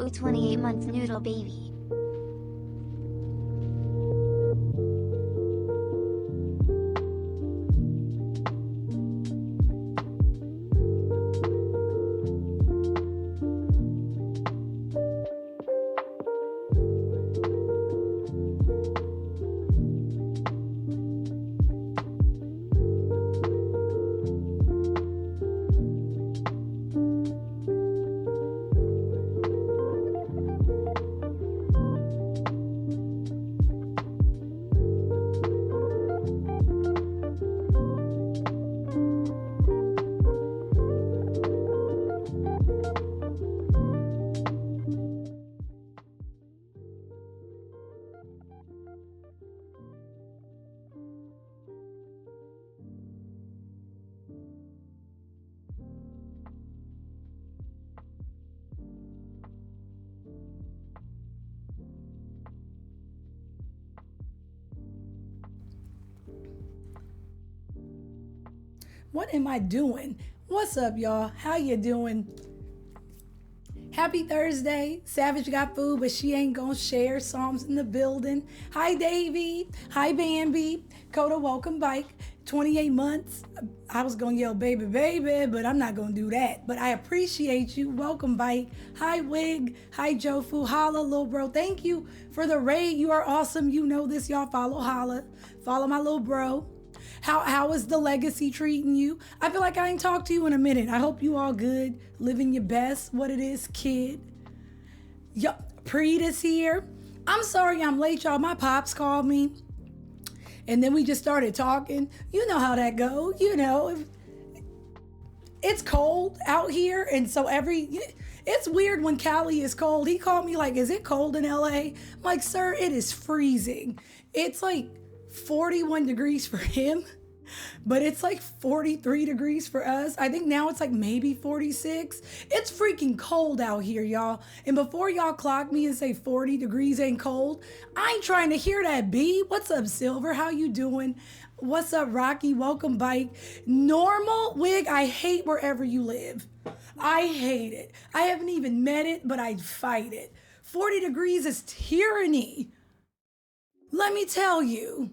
Oh, 28-month noodle baby. What am I doing? What's up, y'all? How you doing? Happy Thursday. Savage got food, but she ain't gonna share. Psalms in the building. Hi, Davy. Hi, Bambi. Coda, welcome bike. 28 months. I was gonna yell baby, baby, but I'm not gonna do that. But I appreciate you. Welcome bike. Hi, Wig. Hi, Jofu. Holla, little bro. Thank you for the raid. You are awesome. You know this, y'all. Follow Holla. Follow my little bro. How is the legacy treating you? I feel like I ain't talked to you in a minute. I hope you all good, living your best, what it is, kid. Yup, Preet is here. I'm sorry I'm late, y'all. My pops called me, and then we just started talking. You know how that go. You know, it's cold out here, and so it's weird when Cali is cold. He called me like, is it cold in LA? I'm like, sir, it is freezing. It's like 41 degrees for him, but it's like 43 degrees for us. I think now it's like maybe 46. It's freaking cold out here, y'all. And before y'all clock me and say 40 degrees ain't cold, I ain't trying to hear that, B. What's up, Silver? How you doing? What's up, Rocky? Welcome, Bike. Normal, Wig, I hate wherever you live. I hate it. I haven't even met it, but I'd fight it. 40 degrees is tyranny. Let me tell you.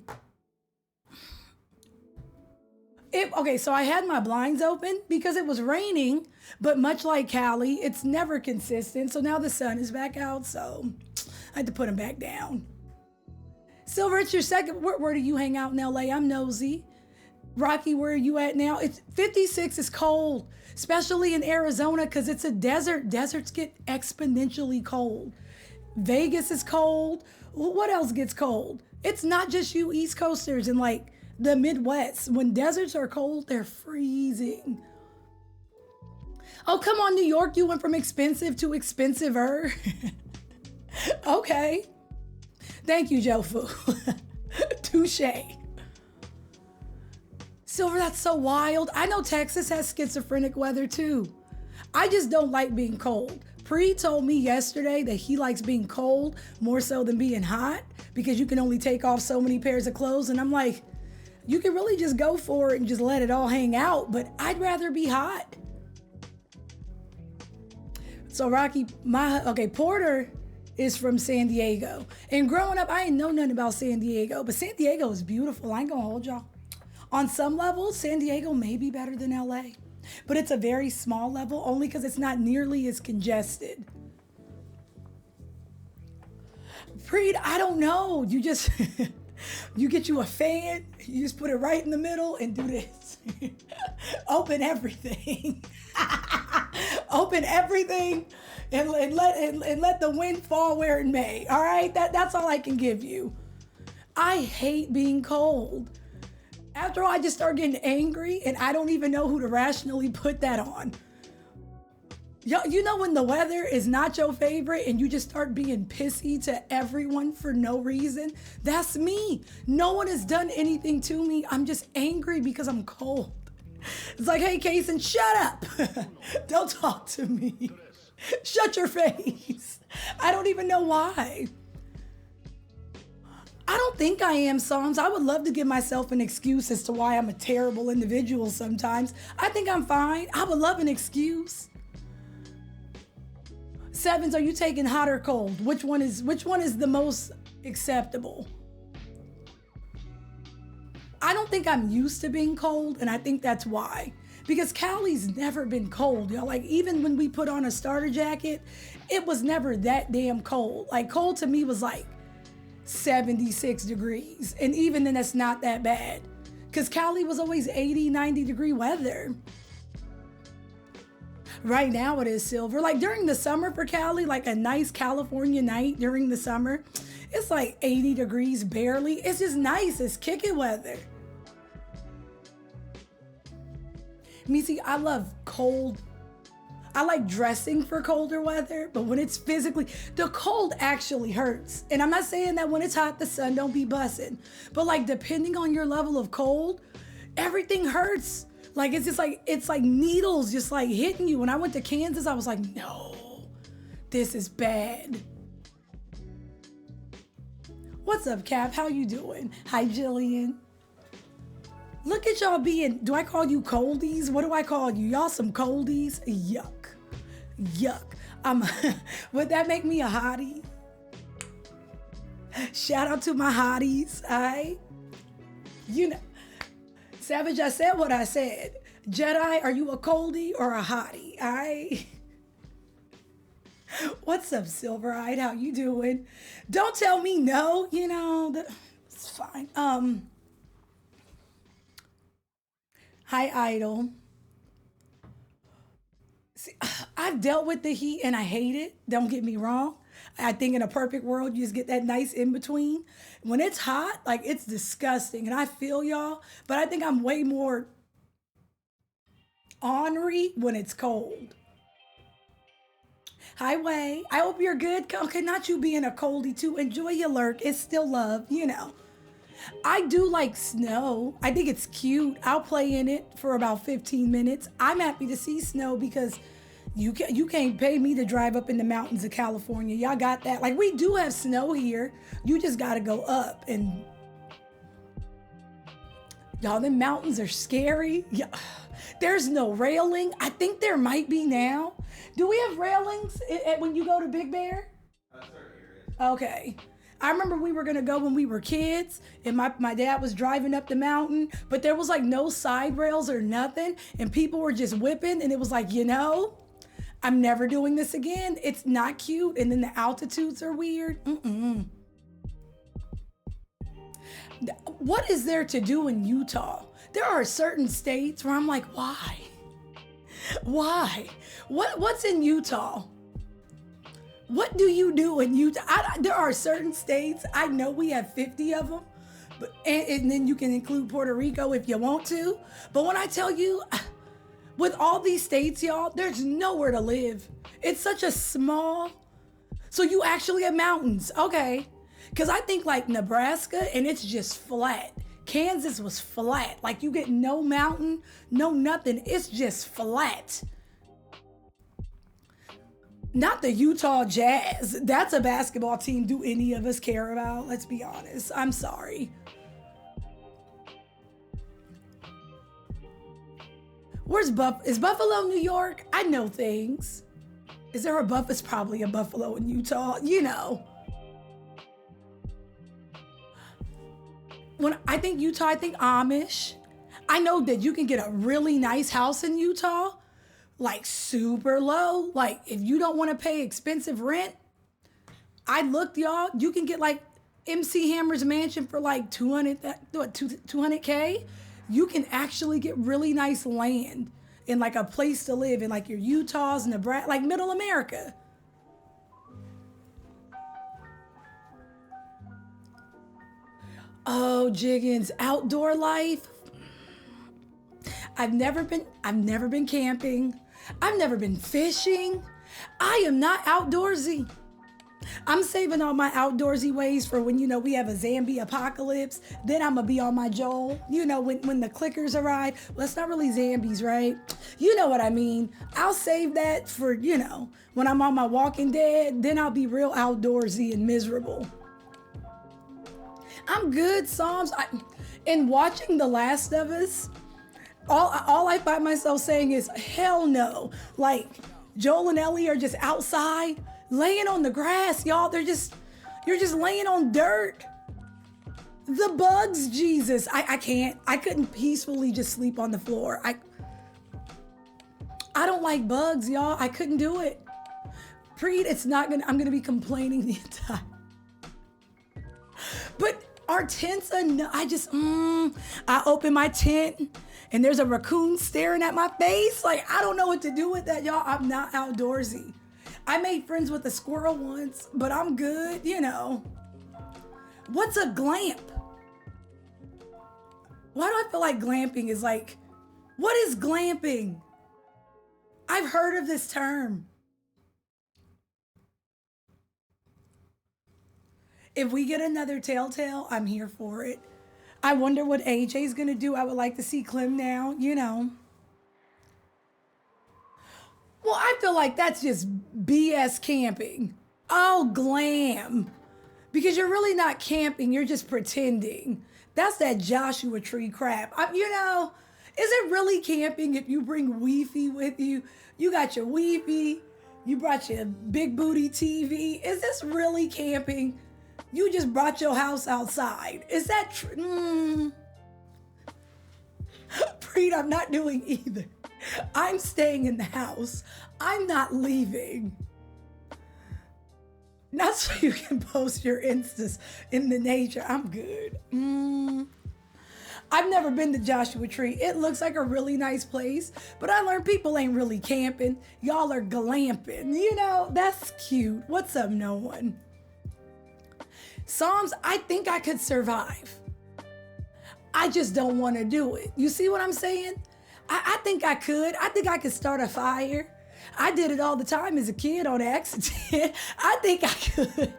Okay, so I had my blinds open because it was raining, but much like Cali, it's never consistent. So now the sun is back out, so I had to put them back down. Silver, it's your second. Where do you hang out in LA? I'm nosy. Rocky, where are you at now? It's 56 is cold, especially in Arizona because it's a desert. Deserts get exponentially cold. Vegas is cold. What else gets cold? It's not just you East Coasters in like the Midwest. When deserts are cold, they're freezing. Oh, come on, New York. You went from expensive to expensiver. Okay. Thank you, Jofu. Touche. Silver, that's so wild. I know Texas has schizophrenic weather too. I just don't like being cold. Pre told me yesterday that he likes being cold more so than being hot because you can only take off so many pairs of clothes. And I'm like, you can really just go for it and just let it all hang out, but I'd rather be hot. So Rocky, Porter is from San Diego. And growing up, I ain't know nothing about San Diego, but San Diego is beautiful. I ain't gonna hold y'all. On some levels, San Diego may be better than LA. But it's a very small level only because it's not nearly as congested. Preet, I don't know. You just, you get you a fan, you just put it right in the middle and do this. Open everything. Open everything and let the wind fall where it may. All right, that's all I can give you. I hate being cold. After all, I just start getting angry and I don't even know who to rationally put that on. You know when the weather is not your favorite and you just start being pissy to everyone for no reason? That's me. No one has done anything to me. I'm just angry because I'm cold. It's like, hey, Kaysen, shut up. Don't talk to me. Shut your face. I don't even know why. I don't think I am, Psalms. I would love to give myself an excuse as to why I'm a terrible individual sometimes. I think I'm fine. I would love an excuse. Sevens, are you taking hot or cold? Which one is the most acceptable? I don't think I'm used to being cold, and I think that's why. Because Cali's never been cold, y'all. Like, even when we put on a starter jacket, it was never that damn cold. Like, cold to me was like 76 degrees. And even then, that's not that bad. Because Cali was always 80, 90 degree weather. Right now it is silver. Like, during the summer for Cali, like a nice California night during the summer, it's like 80 degrees barely. It's just nice. It's kicking weather. Me, see, I love cold. I like dressing for colder weather, but when it's physically, the cold actually hurts. And I'm not saying that when it's hot, the sun don't be busting. But like, depending on your level of cold, everything hurts. Like, it's like needles just like hitting you. When I went to Kansas, I was like, no, this is bad. What's up, Cap? How you doing? Hi, Jillian. Look at y'all being, do I call you coldies? What do I call you? Y'all some coldies? Yuck. Yuck. Would that make me a hottie? Shout out to my hotties. You know, Savage, I said what I said. Jedi, are you a coldie or a hottie? What's up, Silver-Eyed? How you doing? Don't tell me no. You know, it's fine. Hi, Idol. See, I've dealt with the heat and I hate it. Don't get me wrong. I think in a perfect world, you just get that nice in between. When it's hot, like, it's disgusting. And I feel y'all, but I think I'm way more ornery when it's cold. Hi, Way. I hope you're good. Okay, not you being a coldie too. Enjoy your lurk. It's still love, you know. I do like snow. I think it's cute. I'll play in it for about 15 minutes. I'm happy to see snow because you can't pay me to drive up in the mountains of California. Y'all got that. Like, we do have snow here. You just got to go up. And y'all, the mountains are scary. Yeah. There's no railing. I think there might be now. Do we have railings when you go to Big Bear? Okay. I remember we were gonna go when we were kids, and my dad was driving up the mountain, but there was like no side rails or nothing, and people were just whipping, and it was like, you know, I'm never doing this again. It's not cute, and then the altitudes are weird. What is there to do in Utah? There are certain states where I'm like, why? Why? What's in Utah? What do you do in Utah? There are certain states, I know we have 50 of them, but and then you can include Puerto Rico if you want to. But when I tell you, with all these states, y'all, there's nowhere to live. It's such a small, so you actually have mountains, okay. Because I think like Nebraska, and it's just flat. Kansas was flat. Like, you get no mountain, no nothing. It's just flat. Not the Utah Jazz. That's a basketball team do any of us care about? Let's be honest. I'm sorry. Is Buffalo, New York? I know things. Is there a Buffalo? It's probably a Buffalo in Utah. You know. When I think Utah, I think Amish. I know that you can get a really nice house in Utah, like super low. Like, if you don't want to pay expensive rent, I looked, y'all, you can get like MC Hammer's mansion for like 200K. You can actually get really nice land and like a place to live in, like your Utahs, Nebraska, like middle America. Oh, Jiggins, outdoor life. I've never been camping. I've never been fishing. I am not outdoorsy. I'm saving all my outdoorsy ways for when, you know, we have a zombie apocalypse. Then I'm gonna be on my Joel. You know, when the clickers arrive. Well, it's not really zombies, right? You know what I mean. I'll save that for, you know, when I'm on my Walking Dead. Then I'll be real outdoorsy and miserable. I'm good, Psalms. In watching The Last of Us, all I find myself saying is, hell no. Like, Joel and Ellie are just outside laying on the grass, y'all. You're just laying on dirt. The bugs, Jesus. I can't. I couldn't peacefully just sleep on the floor. I don't like bugs, y'all. I couldn't do it. Preet, I'm gonna be complaining the entire. But our tents are I open my tent and there's a raccoon staring at my face. Like, I don't know what to do with that, y'all. I'm not outdoorsy. I made friends with a squirrel once, but I'm good, you know. What's a glamp? Why do I feel like glamping is like, what is glamping? I've heard of this term. If we get another Telltale, I'm here for it. I wonder what AJ's gonna do. I would like to see Clem now, you know. Well, I feel like that's just BS camping. Oh, glam. Because you're really not camping, you're just pretending. That's that Joshua Tree crap. You know, is it really camping if you bring Wi-Fi with you? You got your Wi-Fi, you brought your big booty TV. Is this really camping? You just brought your house outside. Is that true? Preet, I'm not doing either. I'm staying in the house. I'm not leaving. Not so you can post your Instas in the nature. I'm good. I've never been to Joshua Tree. It looks like a really nice place, but I learned people ain't really camping. Y'all are glamping. You know, that's cute. What's up, no one? Psalms, I think I could survive. I just don't want to do it. You see what I'm saying? I think I could. I think I could start a fire. I did it all the time as a kid on accident. I think I could.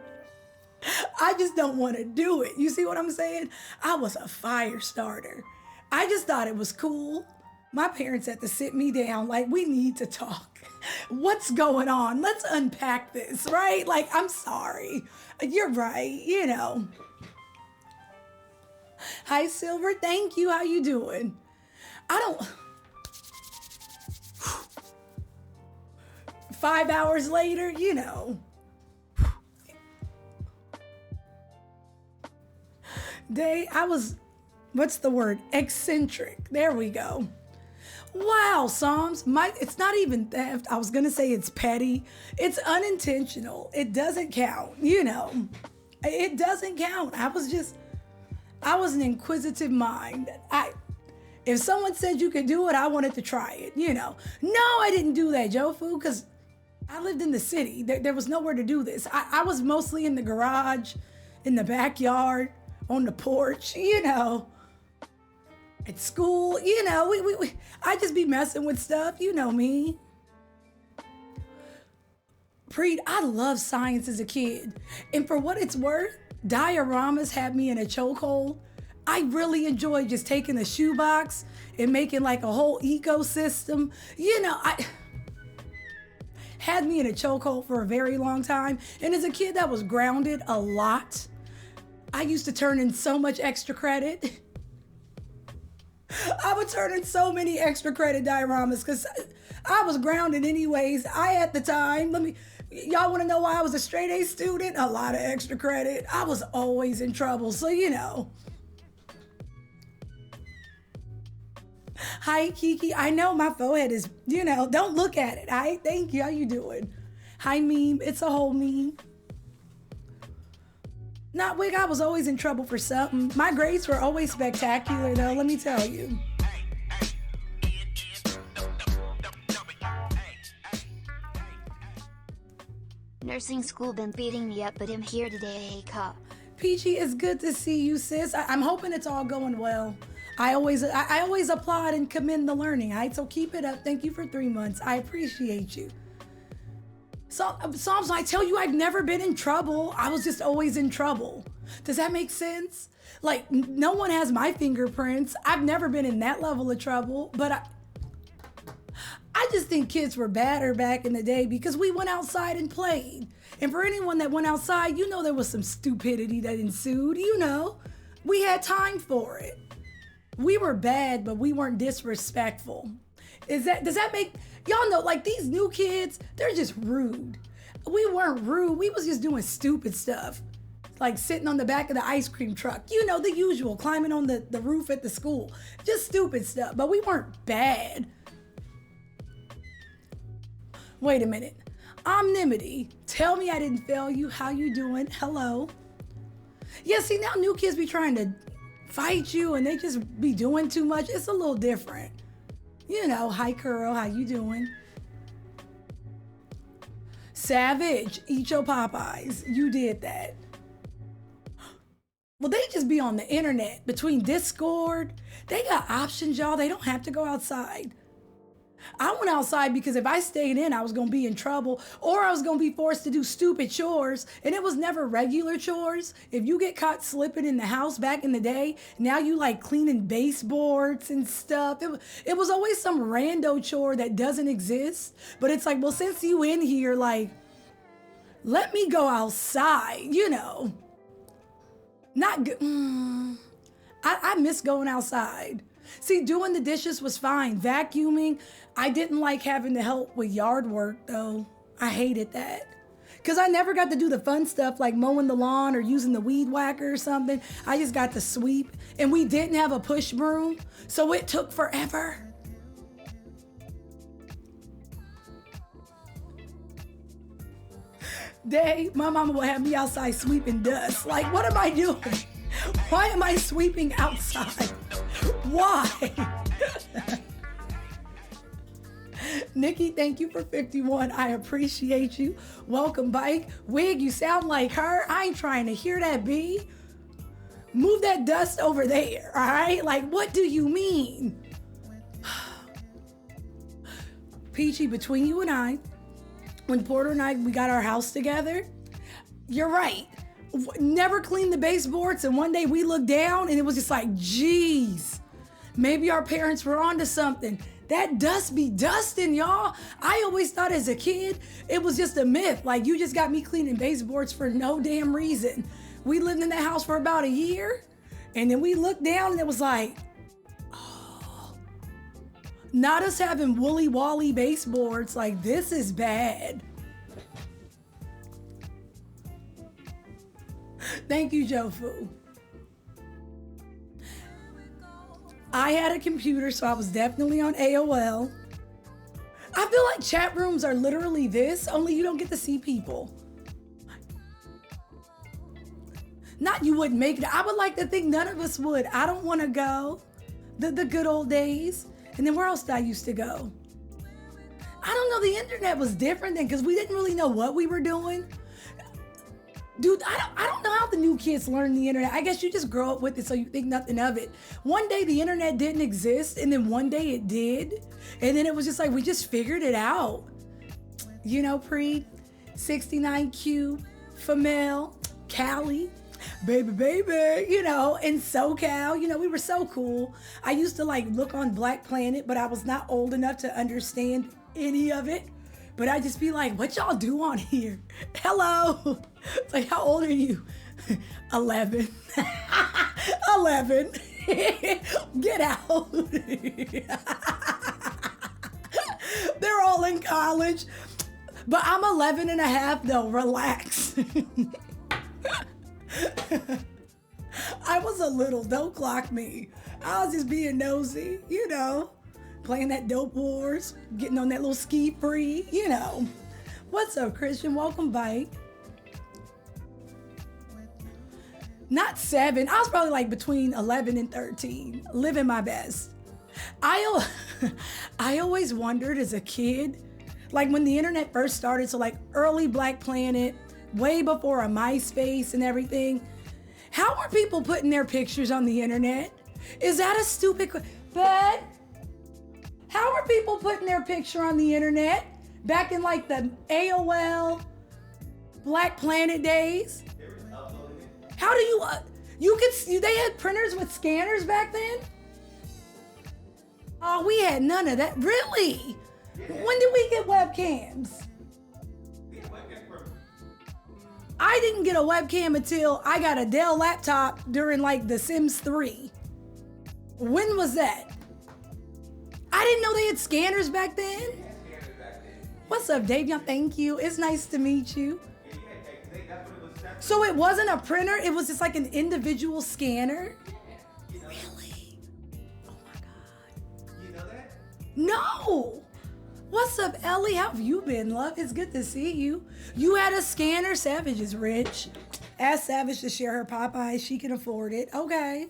I just don't want to do it. You see what I'm saying? I was a fire starter. I just thought it was cool. My parents had to sit me down like, we need to talk. What's going on? Let's unpack this, right? Like, I'm sorry. You're right, you know. Hi, Silver. Thank you. How you doing? 5 hours later, you know. What's the word? Eccentric. There we go. Wow, Psalms. It's not even theft. I was going to say it's petty. It's unintentional. It doesn't count, you know. It doesn't count. I was an inquisitive mind. If someone said you could do it, I wanted to try it, you know. No, I didn't do that, Jofu, because I lived in the city. There was nowhere to do this. I was mostly in the garage, in the backyard, on the porch, you know. At school, you know, I just be messing with stuff, you know me. Preet, I loved science as a kid. And for what it's worth, dioramas had me in a chokehold. I really enjoyed just taking a shoebox and making like a whole ecosystem. You know, I had me in a chokehold for a very long time. And as a kid that was grounded a lot, I used to turn in so much extra credit. I would turn in so many extra credit dioramas because I was grounded anyways. At the time, y'all want to know why I was a straight A student? A lot of extra credit. I was always in trouble, so you know. Hi, Kiki. I know my forehead is, you know, don't look at it. Thank you. How you doing? Hi, meme. It's a whole meme. Not wig, I was always in trouble for something. My grades were always spectacular, though, let me tell you. Nursing school been beating me up, but I'm here today, hey cup. Peachy, it's good to see you, sis. I'm hoping it's all going well. I always applaud and commend the learning, all right? So keep it up. Thank you for 3 months. I appreciate you. Psalms, I tell you, I've never been in trouble. I was just always in trouble. Does that make sense? Like, no one has my fingerprints. I've never been in that level of trouble, but I just think kids were badder back in the day because we went outside and played. And for anyone that went outside, you know there was some stupidity that ensued. You know, we had time for it. We were bad, but we weren't disrespectful. Does that make, y'all know, like these new kids, they're just rude. We weren't rude. We was just doing stupid stuff. Like sitting on the back of the ice cream truck. You know, the usual, climbing on the roof at the school. Just stupid stuff, but we weren't bad. Wait a minute. Omnimity, tell me I didn't fail you. How you doing? Hello. Yeah, see, now new kids be trying to fight you and they just be doing too much. It's a little different. You know, hi, Curl, how you doing? Savage, eat your Popeyes. You did that. Well, they just be on the internet between Discord. They got options, y'all. They don't have to go outside. I went outside because if I stayed in, I was going to be in trouble or I was going to be forced to do stupid chores. And it was never regular chores. If you get caught slipping in the house back in the day, now you like cleaning baseboards and stuff. It was always some rando chore that doesn't exist. But it's like, well, since you in here, like, let me go outside, you know. Not good. I miss going outside. See, doing the dishes was fine. Vacuuming, I didn't like having to help with yard work, though. I hated that. Because I never got to do the fun stuff like mowing the lawn or using the weed whacker or something. I just got to sweep. And we didn't have a push broom, so it took forever. Day, my mama would have me outside sweeping dust. Like, what am I doing? Why am I sweeping outside? Why? Nikki, thank you for 51. I appreciate you. Welcome, Bike. Wig, you sound like her. I ain't trying to hear that, B. Move that dust over there, all right? Like, what do you mean? Peachy, between you and I, when Porter and I, we got our house together, you're right. Never cleaned the baseboards, and one day we looked down and it was just like, geez, maybe our parents were onto something. That dust be dusting, y'all. I always thought as a kid, it was just a myth. Like, you just got me cleaning baseboards for no damn reason. We lived in that house for about a year, and then we looked down and it was like, oh, not us having woolly wally baseboards. Like, this is bad. Thank you, Jofu. I had a computer, so I was definitely on AOL. I feel like chat rooms are literally this, only you don't get to see people. Not you wouldn't make it. I would like to think none of us would. I don't want to go. The good old days. And then where else did I used to go? I don't know. The internet was different then because we didn't really know what we were doing. Dude, I don't know how the new kids learn the internet. I guess you just grow up with it so you think nothing of it. One day the internet didn't exist and then one day it did. And then it was just like, we just figured it out. You know, Pre, 69Q, Famel, Cali, baby, you know, and SoCal, you know, we were so cool. I used to like look on Black Planet, but I was not old enough to understand any of it. But I just be like, what y'all do on here? Hello. It's like, how old are you? 11. 11. Get out. They're all in college. But I'm 11 and a half though, relax. I was a little, don't clock me. I was just being nosy, you know. Playing that Dope Wars, getting on that little ski free, you know. What's up, Christian? Welcome, Bike. Not 7. I was probably like between 11 and 13, living my best. I always wondered as a kid, like when the internet first started, so like early Black Planet, way before a MySpace and everything, how were people putting their pictures on the internet? Is that a stupid question? But how are people putting their picture on the internet back in like the AOL Black Planet days? How do you could, they had printers with scanners back then? Oh, we had none of that. Really? When did we get webcams? I didn't get a webcam until I got a Dell laptop during like The Sims 3. When was that? I didn't know they had scanners back then. What's up, Davion? Thank you. It's nice to meet you. So it wasn't a printer, it was just like an individual scanner? Really? Oh my God. You know that? No! What's up, Ellie? How have you been, love? It's good to see you. You had a scanner? Savage is rich. Ask Savage to share her Popeyes. She can afford it. Okay.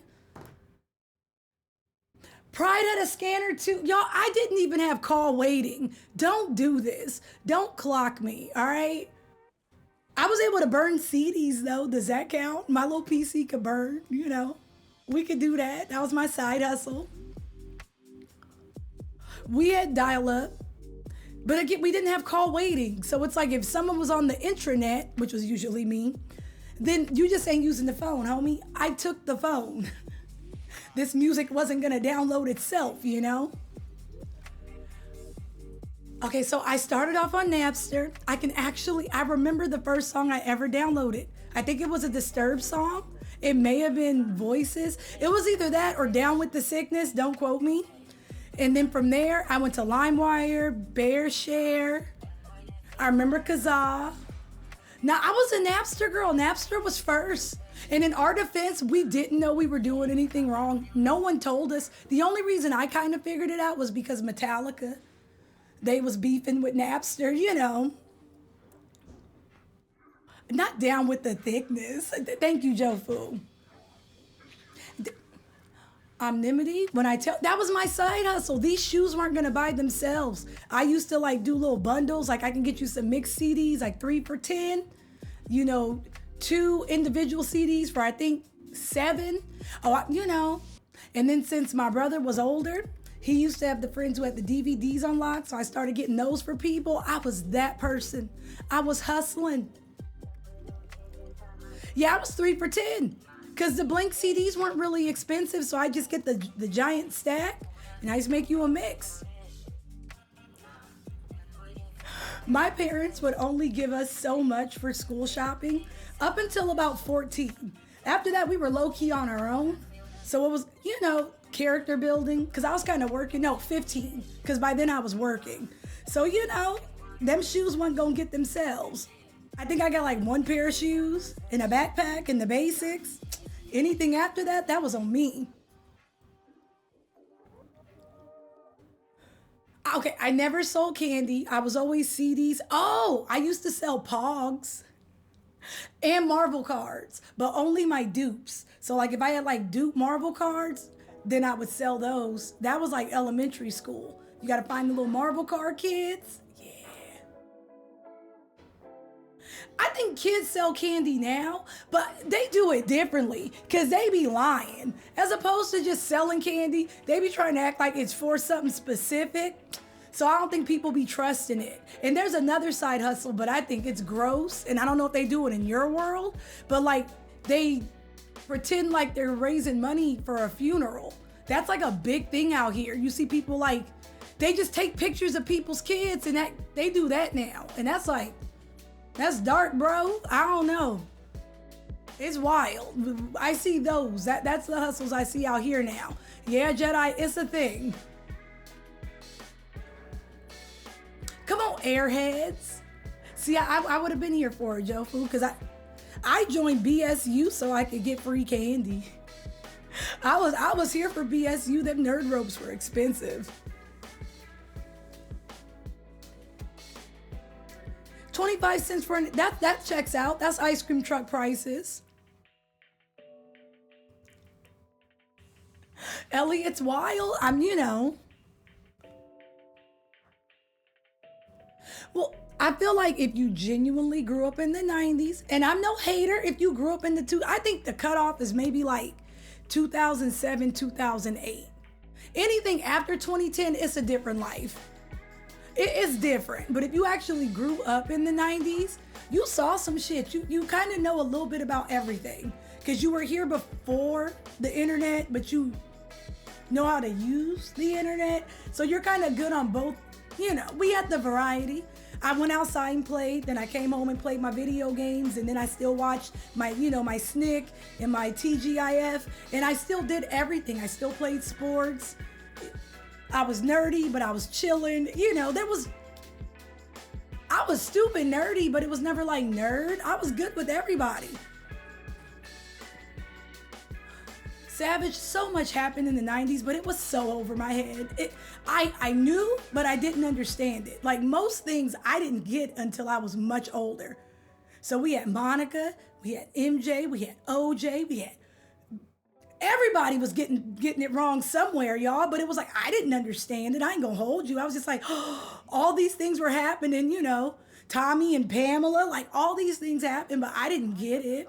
Pride had a scanner too. Y'all, I didn't even have call waiting. Don't do this. Don't clock me, all right? I was able to burn CDs though. Does that count? My little PC could burn, you know. We could do that. That was my side hustle. We had dial-up, but again, we didn't have call waiting. So it's like if someone was on the intranet, which was usually me, then you just ain't using the phone, homie. I took the phone. This music wasn't gonna download itself, you know? Okay, so I started off on Napster. I remember the first song I ever downloaded. I think it was a Disturbed song. It may have been Voices. It was either that or Down with the Sickness, don't quote me. And then from there, I went to LimeWire, BearShare. I remember Kazaa. Now, I was a Napster girl. Napster was first. And in our defense, we didn't know we were doing anything wrong. No one told us. The only reason I kind of figured it out was because Metallica, they was beefing with Napster, you know. Not Down with the Thickness. Thank you, Joe Fu. Omnimity, that was my side hustle. These shoes weren't gonna buy themselves. I used to like do little bundles, like I can get you some mixed CDs, like 3 for $10, you know, 2 individual CDs for I think $7. You know. And then since my brother was older, he used to have the friends who had the DVDs unlocked, so I started getting those for people. I was that person. I was hustling. Yeah, I was 3 for $10. Because the blank CDs weren't really expensive, so I just get the giant stack, and I just make you a mix. My parents would only give us so much for school shopping up until about 14. After that, we were low-key on our own. So it was, you know, character building, because I was kind of working. No, 15, because by then I was working. So, you know, them shoes weren't going to get themselves. I think I got like 1 pair of shoes and a backpack and the basics. Anything after that, that was on me. Okay, I never sold candy. I was always CDs. Oh, I used to sell Pogs and Marvel cards, but only my dupes. So like if I had like dupe Marvel cards, then I would sell those. That was like elementary school. You gotta find the little Marvel card kids. I think kids sell candy now, but they do it differently because they be lying. As opposed to just selling candy, they be trying to act like it's for something specific. So I don't think people be trusting it. And there's another side hustle, but I think it's gross. And I don't know if they do it in your world, but like they pretend like they're raising money for a funeral. That's like a big thing out here. You see people like, they just take pictures of people's kids and they do that now. And that's like, that's dark, bro. I don't know. It's wild. I see those. That's the hustles I see out here now. Yeah, Jedi, it's a thing. Come on, airheads. See, I would have been here for it, Joe Fu, because I joined BSU so I could get free candy. I was here for BSU. Them nerd ropes were expensive. 25 cents for that checks out. That's ice cream truck prices. Ellie, it's wild. You know. Well, I feel like if you genuinely grew up in the 90s, and I'm no hater if you grew up in I think the cutoff is maybe like 2007, 2008. Anything after 2010, it's a different life. It's different, but if you actually grew up in the 90s, you saw some shit. You kind of know a little bit about everything because you were here before the internet, but you know how to use the internet. So you're kind of good on both. You know, we had the variety. I went outside and played, then I came home and played my video games, and then I still watched my SNCC and my TGIF, and I still did everything. I still played sports. I was nerdy, but I was chilling. You know, I was stupid nerdy, but it was never like nerd. I was good with everybody. Savage, so much happened in the 90s, but it was so over my head. I knew, but I didn't understand it. Like most things I didn't get until I was much older. So we had Monica, we had MJ, we had OJ, we had everybody was getting it wrong somewhere, y'all. But it was like I didn't understand it. I ain't gonna hold you. I was just like, oh, all these things were happening, you know. Tommy and Pamela, like all these things happened, but I didn't get it.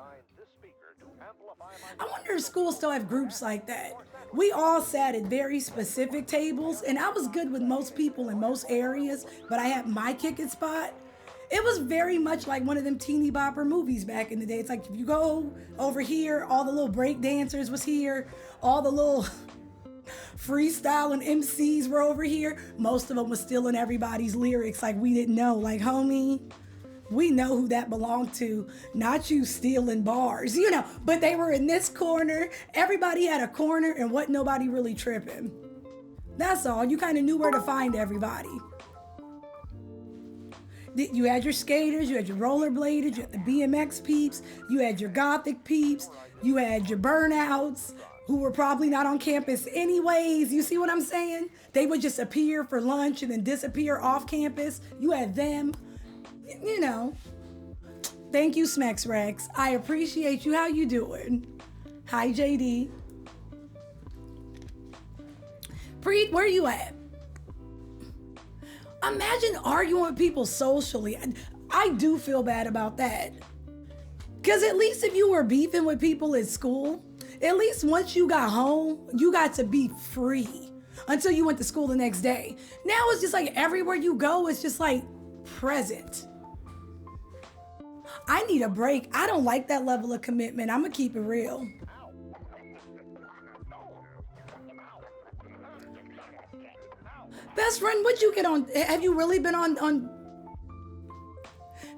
I wonder if schools still have groups like that. We all sat at very specific tables, and I was good with most people in most areas, but I had my kicking spot. It was very much like one of them teeny bopper movies back in the day. It's like if you go over here, all the little break dancers was here, all the little freestyling MCs were over here. Most of them was stealing everybody's lyrics like we didn't know. Like, homie, we know who that belonged to, not you stealing bars, you know. But they were in this corner. Everybody had a corner and wasn't nobody really tripping. That's all. You kind of knew where to find everybody. You had your skaters, you had your rollerbladers, you had the BMX peeps, you had your gothic peeps, you had your burnouts who were probably not on campus anyways. You see what I'm saying? They would just appear for lunch and then disappear off campus. You had them, you know. Thank you, Smex Rex. I appreciate you. How you doing? Hi, JD. Preet, where you at? Imagine arguing with people socially. I do feel bad about that. Because at least if you were beefing with people at school, at least once you got home, you got to be free until you went to school the next day. Now it's just like everywhere you go, it's just like present. I need a break. I don't like that level of commitment. I'm going to keep it real. Best friend, what'd you get on? Have you really been on?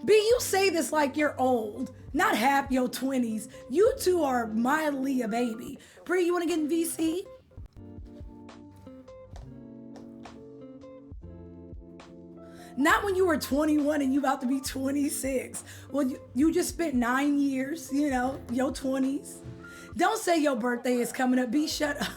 B, you say this like you're old, not half your 20s. You two are mildly a baby. Bree, you want to get in VC? Not when you were 21 and you about to be 26. Well, you just spent 9 years, you know, your 20s. Don't say your birthday is coming up. B, shut up.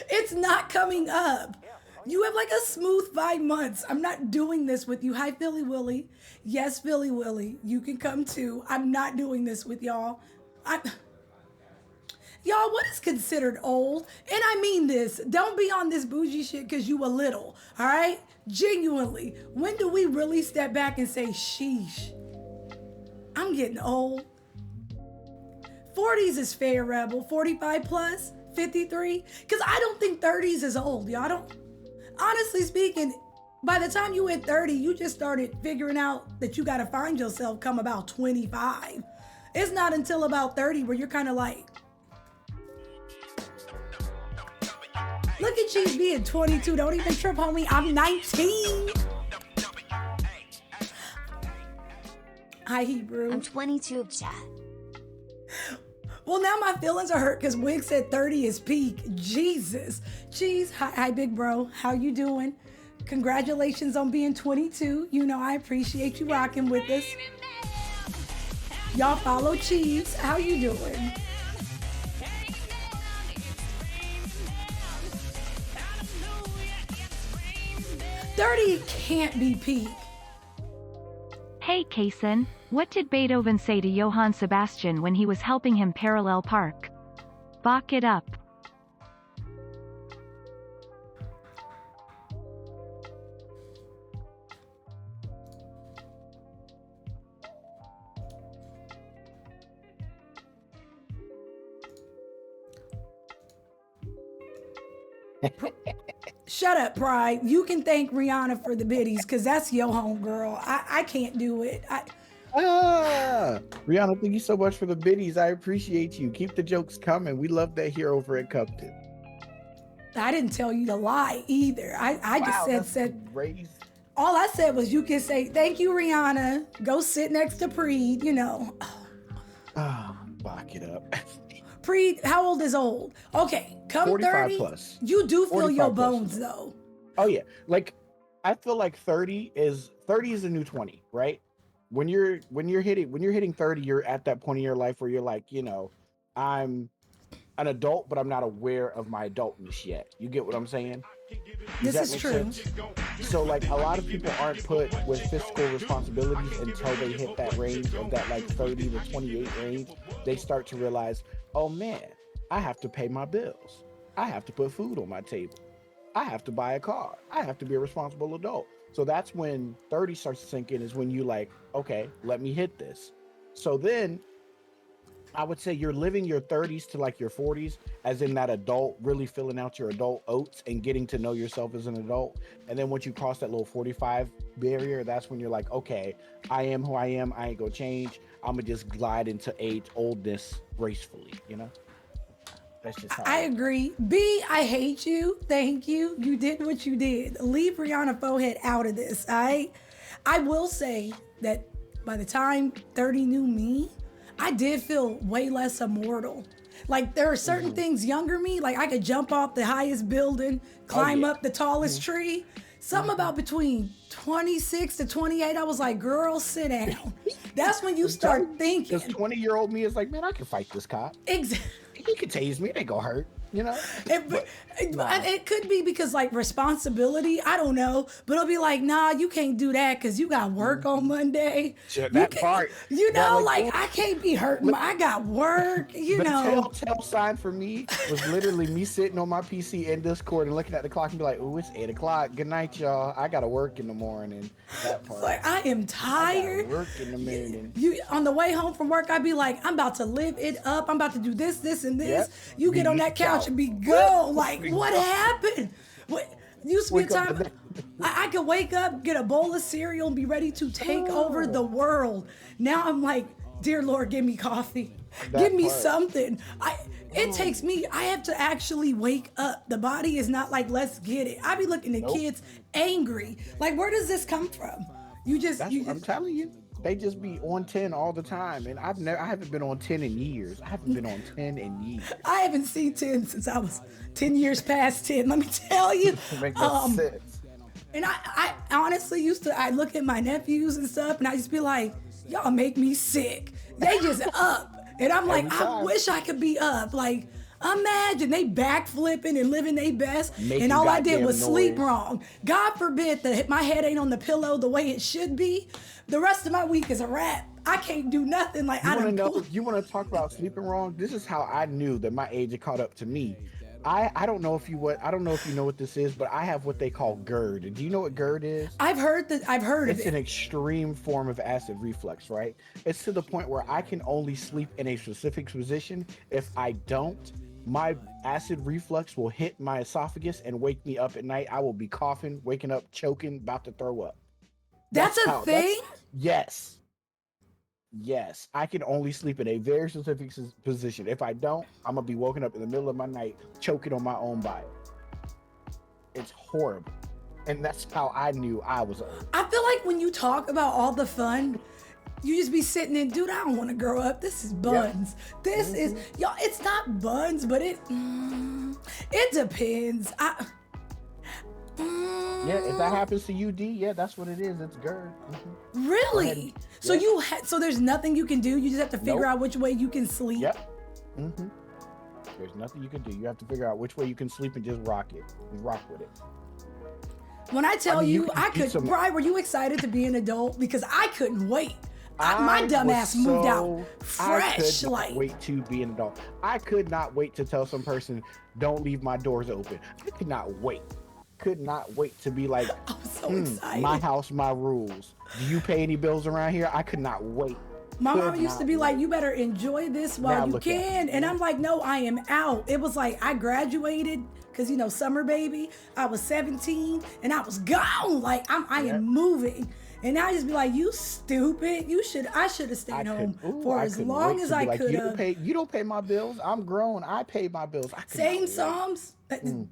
It's not coming up. You have like a smooth 5 months. I'm not doing this with you. Hi, Philly Willy. Yes, Philly Willy. You can come too. I'm not doing this with y'all. Y'all, what is considered old? And I mean this. Don't be on this bougie shit because you a little. All right? Genuinely. When do we really step back and say, sheesh, I'm getting old? 40s is fair, Rebel. 45 plus? 53? Because I don't think 30s is old. Y'all don't. Honestly speaking, by the time you hit 30, you just started figuring out that you got to find yourself come about 25. It's not until about 30 where you're kind of like, look at you being 22. Don't even trip, homie. I'm 19. Hi, Hebrew. I'm 22, chat. Well, now my feelings are hurt because Wig said 30 is peak. Jesus. Jeez. Hi, big bro. How you doing? Congratulations on being 22. You know, I appreciate you rocking with us. Y'all follow Cheese. How you doing? $30 can't be peak. Hey Kason, what did Beethoven say to Johann Sebastian when he was helping him parallel park? Bach it up. Shut up, Pride. You can thank Rihanna for the biddies because that's your home girl. I can't do it. Rihanna, thank you so much for the biddies. I appreciate you. Keep the jokes coming. We love that here over at Cupton. I didn't tell you to lie either. I just said crazy. All I said was you can say, thank you, Rihanna. Go sit next to Preed, you know. Lock it up. Preed, how old is old? Okay, come 45 30, plus. you do feel your bones plus. though. Oh yeah, like I feel like 30 is the new 20, right? When you're hitting 30, you're at that point in your life where you're like, I'm an adult, but I'm not aware of my adultness yet. You get what I'm saying? Does This that is make true. sense? So like a lot of people aren't put with fiscal responsibilities until they hit that range of that like 30 to 28 range. They start to realize, oh man, I have to pay my bills. I have to put food on my table. I have to buy a car. I have to be a responsible adult. So that's when 30 starts to sink in, is when you like, okay, let me hit this. So then I would say you're living your 30s to like your 40s, as in that adult, really filling out your adult oats and getting to know yourself as an adult. And then once you cross that little 45 barrier, that's when you're like, okay, I am who I am. I ain't gonna change. I'm gonna just glide into age oldness gracefully, That's just how I it is. agree. B, I hate you. Thank you. You did what you did. Leave Rihanna Fohead out of this. I will say that by the time 30 knew me, I did feel way less immortal. Like there are certain things younger me, like I could jump off the highest building, climb up the tallest tree. Something about between 26 to 28, I was like, girl, sit down. That's when you start thinking. Because 20-year-old me is like, man, I can fight this cop. Exactly. He can tase me. It ain't gonna hurt, It could be because like responsibility, I don't know, but it'll be like, nah, you can't do that because you got work on Monday. Sure, You that can't- part. You That, know, like, like I can't be hurting. I got work. The telltale sign for me was literally me sitting on my PC in Discord and looking at the clock and be like, "Ooh, it's 8 o'clock. Good night, y'all. I gotta work in the morning." That part. Like I am I tired. gotta work in the morning. You on the way home from work, I'd be like, I'm about to live it up. I'm about to do this, this, and this. Yep. You get on that couch and be gone. Like, what happened? What used to be a Wake up time the next- I could wake up, get a bowl of cereal, and be ready to take over the world. Now I'm like, dear Lord, give me coffee. Give me part. something. It takes me, I have to actually wake up. The body is not like, let's get it. I be looking at kids angry. Like, where does this come from? I'm telling you, they just be on 10 all the time, and I haven't been on 10 in years. I haven't been on 10 in years. I haven't seen 10 since I was 10 years past 10. Let me tell you. Make that sense. And I honestly I look at my nephews and stuff, and I just be like, y'all make me sick. They just up. And I'm like, Every I time. wish I could be up. Like, imagine they backflipping and living their best. Making and all I did goddamn was sleep noise. wrong. God forbid that my head ain't on the pillow the way it should be. The rest of my week is a wrap. I can't do nothing. Like, I don't know. You want to talk about sleeping wrong? This is how I knew that my age had caught up to me. I don't know if you know what this is, but I have what they call GERD. Do you know what GERD is? I've heard of It's it. an extreme form of acid reflux, right? It's to the point where I can only sleep in a specific position. If I don't, my acid reflux will hit my esophagus and wake me up at night. I will be coughing, waking up, choking, about to throw up. That's a thing? Yes. Yes, I can only sleep in a very specific position. If I don't, I'm gonna be woken up in the middle of my night, choking on my own body. It's horrible, and that's how I knew I was old. I feel like when you talk about all the fun, you just be sitting there, dude, I don't want to grow up. This is buns. This is, y'all, it's not buns, but it depends. Yeah, if that happens to you, D, yeah, that's what it is. It's GERD. Really? So so there's nothing you can do. You just have to figure out which way you can sleep. Yep. There's nothing you can do. You have to figure out which way you can sleep and just rock it. Just rock with it. When I tell you, can I eat could, some- Brian, were you excited to be an adult? Because I couldn't wait. My dumb was ass moved out I fresh. could not Like, wait to be an adult. I could not wait to tell some person, don't leave my doors open. I could not wait. Could not wait to be like, I was so excited. my house, my rules. Do you pay any bills around here? I could not wait. My Could mom used to not be wait. like, you better enjoy this while Now you look at can. you. And I'm like, no, I am out. It was like I graduated because, summer baby. I was 17 and I was gone. Like I am moving. And I just be like, you stupid. I should have stayed home for as couldn't long wait as to be I like, could You don't have. pay. You don't pay my bills. I'm grown. I pay my bills. I could not Same wait. Psalms.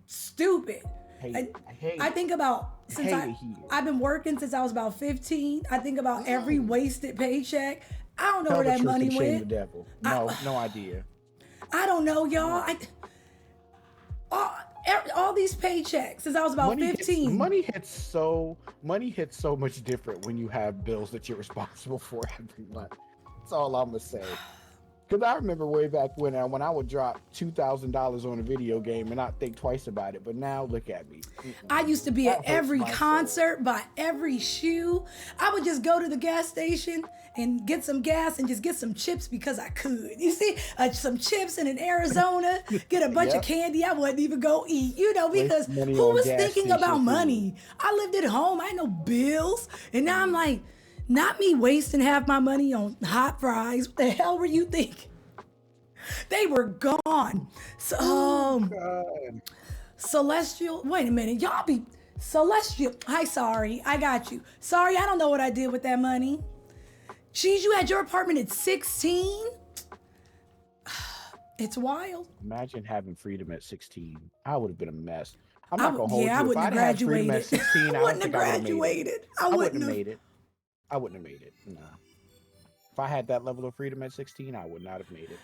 Stupid. Hate it. I hate I it. think about since hate it here. I've been working since I was about 15. I think about every wasted paycheck. I don't know Tell where the that truth money and shame the went. devil. No idea. I don't know, y'all. all these paychecks since I was about 15. Money hits so much different when you have bills that you're responsible for every month. That's all I'm gonna say. Because I remember way back when I would drop $2,000 on a video game and not think twice about it. But now look at me. I used to be at every concert, buy every shoe. I would just go to the gas station and get some gas and just get some chips because I could. You see, some chips in Arizona, get a bunch of candy. I wouldn't even go eat, because who was thinking about money? I lived at home. I had no bills. And now I'm like, not me wasting half my money on hot fries. What the hell were you thinking? They were gone. So, Celestial, wait a minute. Y'all be Celestial. Hi, sorry. I got you. Sorry, I don't know what I did with that money. Geez, you had your apartment at 16? It's wild. Imagine having freedom at 16. I would have been a mess. I'm not going to hold you. I wouldn't have graduated. At 16, I wouldn't have graduated. I wouldn't have made it. I wouldn't have made it. No. If I had that level of freedom at 16, I would not have made it.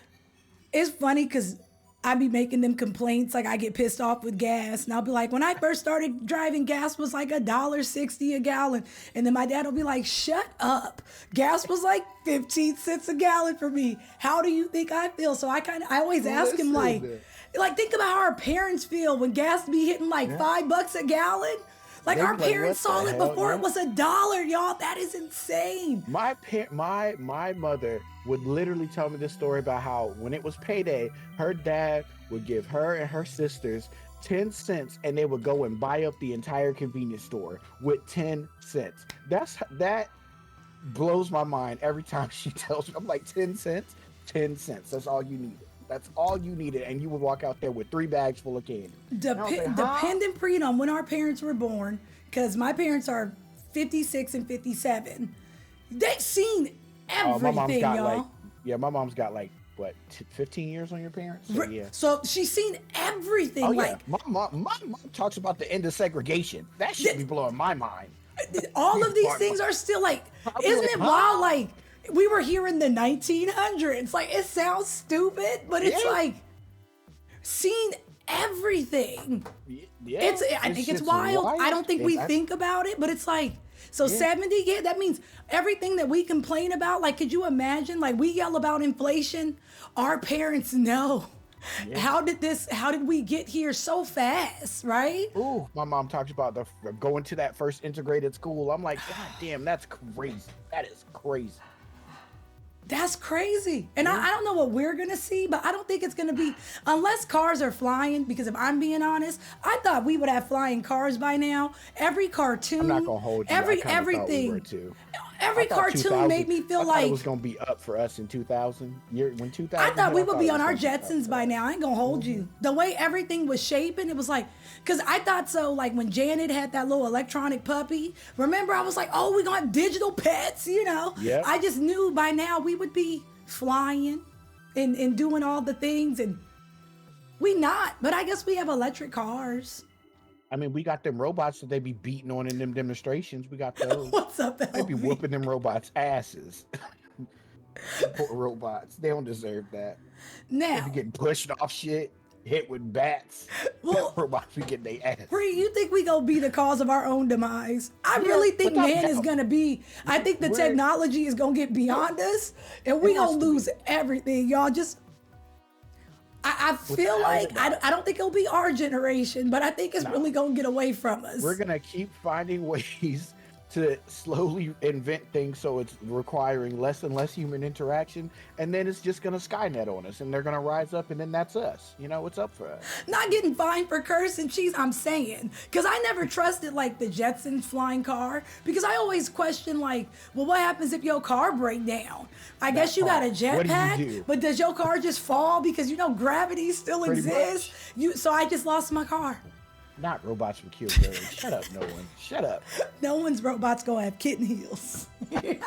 It's funny because I be making them complaints, like I get pissed off with gas, and I'll be like, when I first started driving, gas was like $1.60 a gallon, and then my dad will be like, shut up. Gas was like 15 cents a gallon for me. How do you think I feel? So I always ask him like think about how our parents feel when gas be hitting like $5 a gallon. Like our parents saw it before it was $1, y'all. That is insane. My mother would literally tell me this story about how when it was payday, her dad would give her and her sisters 10 cents and they would go and buy up the entire convenience store with 10 cents. That blows my mind every time she tells me. I'm like, 10 cents? 10 cents. That's all you needed. That's all you needed, and you would walk out there with 3 bags full of candy. Dependent on when our parents were born, because my parents are 56 and 57. They've seen everything, y'all. My mom's got 15 years on your parents? So, yeah. So she's seen everything. Oh, yeah. My mom talks about the end of segregation. That should be blowing my mind. All of these things are still isn't it wild? We were here in the 1900s. It sounds stupid, but it's seen everything. Yeah, I think it's wild. I don't think we think about it, but it's 70, that means everything that we complain about, could you imagine? We yell about inflation. Our parents know. Yeah. How did we get here so fast, right? Ooh, my mom talks about going to that first integrated school. I'm like, God damn, that's crazy. That is crazy. That's crazy. And I don't know what we're going to see, but I don't think it's going to be, unless cars are flying, because if I'm being honest, I thought we would have flying cars by now. Every cartoon. I'm not going to hold you. Everything. Every cartoon made me feel like it was going to be up for us in 2000. When 2000 I thought we would be on our Jetsons by now. I ain't going to hold you. The way everything was shaping, it was because I thought so, when Janet had that little electronic puppy, remember I was like, oh, we're going to have digital pets, Yep. I just knew by now we would be flying and doing all the things, and we not, but I guess we have electric cars. I mean, we got them robots that they be beating on in them demonstrations. We got those. What's up, They be whooping them robots' asses. Poor robots. They don't deserve that. Now, they be getting pushed off shit, hit with bats. Robots be getting their ass. Bree, you think we gonna be the cause of our own demise? I really think man is gonna be. I think the technology is gonna get beyond us, and we gonna lose everything, y'all. I feel like I don't think it'll be our generation, but I think it's really gonna get away from us. We're gonna keep finding ways to slowly invent things so it's requiring less and less human interaction, and then it's just gonna Skynet on us, and they're gonna rise up, and then that's us. What's up for us? Not getting fined for cursing, cheese. I'm saying, because I never trusted the Jetsons flying car, because I always question well, what happens if your car break down? I guess you got a jetpack, but does your car just fall because gravity still exists? So I just lost my car. Not robots from Q. Shut up, no one. Shut up. No one's robot's gonna have kitten heels. I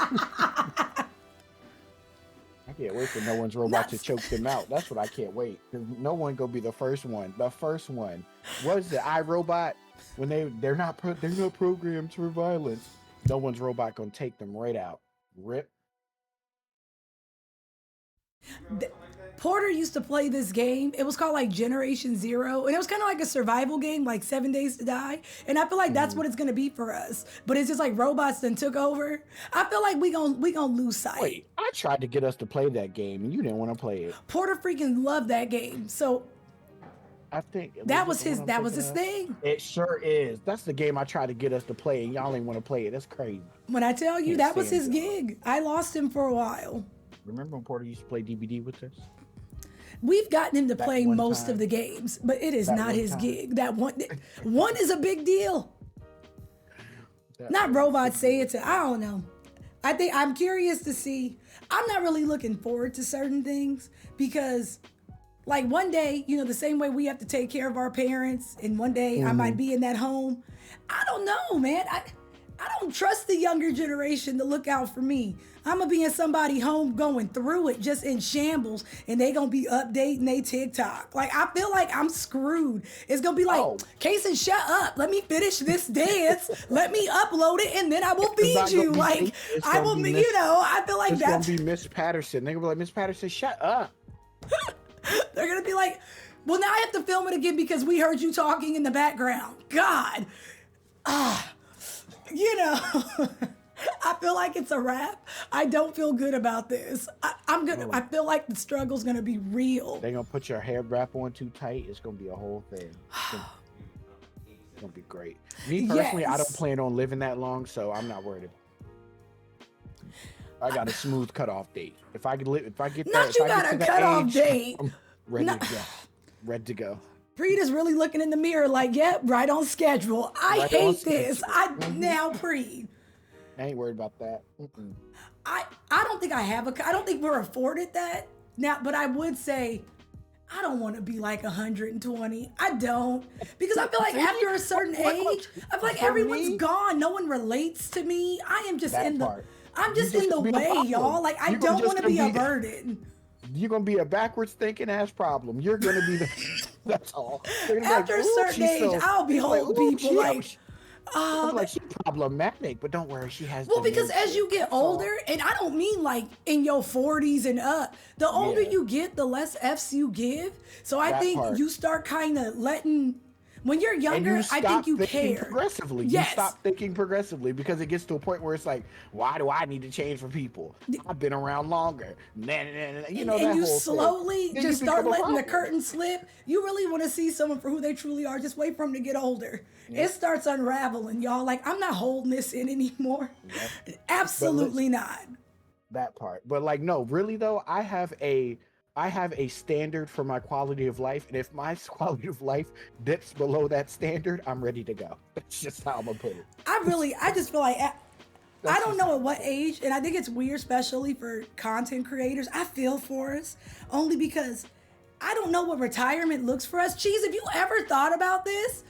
can't wait for no one's robot to choke them out. That's what I can't wait. Because no one gonna be the first one. The first one. What is the iRobot? When they're not programmed for violence. No one's robot gonna take them right out. Rip. Porter used to play this game. It was called like Generation Zero, and it was kind of like a survival game, like 7 Days to Die. And I feel like that's what it's gonna be for us. But it's just like robots then took over. I feel like we gonna lose sight. Wait, I tried to get us to play that game, and you didn't want to play it. Porter freaking loved that game. So I think that was his thing. It sure is. That's the game I tried to get us to play, and y'all ain't want to play it. That's crazy. When I tell you, that was his gig. I lost him for a while. Remember when Porter used to play DVD with us? We've gotten him to play most of the games, but it is not his gig. That one is a big deal. Not robots say it to, I don't know. I think I'm curious to see. I'm not really looking forward to certain things because like one day, you know, the same way we have to take care of our parents and one day I might be in that home. I don't know, man. I don't trust the younger generation to look out for me. I'm gonna be in somebody's home going through it, just in shambles, and they gonna be updating they TikTok. Like, I feel like I'm screwed. It's gonna be like, Kason, shut up. Let me finish this dance. Let me upload it, and then I will feed you. Like, I will, you know, I feel like that's gonna be Miss Patterson. They're gonna be like, Miss Patterson, shut up. They're gonna be like, well, now I have to film it again because we heard you talking in the background. God. You know, I feel like it's a wrap. I don't feel good about this. I feel like the struggle's gonna be real. They're gonna put your hair wrap on too tight. It's gonna be a whole thing. It's gonna be great. Me personally, I don't plan on living that long, so I'm not worried. I got a smooth cutoff date. If I get not you got a cutoff date. I'm ready to go. Ready to go. Preet is really looking in the mirror like, yep, right on schedule. I hate this. Now, Preet. I ain't worried about that. I don't think I don't think we're afforded that now, but I would say I don't want to be like 120. I don't. Because I feel like after a certain age, I feel like everyone's gone. No one relates to me. I am just I'm just in the way, y'all. Like, I don't want to be a burden. You're going to be a backwards thinking ass problem. You're going to be that's all. After a certain age, I'll behold people like, I'm like, she's problematic, but don't worry, she has. Well, because as you get older, and I don't mean like in your 40s and up, the older you get, the less F's you give. So I think you start kind of letting. When you're younger, I think you care. Progressively. Yes. You stop thinking progressively because it gets to a point where it's like, why do I need to change for people? I've been around longer. You know, and you slowly just start letting the curtain slip. You really want to see someone for who they truly are. Just wait for them to get older. Yeah. It starts unraveling, y'all. Like, I'm not holding this in anymore. Yep. Absolutely not. That part. But like, no, really though, I have a standard for my quality of life, and if my quality of life dips below that standard, I'm ready to go. That's just how I'm gonna put it. I just feel like I don't know at what age, and I think it's weird, especially for content creators. I feel for us only because I don't know what retirement looks for us. Cheese, have you ever thought about this?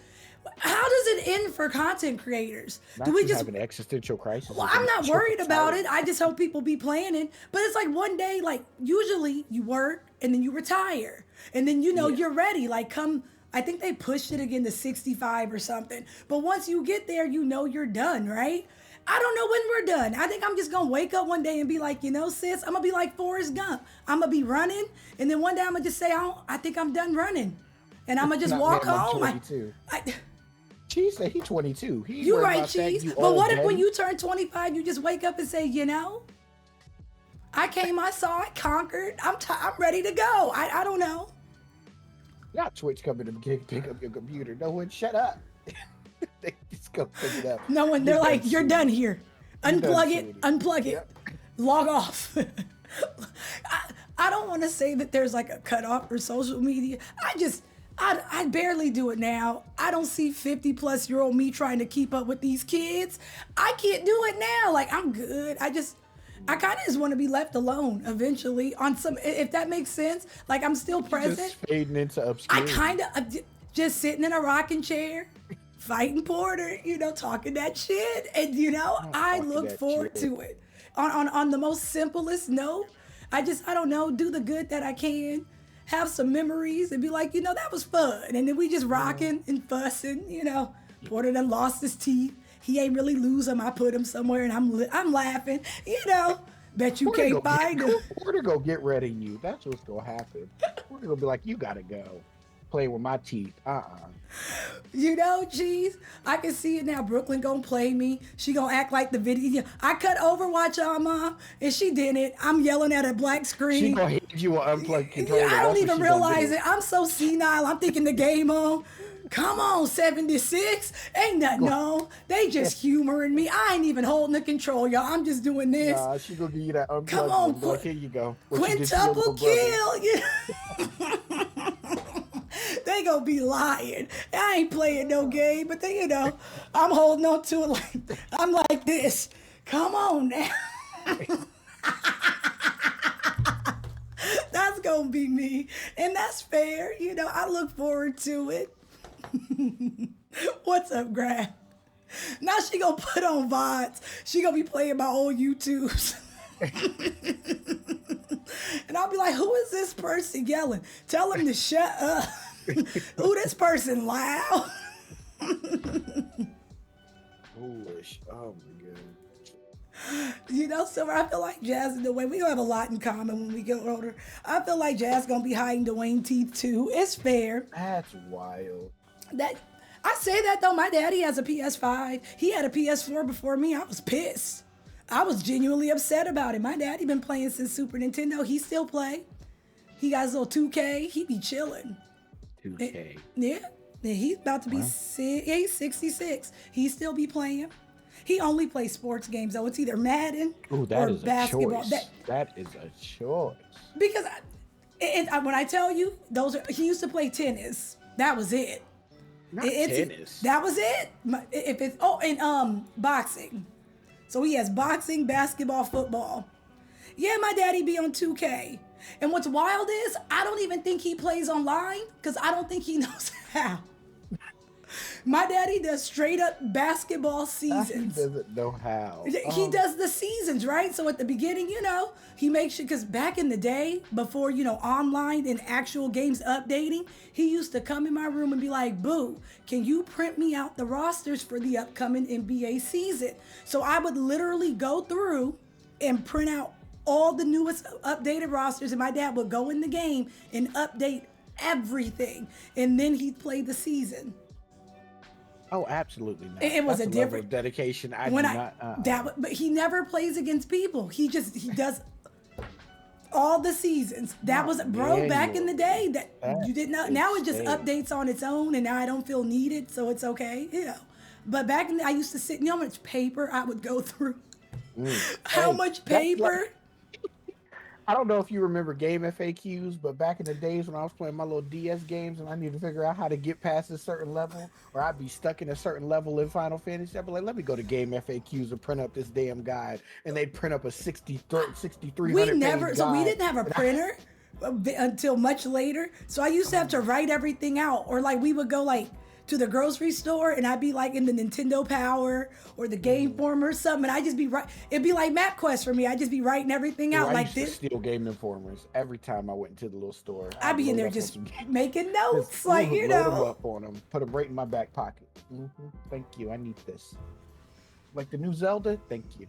How does it end for content creators? Do we just have an existential crisis? Well, I'm not worried about it. I just hope people be planning. But it's like one day, like usually you work and then you retire. And then, you know, you're ready. Like I think they pushed it again to 65 or something. But once you get there, you know you're done, right? I don't know when we're done. I think I'm just going to wake up one day and be like, you know, sis, I'm going to be like Forrest Gump. I'm going to be running. And then one day I'm going to just say, I think I'm done running. And I'm going to just walk home. Cheese said he's 22. You're right, Cheese. But what if when you turn 25, you just wake up and say, you know, I came, I saw, I conquered. I'm ready to go. I don't know. Not Twitch coming to pick up your computer. No one, shut up. They just go pick it up. No one, they're like, you're done here. Unplug it, log off. I don't want to say that there's like a cutoff for social media. I barely do it now. I don't see 50-plus-year-old me trying to keep up with these kids. I can't do it now. Like, I'm good. I kind of just want to be left alone eventually on some, if that makes sense. Like, I'm still present. Just fading into obscurity. I kind of just sitting in a rocking chair, fighting Porter, you know, talking that shit. And, you know, I look forward to it. On the most simplest note, I don't know, do the good that I can. Have some memories and be like, you know, that was fun. And then we just rocking and fussing, you know. Porter done lost his teeth. He ain't really lose them. I put him somewhere and I'm laughing, you know. Bet you can't find him. We're gonna go get rid of you. That's what's gonna happen. We're gonna be like, you gotta go. Play with my teeth. You know, geez, I can see it now. Brooklyn gonna play me. She gonna act like the video. I cut Overwatch on, Mom, and she didn't. I'm yelling at a black screen. She gonna hit you an unplugged controller. I don't even realize it. I'm so senile. I'm thinking the game on. Come on, 76. Ain't nothing on. They just humoring me. I ain't even holding the control, y'all. I'm just doing this. Nah, she gonna give you that unplugged. Come on, like, here you go. quintuple kill. Yeah. They gonna be lying. I ain't playing no game, but they, I'm holding on to it like I'm like this. Come on now. That's gonna be me, and that's fair. I look forward to it. What's up, Graf? Now she gonna put on Vods. She gonna be playing my old YouTubes. And I'll be like, who is this person yelling? Tell him to shut up. Who this person loud? Foolish. Oh my god. So I feel like Jazz and Dwayne, we gonna have a lot in common when we get older. I feel like Jazz gonna be hiding Dwayne teeth too. It's fair. That's wild. That I say that though, my daddy has a PS5. He had a PS4 before me. I was pissed. I was genuinely upset about it. My daddy been playing since Super Nintendo. He still play. He got his little 2K. He be chilling. 2K. Yeah. He's about to be he's 66. He still be playing. He only plays sports games though. It's either Madden or basketball. That is a choice. Because when I tell you, he used to play tennis. That was it. Tennis. That was it. And boxing. So he has boxing, basketball, football. Yeah, my daddy be on 2K. And what's wild is I don't even think he plays online because I don't think he knows how. My daddy does straight up basketball seasons. He doesn't know how. He does the seasons, right? So at the beginning, he makes sure, because back in the day, before, online and actual games updating, he used to come in my room and be like, Boo, can you print me out the rosters for the upcoming NBA season? So I would literally go through and print out all the newest updated rosters, and my dad would go in the game and update everything. And then he'd play the season. Oh, absolutely not. It was That's a different level of dedication. But he never plays against people. He does all the seasons. That was back in the day that you didn't know. Now it just updates on its own, and now I don't feel needed, so it's okay. But back in I used to sit. You know how much paper I would go through? How much paper? I don't know if you remember game FAQs, but back in the days when I was playing my little DS games and I needed to figure out how to get past a certain level, or I'd be stuck in a certain level in Final Fantasy, I'd be like, let me go to game FAQs and print up this damn guide. And they'd print up a 6,300 page guide. So we didn't have a printer until much later. So I used to have to write everything out. Or like we would go to the grocery store and I'd be in the Nintendo Power or the Game Informer or something, and I'd just be it'd be like MapQuest for me. I'd just be writing everything out I used to steal Game Informers every time I went into the little store. I'd be in there just making notes, load them up on them, put them right in my back pocket. Thank you, I need this. Like the new Zelda, thank you.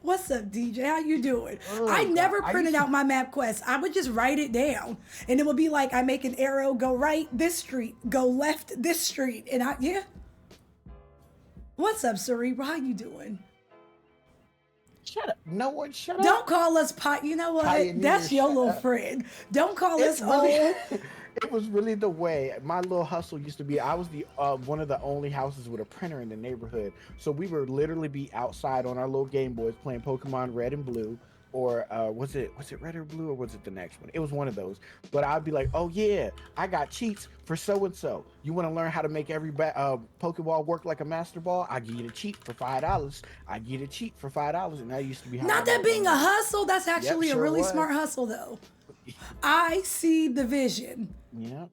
What's up, DJ? How you doing? I never printed out my MapQuest. I would just write it down, and it would be like I make an arrow, go right this street, go left this street, and What's up, Cerebral? How you doing? Shut up! No one, shut up! Don't call us You know what? Pioneer, that's your little friend. Don't call us old. It was really the way my little hustle used to be. I was the one of the only houses with a printer in the neighborhood, so we would literally be outside on our little Game Boys playing Pokemon Red and Blue, or was it Red or Blue, or was it the next one? It was one of those. But I'd be like, oh yeah, I got cheats for so and so. You want to learn how to make every Pokeball work like a Master Ball? I give you the cheat for $5. I give you the cheat for $5, and that used to be not that being a hustle. That's actually a really smart hustle, though. I see the vision. Yeah.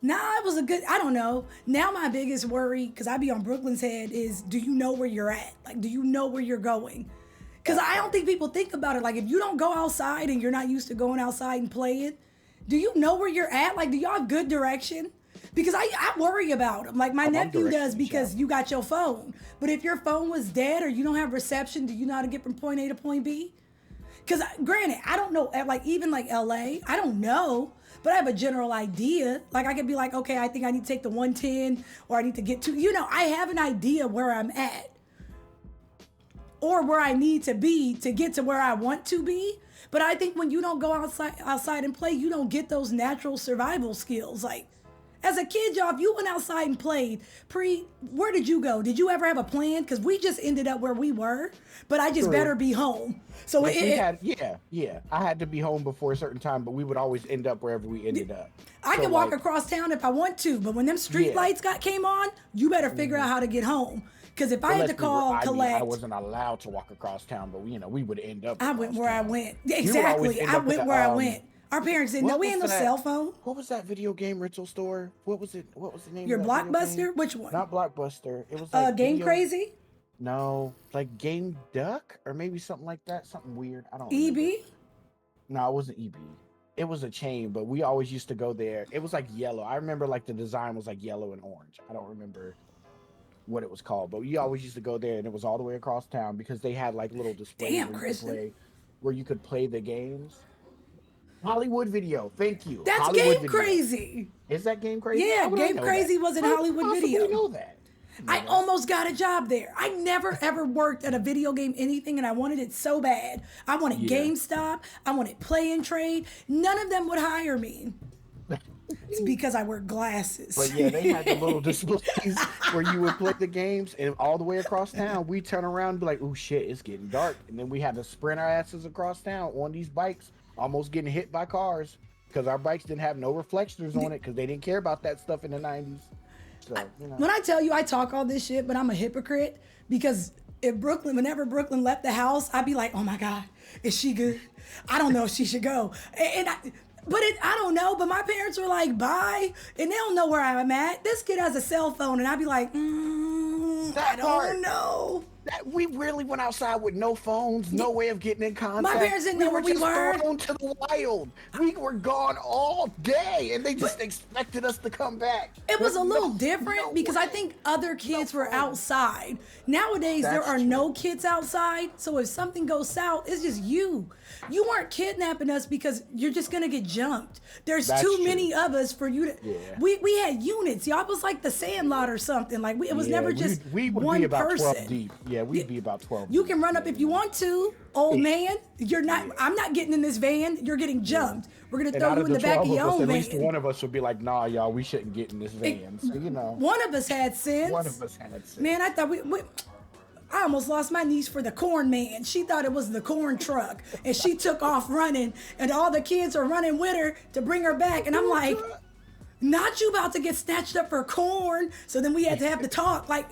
Nah, it was I don't know. Now my biggest worry, because I be on Brooklyn's head, is do you know where you're at? Like, do you know where you're going? Because I don't think people think about it. Like, if you don't go outside and you're not used to going outside and playing, do you know where you're at? Like, do y'all have good direction? Because I worry about them. Like my nephew does directionally because challenged. you got your phone. But if your phone was dead or you don't have reception, do you know how to get from point A to point B? Because granted, I don't know, like even like LA, I don't know, but I have a general idea. Like I could be like, okay, I think I need to take the 110 or I need to get to, I have an idea where I'm at or where I need to be to get to where I want to be. But I think when you don't go outside and play, you don't get those natural survival skills. Like as a kid, y'all, if you went outside and played, where did you go? Did you ever have a plan? Because we just ended up where we were, but I just True. better be home. So Like I had to be home before a certain time, but we would always end up wherever we ended up. I So, can walk like, across town if I want to, but when them street Yeah. lights came on, you better figure out how to get home. Because if I had to call, collect, I wasn't allowed to walk across town, but we would end up. I went across where I town. went. would always Exactly. end I up at went the, where I went. Our parents didn't know. What We was had no that? cell phone. What was that video game rental store? What was it? What was the name? Your of that video Blockbuster? game? Which one? Not Blockbuster. It was like Game video- Crazy? No, like Game Duck or maybe something like that. Something weird. I don't. remember. EB? No, it wasn't EB. It was a chain, but we always used to go there. It was like yellow. I remember like the design was like yellow and orange. I don't remember what it was called, but we always used to go there, and it was all the way across town because they had like little displays Damn, where, Kristen. where you could play the games. Hollywood Video, thank you. That's Hollywood Game Video. Crazy. Is that Game Crazy? Yeah, How would I Game know Crazy that? was in How Hollywood possibly Video. know that? I almost got a job there. I never ever worked at a video game anything, and I wanted it so bad. I wanted Yeah. GameStop. I wanted Play and Trade. None of them would hire me. It's because I wear glasses. But yeah, they had the little displays where you would play the games, and all the way across town, we turn around and be like, "Oh shit, it's getting dark," and then we had to sprint our asses across town on these bikes, almost getting hit by cars because our bikes didn't have no reflectors on it because they didn't care about that stuff in the 90s. So When I tell you I talk all this shit, but I'm a hypocrite because whenever Brooklyn left the house, I'd be like, "Oh my God, is she good? I don't know if she should go." I don't know. But my parents were like, "Bye," and they don't know where I'm at. This kid has a cell phone, and I'd be like, "I don't know." we really went outside with no phones, no way of getting in contact. My parents didn't know where we just were. thrown to the wild. We were gone all day, and they just expected us to come back. It was a But little no- different no because I way. think other kids were phone. outside. Nowadays, there That's are true. no kids outside. So if something goes south, it's just you. You weren't kidnapping us because you're just going to get jumped. There's That's too true. many of us for you to. Yeah. We had units. Y'all was like the Sandlot or something. Like it was never just we would one be about person. 12 deep. Yeah, we'd be about 12 You deep. can run up if you want to, old man. You're not. I'm not getting in this van. You're getting jumped. We're gonna And throw out you of in the back of 12 your us, own at van. least one of us would be like, "Nah, y'all, we shouldn't get in this van." So, One of us had sense. one of us had sense. Man, I thought I almost lost my niece for the corn man. She thought it was the corn truck, and she took off running, and all the kids are running with her to bring her back. And I'm like, not you about to get snatched up for corn. So then we had to have the talk. Like,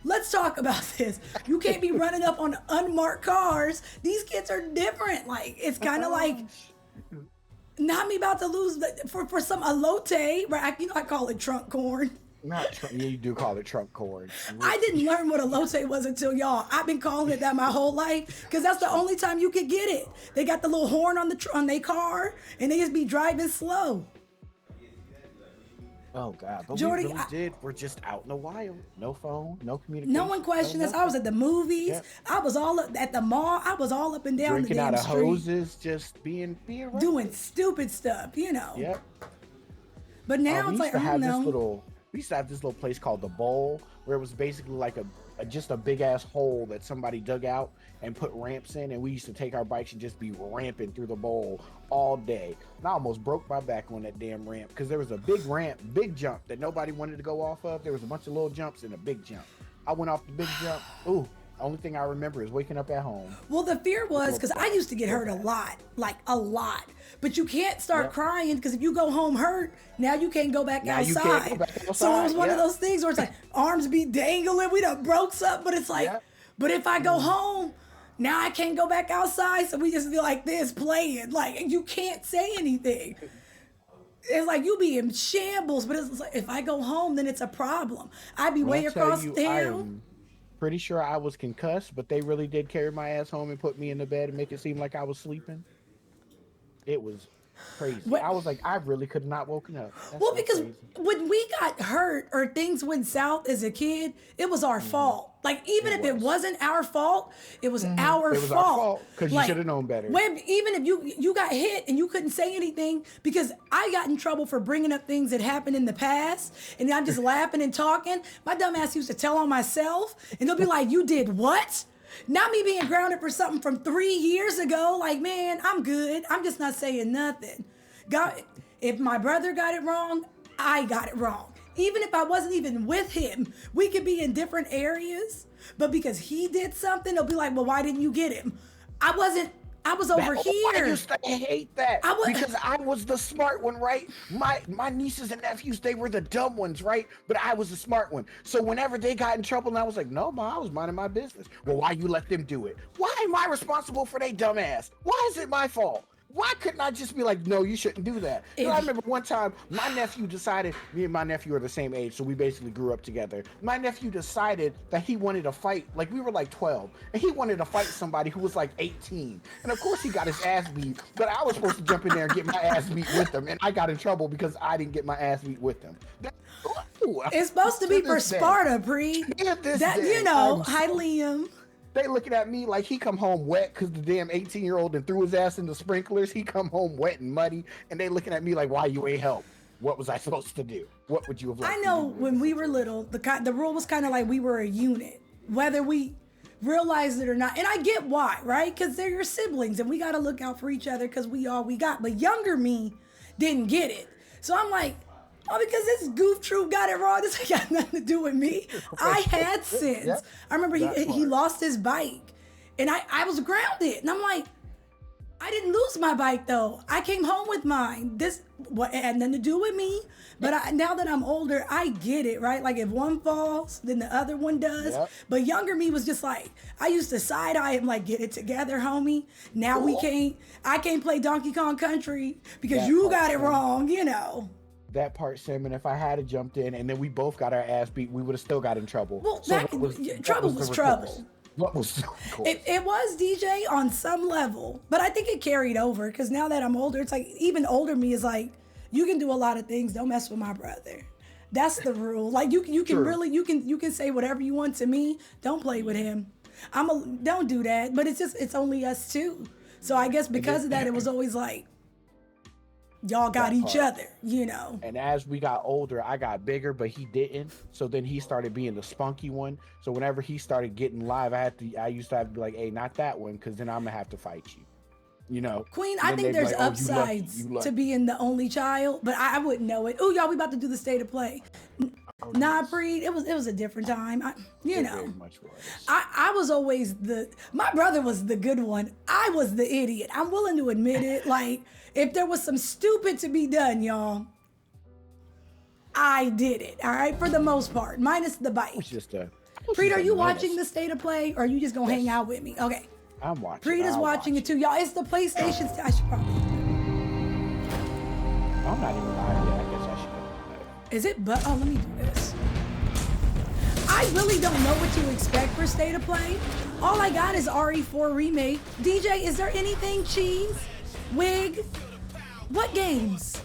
let's talk about this. You can't be running up on unmarked cars. These kids are different. Like, it's kind of like. Not me about to lose for some elote, right? I call it trunk corn. Yeah, you do call it trunk corn. I didn't learn what elote was until y'all. I've been calling it that my whole life because that's the only time you could get it. They got the little horn on their car and they just be driving slow. Oh God, but Jordy, we really we're just out in the wild. No phone, no communication. No one questioned us. I was at the movies. Yep. I was all up at the mall. I was all up and down Drinking the damn out of street. hoses, just being reckless. Doing stupid stuff, Yep. But now we it's used like, to I have don't this know. we used to have this little place called the Bowl, where it was basically like just a big ass hole that somebody dug out and put ramps in, and we used to take our bikes and just be ramping through the bowl all day. And I almost broke my back on that damn ramp because there was a big ramp, big jump that nobody wanted to go off of. There was a bunch of little jumps and a big jump. I went off the big jump. Ooh, the only thing I remember is waking up at home. Well, the fear was because I used to get hurt a lot, like a lot. But you can't start crying because if you go home hurt, now you can't go back Now you outside. can't go back So it outside, was one of yeah. those things where it's like arms be dangling, we done broke something, but it's like, Yeah. but if I go home, now I can't go back outside, so we just be like this playing. Like you can't say anything. It's like you be in shambles, but it's like if I go home, then it's a problem. I'd be When way I tell across you, I town. am pretty sure I was concussed, but they really did carry my ass home and put me in the bed and make it seem like I was sleeping. It was Crazy. What- I was like, I really could not woken up. That's Well, so because crazy. when we got hurt or things went south as a kid, it was our fault. Like, even if it wasn't our fault, it was our It was fault. our fault because you Like, should have known better. Even if you got hit and you couldn't say anything, because I got in trouble for bringing up things that happened in the past, and I'm just laughing and talking. My dumb ass used to tell on myself, and they'll be like, "You did what?" Not me being grounded for something from 3 years ago. Like, man, I'm good. I'm just not saying nothing. God, if my brother got it wrong, I got it wrong. Even if I wasn't even with him, we could be in different areas. But because he did something, they'll be like, well, why didn't you get him? I was over here. I used to hate that I was- because I was the smart one, right? My nieces and nephews, they were the dumb ones, right? But I was the smart one. So whenever they got in trouble, and I was like, no, Ma, I was minding my business. Well, why you let them do it? Why am I responsible for their dumb ass? Why is it my fault? Why couldn't I just be like, no, you shouldn't do that? And I remember one time, my nephew decided, me and my nephew are the same age, so we basically grew up together. My nephew decided that he wanted to fight, like we were like 12, and he wanted to fight somebody who was like 18. And of course he got his ass beat, but I was supposed to jump in there and get my ass beat with him, and I got in trouble because I didn't get my ass beat with him. It's supposed to be for this day. Sparta, Pre. To this That, day, you know, I'm hi, Liam. They looking at me like he come home wet because the damn 18-year-old and threw his ass in the sprinklers. He come home wet and muddy, and they looking at me like, why you ain't help? What was I supposed to do? What would you have liked I me know to do? when we were little, the rule was kind of like we were a unit, whether we realized it or not. And I get why, right? Because they're your siblings, and we got to look out for each other because we all we got. But younger me didn't get it. So I'm like, oh, because this goof troop got it wrong. This ain't got nothing to do with me. I had sense. Yep. I remember That he part. lost his bike, and I was grounded. And I'm like, I didn't lose my bike though. I came home with mine. This what had nothing to do with me. But now that I'm older, I get it, right? Like if one falls, then the other one does. Yep. But younger me was just like, I used to side eye him like, get it together, homie. Now we can't. I can't play Donkey Kong Country because That you part, got it man. wrong. You know. That part, Sam, and if I had jumped in and then we both got our ass beat, we would have still got in trouble. Well, So trouble was trouble. What was cool? It was DJ on some level, but I think it carried over because now that I'm older, it's like even older me is like, you can do a lot of things. Don't mess with my brother. That's the rule. Like you can True. really you can say whatever you want to me. Don't play with him. Don't do that. But it's only us two. So I guess because of that, it was always like y'all got That each part. other, you know. And as we got older, I got bigger, but he didn't. So then he started being the spunky one. So whenever he started getting live, I used to have to be like, hey, not that one, because then I'm gonna have to fight you. You know, Queen, And I then think they'd be there's like, "Oh, you lucky, upsides you lucky." to being the only child, but I wouldn't know it. Oh, y'all, we about to do the state of play. Nah, Breed, it was a different time. You It know. very much was. I was always my brother was the good one. I was the idiot. I'm willing to admit it. Like, if there was some stupid to be done, y'all, I did it. All right, for the most part, minus the bite. It's just a. Preet, are you menace. watching the state of play, or are you just gonna hang out with me? Okay. I'm watching. Preet is I'll watching watch it too, y'all. It's the PlayStation. I should probably. I'm not even live yet. I guess I should go. Is it? But let me do this. I really don't know what to expect for State of Play. All I got is RE4 remake. DJ, is there anything? Cheese, wig, what games?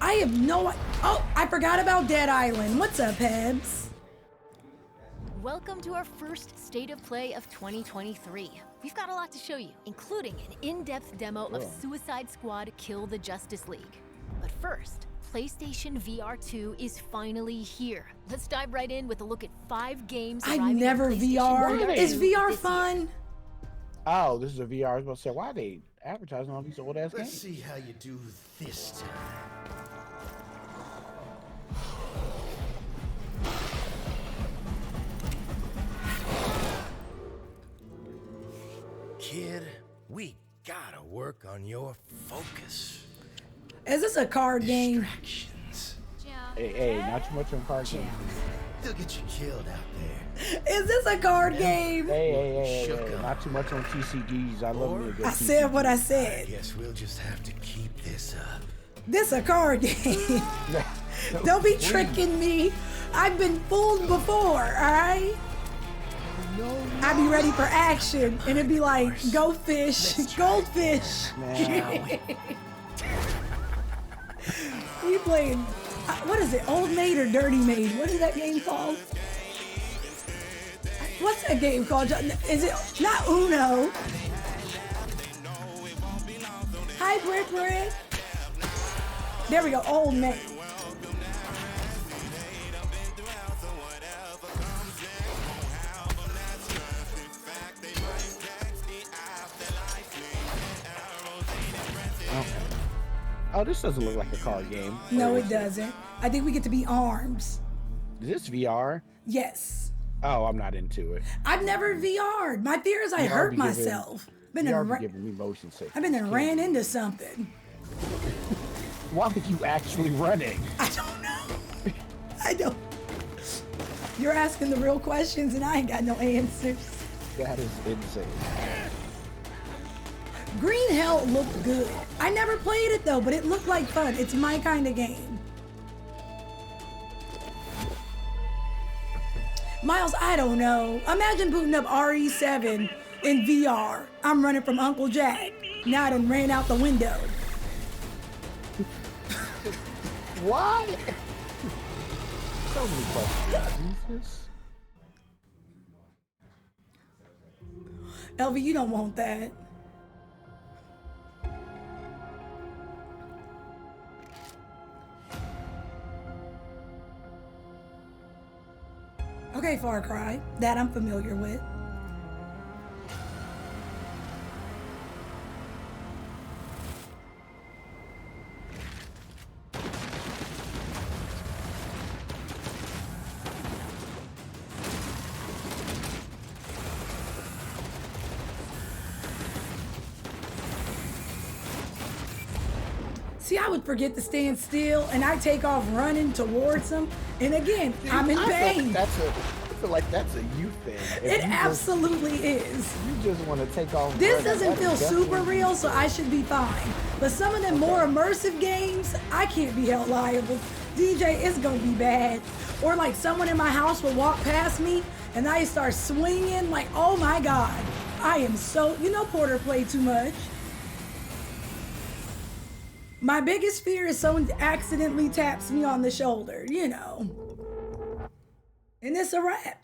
I have no. Oh, I forgot about Dead Island. What's up, Hebs? Welcome to our first State of Play of 2023. We've got a lot to show you, including an in-depth demo of Suicide Squad Kill the Justice League. But first, PlayStation VR 2 is finally here. Let's dive right in with a look at 5 games. I've arriving on never PlayStation VR. VR Is 2 VR this fun? year. Oh, this is a VR. I was about to say, why are they advertising all these old ass Let's games? see how you do this time. Kid, we gotta work on your focus. Is this a card game? Distractions. Hey, not too much on card games. They'll get you killed out there. Is this a card game? Hey, Shook up. not too much on TCGs. I love me a good I said what I I said. guess we'll just have to keep this up. This a card game. Don't be tricking me. I've been fooled before, all right? I'd be ready for action, and it'd be like, go fish, goldfish. We played, what is it, Old Maid or Dirty Maid? What is that game called? What's that game called? Is it not Uno? Hi, Brick Brick. There we go, Old Maid. Oh, this doesn't look like a card game. No, it doesn't. I think we get to be arms. Is this VR? Yes. Oh, I'm not into it. I've never VR'd. My fear is I hurt myself. VR be giving me motion sickness. I've been and ran into something. Why were you actually running? I don't know. I don't. You're asking the real questions and I ain't got no answers. That is insane. Green Hell looked good. I never played it though, but it looked like fun. It's my kind of game. Miles, I don't know. Imagine booting up RE7 in VR. I'm running from Uncle Jack. Now I done ran out the window. Why? So many questions. Jesus. Elvie, you don't want that. Okay, Far Cry. That I'm familiar with. See, I would forget to stand still and I take off running towards them. And again, I'm in pain. I feel like that's a you thing. It absolutely is. You just want to take off. This doesn't feel super real, so I should be fine. But some of the more immersive games, I can't be held liable. DJ, it's gonna be bad. Or like someone in my house will walk past me and I start swinging like, oh my God. I am so, you know Porter played too much. My biggest fear is someone accidentally taps me on the shoulder, you know. And it's a wrap.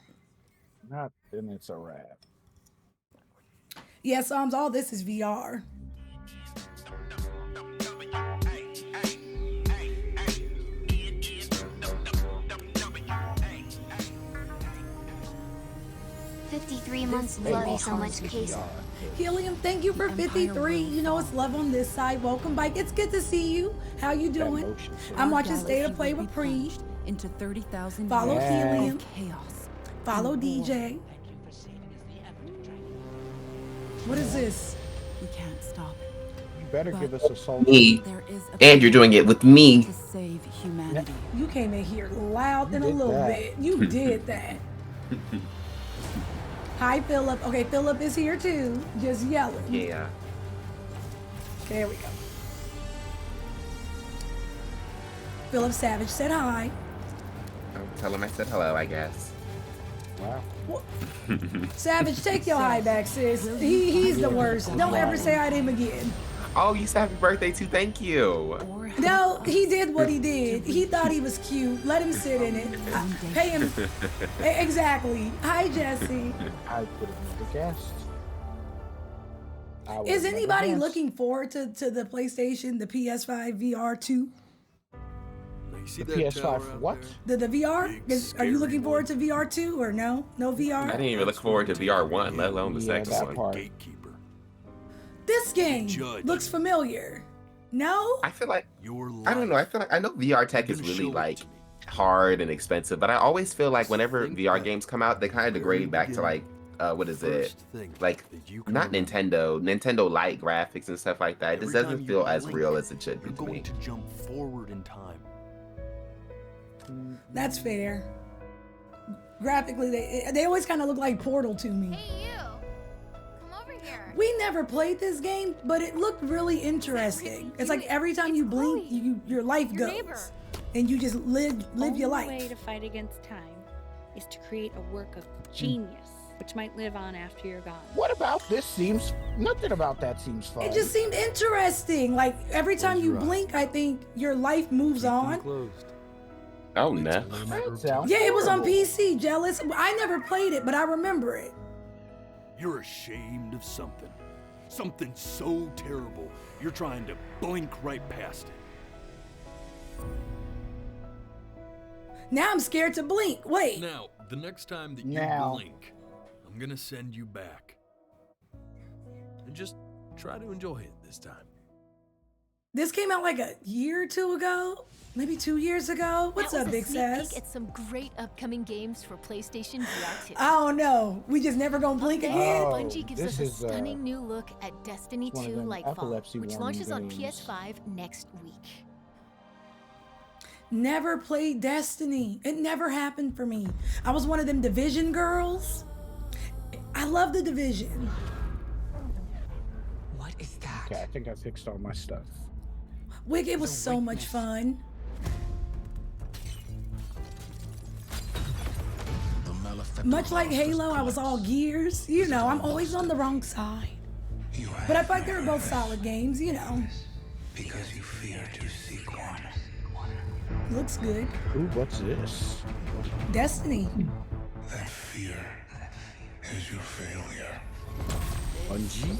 Not, then it's a wrap. Yeah, Psalms, all this is VR. $53 love you so much, Casey. Helium, thank you for 53. You know it's love on this side. Welcome back. It's good to see you. How you doing? I'm watching State of Play with Pre. Into 30,000 Follow Helium. Chaos. Follow DJ. What is this? We can't stop it. You better give us a soul. Me. There is And you're doing it with me. to save humanity. You came in here loud than a did little that. bit. You did that. Hi, Philip. Okay, Philip is here too. Just yelling. Yeah. There we go. Philip Savage said hi. I'll tell him I said hello, I guess. Wow. Savage, take your hi back, sis. He's the worst. Don't ever say hi to him again. Oh, you said happy birthday too. Thank you. Or No, he did what he did. He thought he was cute. Let him sit in it. Pay him. Exactly. Hi, Jesse. I could have never guessed. I would Is have never anybody guessed. looking forward to the PlayStation, the PS5 VR 2? The PS5 what? The VR? Are you looking forward to VR 2 or no? No I VR? didn't even look forward to VR 1, let alone the Yeah, second that one. part. This game looks familiar. No? I feel like, I don't know, I feel like, I know VR tech is really like hard and expensive, but I always feel like whenever VR games come out, they kind of degrade back to like, what is it? Like, not Nintendo light graphics and stuff like that. It just doesn't feel as real as it should be to me. to jump forward in time. That's fair. Graphically, they always kind of look like Portal to me. Hey, you. Come over here. We never played this game, but it looked really interesting. It's like every time you blink, your life goes, and you just live your life. The only way to fight against time is to create a work of genius, which might live on after you're gone. What about this seems? Nothing about that seems fun. It just seemed interesting. Like every time you blink, I think your life moves on. Oh no. Yeah, it was on PC. Jealous. I never played it, but I remember it. You're ashamed of something. Something so terrible, you're trying to blink right past it. Now I'm scared to blink. Wait. Now, the next time that you blink, I'm gonna send you back. And just try to enjoy it this time. This came out like a year or two ago. Maybe 2 years ago. What's up, Big Sass? At some great upcoming games for PlayStation VR 2. I don't know. We just never gonna blink again. Bungie gives us a stunning new look at Destiny 2 Lightfall, which launches on PS5 next week. Never played Destiny. It never happened for me. I was one of them Division girls. I love the Division. What is that? Okay, I think I fixed all my stuff. Wig, it was so much fun. Much like Halo, I was all gears. You know, I'm always on the wrong side. But I thought they were both solid games, you know. Because you fear to seek one. Looks good. Ooh, what's this? Destiny. That fear is your failure. Bungie?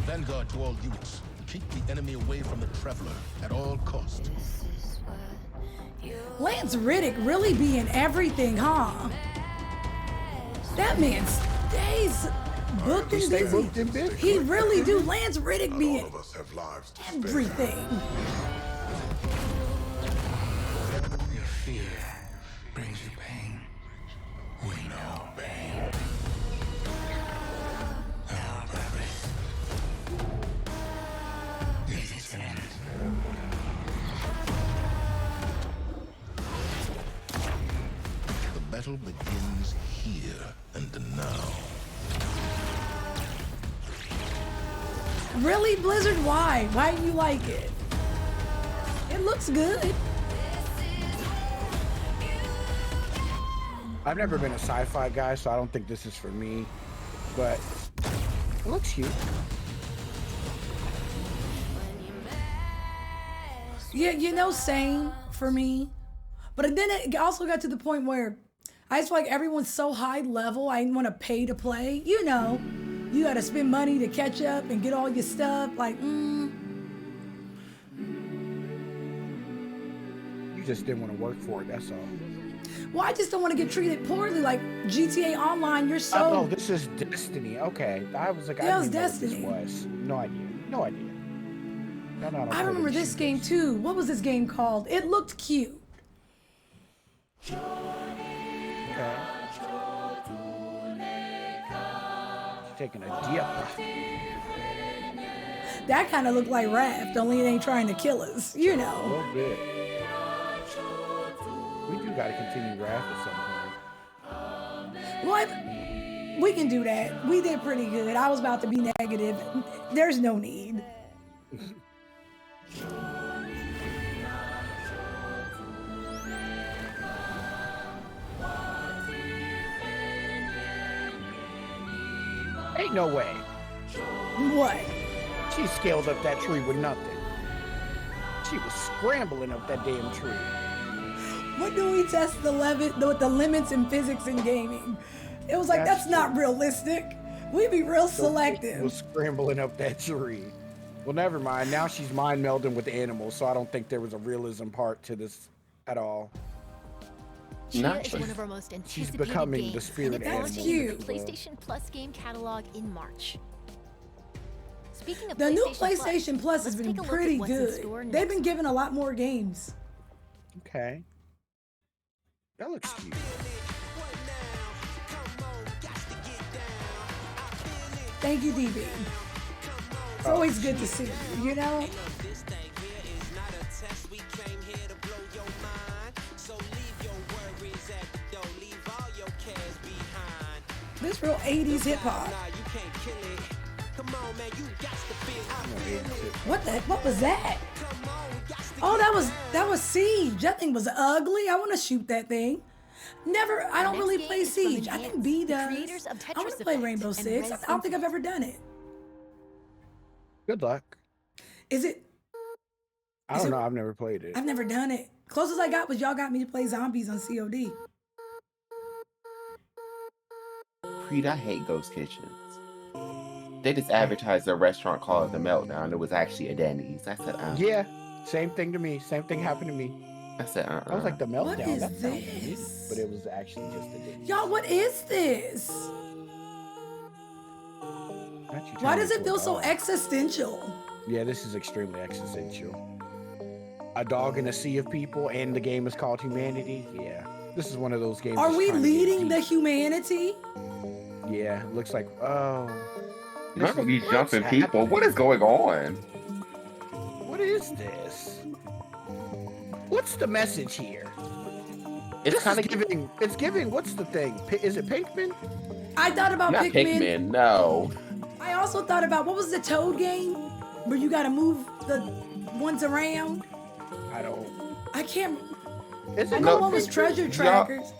Vanguard to all units. Keep the enemy away from the Traveler at all costs. Lance Riddick really be in everything, huh? That man stays booked and busy. He really do. Lance Riddick be in everything. Your fear brings you pain. We know pain. Our purpose is its end. The battle begins here and now. Really, Blizzard? Why? Why do you like it? It looks good. I've never been a sci-fi guy, so I don't think this is for me. But it looks cute. Yeah, you know, same for me. But then it also got to the point where I just feel like everyone's so high level, I didn't want to pay to play. You know, you got to spend money to catch up and get all your stuff. Like, You just didn't want to work for it, that's all. Well, I just don't want to get treated poorly. Like GTA Online, you're so... Oh, this is Destiny. Okay. I was like, Yeah, I it was didn't know what Destiny. this was. No idea. No idea. I remember this game too. What was this game called? It looked cute. Okay. Taking a dip. That kind of looked like Raft, only it ain't trying to kill us, you A know. little bit. We do got to continue Wrath at some point. Well, we can do that. We did pretty good. I was about to be negative. There's no need. Ain't no way. What? She scaled up that tree with nothing. She was scrambling up that damn tree. What do we test the limits in physics and gaming? It was like, that's not realistic. We be real selective. She was scrambling up that tree. Well, never mind. Now she's mind melding with animals, so I don't think there was a realism part to this at all. Chia is one of our most anticipated She's becoming games, the spirit and it animal. launches with the PlayStation Plus game catalog in March. Speaking of The new PlayStation PlayStation Plus has let's been take a look pretty at what's in good. store They've next been giving a lot more games. Okay. That looks cute. Thank you, DB. It's always good to see you, you know? This It's real 80s hip hop. What was that? Oh, that was Siege. That thing was ugly. I want to shoot that thing. I don't really play Siege. I think B does. I want to play Rainbow Six. I don't think I've ever done it. Good luck. Is it? I don't know. I've never played it. I've never done it. Closest I got was y'all got me to play zombies on COD. Creed, I hate ghost kitchens. They just advertised a restaurant called The Meltdown. It was actually a Denny's. I said, Yeah, same thing to me. Same thing happened to me. I said, I was like, The Meltdown. What is That sounds neat, this? but it was actually just a Denny's. Y'all, what is this? Why does it feel so existential? Yeah, this is extremely existential. A dog in a sea of people, and the game is called Humanity. Yeah, this is one of those games. Are that's we trying to get leading the deep. humanity? Yeah, looks like. Oh. None of these jumping people. What is going on? What is this? What's the message here? It's kind of giving. It's giving. What's the thing? Is it Pinkman? I thought about not Pikmin. No. I also thought about, what was the Toad game where you got to move the ones around? I can't. I know one was Treasure Trackers.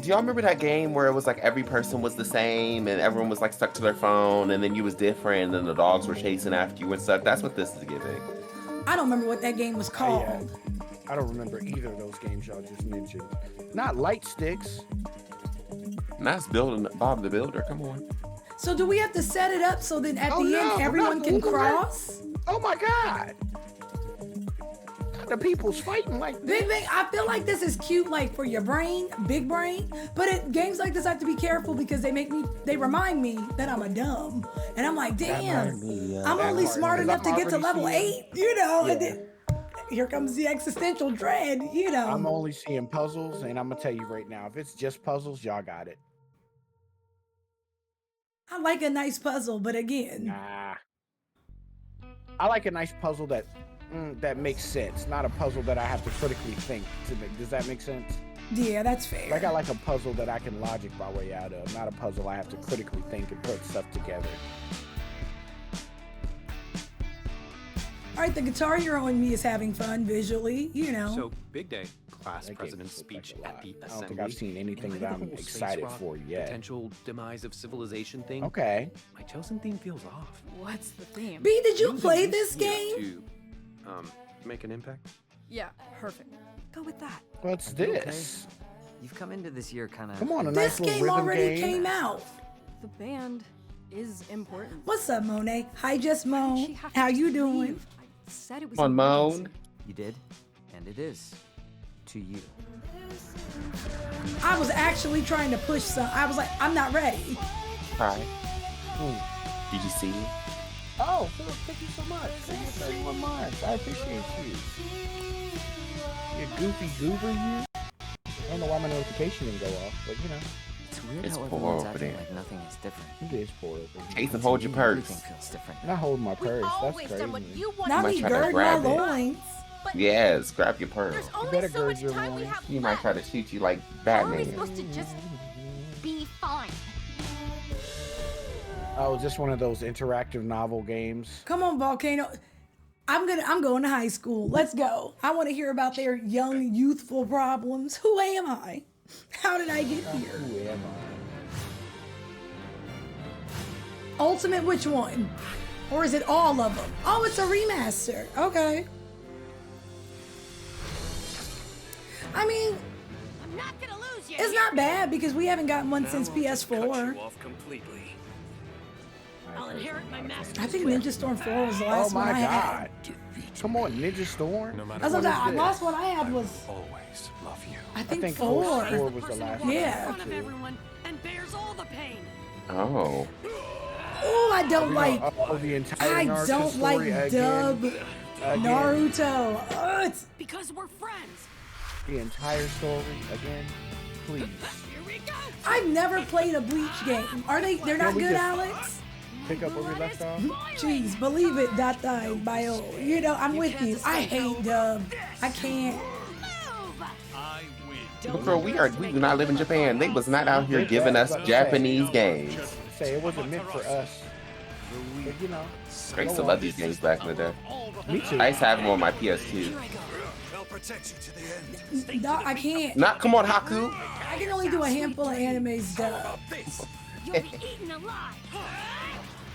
Do y'all remember that game where it was like every person was the same and everyone was like stuck to their phone and then you was different and the dogs were chasing after you and stuff? That's what this is giving. I don't remember what that game was called. I don't remember either of those games y'all just mentioned. Not Light Sticks. Nice building, Bob the Builder. Come on. So do we have to set it up so then at the end everyone can cross? Oh my God! The people's fighting like this. Big, I feel like this is cute, like for your brain, big brain. But games like this I have to be careful because they remind me that I'm a dumb, and I'm like, damn, I'm only smart enough to get to level 8, you know. Yeah. And then here comes the existential dread, you know. I'm only seeing puzzles, and I'm gonna tell you right now, if it's just puzzles, y'all got it. I like a nice puzzle, but again, Nah. I like a nice puzzle that makes sense, not a puzzle that I have to critically think to make. Does that make sense? Yeah, that's fair. Like I like a puzzle that I can logic my way out of, not a puzzle I have to critically think and put stuff together. All right, the Guitar Hero in me is having fun visually, you know. So, big day. Class president's speech at the assembly. I don't think I've seen anything that I'm excited for yet. Potential demise of civilization thing. Okay. My chosen theme feels off. What's the theme? B, did you play this game? To, make an impact. Yeah, perfect. Go with that. What's this? You've come into this year kind of. Come on, a This nice little game rhythm already game. came out. The band is important. What's up, Monet? Hi, Just Moan. How you doing? I said it was On Moan. You did, and it is to you. I was actually trying to push some. I was like, I'm not ready. Hi. Did you see? Oh, Philip, thank you so much for your 31 months. I appreciate you. You goofy goober, you. I don't know why my notification didn't go off, but you know. It's weird It's how poor everyone's over acting there. like nothing is different. It is poor over there. Jason, hold your purse. Everything feels different. Not holding my purse. That's always crazy. done what you want. Not might me try to gird my grab it. loins. Yes, grab your purse. There's only better so gird much your time we loins. have He might left. try to shoot you like How are we Batman. supposed to just be fine? Oh, just one of those interactive novel games. Come on, Volcano. I'm going to high school. Let's go. I want to hear about their young, youthful problems. Who am I? How did I get here? Who am Ultimate, which one? Or is it all of them? Oh, it's a remaster. Okay. I mean, I'm not gonna lose you. it's not bad because we haven't gotten one since PS4. off completely. I'll inherit my master. I think Ninja Storm 4 was the I? last Oh one my I had. God! Come on, Ninja Storm. No matter That's what What the is last this? one I had was, always love you. I think, think 4. 4 was the last one. Yeah. Of everyone and bears all the pain. Oh. Oh, I don't like. The entire I Naruto don't story like again. dub Naruto. It's Because we're friends. The entire story again, please. Here we go. I've never played a Bleach game. Are they? They're not we good, just- Alex. Pick up where we left off. Jeez, believe it. Datai Bio. You know, I'm with you. I hate dub. I can't. Move. I win. But girl, we do not live in Japan. They was not out here giving us Japanese games. Say it wasn't meant for us. But, you know. I used to love these games back in the day. Me too. I used to have them on my PS2. No, I can't. Not come on, Haku. I can only do a handful of animes dub.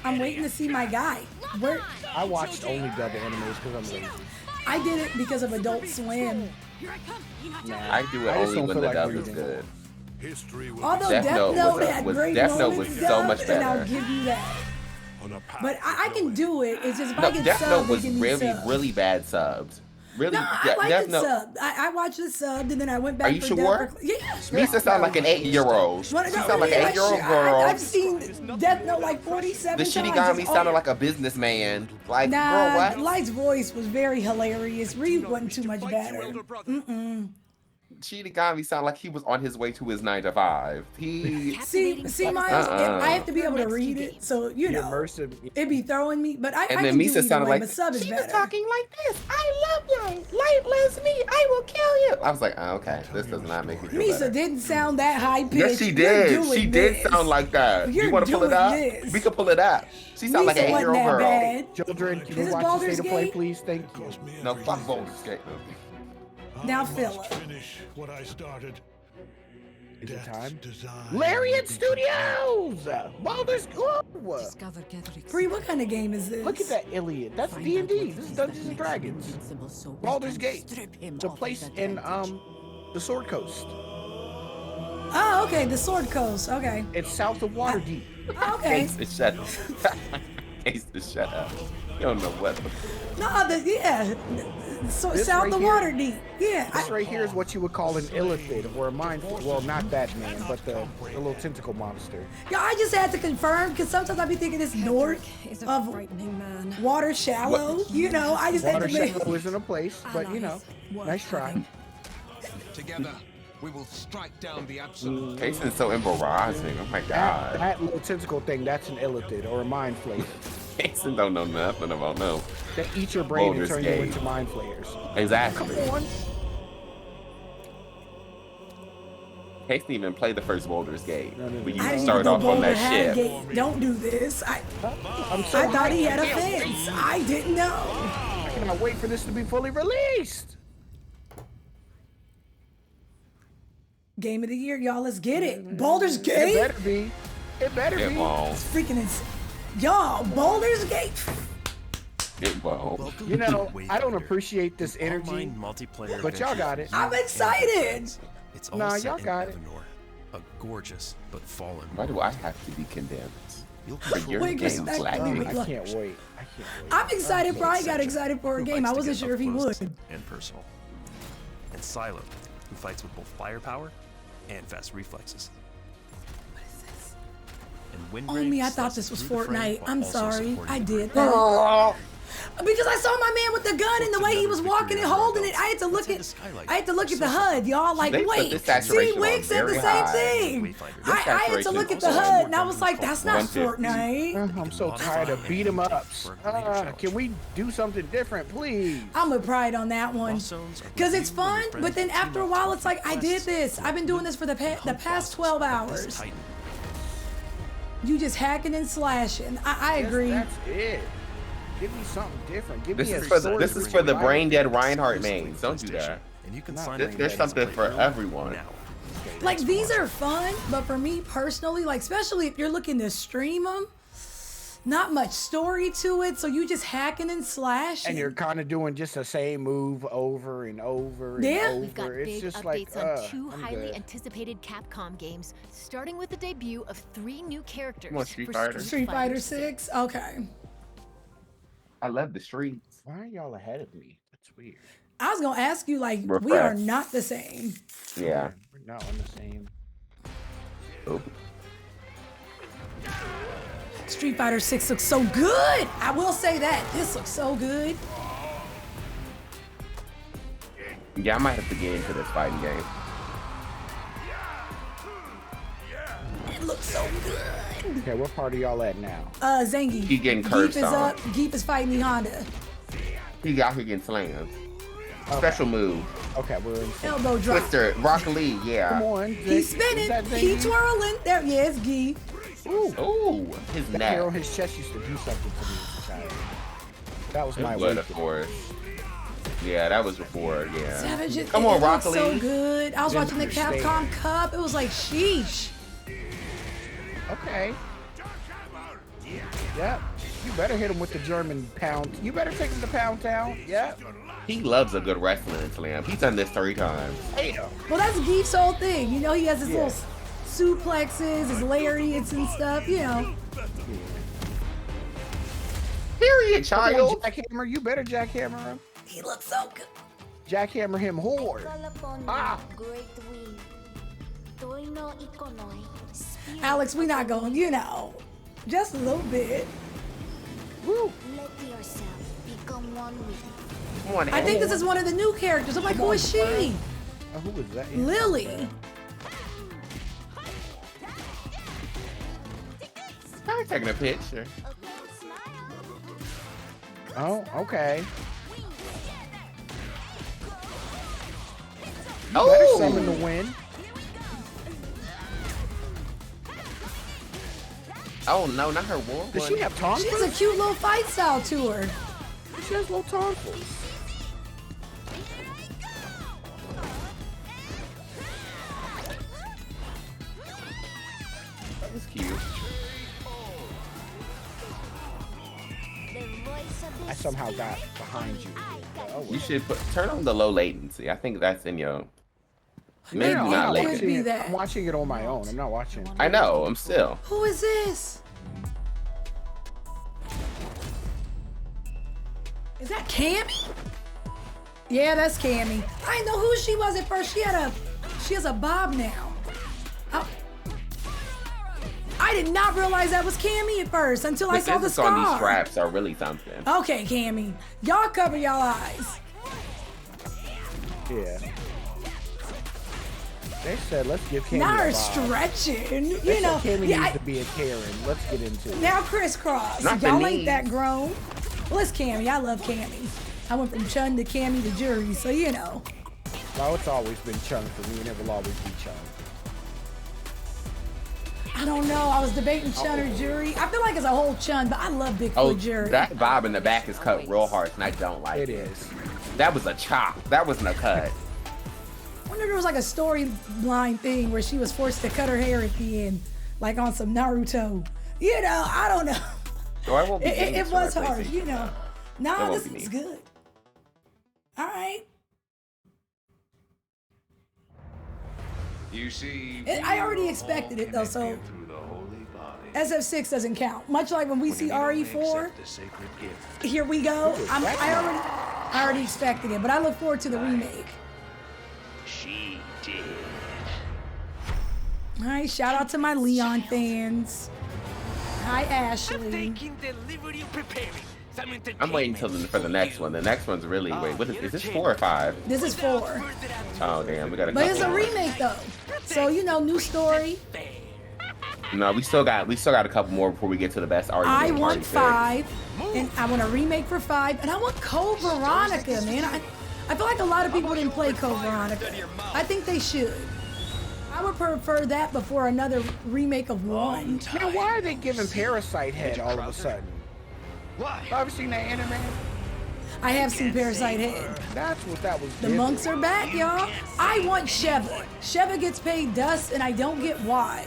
I'm waiting to see my guy. Where? I watched only dub animes because I'm lazy. I did it because of Adult Swim. I do it only when the dub is good. Although Death Note had great Death Note moments was so dubbed, much and I'll better. give you that. But I can do it. It's just if No, I get Death subbed, Note was give me really, subbed. really bad subs. Really, No, I like Death it Note. subbed. I watched it subbed, and then I went back Are you for sure? Death. Yeah. Misa sound like an 8-year-old. She sound like an 8-year-old girl. I've seen Death Note like 47 The times. Shinigami sounded like a businessman. Like, Nah, girl, what? Light's voice was very hilarious. Ryu wasn't too much better. Shinigami sounded like he was on his way to his 9 to 5. He see, Miles, I have to be able to read it, so you know, it'd be throwing me. But I And can then do Misa either sounded way, like, but sub is she better. was talking like this. I love Light. Light loves me. I will kill you. I was like, oh, okay, this does not make me feel Misa better. didn't sound that high pitched. Yes, she did. She did sound like that. You're You want to pull it doing up? this. We can pull it up. She sounds like an Misa 8-year-old wasn't girl. that bad. Children, can Is we this watch Baldur's the state of play, Gate? please? Thank you. No, fuck Baldur's Gate. Now, Philip. Finish what I started. Is it time? Design. Lariat Studios! Baldur's Bree, what kind of game is this? Look at that Iliad. That's D&D. This is Dungeons and Dragons. Baldur's Gate. The place in the Sword Coast. Oh, okay, the Sword Coast. Okay. It's south of Waterdeep. Okay. Case to shut up. Case to shut up. You don't know what. No, so This south right of here- Waterdeep. Yeah. This right here is what you would call an illithid or a mindful. Well, not that man, but the little tentacle monster. Yeah, I just had to confirm because sometimes I be thinking it's north of water shallow. You know, I just had Water to make. shallow isn't a place, but you know, nice try. Together, we will strike down the absolute. Cason's so embarrassing. Oh my god. That little tentacle thing, that's an illithid or a mind flayer. Jason don't know nothing about no. That eat your brain Baldur's and turn you Gate. into mind flayers. Exactly. Come on. Case didn't even play the first Baldur's Gate. When you I didn't started know off on Boulder that had ship. gate. Don't do this. I so thought he had a hyped. fence. I didn't know. I cannot wait for this to be fully released. Game of the year, y'all. Let's get it. Baldur's Gate. It better be. It better It be. won't. It's freaking y'all. Baldur's Gate. It won't. You know, I don't appreciate this energy, Online multiplayer but y'all got it. I'm excited. It's all Nah, set y'all in got it. Evernorth, a gorgeous but fallen. Why do I have to be condemned? You'll For your Wait, game's respect lagging. me. I can't wait. I can't wait. I'm excited. Brian got excited for a who game. I likes to wasn't get sure if he up close would. and personal. And Silo, who fights with both firepower and fast reflexes. And Wind Oh Ray me, I thought slices this was through the fray Fortnite. while I'm also sorry. supporting I the did group. that. Because I saw my man with the gun and the way he was walking and holding it. I had to look at the HUD, y'all. Like, They put wait, the see, saturation Wig on said the very same high. thing. I had to look at the saturation HUD and I was like, that's not 150. Fortnite. I'm so tired of beat 'em ups. Can we do something different, please? I'm with pride on that one. Because it's fun, but then after a while, it's like, I did this. I've been doing this for the past 12 hours. You just hacking and slashing. I agree. That's it. Give me something different. Give This me is a for sword this is with for the fire. brain dead Reinhardt mains. Don't do that. And you can No, sign There's something for everyone. Like, these are fun, but for me personally, like, especially if you're looking to stream them, not much story to it, so you just hacking and slashing. And you're kind of doing just the same move over and over and Yeah. over. We've got It's big just updates like, on 2 I'm highly good. anticipated Capcom games, starting with the debut of 3 new characters Come on, Street for Fighter. Street Fighter 6? Okay. I love the streets. Why are y'all ahead of me? That's weird. I was gonna ask you, like, We're we are fresh. not the same. Yeah. We're not on the same. Oh. Street Fighter 6 looks so good. I will say that. This looks so good. Yeah, I might have to get into this fighting game. It looks so good. Okay, what part are y'all at now? Zangy. He getting curb Geep is stomped. up. Geep is fighting the Honda. He got here getting slammed. Special move. Okay, we're in. Elbow drop. Twister, Rock Lee, yeah. Come on. He's spinning. He twirling. There, yeah, it's Gee. Ooh, his That neck. hair on his chest used to do something to me as a child. That was my Blood, way. of course. Yeah, that was before. Yeah. Savage. Come on, it Rock looks so Lee. good. I was watching the Capcom Cup. It was like sheesh. Okay. Yep. You better hit him with the German pound. You better take him to Pound Town. Yep. He loves a good wrestling slam. He's done this 3 times. Damn. Well, that's Geef's whole thing. You know, he has his Yeah. little suplexes, his lariats and stuff, you know. Period, child. Jackhammer, you better jackhammer him. He looks so good. Jackhammer him hard. Ah. Alex, we not going, you know, just a little bit. Woo. Let yourself become one with it. Come on, I think this is one of the new characters. I'm like, who is she? Who is that? Lily. I'm taking a picture. Oh, okay. You Oh. better summon the wind. Oh no, not her war. Does she have tonsils? She has a cute little fight style to her. She has little tonsils. That was cute. I somehow got behind you. Oh, You should turn on the low latency. I think that's in your. Maybe No, not I'm latency. watching be it. that. I'm watching it on my own. I'm not watching. I know. I'm still. Who is this? Is that Cammy? Yeah, that's Cammy. I didn't know who she was at first. She has a bob now. Oh. I did not realize that was Cammy at first until I The saw the scissors on these scar. straps are really something. Okay, Cammy. Y'all cover y'all eyes. Yeah. They said let's give Cammy Now a her vibe. stretching. They You know. said Cammy Yeah, needs to be a Karen. Let's get into it. now crisscross. Not the Y'all ain't knees. that grown. Well, it's Cammy. I love Cammy. I went from Chun to Cammy to Jury, so you know. No, it's always been Chung for me, and it will always be Chung. I don't know. I was debating Chun or Jury. I feel like it's a whole Chun, but I love Bigfoot Oh, Jury. that bob in the back is cut real hard, and I don't like it. It is. That was a chop. That wasn't a cut. I wonder if there was like a storyline thing where she was forced to cut her hair at the end, like on some Naruto. You know, I don't know. So I won't be It getting was this for my hard, PlayStation. you know. Nah, It won't this be is me. good. All right. You see, I already expected it though, so SF6 doesn't count. Much like when we see RE4, here we go. I already expected it, but I look forward to the remake. She did. All right, shout out to my Leon fans. Hi, Ashley. I'm waiting for the next one. The next one's really wait. What is this 4 or 5? This is 4. Oh damn, we got a But it's a couple more. remake though. So, you know, new story. No, we still got a couple more before we get to the best argument. I of want Party 5, and I want a remake for 5, and I want Code Veronica, man. I feel like a lot of people didn't play Code Veronica. I think they should. I would prefer that before another remake of 1. Now, why are they giving Parasite Head all of a sudden? Why? Have you seen that anime? I have seen Parasite Head. That's what that was. The monks are back, y'all. I want Sheva. Sheva gets paid dust, and I don't get why.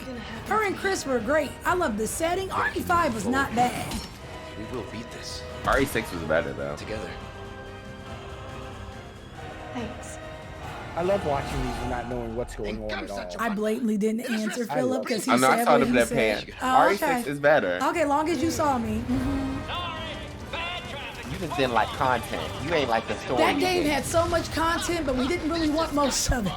Her and Chris were great. I love the setting. RE5 was not bad. We will beat this RE6 was better though. together. Thanks. I love watching these and not knowing what's going on at all. I blatantly didn't answer I Philip love because he I know I said saw what the he blip said. pan. Oh, RE6 okay. is better. Okay, long as you saw me. You just didn't like content. You ain't like the story. That game had so much content, but we didn't really want most of it.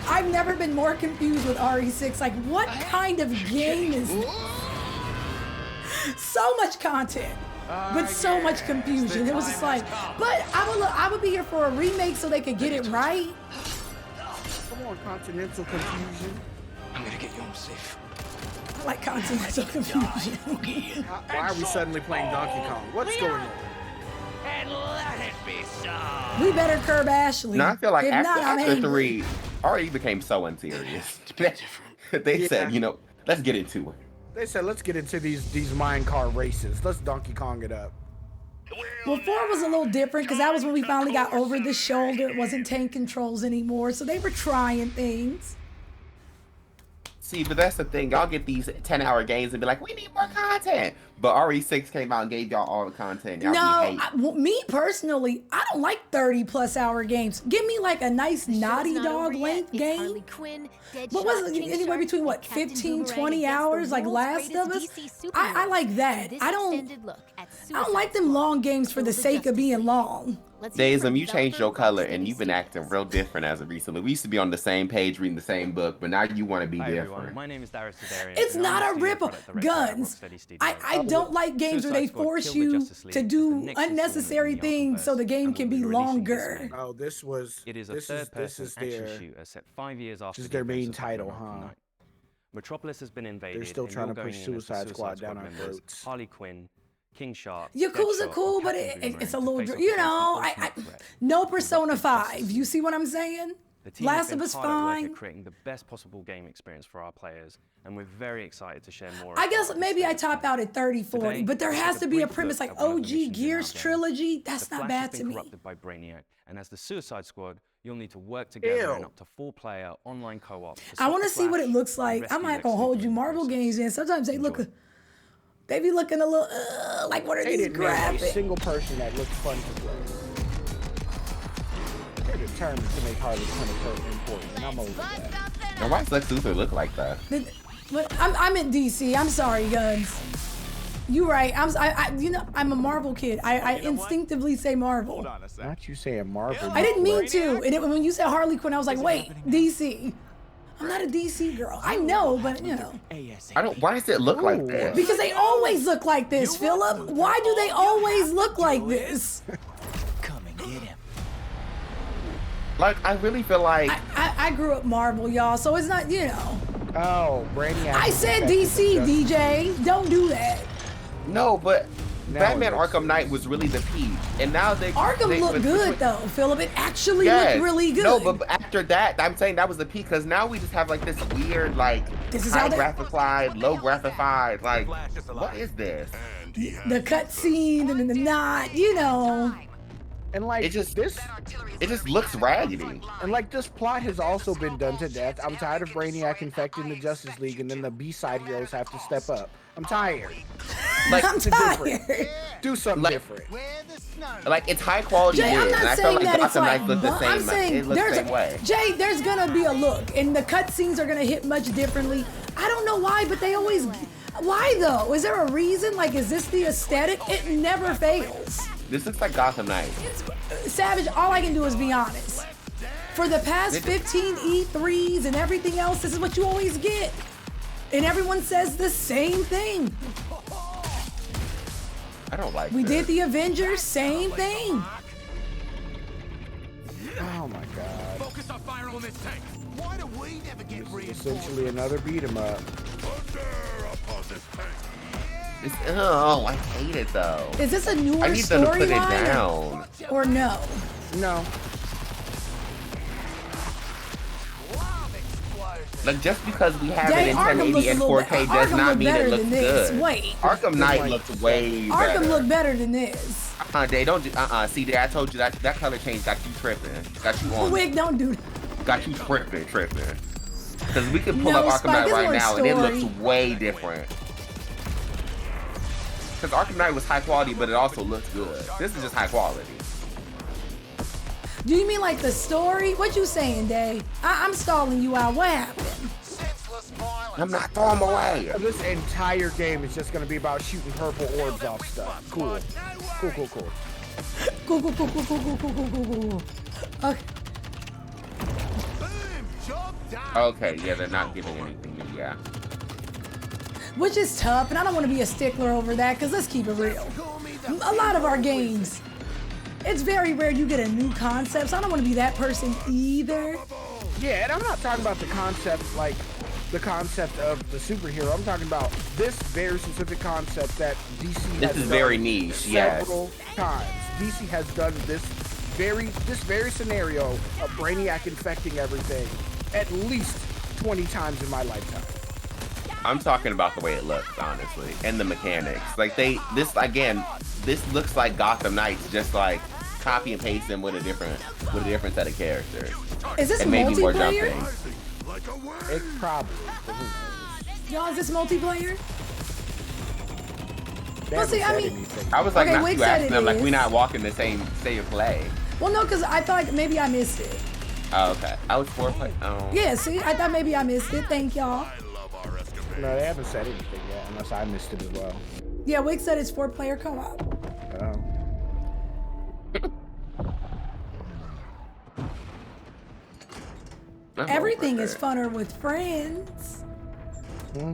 I've never been more confused with RE6. Like, what kind of game is this? So much content, but so much confusion. It was just like, but I would be here for a remake so they could get it right. Come on, continental confusion. I'm gonna get you home safe. I like continental confusion. Why are we suddenly playing Donkey Kong? What's going on? And let it be so. We better curb Ashley. No, I feel like if after, not, I'm after angry. 3, already became so unserious. They said, you know, let's get into it. They said, let's get into these mine car races. Let's Donkey Kong it up. Well, 4 was a little different because that was when we finally got over the shoulder. It wasn't tank controls anymore, so they were trying things. See, but that's the thing. Y'all get these 10-hour games and be like, we need more content. But RE6 came out and gave y'all all the content. Y'all Me personally, I don't like 30+ hour games. Give me like a nice Naughty Dog length game. What was it? Anywhere between what, 15, 20 hours, like Last of Us? I like that. I don't like them long games for the sake of being long. Daism, you changed your color and you've been acting real different as of recently. We used to be on the same page reading the same book, but now you want to be different. My name is Darius Sedarian. It's not a ripple. Guns. I don't like games where they force you to do unnecessary things so the game can be longer. Oh, this is a third-person action shooter set 5 years after their main title, huh? Metropolis has been invaded. They're still trying to push Suicide Squad down our throats. Harley Quinn, King Shark. Yakuza cool, but it's a little, you know, no Persona 5. You see what I'm saying? Last of Us fine. Creating the best possible game experience for our players, and we're very excited to share more. I guess maybe I top out at 30, 40, but there has to be a premise like OG Gears trilogy. That's not bad to me. Corrupted by Brainiac, and as the Suicide Squad, you'll need to work together in up to 4-player online co-op. I want to see what it looks like. I'm not gonna hold you. Marvel games, and sometimes they look. They be looking a little like, what are these graphics? A single person that looks fun to play. They're determined to make Harley Quinn important, and I'm over that. Now, why does Lex Luthor look like that? I'm in DC. I'm sorry, Guns. You right. I'm a Marvel kid. I instinctively say Marvel. Not you saying Marvel. I didn't mean to. And when you said Harley Quinn, I was like, wait, DC. I'm not a DC girl. I know, but you know. Why does it look like this? Because they always look like this, Philip. Why do they always look like this? Come and get him. Like, I really feel like I grew up Marvel, y'all, so it's not, you know. Oh, Brainiac. I said DC, DJ. Don't do that. No, but Batman Arkham Knight was really the peak, and now Arkham looked good though, Philip. It actually looked really good. No, but after that, I'm saying that was the peak because now we just have like this weird, like high graphified, low graphified, like what is this? The cutscene and the knot, you know. And like it just looks raggedy. And like this plot has also been done to death. I'm tired of Brainiac infecting the Justice League, and then the B-side heroes have to step up. I'm tired. Like I'm tired. Do something different. Like it's high quality. Jay, I'm not saying that it's like. I'm saying there's Jay, there's gonna be a look, and the cutscenes are gonna hit much differently. I don't know why, but they always. Why though? Is there a reason? Like, is this the aesthetic? It never fails. This looks like Gotham Knight. Savage, all I can do is be honest. For the past 15 E3s and everything else, this is what you always get. And everyone says the same thing. I don't like We did the Avengers, same thing. Oh my god. Focus our fire on this tank. Why do we never get essentially another beat 'em up. Oh, I hate it though. Is this a newer I need them to put it storyline down. or no? No. Like just because we have it in 1080 and 4K does not mean it looks good. Wait. Arkham Knight looks way better. Arkham looked better than this. They don't do, see, I told you that color change got you tripping. Got you on. Wig, don't do that. Got you tripping. Because we can pull up Arkham Knight right now and it looks way different. Because Arkham Knight was high quality, but it also looks good. This is just high quality. Do you mean like the story? What you saying, Day? I'm stalling you out. What happened? I'm not throwing them away. This entire game is just going to be about shooting purple orbs off stuff. Cool. Cool. Okay. Okay, yeah, they're not giving anything, yeah. Which is tough, and I don't want to be a stickler over that, because let's keep it real. A lot of our games, it's very rare you get a new concept, so I don't want to be that person either. Yeah, and I'm not talking about the concept, like, the concept of the superhero. I'm talking about this very specific concept that DC has done very niche, several times. DC has done this this very scenario of Brainiac infecting everything at least 20 times in my lifetime. I'm talking about the way it looks, honestly, and the mechanics. Like this looks like Gotham Knights, just like copy and paste them with a different set of characters. Is this and maybe more multiplayer? jumping. It probably. But who knows? Y'all, is this multiplayer? They Well, see, haven't I said mean, anything. I was like, Okay, not Wick you said asking it them, like is. we not walking the same state of play. Well, no, because I thought maybe I missed it. Oh, okay. I was 4-play. Oh. Yeah, see, I thought maybe I missed it. Thank y'all. No, they haven't said anything yet, unless I missed it as well. Yeah, Wick said it's 4-player co-op. Everything is funner with friends.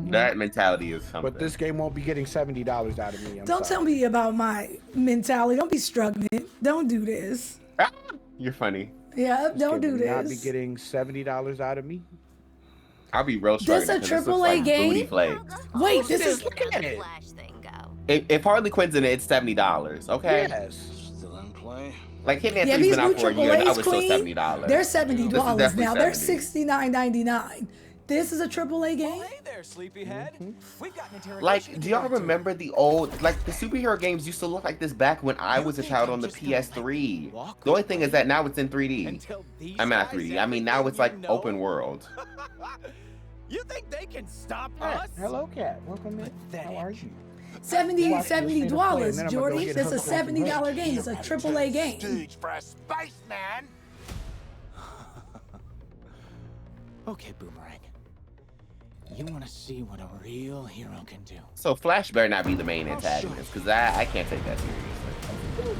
That mentality is something. But this game won't be getting $70 out of me. Don't tell me about my mentality. Don't be struggling. Don't do this. You're funny. Yeah, don't do Not be this. getting $70 out of me. I'll be real This struggling. a 'cause this looks AAA like game? Booty flakes. Wait, this is. Look at it. If Harley Quinn's in it, it's $70. Okay. Yes. Still in play. Like Hitman Yeah, 3's these been new out for a year, and I AAA's was still Queen, $70. they're This is $70 definitely now. They're $70. $69.99. This is a AAA game. Hey there, sleepyhead. We've got an interrogation. Like, do y'all remember the old, like, the superhero games used to look like this back when I was a child on the PS3? The only thing is that now it's in 3D. I'm not 3D. I mean, now it's like open world. You think they can stop Cat, us? hello, Cat. Welcome in. How are you? $70, Jordy. This is a $70 game. It's a AAA game. Stage for a spaceman. Okay, Boomerang. You want to see what a real hero can do? So Flash better not be the main antagonist, because I can't take that seriously.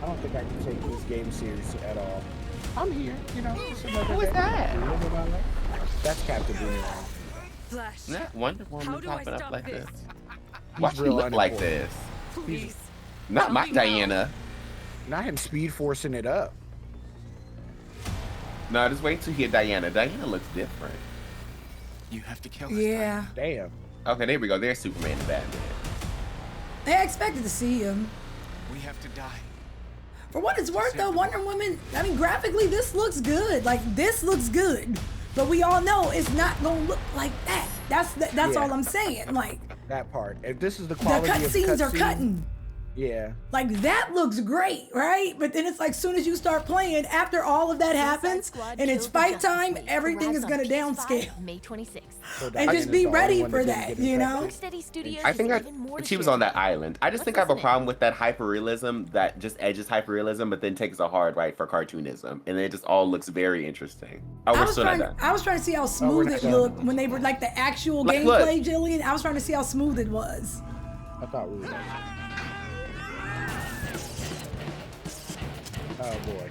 I don't think I can take this game seriously at all. I'm here, you know. Who is that? That's Captain Boomerang. Flash. Not Wonder Woman How do I popping up stop like this? this. Why she real look like unimportant. this? Please. Not my Diana. Not him speed forcing it up. No, just wait till you hear Diana. Diana looks different. You have to kill us. Yeah. Damn. Okay, there we go. There's Superman and Batman. I expected to see him. We have to die. For what it's worth, though, Wonder Woman, I mean, graphically, this looks good. Like, this looks good. But we all know it's not going to look like that. That's all I'm saying. Like, that part. If this is the the quality of cutscenes are cutscene, cutting. Yeah. Like, that looks great, right? But then it's like, soon as you start playing, after all of that happens, and it's fight time, everything is going to downscale. May 26th. And just be ready for that, you know? I think she was on that island. I just think I have a problem with that hyperrealism that just edges hyperrealism, but then takes a hard right for cartoonism, and it just all looks very interesting. Oh, we're still not done. I was trying to see how smooth it looked when they were like the actual Like, gameplay, look. Jillian. I was trying to see how smooth it was. I thought we were. Oh boy.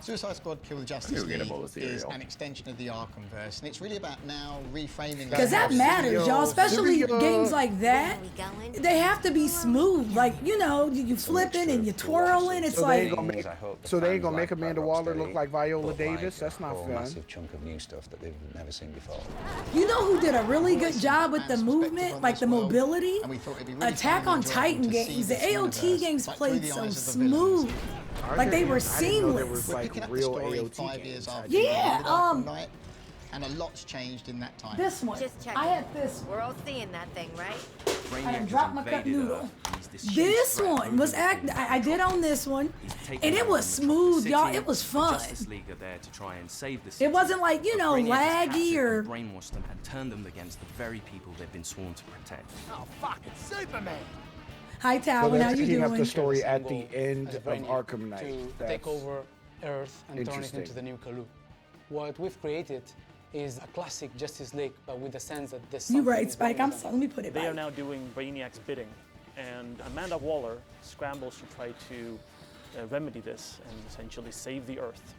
Suicide Squad Kill the Justice League is an extension of the Arkhamverse, and it's really about now reframing. Because that matters, y'all. Especially games like that. They have to be smooth. Like, you know, you flipping and you twirling. It's So like. they ain't gonna make Amanda Waller look like Viola Davis. That's not fun. Massive chunk of new stuff that they've never seen before. You know who did a really good job with the movement, like the mobility? Attack on Titan games. The AOT games played so smooth. Like they were seamless. Real AOT games. Yeah, and a lot's changed in that time. This one. I had this. We're all seeing that thing, right? I had dropped my Cupahnoodle. This one was I did on this one, and it was smooth, y'all. It was fun. It wasn't like, you know, laggy or. Brainwash them and turn them against the very people they've been sworn to protect. Oh, fucking Superman! Hi, So Talon. How they're you picking up doing? the story at the end of Arkham Knight. To That's take over Earth and turn it interesting. into the new Kalu. What we've created is a classic Justice League, but with the sense that there's You something right, Spike. wrong. Let me put it They back. are now doing Brainiac's bidding, and Amanda Waller scrambles to try to remedy this and essentially save the Earth.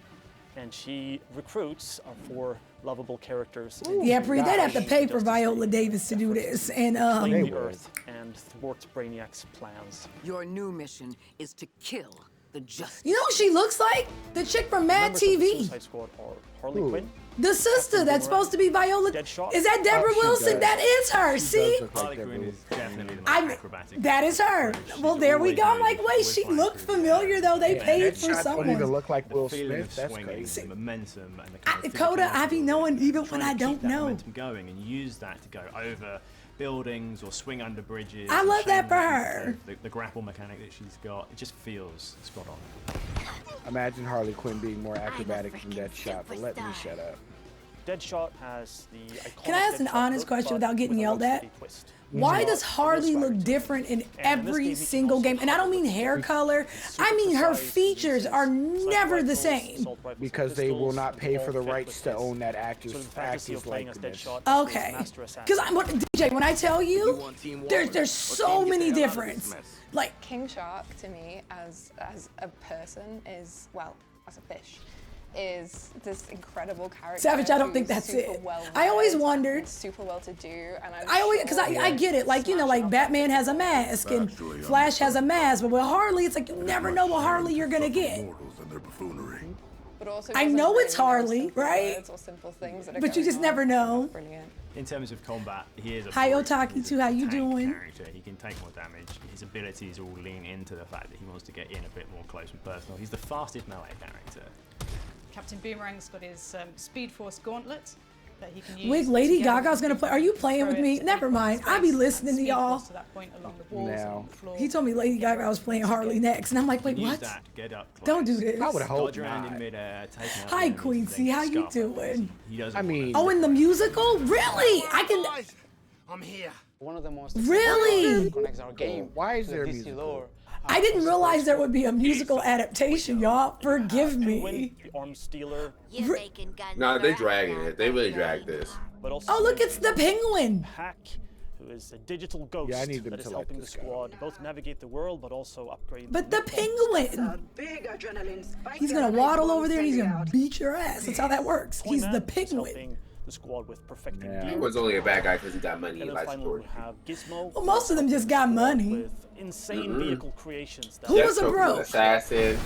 And she recruits our 4 lovable characters. Yeah, Bree, they'd have to pay for Viola Davis to do this, and claim the Earth and thwart Brainiac's plans. Your new mission is to kill the the justice. You know what she looks like? The chick from Mad Members of the TV. Suicide Squad are Harley Quinn, The sister that's supposed to be Viola. Deadshot. Is that Deborah She Wilson? does. That is her. She See? does look like Harley Deborah Quinn is Wilson. definitely the most acrobatic. That is her. Well, there we go. I'm like, wait, she looked familiar though. They paid for Deadshot don't even someone. look like Will feeling Smith. of That's swinging, crazy. the momentum, and the kind of Coda, I be physicality knowing even trying when to I keep don't that know. momentum going and use that to go over buildings or swing under bridges. I and love that chain for lightning. her. The grapple mechanic that she's got, it just feels spot on. Imagine Harley Quinn being more acrobatic than Deadshot, but let me shut up. Deadshot has the iconic Can I ask an Deadshot honest look, question but without getting with a yelled at? Rocksteady twist. Why So, does it is Harley look swagger. different in And this every game, you can single also game? And I don't mean hair color. I mean her features are never the same. Because they will not pay for the rights to own that actor's likeness. Okay. Because DJ, when I tell you, there's so many difference. Like King Shark to me as a person is, well, as a fish, is this incredible character. Savage, I don't think who's that's super it. well I always read wondered. and super well to do, and I always, because I get it, like, you know, like Batman has a mask and Flash has a mask, but with Harley, it's like you never know what Harley you're gonna get. But also I doesn't know really it's Harley, simple right? words or simple things that are But you going just on. never know. Brilliant. In terms of combat, he is a Hi, brute. Otaki He's too, a how you tank doing? Character. He can take more damage. His abilities all lean into the fact that he wants to get in a bit more close and personal. He's the fastest melee character. Captain Boomerang's got his Speed Force gauntlet that he can use. Wig, Lady Gaga's gonna play. Are you playing with me? Never mind. I be listening to y'all. To that point along the walls and on the floor. He told me Lady Gaga was playing Harley next, and I'm like, wait, Use what? that, get up close. Don't do this. I would hope Dodge around not. in midair, take out Hi, enemies, Quincy. then How you scuff. doing? He doesn't I mean, Oh, in the musical? Really? I can. I'm here. One of the most Really? connects our game. Why is to there the a DC musical? lore. I didn't realize there would be a musical adaptation, y'all. Forgive me. The Arm Stealer. Nah, they dragging it. They really drag this. But also Oh, look, it's the penguin. Hack, who is a digital ghost Yeah, I need them that is to like helping the this guy. squad both navigate the world, but also upgrade. But the penguin. He's gonna waddle over there and he's gonna beat your ass. That's how that works. He's the penguin. Helping the squad with perfecting He gear. was only a bad guy because he got money. And He then likes finally we George. have Gizmo. Well, most of them just got money. With insane vehicle creations. That Who was a Deathstroke broke? Assassin.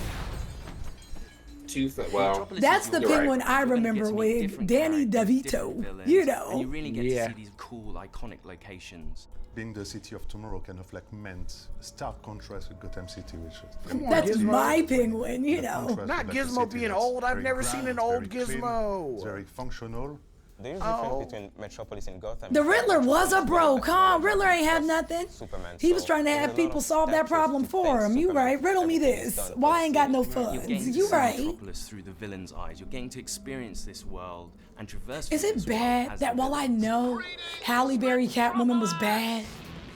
Well, That's the you're penguin right. I remember with Danny DeVito. You And know. you really get to see these cool, iconic locations. Being the city of tomorrow kind of like meant stark contrast with Gotham City, which is That's my penguin, you know. contrast Not with, like, a Gizmo city being that's old. I've very never seen an grand, old very clean, Gizmo. It's very functional. There is a Oh. difference between Metropolis and Gotham. The Riddler was a broke, huh? Riddler ain't have nothing. Superman. He was trying to have people solve that problem for him. You right. Riddle me this. Why I ain't got no You're funds? getting to You see right. Metropolis through the villain's eyes. You're getting to experience this world and traverse. Is through it this world bad as that the while I villains. know Halle Berry Catwoman was bad,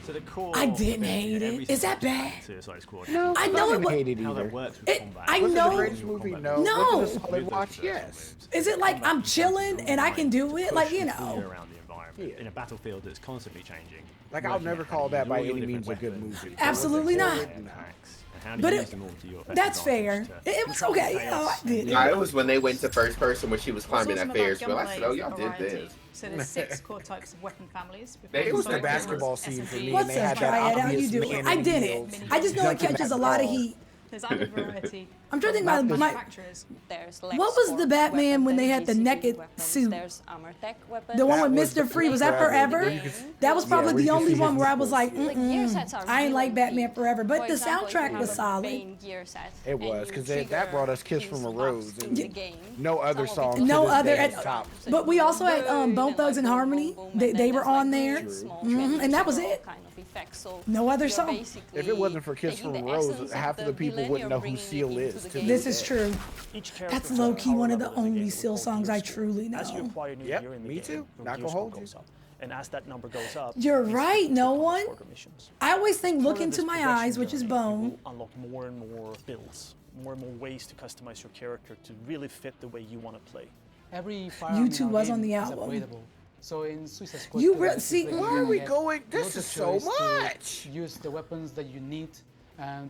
So the core I didn't of hate every it? Is that single bad? Suicide Squad. No, I know it didn't wa- hate it How either. that works with It- combat. I Was it know- the greatest movie? No. No. Was it a solid watch? Yes. Is it like I'm chilling and I can do it? Like, you Push and pull know. around the environment in a battlefield that's constantly changing. Like, I'll working never out call how that to by use all any your means a different good weapons, movie. Absolutely not. and hacks, and how to But use them all to your best that's fair. advantage to It was control okay. You know, I chaos. did Nah, it. it was when they went to first person when she was climbing that Ferris wheel. I said, oh, y'all did this. So there's 6 core types of weapon families. It was the Solid basketball Kills, scene for SMG, me, What's and they up, had that Triad? How you obvious doing? man I in the did heel it. I just know it dunking catches that a lot of ball. heat. There's added variety. I'm trying to think Not about the my. Manufacturers. There's What was the Batman when they had the naked suit? There's Armortech weapons. The one with That was Mr. Free, was that Forever. Forever? That was probably where the you could only see one his where I was like, Like, gear sets are I ain't like really Batman deep. Forever, but For the example, if you soundtrack have was a solid. Bane gear set, It and was, you because that trigger brought us Kiss his from a buffs Rose. in And the game. no other Some song. of to No this other, day top. but we also had boom, Bone and Thugs and like boom, Harmony. boom, boom, They and then were there's, on like, there, really small and that was transitional it. kind of effects. So No other you're song. basically If it wasn't for Kiss taking from the a Rose, essence half of the people villain, wouldn't know you're who bringing it Seal into is. the to game. This is true. Each character That's has a low key one of the power level in the only game Seal called songs I gear score. truly As you know. acquire new Yep, gear in the me game, too. your Not gear gonna score hold you. goes up. And as that number goes up, You're you right, no unlock one. harder missions. I always think look Part of into this my progression eyes, which is journey, Bone. You will unlock more and more builds, more and more ways to customize your character to really fit the way you want to play. Every firearm U2 in our was game on the is album. upgradable. So in Suicide Squad, You 2, re- this see, is the why game are we that going- you this got the is so choice to much. Use the weapons that you need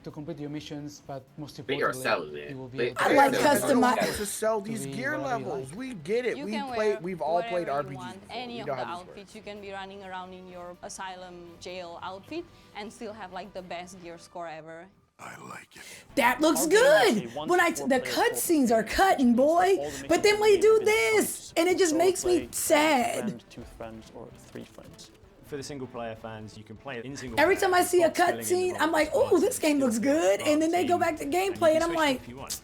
to complete your missions, but most They importantly, are selling it. you will be They- able I to like use custom- it Customized to sell to these be gear whatever you levels. like. We get it. You We can play. wear We've all played whatever you RPGs. want, before. any We of know the how this outfits. works. You can be running around in your asylum jail outfit and still have like the best gear score ever. That looks good. When the cutscenes are cutting, boy. But then we do this, and it just makes me sad. Friend, 2 friends, or 3 friends. For the single player fans, you can play it in single Every player. time I see a cutscene, I'm like, "Ooh, this game looks good," and then they go back to gameplay, and I'm like,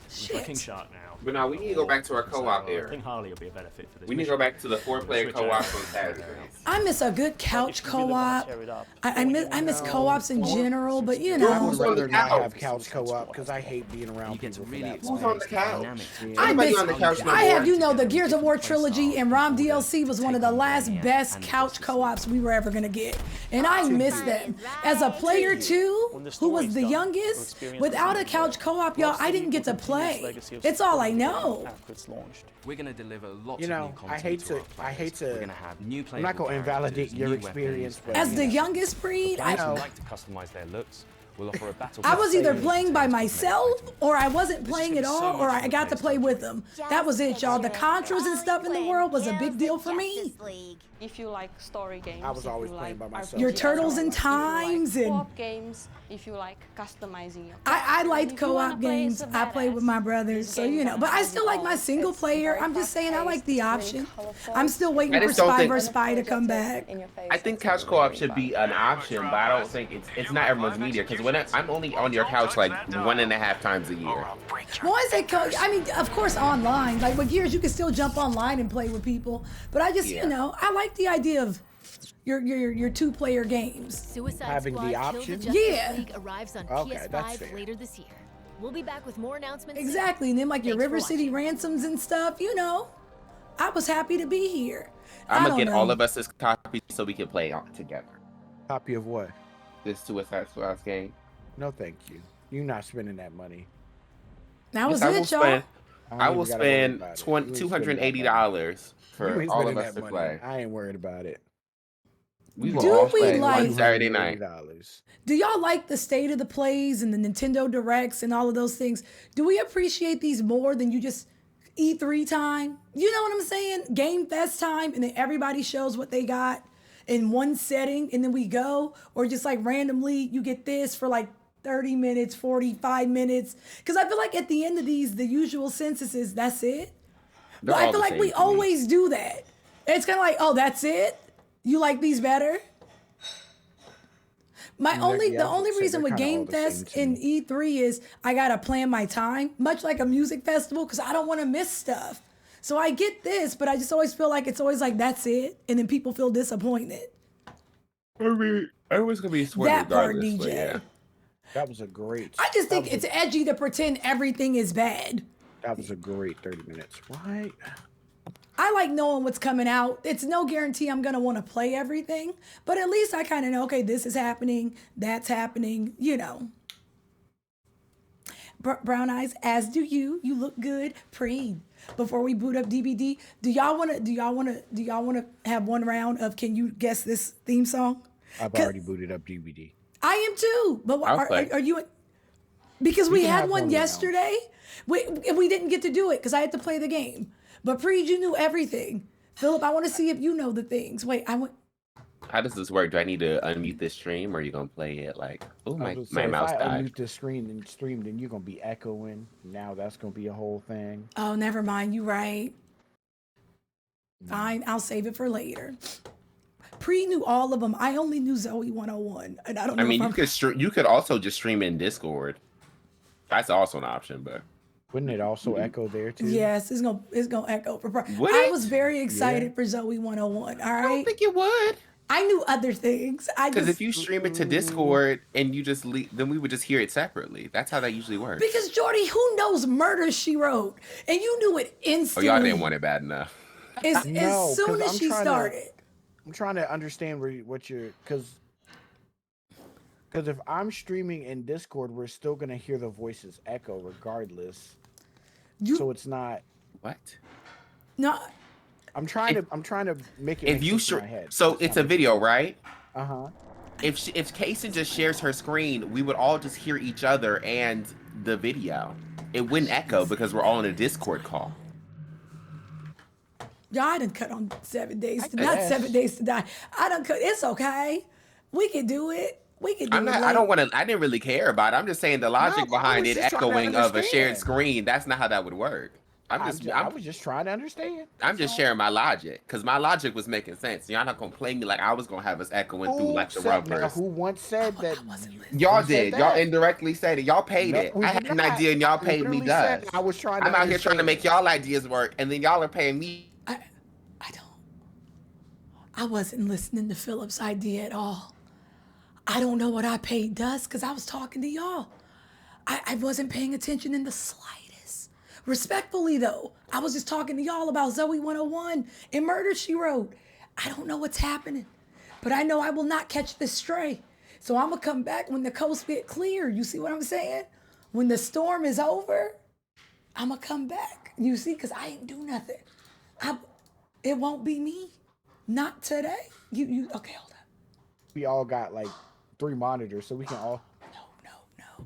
"Shit." Shark now. But now we need to go back to our co-op I era. think Harley will be a better fit for this. We need to go back to the 4-player co-op on Saturdays. I miss a good couch co-op. I miss co-ops in general, but you I know. would rather not have couch co-op because I hate being around people for that. Who's on the couch? I Nobody miss, on the couch no I have, more. you know, the Gears of War trilogy and ROM DLC was one of the last best couch co-ops we were ever gonna get, and I miss them. As a player too, who was the youngest, without a couch co-op, y'all, I didn't get to play. It's all I know. It's launched. We're gonna deliver lots You of know, new content I hate to. We're gonna have new I'm not gonna invalidate characters, your new experience, weapons, but As the youngest breed, I I like to customize their looks. We'll offer a battle. I was either playing by myself or I wasn't playing at all, or I got to play with them. That was it, y'all. The Contras and stuff in the world was a big deal for me. If you like story games, I was always if you playing by like myself. Your RPGs, Turtles in if you like Times and co-op games, if you like customizing your I like If you wanna co-op play games. as a I play with my brothers, so you know. But I still like my single player. I'm just saying I like the option. I'm still waiting for Spy vs. Spy to come back. I think couch co-op should be an option, but I don't think it's not everyone's media because when I'm only on your couch like 1.5 times a year. Why is it? I mean, of course, online. Like with Gears, you can still jump online and play with people. But I just, you know, I like the idea of your 2-player games. Suicide Having Squad the Kill option? the Justice Yeah. League arrives on Okay, that's PS5 fair. later this year. We'll be back with more announcements soon. Exactly, and then like your Thanks for River City watching. ransoms and stuff. You know, I was happy to be here. I'm I gonna get don't know. all of us this copy so we can play on together. Copy of what? This Suicide Squad game. No, thank you. You're not spending that money. That was Yes, I will it, y'all. spend- I ain't will even gotta worry spend about it. You ain't spending that $280 You for ain't all of spending us that to money. play. I ain't worried about it. We will Do all we play like- one Saturday night. $280. Do y'all like the state of the plays and the Nintendo Directs and all of those things? Do we appreciate these more than you just E3 time? You know what I'm saying? Game Fest time, and then everybody shows what they got in one setting, and then we go, or just like randomly you get this for like 30 minutes, 45 minutes. Because I feel like at the end of these, the usual censuses, that's it. They're But I all feel the like same we to me. always do that. It's kind of like, oh, that's it? You like these better? Yeah, The I was only gonna say, reason they're with kinda all Game the same Fest to and me. E3 is I gotta plan my time, much like a music festival, because I don't want to miss stuff. So I get this, but I just always feel like it's always like that's it, and then people feel disappointed. I mean, everyone's gonna be sworn That part, regardless, but DJ. yeah. That was a great. I just think that was it's edgy to pretend everything is bad. That was a great 30 minutes. Right? I like knowing what's coming out. It's no guarantee I'm gonna want to play everything, but at least I kind of know, okay, this is happening, that's happening, you know. Brown eyes, as do you. You look good. Preen. Before we boot up DBD, do y'all wanna have one round of can you guess this theme song? I've already booted up DVD. I am too. But I'll play. are you? Because We we can had have one one round. yesterday. We didn't get to do it because I had to play the game. But Preed, you knew everything. Philip, I want to see if you know the things. Wait, I went. How does this work? Do I need to unmute this stream, or are you gonna play it like? Oh, I my was my saying, mouse if I died. unmute the screen and stream, then you're gonna be echoing. Now that's gonna be a whole thing. Oh, never mind. You right. Fine, I'll save it for later. Pre knew all of them. I only knew Zoe 101, and I don't know. I mean, if you could also just stream in Discord. That's also an option, but wouldn't it also echo there too? Yes, it's gonna echo for. Would I it? was very excited Yeah. for Zoe 101. All right. I don't think it would. I knew other things. because if you stream it to Discord and you just then we would just hear it separately. That's how that usually works. Because Jordy, who knows Murder She Wrote, and you knew it Oh, instantly. y'all didn't want it bad enough. As No, soon 'cause as I'm she trying to- started. I'm trying to understand what you're because if I'm streaming in Discord, we're still gonna hear the voices echo regardless. So it's not what? No. I'm trying to make it. If make you sense in my head. so it's a video, right? Uh-huh. If Kaysen just shares her screen, we would all just hear each other and the video. It wouldn't echo because we're all in a Discord call. Y'all, I done cut on 7 days. Not guess. 7 days to die. I done cut. It's okay. We can do it. We could do I'm it not. I later. don't want to. I didn't really care about it. I'm just saying the logic No, I behind was it just trying to echoing of a shared understand. screen. That's not how that would work. I was just trying to understand. I'm just sharing my logic because my logic was making sense. Y'all not gonna play me like I was gonna have us echoing through like the rubbers. Who once said that? Y'all who said did. that? Y'all indirectly said it. Y'all paid No, it. we I did had an not. idea and y'all I paid me literally said dust. I was trying to I'm out here trying to understand. make y'all ideas work, and then y'all are paying me. I wasn't listening to Philip's idea at all. I don't know what I paid Dust because I was talking to y'all. I wasn't paying attention in the slightest. Respectfully, though, I was just talking to y'all about Zoe 101 and Murder, She Wrote. I don't know what's happening, but I know I will not catch this stray. So I'm going to come back when the coast get clear. You see what I'm saying? When the storm is over, I'm going to come back. You see, because I ain't do nothing. It won't be me. Not today. Okay, hold up. We all got like 3 monitors, so we can all. No.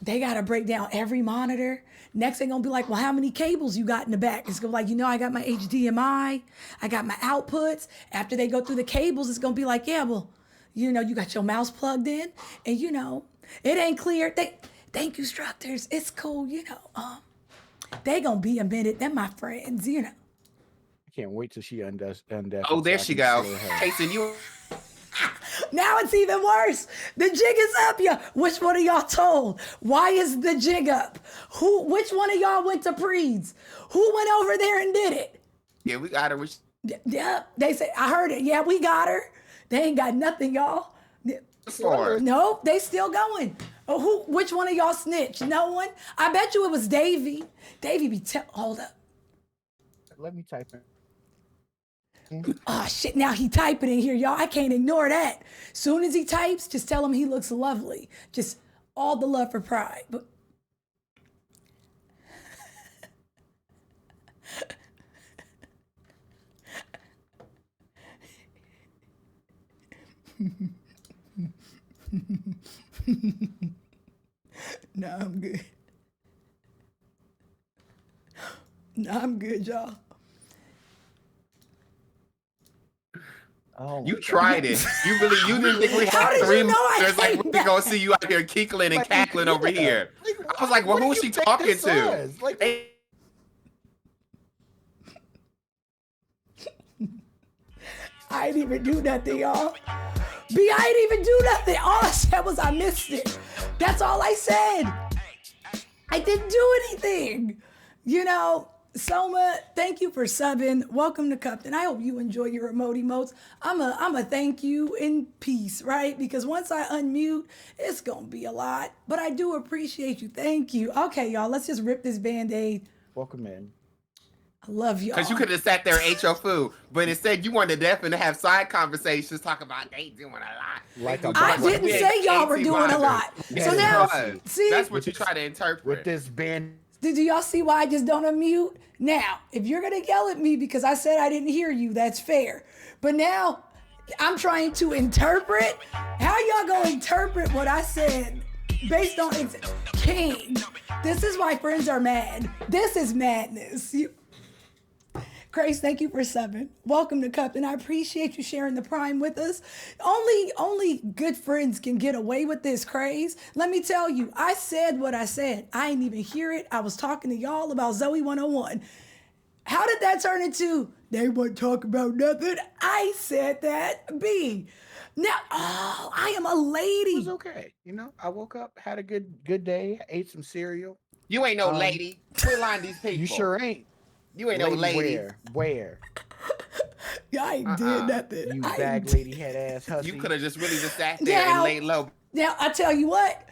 They got to break down every monitor. Next, they're going to be like, well, how many cables you got in the back? It's going to be like, I got my HDMI. I got my outputs. After they go through the cables, it's going to be like, yeah, well, you got your mouse plugged in. And, it ain't clear. Thank you, instructors. It's cool, They going to be a minute. They're my friends, I can't wait till she undoes. Oh, there she go. Jason, you. Now it's even worse. The jig is up, y'all. Which one of y'all told? Why is the jig up? Which one of y'all went to Preeds? Who went over there and did it? Yeah, we got her. Yeah, they say, I heard it. Yeah, we got her. They ain't got nothing, y'all. No, they still going. Oh, which one of y'all snitched? No one? I bet you it was Davey. Davey be hold up. Let me type in. Oh shit, now he typing in here, y'all. I can't ignore that. Soon as he types, just tell him he looks lovely. Just all the love for Pride. But no, I'm good. No, I'm good, y'all. Oh, you tried it. You didn't think we How had did 3 you know I monitors? Like hate we gonna see you out here kickling and cackling over here. I was like, well, who's she talking to? I didn't even do nothing, y'all. B, I didn't even do nothing. All I said was I missed it. That's all I said. I didn't do anything. Soma, thank you for subbing. Welcome to Cupton. I hope you enjoy your remote emotes. I'm a thank you in peace, right? Because once I unmute, it's going to be a lot. But I do appreciate you. Thank you. Okay, y'all, let's just rip this Band-Aid. Welcome in. I love y'all. Because you could have sat there and ate your food, but instead you wanted to definitely have side conversations, talk about they doing a lot. I didn't say y'all were doing a lot. So now, see, that's what you try to interpret. With this band. Do y'all see why I just don't unmute? Now, if you're going to yell at me because I said I didn't hear you, that's fair. But now I'm trying to interpret. How y'all going to interpret what I said based on King? This is why friends are mad. This is madness. Grace, thank you for subbing. Welcome to Cupton. I appreciate you sharing the Prime with us. Only good friends can get away with this craze. Let me tell you, I said what I said. I didn't even hear it. I was talking to y'all about Zoe 101. How did that turn into, they won't talk about nothing? I said that, B. Now, I am a lady. It was okay. I woke up, had a good day, ate some cereal. You ain't no lady. Quit lying to these people. You sure ain't. You ain't no lady. Where? I ain't did nothing. You bag lady head ass hussy. You could have just really just sat there and laid low. Now, I tell you what.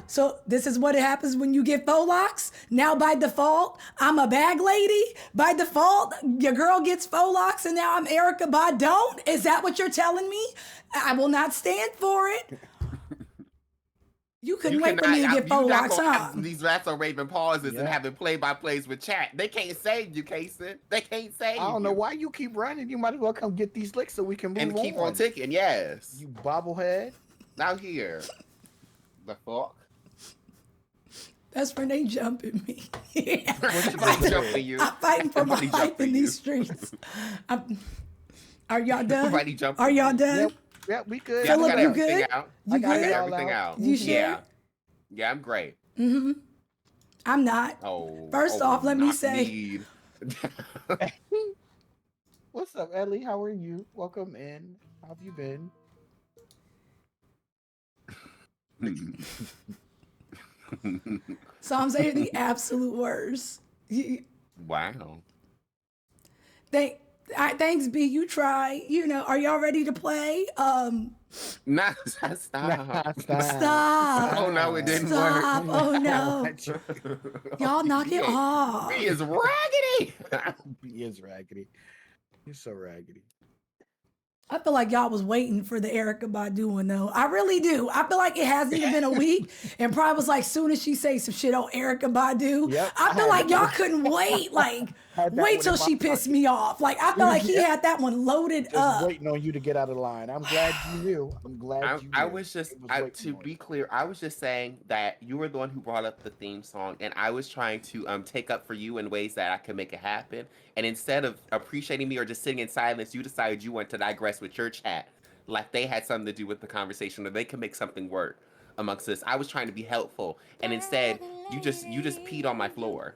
So this is what happens when you get faux locks. Now by default, I'm a bag lady. By default, your girl gets faux locks and now I'm Erica Badone. Is that what you're telling me? I will not stand for it. You couldn't wait for me to get faux locks, huh? These rats are raving pauses and having play-by-plays with chat. They can't save you, Kason. They can't save you. I don't know why you keep running. You might as well come get these licks so we can move on. And keep on ticking, yes. You bobblehead. Now here. The fuck? That's when they jumping me. Jumping you. I'm fighting for my life in these streets. Are y'all done? Nobody jumped. Are y'all done? Yep, we good. Yeah, we Philip, got you everything good? out. You I got good? everything out. You sure? Yeah. Yeah, I'm great. Mm-hmm. I'm not. First off, let me say. What's up, Ellie? How are you? Welcome in. How have you been? Psalms are the absolute worst. Wow. Thanks, B. You try. You know, are y'all ready to play? Nah, stop. Stop. Oh no, it didn't Stop. work. Oh no. Y'all knock it off. B is raggedy. B is raggedy. You're so raggedy. I feel like y'all was waiting for the Erykah Badu one though. I really do. I feel like it hasn't even been a week, and probably was like, soon as she say some shit on Erykah Badu, Yep, I feel like y'all couldn't wait. Like, wait till she pissed me off. Like, I feel like he had that one loaded up. Waiting on you to get out of line. I'm glad you knew. I'm glad you knew. I was just, to be clear, I was just saying that you were the one who brought up the theme song, and I was trying to take up for you in ways that I could make it happen. And instead of appreciating me or just sitting in silence, you decided you wanted to digress with your chat, like they had something to do with the conversation, or they could make something work amongst us. I was trying to be helpful, and instead, you just peed on my floor.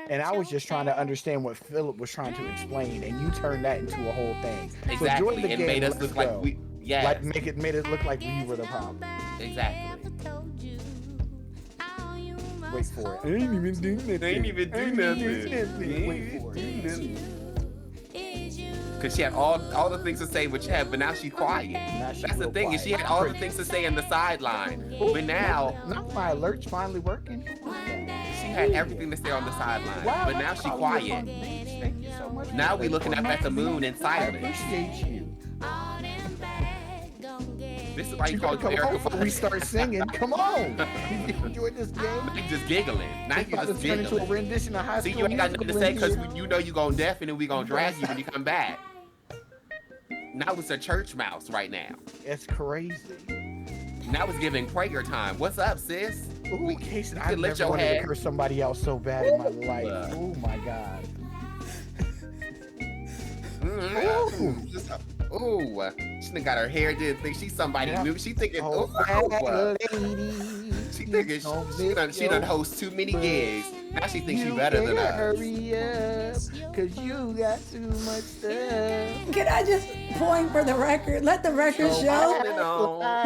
And I was just trying to understand what Philip was trying to explain, and you turned that into a whole thing. Exactly, So join the it game, made us let's look like go. we, yeah, like made it look like we were the problem. Exactly. Wait for it. I ain't even do nothing. They ain't even do nothing. Wait for it. Because she had all the things to say, but now she's quiet. That's the thing, is she had all the things to say in the sideline. But now my alert's finally working. She had everything to say on the sideline. But now she's quiet. Thank you so much. Now we looking up at the moon in silence. I appreciate you. This is why you call it come Erykah home before we start singing. Come on. You enjoy this game? You just giggling. Now you just turn into a giggling. rendition of High See, School you ain't got nothing to say because Musical you know you gonna deafen and we gonna drag you when you come back. Now it's a church mouse right now. It's crazy. Now it's giving prayer time. What's up, sis? Ooh, Casey, I lift never your wanted head. to curse somebody else so bad in my life. Oh my God. Ooh, she done got her hair, didn't think she's somebody new. She thinking, she thinking she done host too many gigs. Now she thinks she better than us. Hurry up, cause you got too much stuff. Can I just point for the record? Let the record show.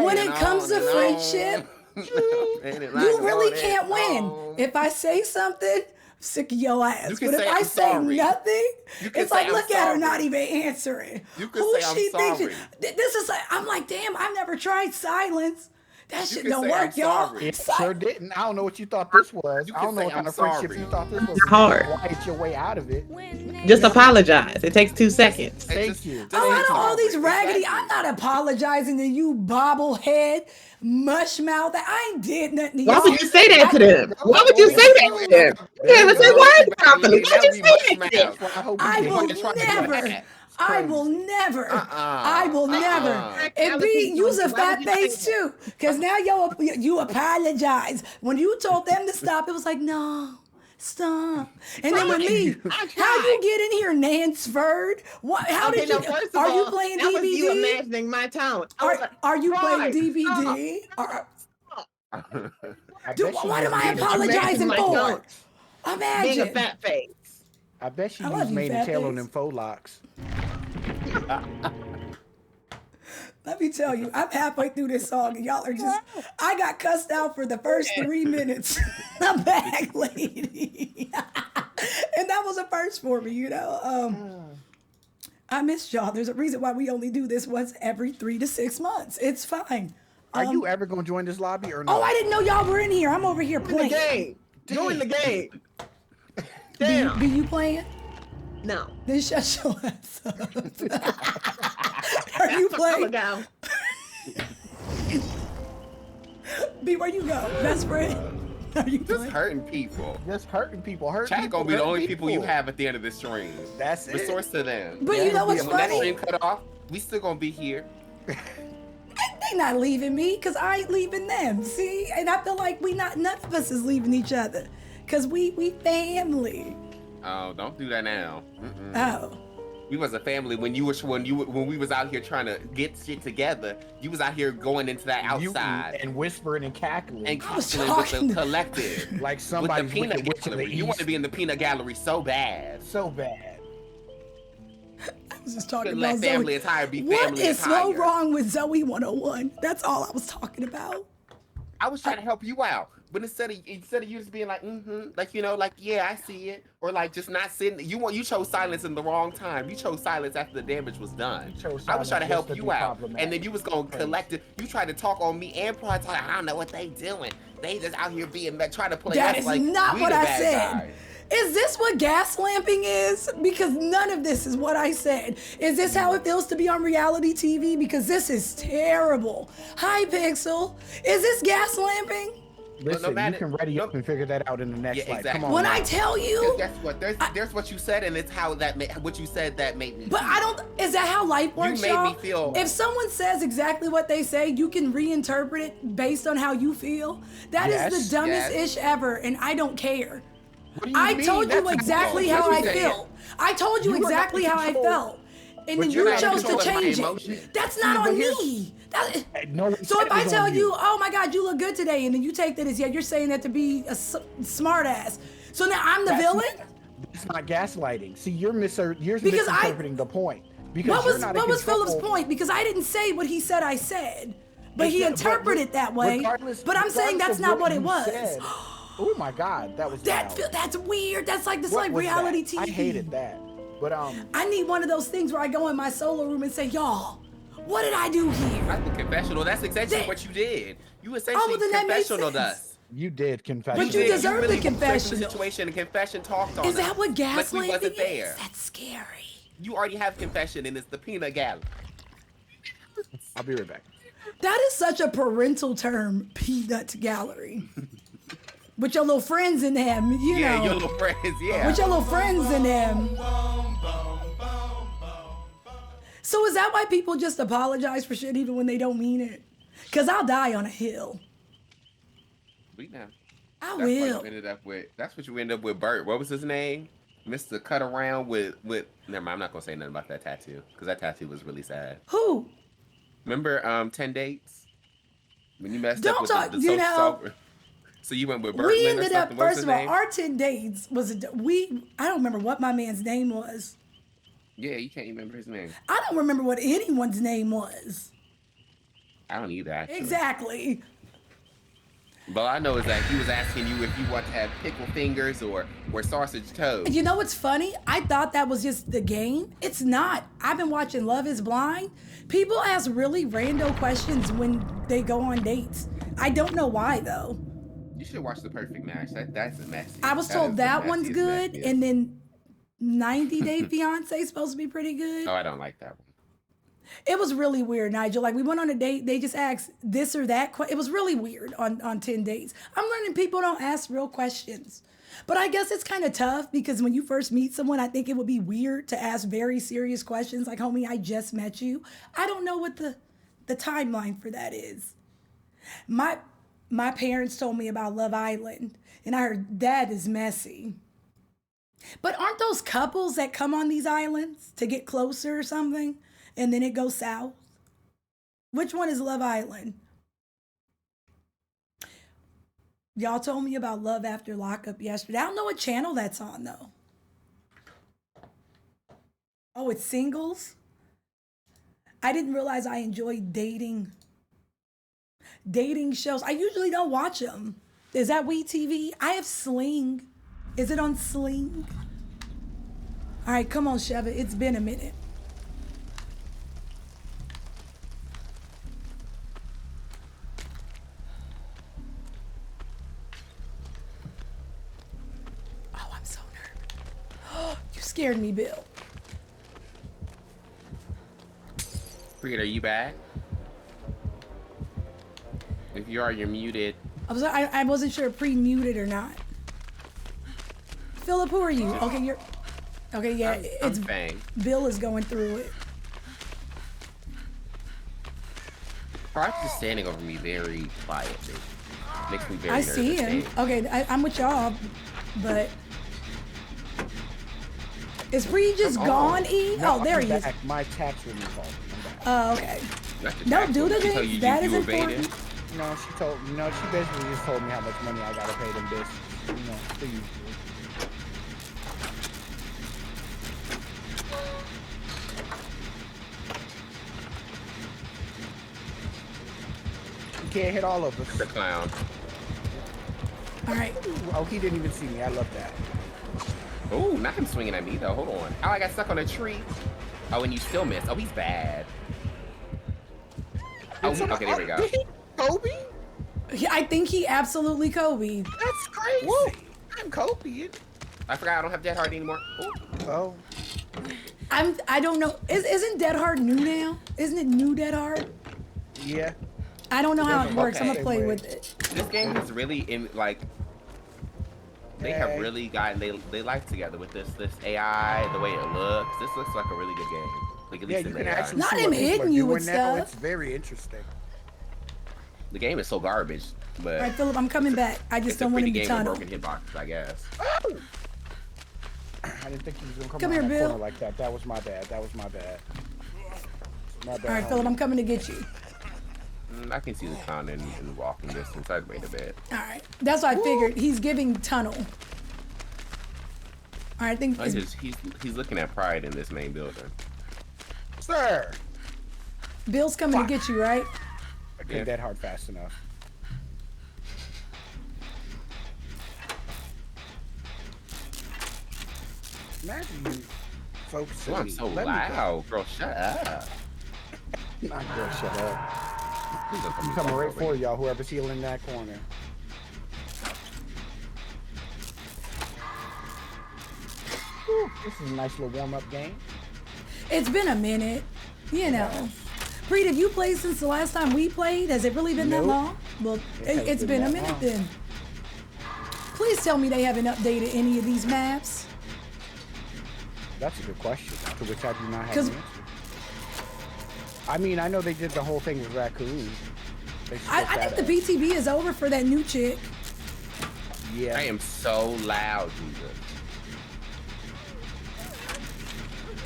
When it comes to friendship, you really can't win. If I say something, I'm sick of your ass. You can But if say, I "I'm say sorry." nothing, You can it's say, like, "I'm look at her sorry." not even answering. You can Who say, "I'm she thinks sorry." this is like, I'm like, damn, I've never tried silence. That shit can don't say, "I'm work, y'all. sorry." It sure didn't. I don't know what you thought this was. You I can don't know say, what kind "I'm of friendship sorry." you thought this was. Hard. Quiet your way out of it. Just apologize. It takes 2 seconds. Thank you. Oh, out of all these raggedy, I'm not apologizing to you, bobblehead, mush mouth. I ain't did nothing to you. Why would you say that to them? Why would you say that to them? You can't even say words properly. Why would you say that to them? I will never. I will never. I will never. And B, use a fat face too. Because now you apologize. When you told them to stop, it was like, no, stop. And then with me, how you get in here, Nansford? What? How did you? First of Are you all, playing that was you DBD? imagining my tone. I was like, Are you playing right, DBD? What am I Imagine apologizing my for? tone. Imagine. Being a fat face. I bet she I used love you, mane and fat tail on face. them faux locks. Let me tell you, I'm halfway through this song and y'all are just, I got cussed out for the first 3 minutes. I'm back, lady. And that was a first for me, you know. I missed y'all. There's a reason why we only do this once every 3 to 6 months. It's fine. Are you ever going to join this lobby or not? Oh, I didn't know y'all were in here. I'm over here playing. The game. Join the game. Be you playing? No. Then shut your ass up. Are you playing? Go. B, where you go? Best friend? Are you Just hurting people. Just hurting people. Chat gonna be the only people you have at the end of this stream. That's it. Resource to them. But you know what's When that funny? stream cut off, we still gonna be here. They not leaving me because I ain't leaving them. See? And I feel like none of us is leaving each other. Because we family. Oh, don't do that now. Oh. We was a family when we was out here trying to get shit together. You was out here going into that outside and whispering and cackling with the collective, like somebody with the peanut gallery. You want to be in the peanut gallery so bad, so bad. I was just talking let about family Zoe. attire be What family is attire. so wrong with Zoe 101? That's all I was talking about. I was trying to help you out, but instead of you just being like, like like yeah, I see it, or like just not sitting. You chose silence in the wrong time. You chose silence after the damage was done. I was trying to help you out, and then you was gonna collect it. You tried to talk on me and probably talk. I don't know what they doing. They just out here being trying to play That us is like not we what the I bad said. guys. Is this what gas lamping is? Because none of this is what I said. Is this how it feels to be on reality TV? Because this is terrible. Hi, Pixel. Is this gas lamping? Listen, you can ready up and figure that out in the next slide. Exactly. Come on. When now. I tell you, guess what? There's what you said, and it's how what you said that made me. But feel. I don't. Is that how life works, You made y'all? me feel. If someone says exactly what they say, you can reinterpret it based on how you feel. That is the dumbest ish ever, and I don't care. I mean? told you That's exactly what how you I said. felt. I told you You were not exactly in how I control. felt. And But then you're you not in chose to control of my change emotions. it. That's not on me. So if I tell you, oh my God, you look good today, and then you take that as, yeah, you're saying that to be a smart ass. So now I'm the villain? It's not gaslighting. See, you're Because misinterpreting the point. Because What was Philip's point? Because I didn't say what he said I said. But he interpreted it that way. But I'm saying that's not what it was. Oh my God, that was that's weird. That's like What was reality that? TV. I hated that. But I need one of those things where I go in my solo room and say, y'all, what did I do here? That's a confessional. That's essentially what you did. You essentially well, then that makes confessionaled sense. us. You did confession. But you deserve really the confession. The situation and confession talked on Is us. that what gaslighting Like we wasn't there. is? That's scary. You already have confession, and it's the peanut gallery. I'll be right back. That is such a parental term, peanut gallery. With your little friends in them, you know. Yeah, your little friends, yeah. With your little friends in them. So is that why people just apologize for shit even when they don't mean it? Because I'll die on a hill. Sweet now. I That's will. What you ended up with. That's what you ended up with Bert. What was his name? Mr. Cut Around with never mind, I'm not gonna say nothing about that tattoo. Because that tattoo was really sad. Who? Remember 10 Dates? When you messed Don't up with talk, the you social know. software? So you went with Bertman We or ended up, something? What was first his of all, name? our 10 dates was, I don't remember what my man's name was. Yeah, you can't remember his name. I don't remember what anyone's name was. I don't either, actually. Exactly. But all I know is that he was asking you if you want to have pickle fingers or sausage toes. You know what's funny? I thought that was just the game. It's not. I've been watching Love is Blind. People ask really rando questions when they go on dates. I don't know why, though. You should watch The Perfect Match. That's messy. I was told that one's good, and then 90 Day Fiance is supposed to be pretty good. Oh, I don't like that one. It was really weird, Nigel. Like, we went on a date, they just asked this or that. It was really weird on 10 dates. I'm learning people don't ask real questions. But I guess it's kind of tough because when you first meet someone, I think it would be weird to ask very serious questions like, homie, I just met you. I don't know what the timeline for that is. My parents told me about Love Island, and I heard that is messy. But aren't those couples that come on these islands to get closer or something, and then it goes south? Which one is Love Island? Y'all told me about Love After Lockup yesterday. I don't know what channel that's on, though. Oh, it's singles? I didn't realize I enjoyed dating shows. I usually don't watch them. Is that WeTV? I have Sling. Is it on Sling? All right, come on, Sheva. It's been a minute. Oh, I'm so nervous. You scared me, Bill. Preet, are you back? If you are, you're muted. I wasn't sure pre-muted or not. Philip, who are you? Okay, you're... Okay, yeah, I'm Fang. Bill is going through it. Park's just standing over me very quietly. Makes me very I nervous. see him. Okay, I'm with y'all, but... Is Bree just gone, E? No, Oh, there I'm he is. back. My tax woman called me. I'm back. Oh, okay. Not the No, tax do the woman. She tell thing. you That is you evaded? important. No, she basically just told me how much money I gotta pay them this. The usual. You can't hit all of us. The clown. All right. Oh, he didn't even see me. I love that. Oh, not him swinging at me though. Hold on. Oh, I got stuck on a tree. Oh, and you still missed. Oh, he's bad. Oh, okay, there we go. Kobe? Yeah, I think he absolutely Kobe. That's crazy. Woo. I'm Kobe. I forgot I don't have Dead Hard anymore. Ooh. Oh. I don't know. Isn't Dead Hard new now? Isn't it new Dead Hard? Yeah. I don't know how it works. I'm Okay. gonna play with it. This game is really they have really gotten they life together with this AI, the way it looks. This looks like a really good game. Like at least in the AI. Not him hitting you with stuff. It's very interesting. The game is so garbage, but All right, Philip, I'm coming back. I just it's a don't want pretty him to game with tunnel. broken hitboxes, I guess. I didn't think he was gonna Come around here, that Bill. corner like that. That was my bad. My bad. All right, Philip, I'm coming to get you. I can see the clown in walking distance. I'd wait a bit. All right, that's what I figured. He's giving tunnel. All right, I think He's looking at pride in this main building. Sir. Bill's coming to get you, right? I did that hard fast enough. Imagine you folks. Oh, I'm so loud, girl. Shut up. Not girl, shut up. I'm coming right for y'all. Whoever's healing that corner. Whew, this is a nice little warm-up game. It's been a minute, you know. Reed, have you played since the last time we played? Has it really been that long? Well, it's been a minute then. Please tell me they haven't updated any of these maps. That's a good question, to which I do not have an answer. I mean, I know they did the whole thing with Raccoon. I think the BTB is over for that new chick. Yeah. I am so loud, Jesus.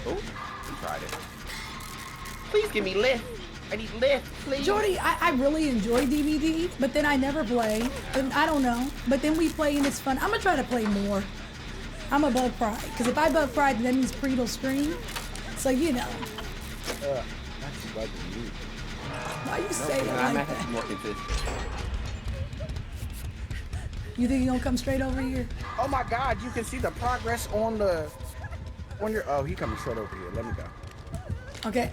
Oh, you tried it. Please give me lift. I need lift, please. Jordy, I really enjoy DVD, but then I never play. And I don't know. But then we play and it's fun. I'm gonna try to play more. I'm a bug pride. Because if I bug pride, then that means Preet will stream. So, you know. That's bugging you. Why you say it I like might have to that? be more consistent. You think you're gonna come straight over here? Oh my God, you can see the progress on your, oh, he coming straight over here. Let me go. Okay.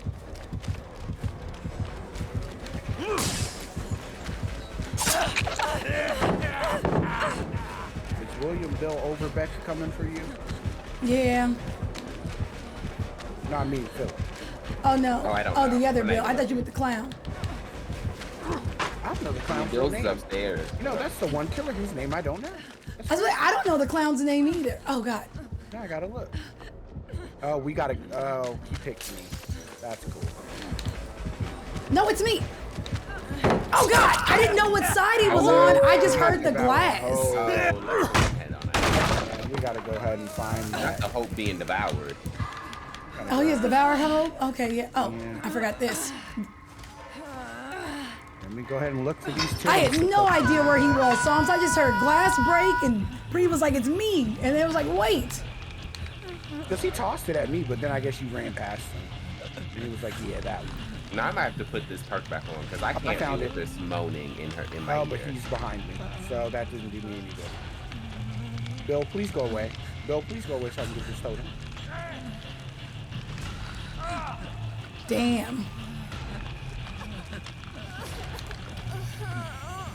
Is William Bill Overbeck coming for you? Yeah. Not me, Philip. Oh no. Oh, I don't Oh, know. the other I'm Bill. not I thought you meant the clown. I don't know the clown's Bill's name. upstairs. You know, that's the one killer whose name I don't know. I was like, I don't know the clown's name either. Oh God. Now I gotta look. Oh, we gotta. Oh, he picked me. That's cool. No, it's me. Oh God! I didn't know what side he was on. I just heard the glass. We gotta go ahead and find Not that. the hope being devoured. Oh, he has Devour Hope? Okay, yeah. Oh, I forgot this. Let me go ahead and look for these two. I had no idea where he was, Psalms. I just heard glass break, and Bree was like, it's me. And it was like, wait. Because he tossed it at me, but then I guess you ran past him. And he was like, yeah, that one. Now I might have to put this perk back on because I can't found deal it. with this moaning in my Oh, ear. but he's behind me, so that doesn't do me any good. Bill, please go away. Bill, please go away so I can get this totem. Damn.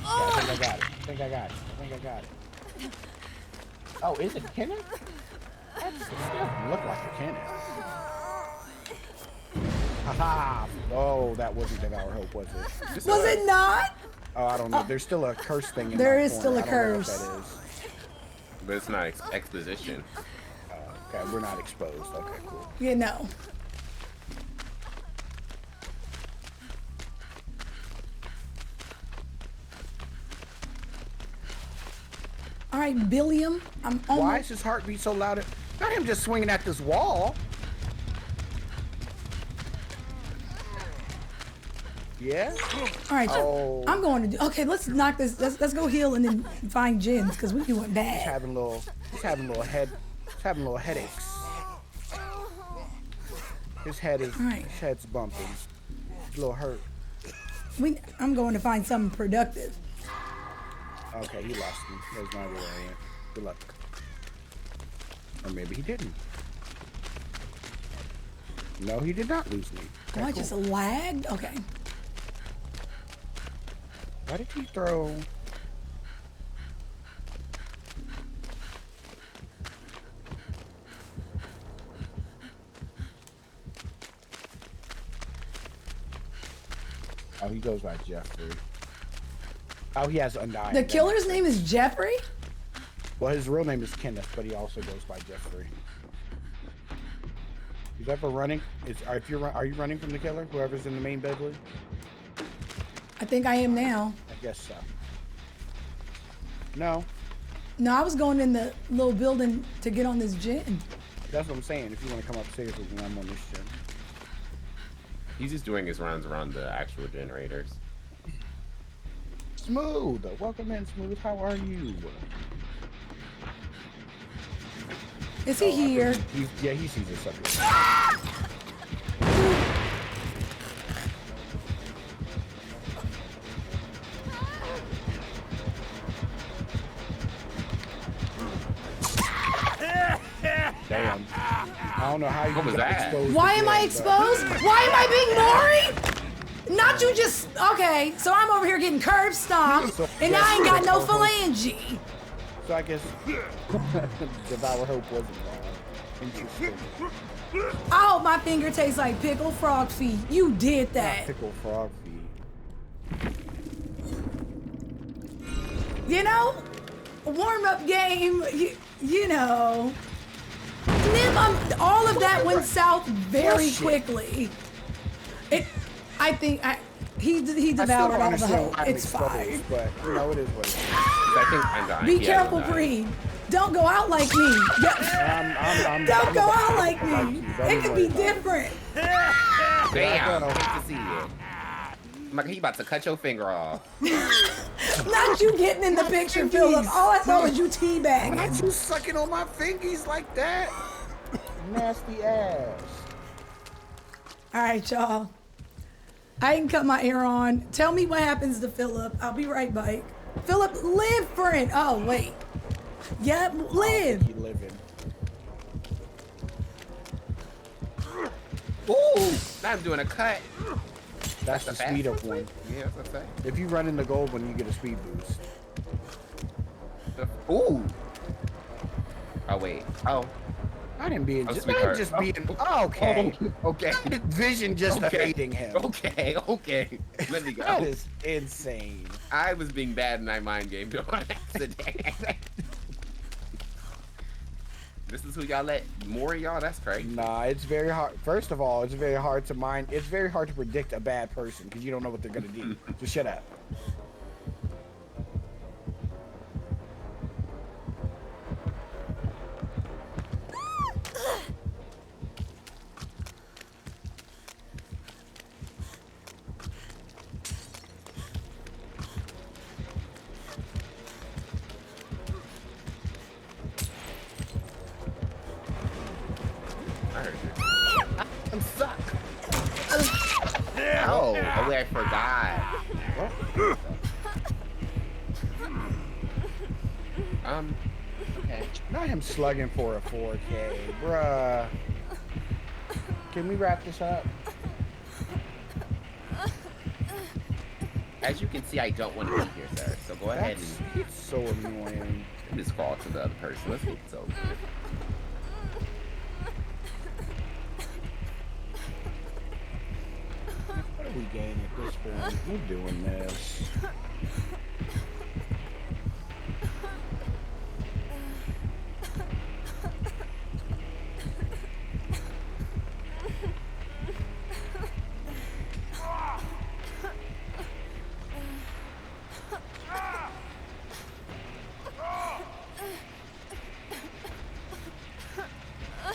Yeah, I think I got it. I think I got it. Oh, is it Kenneth? That doesn't look like a Kenneth. Haha! Oh, that wasn't Devour Hope, was it? Was it not? Oh, I don't know. There's still a curse thing in There my is corner. still a I don't know what curse. that is. But it's not exposition. Okay, we're not exposed. Okay, cool. You know. All right, Billiam. I'm almost. Why is his heartbeat so loud? Not him just swinging at this wall. Yeah. All right. So I'm going to do. Okay, let's knock this. Let's go heal and then find Jins because we doing bad. He's having little headaches. His head's bumping. He's a little hurt. I'm going to find something productive. Okay, he lost me. There's no way. Good luck. Or maybe he didn't. No, he did not lose me. Okay, I just lagged. Okay. Why did he throw? Oh, he goes by Jeffrey. Oh, he has Undying. The killer's name is Jeffrey? Well, his real name is Kenneth, but he also goes by Jeffrey. He's ever running? Are you running from the killer? Whoever's in the main building? I think I am now. I guess so. No. No, I was going in the little building to get on this Jin. That's what I'm saying. If you want to come upstairs with me, I'm on this Jin. He's just doing his rounds around the actual generators. Smooth. Welcome in, Smooth. How are you? Is he here? Yeah, he sees us up here. Damn. I don't know how you got exposed. Why am I exposed? Why am I being Maury? Not you just, okay, so I'm over here getting curb stomped, and I ain't got no phalange. So I guess Devour Hope wasn't interesting. I hope my finger tastes like pickled frog feet. You did that. Not pickled frog feet. You know, a warm-up game, you know. Nim, all of that went south very quickly. I think he devoured all the hope. It's fine. But you know, it is what it is. I think I'm dying. Be careful, Breed. Don't go out like me. Don't go out like me. It could be different. Damn, good to see you. Like he about to cut your finger off. Not you getting in the picture, Philip. All I saw was you teabagging. Not you sucking on my fingies like that. Nasty ass. All right, y'all. I can cut my hair on. Tell me what happens to Philip. I'll be right back. Philip, live, friend. Oh, wait. Yep, live. You living. Ooh, now I'm doing a cut. That's the speed up one. Yeah, that's what I'm saying. If you run in the gold one, you get a speed boost. Ooh. Oh, wait. Oh. I didn't be just being. Oh, okay. Okay. Vision just fading him. Okay. Let me go. That is insane. I was being bad and I mind gamed on accident. This is who y'all let more of y'all? That's crazy. Nah, it's very hard. First of all, it's very hard to mind. It's very hard to predict a bad person because you don't know what they're gonna do. So shut up. I'm stuck. Oh, wait, I forgot. What? Okay. Not him slugging for a 4K, bruh. Can we wrap this up? As you can see, I don't want to be here, sir. So go ahead and. It's so annoying. Just call to the other person. Let's get this over. What are we gaining at this point? We're doing this.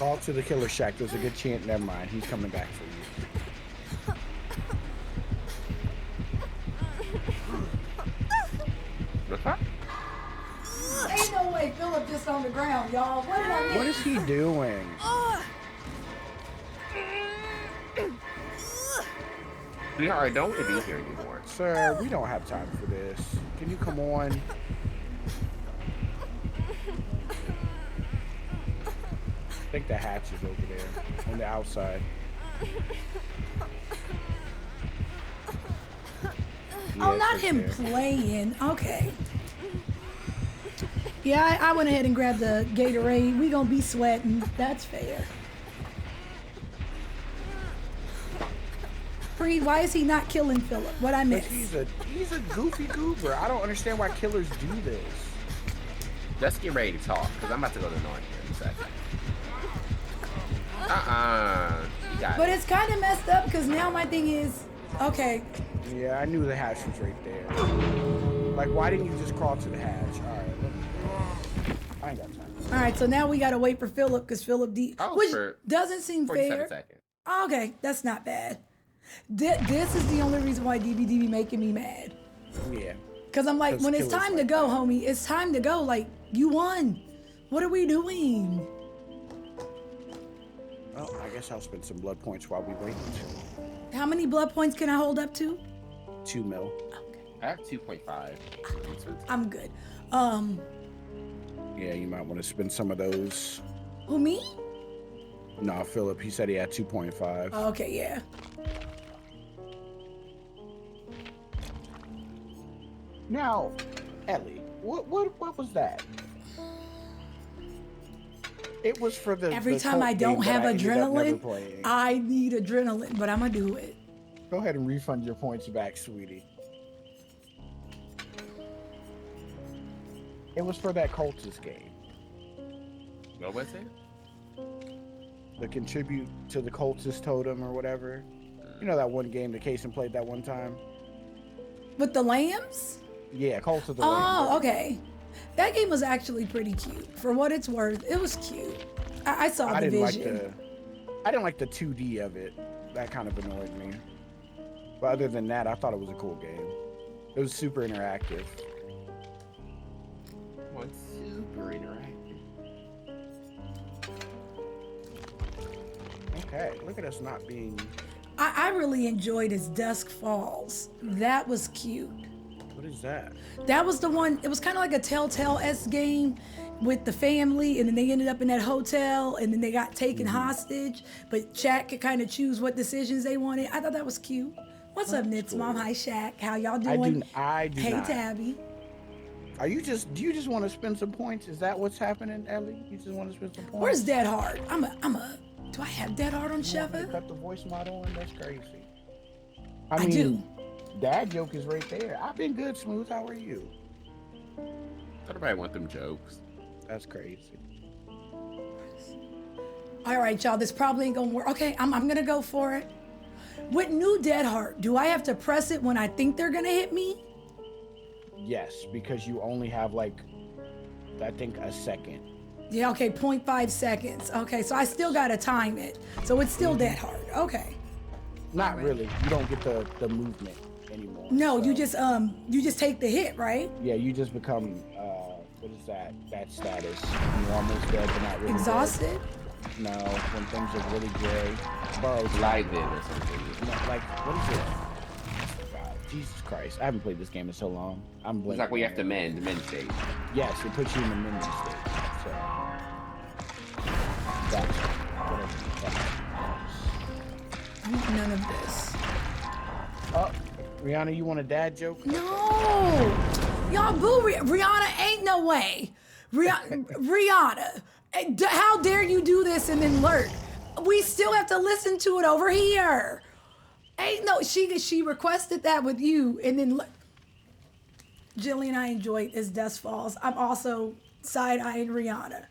Call to the killer shack. There's a good chance. Never mind. He's coming back for you. Ain't no way Philip just on the ground, y'all. What did I miss? What is he doing? VR, I don't want to be here anymore. Sir, we don't have time for this. Can you come on? I think the hatch is over there on the outside. Oh, not him playing. Okay. Yeah, I went ahead and grabbed the Gatorade. We gonna be sweating. That's fair. Freed, why is he not killing Philip? What I missed? He's a goofy goober. I don't understand why killers do this. Let's get ready to talk, because I'm about to go to North here in a second. You got But it. it's kind of messed up because now my thing is, okay. Yeah, I knew the hatch was right there. Like, why didn't you just crawl to the hatch? All right, I ain't got time. All right, so now we gotta wait for Philip because Philip which for doesn't seem 47 fair. seconds. Okay, that's not bad. This is the only reason why DVD be making me mad. Yeah. Because I'm like, when it's time to go, homie, it's time to go. Like, you won. What are we doing? Well, I guess I'll spend some blood points while we wait. How many blood points can I hold up to? 2 mil. I have 2.5. I'm good. Yeah, you might want to spend some of those. Who, me? Nah, Philip, he said he had 2.5. Oh, okay, yeah. Now, Ellie, what was that? It was for the Every the time cult I don't game that have I ended up never adrenaline, playing. I need adrenaline, but I'm gonna do it. Go ahead and refund your points back, sweetie. It was for that cultist game. What was it? The contribute to the cultist totem or whatever. You know that one game that Kason played that one time? With the lambs? Yeah, Cult of the Lamb. Oh, okay. That game was actually pretty cute. For what it's worth, it was cute. I saw the vision. I didn't like the 2D of it. That kind of annoyed me. But other than that, I thought it was a cool game. It was super interactive. Well, it's super interactive. Okay, look at us not being... I really enjoyed As Dusk Falls. That was cute. What is that? That was the one, it was kind of like a Telltale-esque game with the family, and then they ended up in that hotel, and then they got taken hostage, but Shaq could kind of choose what decisions they wanted. I thought that was cute. What's up, Nit's mom? Hi, Shaq. How y'all doing? I do hey, not. Tabby. Do you just want to spend some points? Is that what's happening, Ellie? You just want to spend some points? Where's Dead Hard? Do I have Dead Hard on Sheva? Cut the voice model in? That's crazy. I mean, do. Dad joke is right there. I've been good, Smooth. How are you? Everybody want them jokes. That's crazy. All right, y'all. This probably ain't gonna work. Okay, I'm gonna go for it. With new Dead Hard, do I have to press it when I think they're gonna hit me? Yes, because you only have like, I think a second. Yeah, okay, 0.5 seconds. Okay, so I still gotta time it. So it's still Dead Hard. Okay. Not really. You don't get the movement anymore. No, so. you just take the hit, right? Yeah, you just become what is that status? You're almost dead, but not really exhausted? Dead. No, when things are really gray. Burrows live in or something. No, like what is it? God, Jesus Christ. I haven't played this game in so long. I'm blinking. It's like when you have to mend state. Yes, it puts you in the mending state. So that's whatever that I want none of this. Oh, Rihanna, you want a dad joke? No! Y'all boo Rihanna, ain't no way. Rihanna, how dare you do this and then lurk? We still have to listen to it over here. Ain't no, she requested that with you and then Jillian, I enjoyed As Dusk Falls. I'm also side-eyeing Rihanna.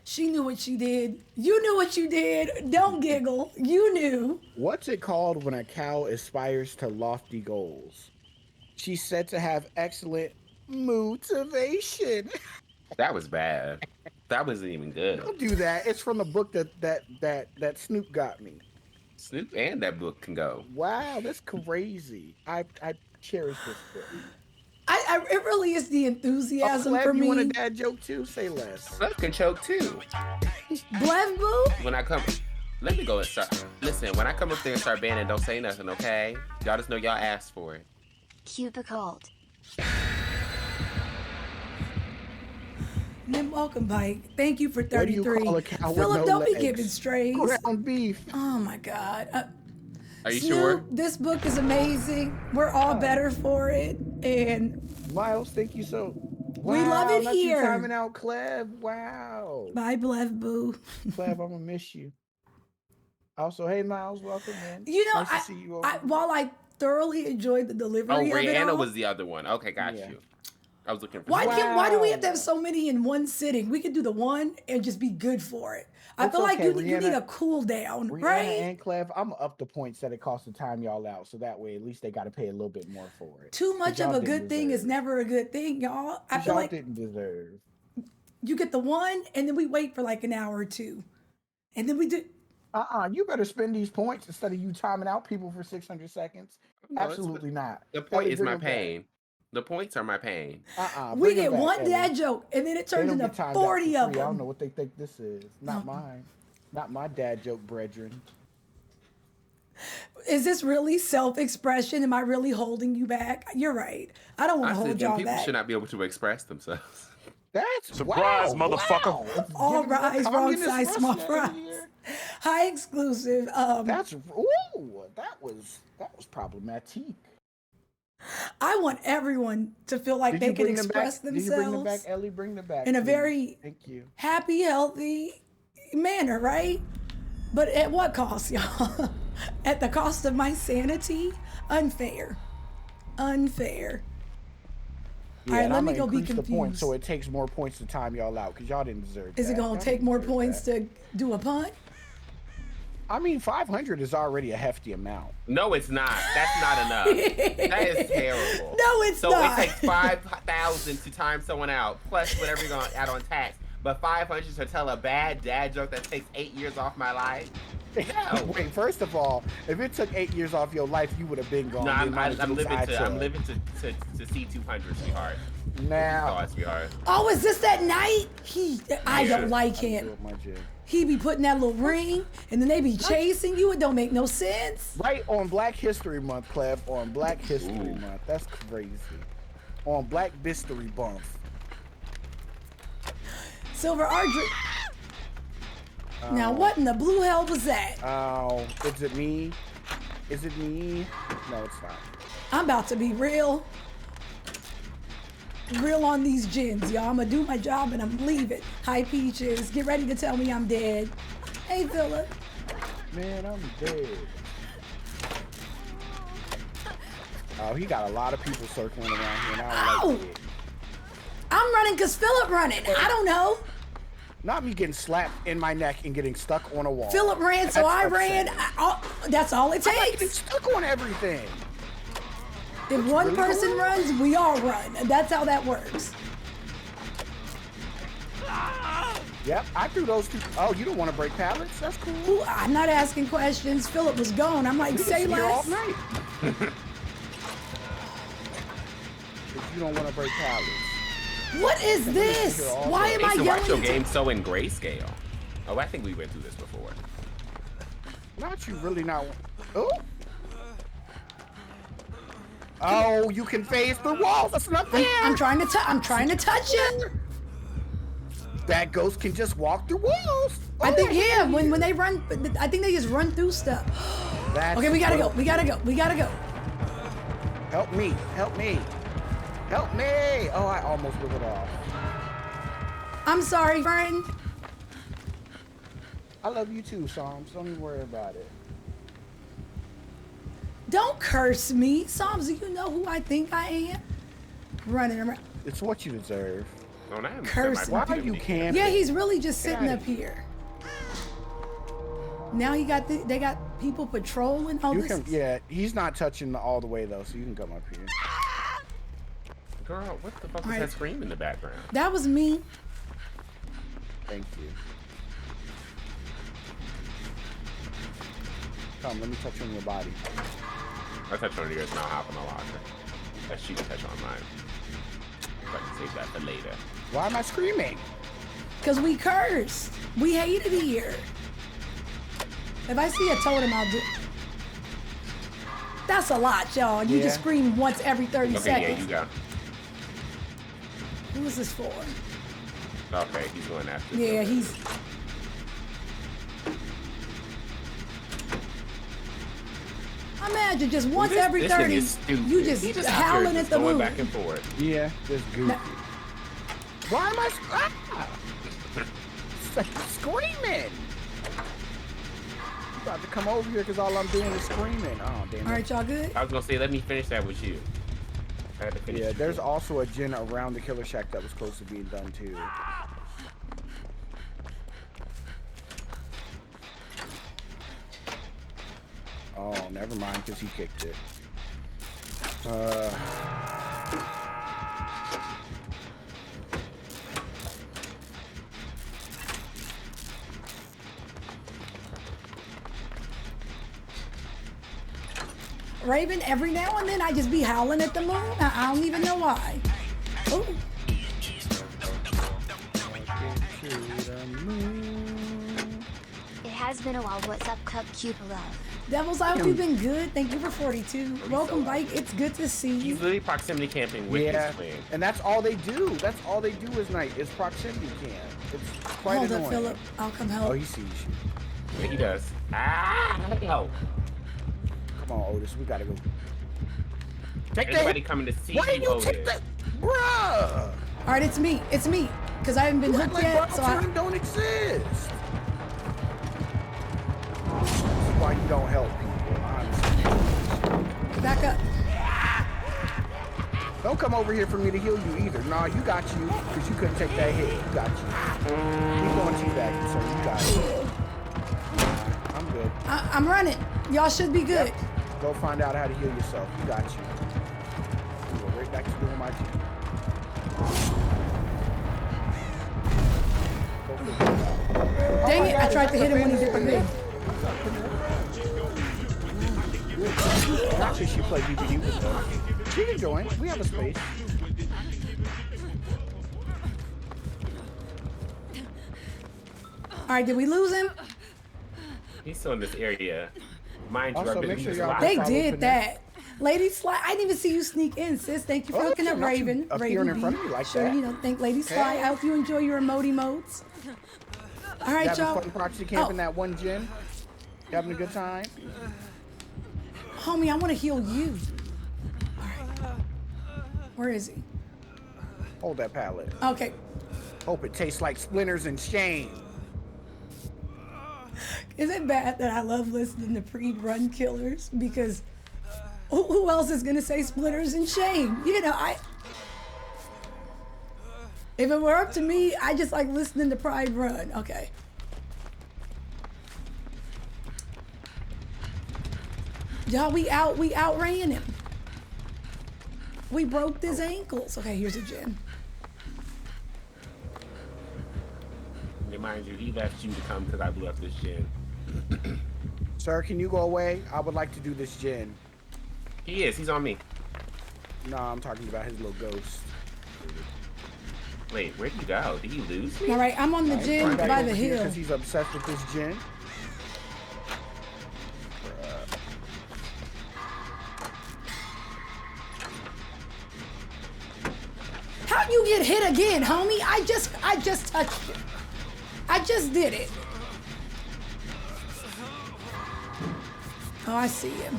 She knew what she did. You knew what you did. Don't giggle. You knew. What's it called when a cow aspires to lofty goals? She's said to have excellent motivation. That was bad. That wasn't even good. Don't do that. It's from the book that Snoop got me. Snoop and that book can go. Wow, that's crazy. I cherish this book. It really is the enthusiasm Cleb, for me. You want a dad joke too? Say less. Cleb can choke too. Blev boo? When I come, let me go and start. Listen, when I come up there and start banning, don't say nothing, okay? Y'all just know y'all asked for it. Cupahnoodle. Then welcome, Bike. Thank you for What do you 33. call a cow with Philip, no don't be legs? giving strays. Ground beef. Oh my God. Are you Snoop, sure? this book is amazing. We're all better for it. And Miles, thank you so. we love it not here. You timing out, Cleb. Wow. Bye, Blev boo. Cleb, I'm gonna miss you. Also, hey Miles, welcome in. You know, nice to see you over. while I thoroughly enjoyed the delivery Oh, of it Rihanna all, was the other one. Okay, got you. I was looking for. why do we have to have so many in one sitting? We could do the one and just be good for it. I feel like you need a cool down, Rihanna right? and Cleb, I'm up the points that it costs to time y'all out, so that way at least they got to pay a little bit more for it. Too much of a good thing is never a good thing, y'all. I feel y'all like didn't deserve. you get the one, and then we wait for like an hour or two, and then we do. You better spend these points instead of you timing out people for 600 seconds. No, Absolutely not. The point Ellie, is bring my them back. pain. The points are my pain. We get one dad joke, and then it turns into 40 of I them. don't know what they think this is. Not mine. Not my dad joke, brethren. Is this really self-expression? Am I really holding you back? You're right. I don't want to hold y'all people back. should not be able to express themselves. That's surprise, motherfucker. Wow. All rise, wrong communist side, small Russia fries. here. High exclusive. That was problematic. I want everyone to feel like they can express Did you bring them back, themselves Ellie? Bring them back in a please. very Thank you. happy, healthy manner, right? But at what cost, y'all? At the cost of my sanity? Unfair. Unfair. Yeah, All right, and let I'm me gonna go be increase the points confused. so it takes more points to time y'all out because y'all didn't deserve that. Is it going Y'all to take didn't more deserve points that. to do a punt? I mean, 500 is already a hefty amount. No, it's not. That's not enough. That is terrible. No, it's so not. So it takes 5,000 to time someone out, plus whatever you're going to add on tax. But 500 to tell a bad dad joke that takes 8 years off my life? No. Wait, first of all, if it took 8 years off your life, you would have been gone. No, I'm living to see 200, sweetheart. Now. Sweetheart. Oh, is this that night? I don't like him. He be putting that little ring, and then they be chasing you. It don't make no sense. Right on Black History Month, Cleb. On Black History Month. That's crazy. On Black History Month. Silver Ardrick. Now, what in the blue hell was that? Oh, is it me? Is it me? No, it's not. I'm about to be real on these gins, y'all. I'm gonna do my job and I'm leaving. Hi, Peaches. Get ready to tell me I'm dead. Hey, Philip. Man, I'm dead. Oh, he got a lot of people circling around here, and I don't like it. I'm running because Philip running. I don't know. Not me getting slapped in my neck and getting stuck on a wall. Philip ran, so I ran. That's all it takes. I'm not getting stuck on everything. If one person runs, we all run. That's how that works. Yep, I threw those two. Oh, you don't want to break pallets? That's cool. Ooh, I'm not asking questions. Philip was gone. I'm like, say less. All night. If you don't want to break pallets. What is this? Why am I yelling? Watch your game so in grayscale. Oh, I think we went through this before. Not you really not. Oh. Oh, you can phase through walls. That's not fair. I'm trying to touch it. That ghost can just walk through walls. I think when they run, I think they just run through stuff. Okay, we gotta go. We gotta go. We gotta go. Help me. Help me. Help me. Oh, I almost blew it off. I'm sorry, friend. I love you too, Psalms. Don't even worry about it. Don't curse me. Psalms, do you know who I think I am? Running around. It's what you deserve. Cursing. Why are you camping? Yeah, he's really just sitting up here. Now they got people patrolling all this. Yeah, he's not touching all the way though, so you can come up here. Girl, what the fuck is that scream in the background? That was me. Thank you. Come, let me touch on your body. I touch on yours now. Hop in the locker. That's you touch on mine. I can save that for later. Why am I screaming? Because we cursed. We hate it here. If I see a totem, I'll do. That's a lot, y'all. You just scream once every 30 seconds. Yeah, you go. Who is this for? Okay, he's going after. Yeah, he's. Imagine just once every 30, you just howling at the moon. Back and forth. Yeah, just goofy. Why am I screaming? You about to come over here because all I'm doing is screaming. Oh, damn it. All right, y'all good? I was going to say, let me finish that with you. I had to finish Yeah, there's also a gen around the killer shack that was close to being done too. Oh, never mind, because he kicked it. Raven, every now and then I just be howling at the moon. I don't even know why. Ooh. It has been a while. What's up, Cupahnoodle? Devils, I hope you've been good. Thank you for 42. Welcome, Bike. It's good to see you. He's literally proximity camping with his friend. And that's all they do. That's all they do is night. Is proximity camp. It's quite Hold annoying. up, Philip. I'll come help. Oh, he sees you. Yeah, he does. No. Come on, Otis. We gotta go. Take Everybody coming to see Why you, you take Otis. that? Bruh! All right, it's me. It's me. Because I haven't been hooked yet, so I... don't exist. This is why you don't help people, honestly. Back up. Don't come over here for me to heal you either. Nah, you got you, because you couldn't take that hit. You got you. Keep going teabagging, so you got it. Nah, I'm good. I'm running. Y'all should be good. Yep. Go find out how to heal yourself. You got you. You go right back to doing my job. Dang it, I tried to hit him when he did the thing. Not because she played BBD with us. She can join. We have a space. All right, did we lose him? He's still in this area. Mind you, Also, I've been make in sure this y'all lot. They did that. Lady Sly, I didn't even see you sneak in, sis. Thank you for hooking up, not you Raven. up Raven here in front of B. me like Sure, that. you know, thank Lady Sly. I hope you enjoy your emoji modes. All right, Having y'all. fun proxy camping that one gen? You having a good time? Homie, I want to heal you. All right. Where is he? Hold that pallet. Okay. Hope it tastes like splinters and shame. Is it bad that I love listening to pre-run killers? Because who else is going to say splitters and shame? You know, if it were up to me, I just like listening to Pride Run. Okay. Y'all, we outran him. We broke his ankles. Okay, here's a gen. Remind you, he left you to come because I blew up this gen. Sir, can you go away? I would like to do this gen. He is. He's on me. Nah, I'm talking about his little ghost. Wait, where'd you go? Did he lose me? All right, I'm on the gen by the hill. Because he's obsessed with this gen. How'd you get hit again, homie? I just touched you. I just did it. Oh, I see him.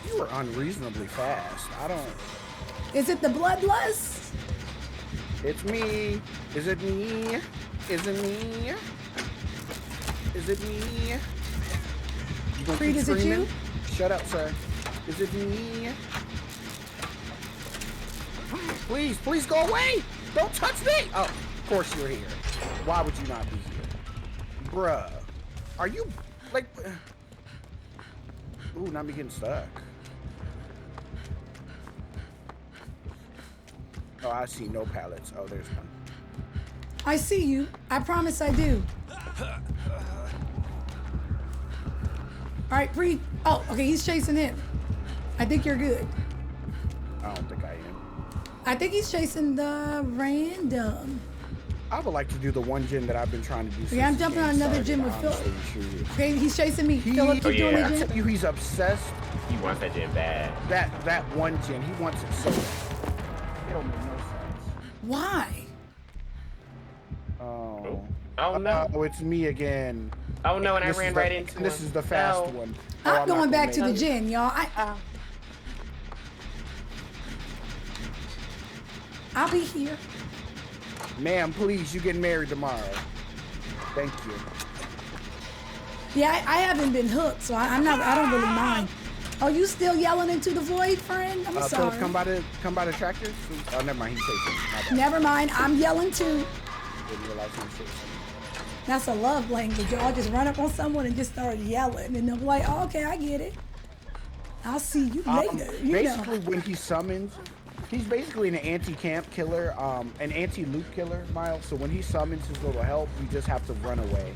You were unreasonably fast. I don't... Is it the bloodlust? It's me. Is it me? Is it me? Is it me? You gonna Creed, keep is it screaming? you? Shut up, sir. Is it me? Please, please go away! Don't touch me! Oh, of course you're here. Why would you not be here? Bruh. Are you, like... Ooh, not me getting stuck. Oh, I see no pallets. Oh, there's one. I see you. I promise I do. All right, breathe. Oh, okay, he's chasing him. I think you're good. I don't think I am. I think he's chasing the random. I would like to do the one gym that I've been trying to do. Yeah, I'm jumping on another gym with Philip. Okay, he's chasing me. Philip, keep doing I the tell gym. you, he's obsessed. He wants that gym bad. That one gym, he wants it so bad. It don't make no sense. Why? Oh. Oh no. Oh, it's me again. Oh no, and I This ran is right the- into This him. is the fast No. one. I'm going back to the make it. gym, y'all. I'll be here. Ma'am, please, you getting married tomorrow. Thank you. Yeah, I haven't been hooked, so I don't really mind. Oh, you still yelling into the void, friend? I'm Philip, sorry. come by the tractor. Oh, never mind. He's chasing. My bad. Never mind. I'm yelling too. Didn't realize he was chasing. That's a love language. Y'all just run up on someone and just start yelling, and they'll be like, oh, "Okay, I get it. I'll see you later." You Basically, know. when he summons, he's basically an anti-camp killer, an anti-loot killer, Miles. So when he summons his little help, you just have to run away.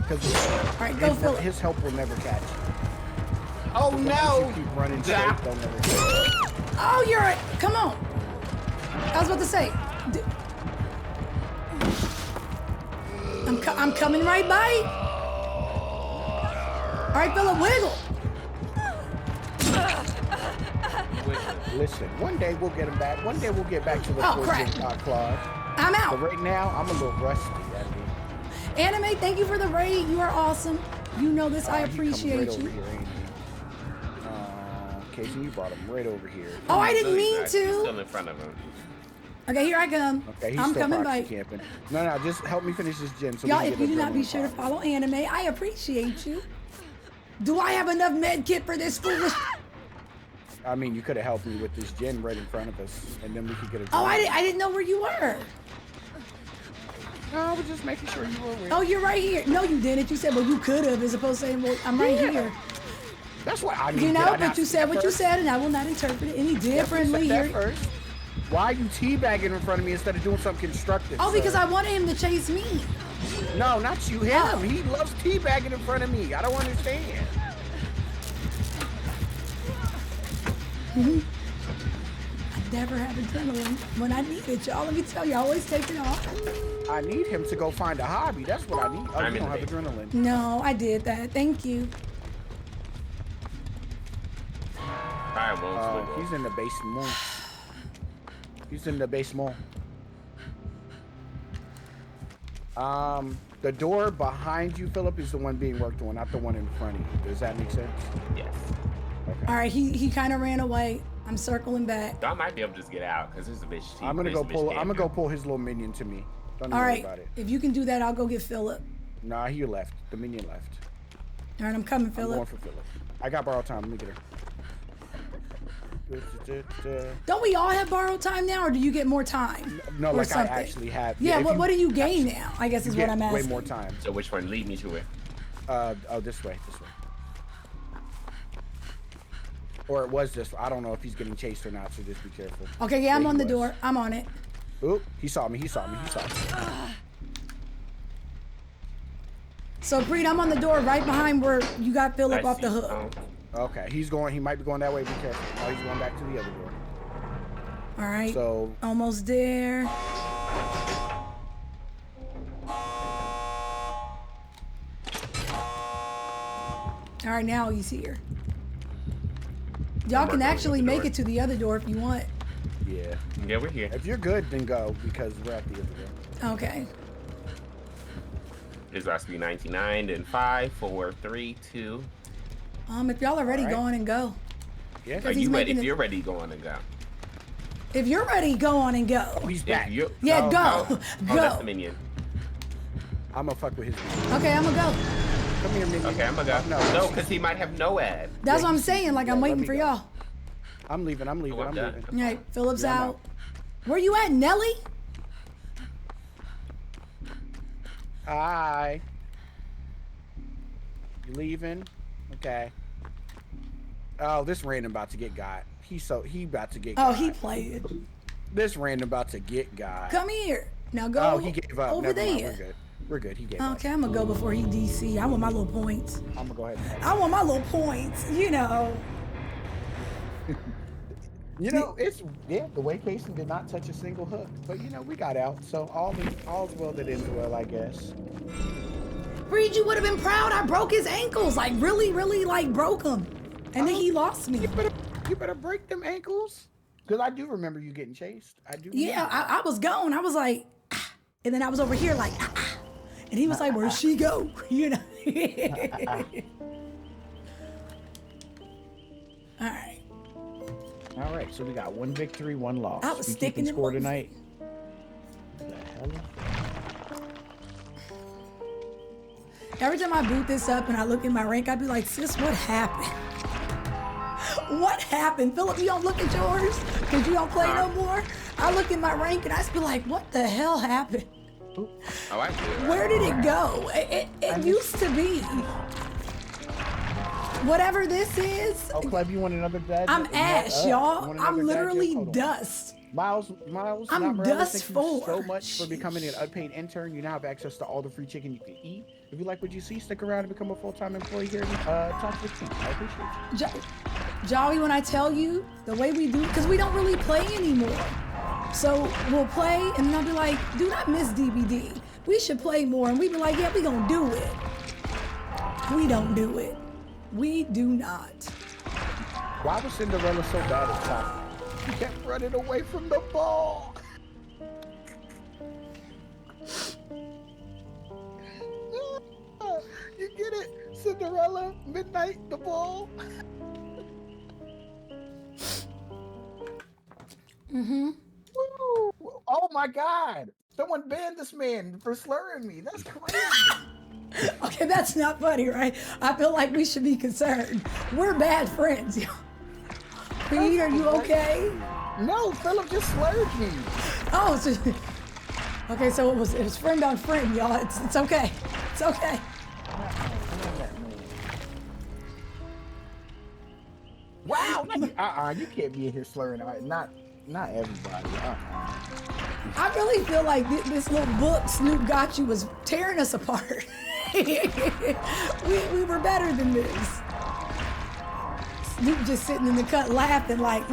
Because his help will never catch you. Oh no! You keep running straight, they'll never catch you. Oh, you're right. Come on. I was about to say. I'm coming right by. All right, Philip, wiggle. Listen, one day we'll get him back. One day we'll get back to the crap. claws. I'm out. But right now, I'm a little rusty. Anime, thank you for the raid. You are awesome. You know this. I He comes appreciate right you. over here, ain't he? Casey, you brought him right over here. Oh, I didn't mean He's to. still in front of him. Okay, here I come. Okay, he's I'm still coming proxy by. camping. No, just help me finish this gym. So Y'all, we can if get you do not be adrenaline sure to power. follow Anime, I appreciate you. Do I have enough med kit for this foolish? I mean, you could have helped me with this gym right in front of us, and then we could get a. Oh, I didn't know where you were. No, I was just making sure you were aware. Oh, you're right here. No, you didn't. You said, well, you could have, as opposed to saying, well, I'm right here. That's what I mean. You know, but you said what you said, and I will not interpret it any differently here. First. Why are you teabagging in front of me instead of doing something constructive? Oh, because sir? I wanted him to chase me. No, not you. Him. Oh. He loves teabagging in front of me. I don't understand. I never have adrenaline when I need it, y'all. Let me tell you, I always take it off. I need him to go find a hobby. That's what I need. Oh, you don't have adrenaline. No, I did that. Thank you. He's in the basement. He's in the basement. The door behind you, Philip, is the one being worked on, not the one in front of you. Does that make sense? Yes. Okay. All right, he kind of ran away. I'm circling back. I might be able to just get out because there's a bitch. I'm gonna go pull his little minion to me. Don't All worry right, about it. if you can do that, I'll go get Philip. Nah, he left. The minion left. All right, I'm coming, I'm Philip. going for Philip. I got borrowed time. Let me get her. Don't we all have borrowed time now, or do you get more time? No, or like something? I actually have. Yeah, if what do you gain now? I guess is you what get I'm asking. Way more time. So which one? Lead me to it. Oh, this way. Or it was this. I don't know if he's getting chased or not, so just be careful. Okay, yeah, I'm on the he was. door. I'm on it. Oop, he saw me. So, Preet, I'm on the door right behind where you got Philip off the hook. Okay, he might be going that way. Be careful. Oh, he's going back to the other door. All right. So almost there. All right, now he's here. Y'all can actually make it to the other door if you want. Yeah. Yeah, we're here. If you're good, then go because we're at the other door. Okay. It's about to be 99, then 5, 4, 3, 2. If y'all are ready, go on and go. Yeah. Are you ready? If you're ready, go on and go. If you're ready, go on and go. Oh, he's back. Yeah, Oh, go. oh, Go. that's the minion. I'm gonna fuck with his minion. Okay, I'm gonna go. Come here, minion. Okay, I'm gonna go. No, because he might have no ad. That's what I'm saying. Like, I'm waiting for y'all. I'm leaving. I'm leaving. I'm done. All right, Philip's Yeah, I'm out. Where you at, Nelly? Hi. You leaving? Okay. Oh, this random about to get got. He about to get got. Oh, he played. This random about to get got. Come here. Now go Oh, he gave up. over Never mind. there. We're good. We're good. He gave up. Okay, I'm gonna go before he DC. I want my little points. I'm gonna go ahead. I want my little points, you know. You know, it's the way Casey did not touch a single hook, but you know, we got out, so all's well that ends well, I guess. Reed, you would have been proud. I broke his ankles, like really, like broke them, and then he lost me. You better break them ankles, because I do remember you getting chased. I do. Yeah, I was gone. I was like, ah, and then I was over here like, and he was like, where'd she go? You know. All right, so we got 1 victory, 1 loss. I was We sticking keeping in score one. tonight. What the hell? Every time I boot this up and I look at my rank, I'd be like, sis, what happened? What happened? Philip, you don't look at yours because you don't play no more? I look at my rank and I just be like, what the hell happened? Oh, I do. Where did it go? It used to be. Whatever this is. Oh, Cleb, you want another dad? I'm ash, y'all. I'm literally dust. Miles, I'm dust thank you so 4. much for becoming an unpaid intern. You now have access to all the free chicken you can eat. If you like what you see, stick around and become a full-time employee here. Talk with me. I appreciate you. Jolly, when I tell you the way we do, because we don't really play anymore. So we'll play and then I'll be like, do not miss DVD. We should play more. And we be like, yeah, we gonna do it. We don't do it. We do not. Why was Cinderella so bad at soccer? She kept running away from the ball. You get it? Cinderella, midnight, the ball. Mm-hmm. Woo. Oh my God. Someone banned this man for slurring me. That's crazy. Okay, that's not funny, right? I feel like we should be concerned. We're bad friends. Reed, are you okay? No, Philip just slurred me. Oh, okay, so it was friend on friend, y'all. It's okay. It's okay. Wow. You can't be in here slurring. Not everybody. I really feel like this little book Snoop got you was tearing us apart. we were better than this. Snoop just sitting in the cut laughing like,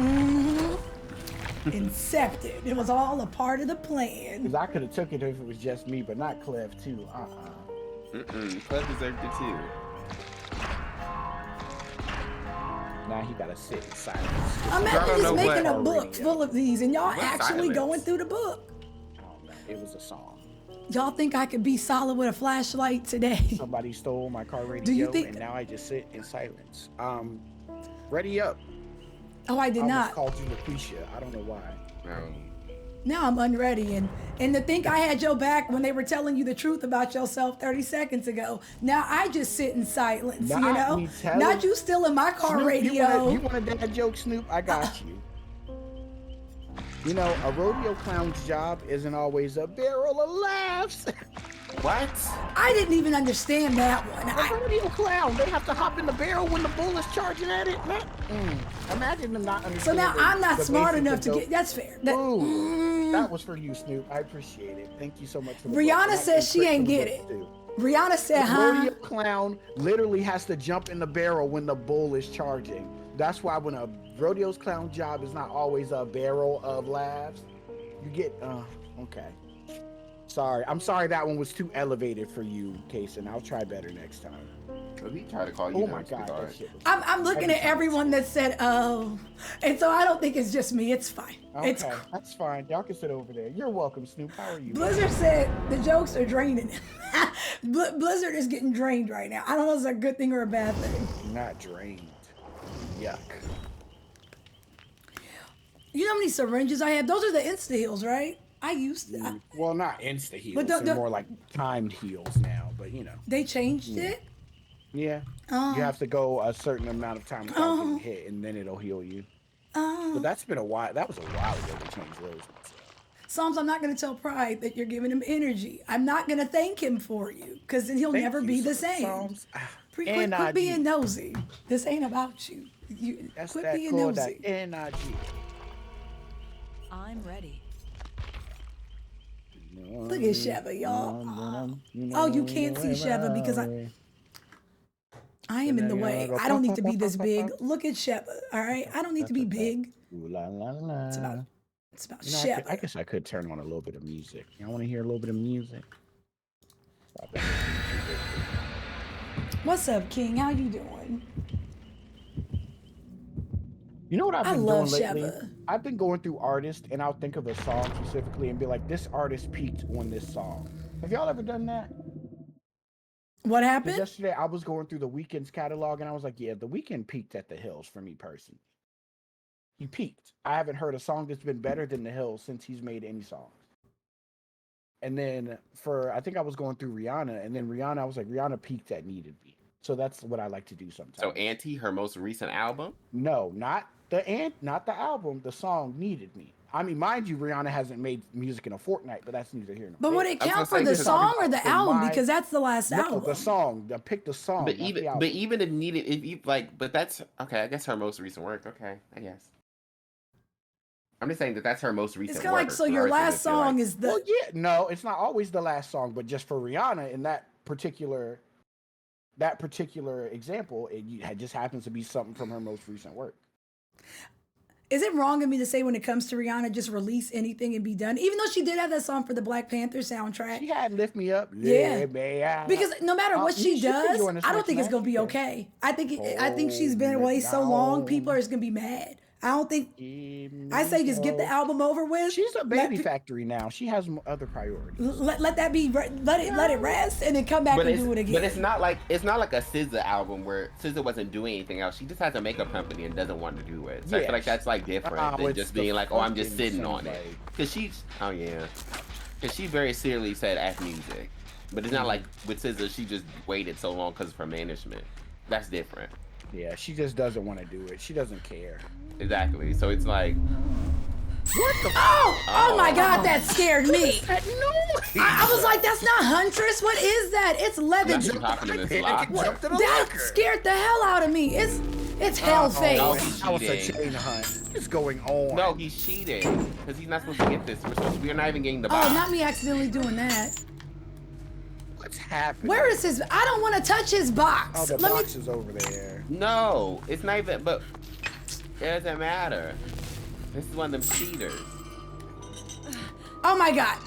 Incepted. It was all a part of the plan. Because I could have took it if it was just me, but not Clef too. Clef deserved it too. Now he gotta sit in silence. Imagine just making a book full of these and y'all actually going through the book. Oh man, it was a song. Y'all think I could be solid with a flashlight today? Somebody stole my car radio, Do you think... and now I just sit in silence. Ready up. Oh, I did not. I called you Lucretia. I don't know why. Now I'm unready, and to think I had your back when they were telling you the truth about yourself 30 seconds ago. Now I just sit in silence, you know? Not you stealing my car Snoop, radio. You want a dad joke, Snoop? I got you. You know, a rodeo clown's job isn't always a barrel of laughs. What? I didn't even understand that one. A rodeo clown, they have to hop in the barrel when the bull is charging at it. Imagine them not understanding. So now I'm not smart enough to get, that's fair. That was for you, Snoop. I appreciate it. Thank you so much for the Brianna says she ain't get it. Brianna said, the rodeo clown literally has to jump in the barrel when the bull is charging. That's why when a rodeo's clown job is not always a barrel of laughs, you get, okay. Sorry, I'm sorry that one was too elevated for you, Kason. I'll try better next time. He tried to call you. Oh my God, that shit was I'm looking at everyone that said, oh, and so I don't think it's just me. It's fine. Okay, it's cool. That's fine. Y'all can sit over there. You're welcome, Snoop. How are you? Blizzard said the jokes are draining him. Blizzard is getting drained right now. I don't know if it's a good thing or a bad thing. Not drained. Yuck. You know how many syringes I have? Those are the Insta heals, right? I used to. Well, not insta heals. But They're more like timed heals now. But you know. They changed it. Yeah. You have to go a certain amount of time without getting hit, and then it'll heal you. But that's been a while. That was a while ago they changed those. Psalms, I'm not going to tell Pride that you're giving him energy. I'm not going to thank him for you, because then he'll never be the same. Psalms. Quit being nosy. This ain't about you. That's quit that being called nosy. that NIG. I'm ready. Look at Sheva, y'all. Oh, you can't see Sheva because I am in the way. I don't need to be this big. Look at Sheva, all right? I don't need to be big. Ooh, la, la, la. It's about You know, Sheva. I guess I could turn on a little bit of music. I want to hear a little bit of music. What's up, King? How you doing? You know what I've been love doing lately? Sheva. I've been going through artists, and I'll think of a song specifically and be like, this artist peaked on this song. Have y'all ever done that? What happened? Yesterday, I was going through the Weeknd's catalog, and I was like, yeah, the Weeknd peaked at the Hills for me personally. He peaked. I haven't heard a song that's been better than the Hills since he's made any songs. And then I think I was going through Rihanna, and then Rihanna, I was like, Rihanna peaked at Needed Me. So that's what I like to do sometimes. So Auntie, her most recent album? No, not the album. The song Needed Me. I mean, mind you, Rihanna hasn't made music in a fortnight, but that's neither here nor there. But would it count for the song or the album? Because that's the last album. The song. I picked the song. But even if Needed, if you like, but that's okay. I guess her most recent work. Okay, I guess. I'm just saying that's her most recent. It's kind of like, so your last song is the. Well, yeah, no, it's not always the last song, but just for Rihanna in that particular example, it just happens to be something from her most recent work. Is it wrong of me to say when it comes to Rihanna, just release anything and be done? Even though she did have that song for the Black Panther soundtrack. She had Lift Me Up. Yeah. Because no matter what she does, I don't think it's going to be okay. I think she's been away so long, people are just going to be mad. I don't think. I say just get the album over with. She's a baby factory now. She has other priorities. Let that be. Let it rest, and then come back and do it again. But it's not like a SZA album where SZA wasn't doing anything else. She just has a makeup company and doesn't want to do it. So I feel like that's like different than just being like, oh, I'm just sitting on it. Because she very seriously said F music, but it's not like with SZA she just waited so long because of her management. That's different. Yeah, she just doesn't want to do it. She doesn't care. Exactly. So it's like, what the? Oh my God, that scared me. That noise. I was like, that's not Huntress. What is that? It's leather. That scared the hell out of me. It's Hellface. That was a chain hunt. What's going on? No, he's cheating because he's not supposed to get this. We're not even getting the box. Oh, not me accidentally doing that. What's happening? Where is his? I don't want to touch his box. Oh, the box is over there. No, it's not even. But it doesn't matter. This is one of them cheaters. Oh my God.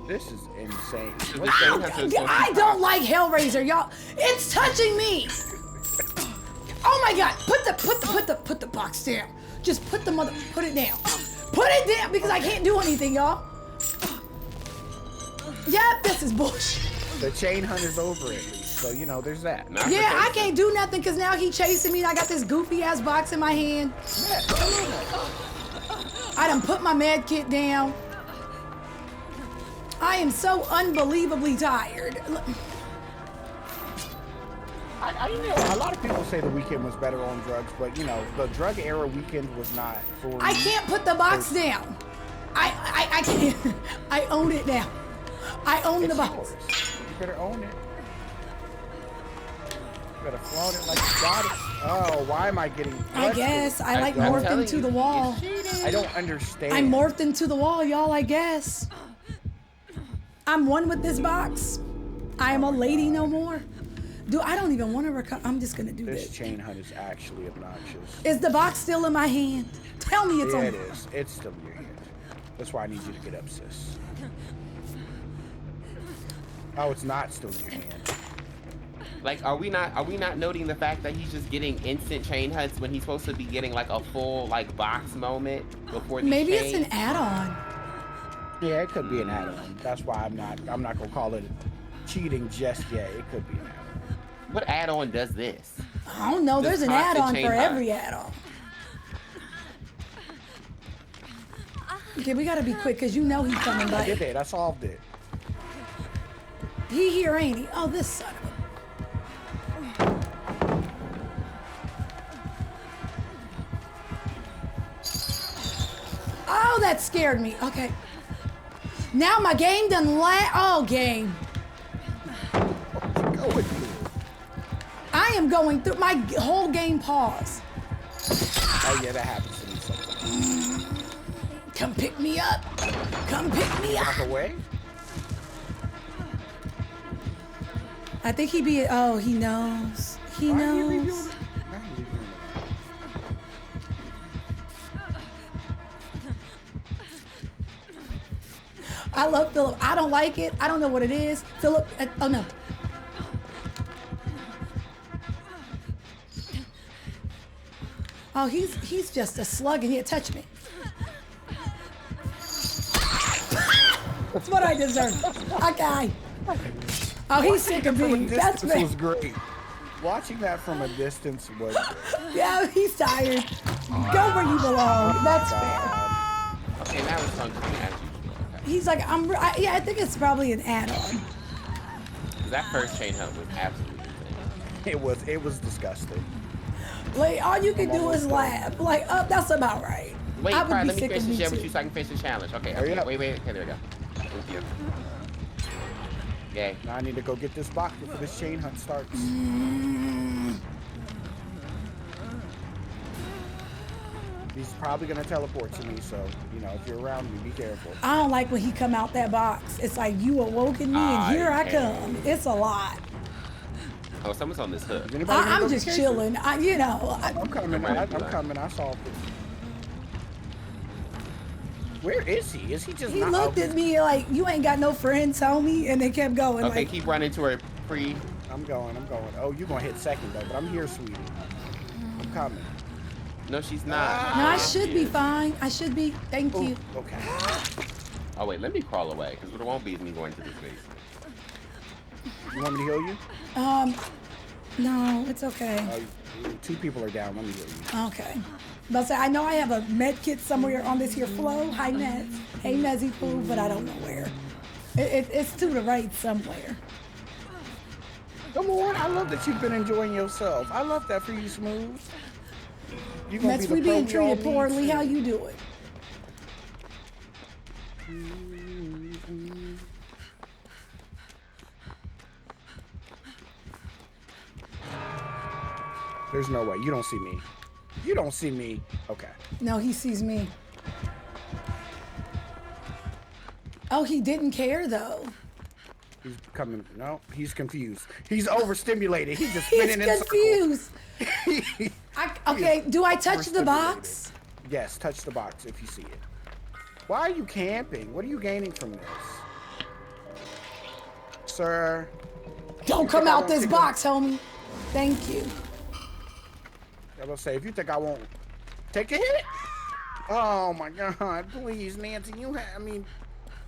This is insane. I don't like Hellraiser, y'all. It's touching me. Oh my God. Put the box down. Just put it down. Put it down because I can't do anything, y'all. Yeah, this is bullshit. The chain hunt is over at least. So, you know, there's that. Yeah, I can't do nothing because now he chasing me and I got this goofy ass box in my hand. I done put my med kit down. I am so unbelievably tired. I know a lot of people say the Weeknd was better on drugs, but you know, the drug era Weeknd was not for me. I can't put the box down. I can't. I own it now. I own the box. You better own it. You better flaunt it like you got it. Oh, why am I getting I guess. I like morphed into the wall. I don't understand. I morphed into the wall, y'all, I guess. I'm one with this box. I am a lady no more. Dude, I don't even want to recover. I'm just going to do this. This chain hunt is actually obnoxious. Is the box still in my hand? Tell me it's on. Yeah, it is. It's still in your hand. That's why I need you to get up, sis. Oh, it's not still in your hand. Like, are we not noting the fact that he's just getting instant chain hunts when he's supposed to be getting like a full like box moment before the Maybe it's an add-on. Yeah, it could be an add-on. That's why I'm not gonna call it cheating just yet. It could be an add-on. What add-on does this? I don't know. There's an add-on for every add-on. Okay, we gotta be quick because you know he's coming back. I did it. I solved it. He here, ain't he? Oh, this son of a... Oh, that scared me. Okay. Now my game done game. I am going through my whole game pause. Oh yeah, that happens to me sometimes. Come pick me up. Come pick me up. Walk away. I think he be. Oh, he knows. He knows. I love Philip. I don't like it. I don't know what it is. Philip. Oh no. Oh, he's just a slug and he'll touch me. That's what I deserve. Okay. Oh, he's sick of me. That's me. Was great. Watching that from a distance was. Yeah, he's tired. Go where you belong. That's fair. Okay, now it's functioning as usual. Okay. He's like, yeah, I think it's probably an add-on. That first chain hunt was absolutely insane. It was disgusting. Like, all you can do is laugh. Like, oh, that's about right. Wait, I would Pride, be let me sick finish of the me share too. with you so I can finish the challenge. Okay, okay, wait. Okay, there we go. Thank you. Yay. Now I need to go get this box before this chain hunt starts. He's probably gonna teleport to me, so you know if you're around me, be careful. I don't like when he come out that box. It's like you awoken me and here I come. It's a lot. Oh, someone's on this hook. I'm just chilling. You know. I'm coming. I'm coming. I solved it. Where is he? Is he just? He not looked at me like, you ain't got no friends, homie, and they kept going. Okay, like, keep running to her pre. I'm going. Oh, you're gonna hit second though, but I'm here, sweetie. I'm coming. No, she's not. No, I should be fine. I should be. Thank you. Okay. Oh wait, let me crawl away, because what it won't be is me going to this basement. You want me to heal you? No, it's okay. Two people are down. Let me heal you. Okay. But say, I know I have a med kit somewhere on this here flow. Hi, Nez. Hey, Nezzy Poo, but I don't know where. It's to the right somewhere. Come on. I love that you've been enjoying yourself. I love that for you, Smooth. You gonna That's be we the pro being we all treated need poorly. to. How you doing? There's no way. You don't see me. You don't see me. Okay. No, he sees me. Oh, he didn't care though. He's coming. No, he's confused. He's overstimulated. He's just spinning He's confused. Okay, do I touch the box? Yes, touch the box if you see it. Why are you camping? What are you gaining from this? Sir. Don't come out this box, homie. Thank you. I was gonna say, if you think I won't take a hit. Oh my God, please, Nancy, you had one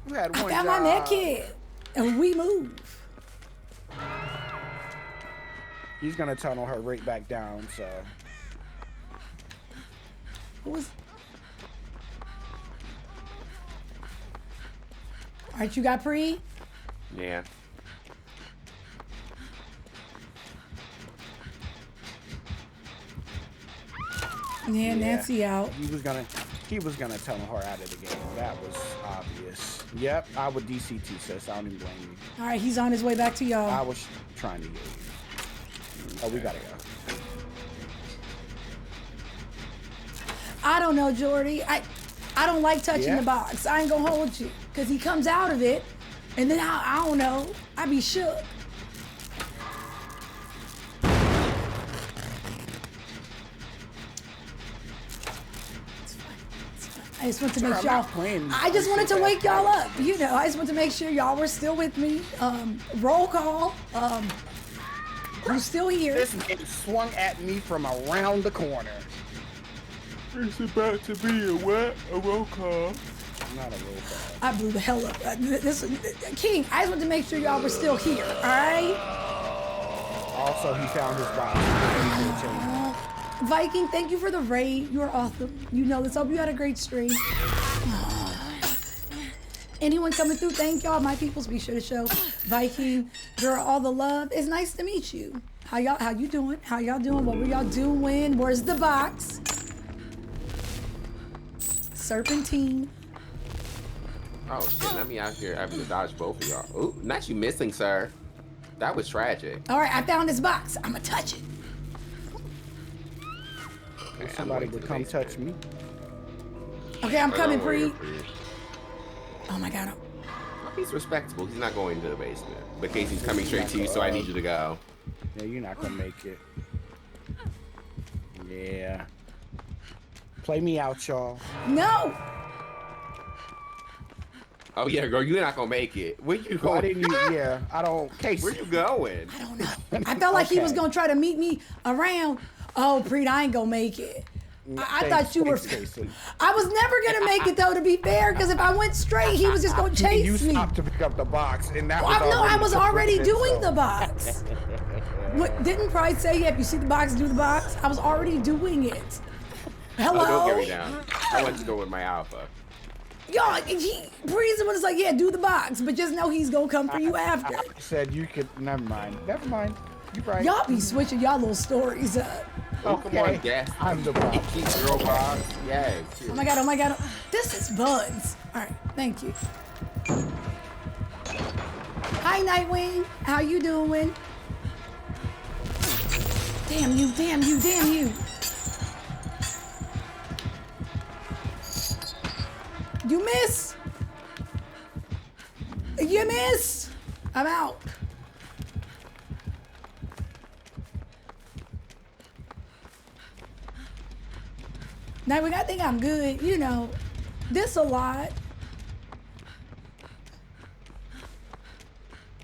I job. found my med kit, and we move. He's gonna tunnel her right back down, so. Who was? All right, you got pre? Yeah. Yeah, Nancy out. He was gonna tunnel her out of the game. That was obvious. Yep, I would DCT, sis. I don't even blame you. All right, he's on his way back to y'all. I was trying to get you. Oh, we gotta go. I don't know, Jordy. I don't like touching the box. I ain't gonna hold you, cause he comes out of it, and then I don't know. I be shook. I just want to make y'all. I just wanted to wake y'all up. You know, I just want to make sure y'all were still with me. Roll call. We're still here. This man swung at me from around the corner. It's about to be a what? A roll call. Not a roll call. I blew the hell up. King, I just want to make sure y'all were still here. All right. Also, he found his body. Viking, thank you for the raid. You are awesome. You know this. Hope you had a great stream. Anyone coming through, thank y'all. My peoples, be sure to show Viking, girl, all the love. It's nice to meet you. How you doing? How y'all doing? What were y'all doing? Where's the box? Serpentine. Oh shit, let me out here having to dodge both of y'all. Ooh, not you missing, sir. That was tragic. All right, I found this box. I'ma touch it. Okay, Somebody would come touch me. Okay, I'm coming, Don't worry, Pre. Oh my God. He's respectable. He's not going to the basement. But Casey's coming straight to you, so I need you to go. Yeah, you're not gonna make it. Yeah. Play me out, y'all. No. Oh yeah, girl, you're not gonna make it. Where you going? Why didn't you? Yeah, I don't. Casey. Where you going? I don't know. I felt like he was gonna try to meet me around. Oh, Preet, I ain't gonna make it. I thought you were. I was never gonna make it though, to be fair, because if I went straight, he was just gonna chase you me. stopped to pick up the box, and that was I was already doing the box. What didn't Price say? Yeah, if you see the box, do the box. I was already doing it. Hello. Oh, don't get me down. I want to go with my alpha. Y'all, Bree's the one that's like, yeah, do the box, but just know he's gonna come for you after. I said you could. Never mind. Never mind. You right. Y'all be switching y'all little stories up. Oh, come on, yes. I'm the boss. Keep your box. Yes. Oh my God, oh my God. This is Buds. All right, thank you. Hi, Nightwing. How you doing? Damn you, damn you, damn you. You miss. You miss. I'm out. Nightwing, I think I'm good. You know, this a lot.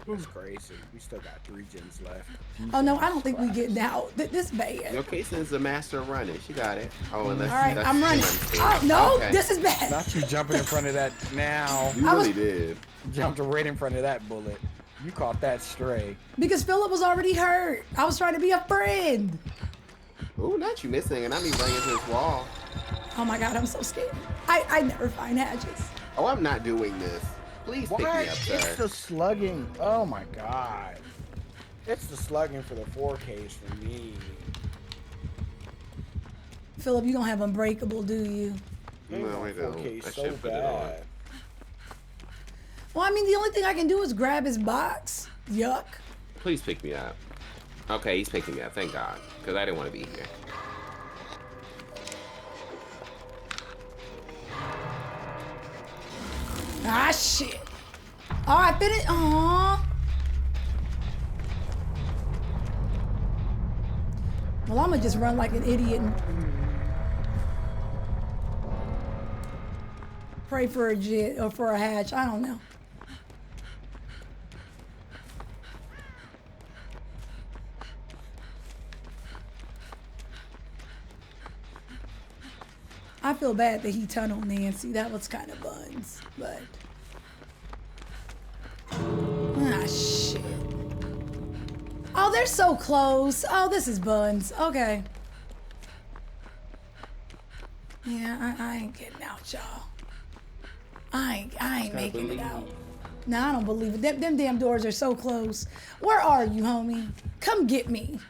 It's crazy. We still got 3 gens left. Oh no, I don't think we getting out. This bad. Your Casey's the master of running. She got it. Oh, and All right, I'm running. Oh no, this is bad. Not you jumping in front of that now. You really did. Jumped right in front of that bullet. You caught that stray. Because Philip was already hurt. I was trying to be a friend. Ooh, not you missing, and I'm even running into this wall. Oh my God, I'm so scared. I never find hatches. Oh, I'm not doing this. Please pick me up, sir. It's the slugging. Oh my God. It's the slugging for the 4Ks for me. Philip, you don't have Unbreakable, do you? No, I don't. 4K I so should put it on. bad. Well, I mean, the only thing I can do is grab his box. Yuck. Please pick me up. Okay, he's picking me up. Thank God, because I didn't want to be here. Ah, shit. Oh, I finished. Aww. Well, I'm gonna just run like an idiot and pray for a jet or for a hatch. I don't know. I feel bad that he tunneled Nancy. That was kind of buns, but. Ah, shit. Oh, they're so close. Oh, this is buns. Okay. Yeah, I ain't getting out, y'all. I ain't making it out. No, I don't believe it. Them damn doors are so close. Where are you, homie? Come get me.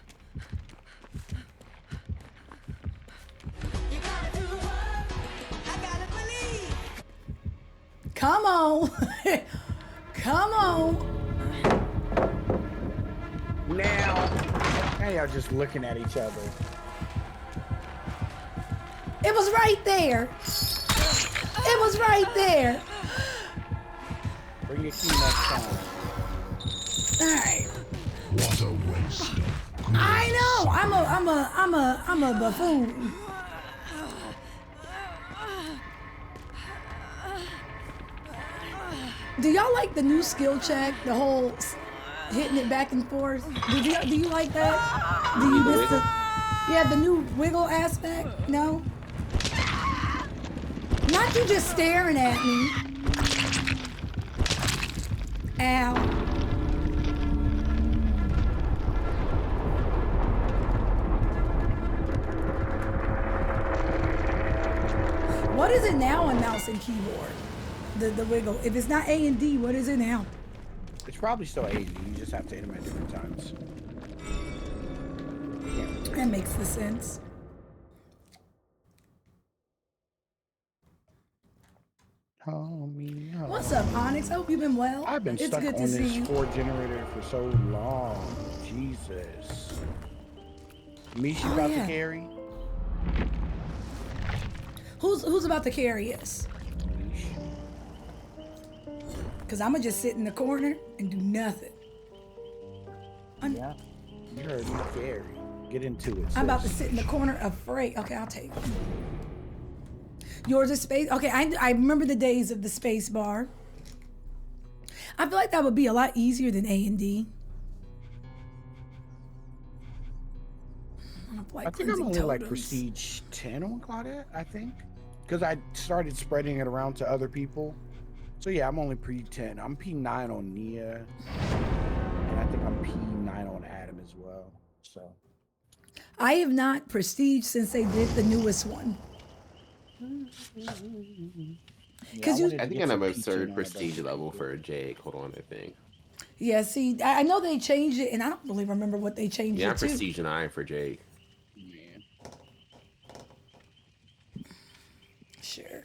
Come on. Come on. Now y'all just looking at each other. It was right there. It was right there. Bring your key next time. All right. What a waste. I know. I'm a buffoon. Do y'all like the new skill check? The whole hitting it back and forth. Do you like that? Do you miss the new wiggle aspect? No. Not you just staring at me. Ow. What is it now on mouse and keyboard? The wiggle. If it's not A and D, what is it now? It's probably still 80. You just have to hit them at different times. Yeah. That makes the sense. What's up, Onyx? I hope you've been well. I've been stuck on this Ford generator for so long. Jesus. Misha about to carry. Who's about to carry us? Cause I'ma just sit in the corner and do nothing. Yeah, you heard me, carry. Get into it. I'm about to sit in the corner afraid. Okay, I'll take it. Yours is space. Okay, I remember the days of the space bar. I feel like that would be a lot easier than A and D. I think I'm only like prestige 10 on Claudette, I think. Because I started spreading it around to other people. So yeah, I'm only pre-10. I'm P9 on Nia. And I think I'm P9 on Adam as well. So I have not prestige since they did the newest one. Because I think I'm a absurd prestige level for Jake. Hold on, I think. Yeah, see, I know they changed it, and I don't really remember what they changed Yeah, it I'm to. prestige 9 for Jake. Sure.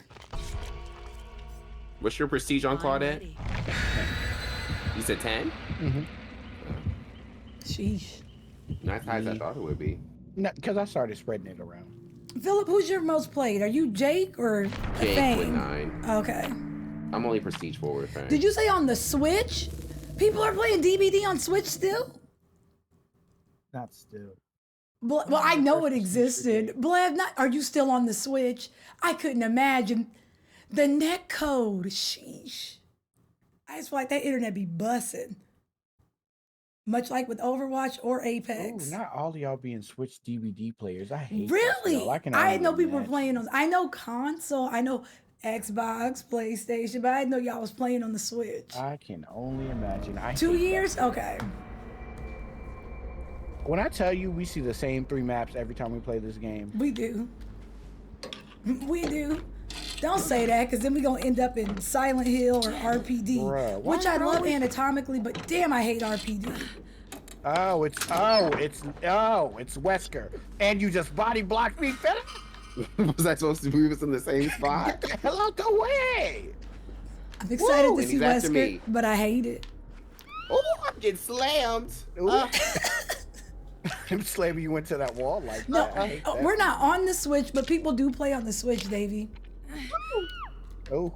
What's your prestige on Claudette? You said 10? Mm-hmm. Sheesh. Not as high as I thought it would be. No, because I started spreading it around. Philip, who's your most played? Are you Jake or Jake Fang? with 9. Okay. I'm only prestige 4 with Fang. Did you say on the Switch? People are playing DBD on Switch still? Not still. Well, I know it existed. Blev, are you still on the Switch? I couldn't imagine. The net code, sheesh. I just feel like that internet be bussing. Much like with Overwatch or Apex. Ooh, not all of y'all being Switch DVD players. I hate that Really? stuff. I know people were playing on. I know console. I know Xbox, PlayStation, but I didn't know y'all was playing on the Switch. I can only imagine. 2 years? Okay. When I tell you we see the same 3 maps every time we play this game. We do. We do. Don't say that, because then we're going to end up in Silent Hill or RPD, Bruh, which I love anatomically, but damn, I hate RPD. It's Wesker. And you just body blocked me, Philip? Was I supposed to move us in the same spot? Get the hell out the way! I'm excited to and see he's after Wesker, me. but I hate it. Oh, I'm getting slammed. I'm slamming you into that wall like No, that. I hate that. we're not on the Switch, but people do play on the Switch, Davey. Oh.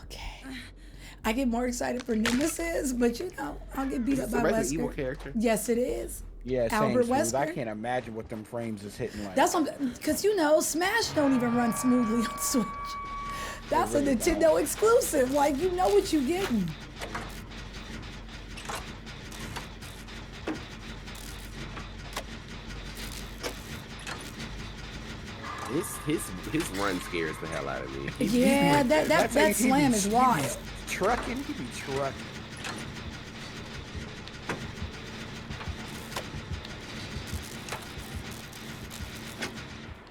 Okay. I get more excited for Nemesis, but you know, I'll get beat up by Resident Wesker. Evil character? Yes, it is. Yeah, same Albert smooth. Wesker. I can't imagine what them frames is hitting like. That's because you know, Smash don't even run smoothly on Switch. That's a Nintendo exclusive. Like, you know what you're getting. His run scares the hell out of me. Yeah, that slam is wild. Trucking, he be trucking.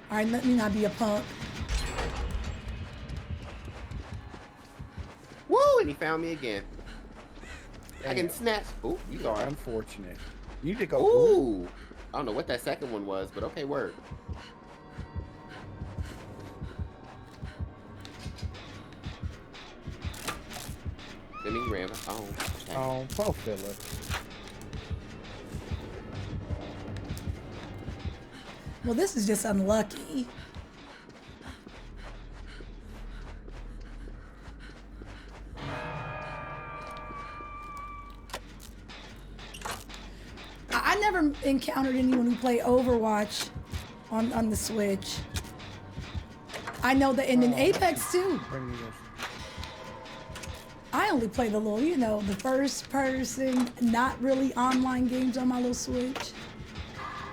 All right, let me not be a punk. Woo! And he found me again. I can snatch. Oh, you are unfortunate. You need to go. Ooh! I don't know what that second one was, but okay, work. Then he ran. Oh, okay. Oh, poor Philip. Well, this is just unlucky. I never encountered anyone who played Overwatch on the Switch. I know that, and in Apex too. I only play the little, you know, the first person, not really online games on my little Switch.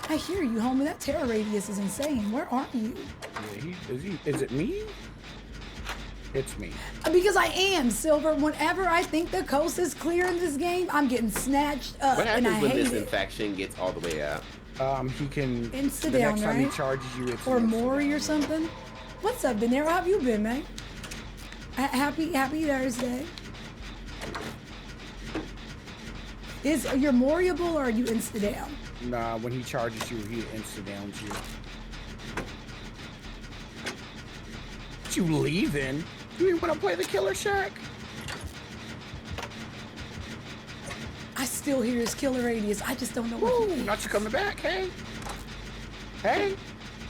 I hear you, homie. That terror radius is insane. Where are you? Yeah, is it me? It's me. Because I am, Silver. Whenever I think the coast is clear in this game, I'm getting snatched up, What and I happens when hate this it. infection gets all the way out? He can. Insta the down, next time he right? charges you, it's Or an insta Maury down. or something. What's up, Benero? How have you been, man? Happy Thursday. Is you're Moriable or are you insta down? Nah, when he charges you, he insta downs you. You leaving? You even want to play the Killer Shack? I still hear his killer radius. I just don't know what he Not you coming back, hey? Hey?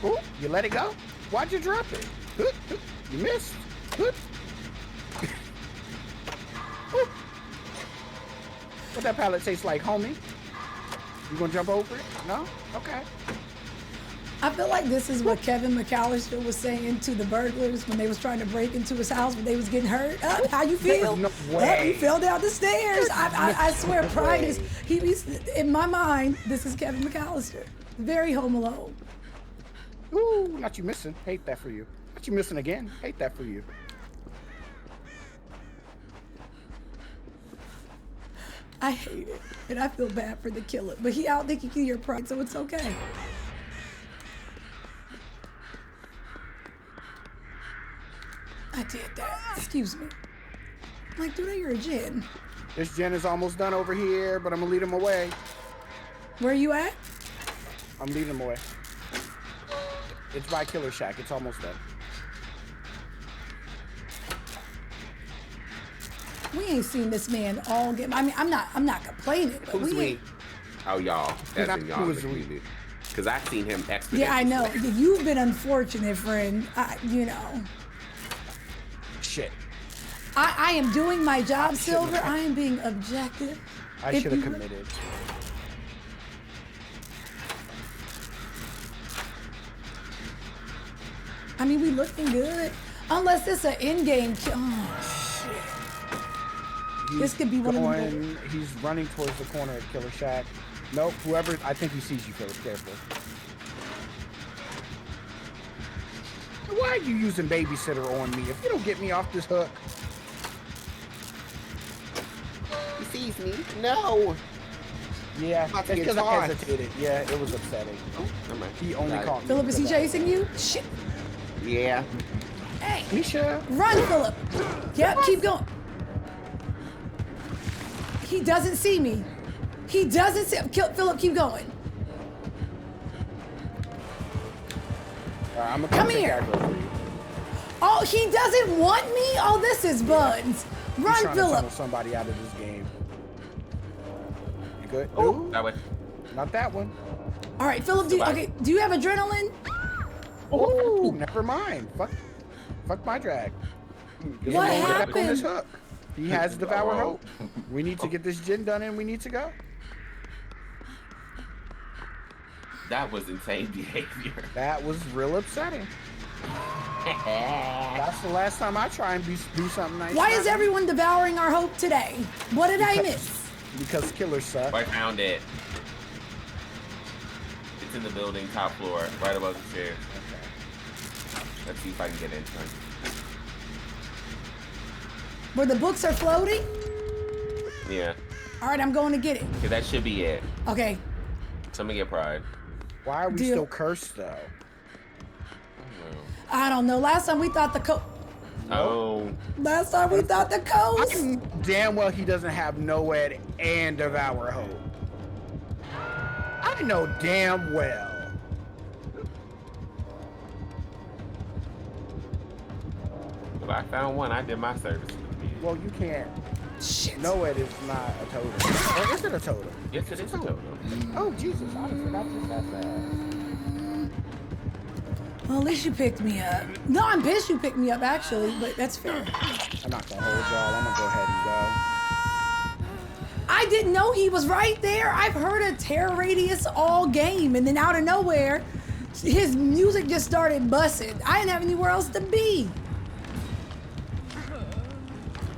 Ooh, you let it go? Why'd you drop it? You missed. What that pallet taste like, homie? You gonna jump over it? No? Okay. I feel like this is what Kevin McAllister was saying to the burglars when they was trying to break into his house when they was getting hurt. How you feel? No way. You fell down the stairs. I swear, pride is. He's in my mind. This is Kevin McAllister. Very Home Alone. Ooh, not you missing. Hate that for you. Not you missing again. Hate that for you. I hate it, and I feel bad for the killer. But he outthinking your pride, so it's okay. I did that. Excuse me. Like, dude, you're a gin. This gen is almost done over here, but I'm gonna lead him away. Where you at? I'm leading him away. It's by Killer Shack. It's almost done. We ain't seen this man all game. I mean, I'm not complaining, but Who's we we? ain't. Oh, y'all. That's in y'all. Who's we? Because I've seen him exponentially. Yeah, I know. You've been unfortunate, friend. You know. Shit. I am doing my job, Silver. I am being objective. I should have committed. I mean, we looking good. Unless it's an in-game kill. Oh, shit. This could be one of them. He's running towards the corner of Killer Shack. Nope, whoever, I think he sees you, Philip. Careful. Why are you using babysitter on me? If you don't get me off this hook. He sees me. No. Yeah, it's because I hesitated. Yeah, it was upsetting. Oh, never mind. He only caught me. Philip, is he chasing you? Shit. Yeah. Hey. Misha. Run, Philip. Yep, keep going. He doesn't see me. He doesn't see. Philip, keep going. I'm Come here. Oh, he doesn't want me? Oh, this is buns. Run, He's trying to Philip. tunnel somebody out of this game. You good? Oh, that way. Not that one. All right, Philip, do you have adrenaline? Oh, never mind. Fuck my drag. What happened? Back on this hook. He has Devour Hope. We need to get this gin done and we need to go. That was insane behavior. That was real upsetting. That's the last time I try and do something nice. Why is everyone devouring our hope today? What did I miss? Because killers suck. I found it. It's in the building, top floor, right above the stairs. Okay. Let's see if I can get in. Where the books are floating? Yeah. All right, I'm going to get it. Okay, that should be it. Okay. So I'm gonna get pride. Why are we still cursed though? I don't know. Last time we thought the code. Oh. Last time we thought the code. Damn well he doesn't have NOED and Devour Hope. I know damn well. If I found one, I did my service. Well, you can't. Shit. NOED is not a totem. Or is it a totem? Yes, it is a totem. Oh, Jesus. I forgot to say that. Well, at least you picked me up. No, I'm pissed you picked me up, actually, but that's fair. I'm not gonna hold y'all. I'm gonna go ahead and go. I didn't know he was right there. I've heard a terror radius all game, and then out of nowhere, his music just started busting. I didn't have anywhere else to be.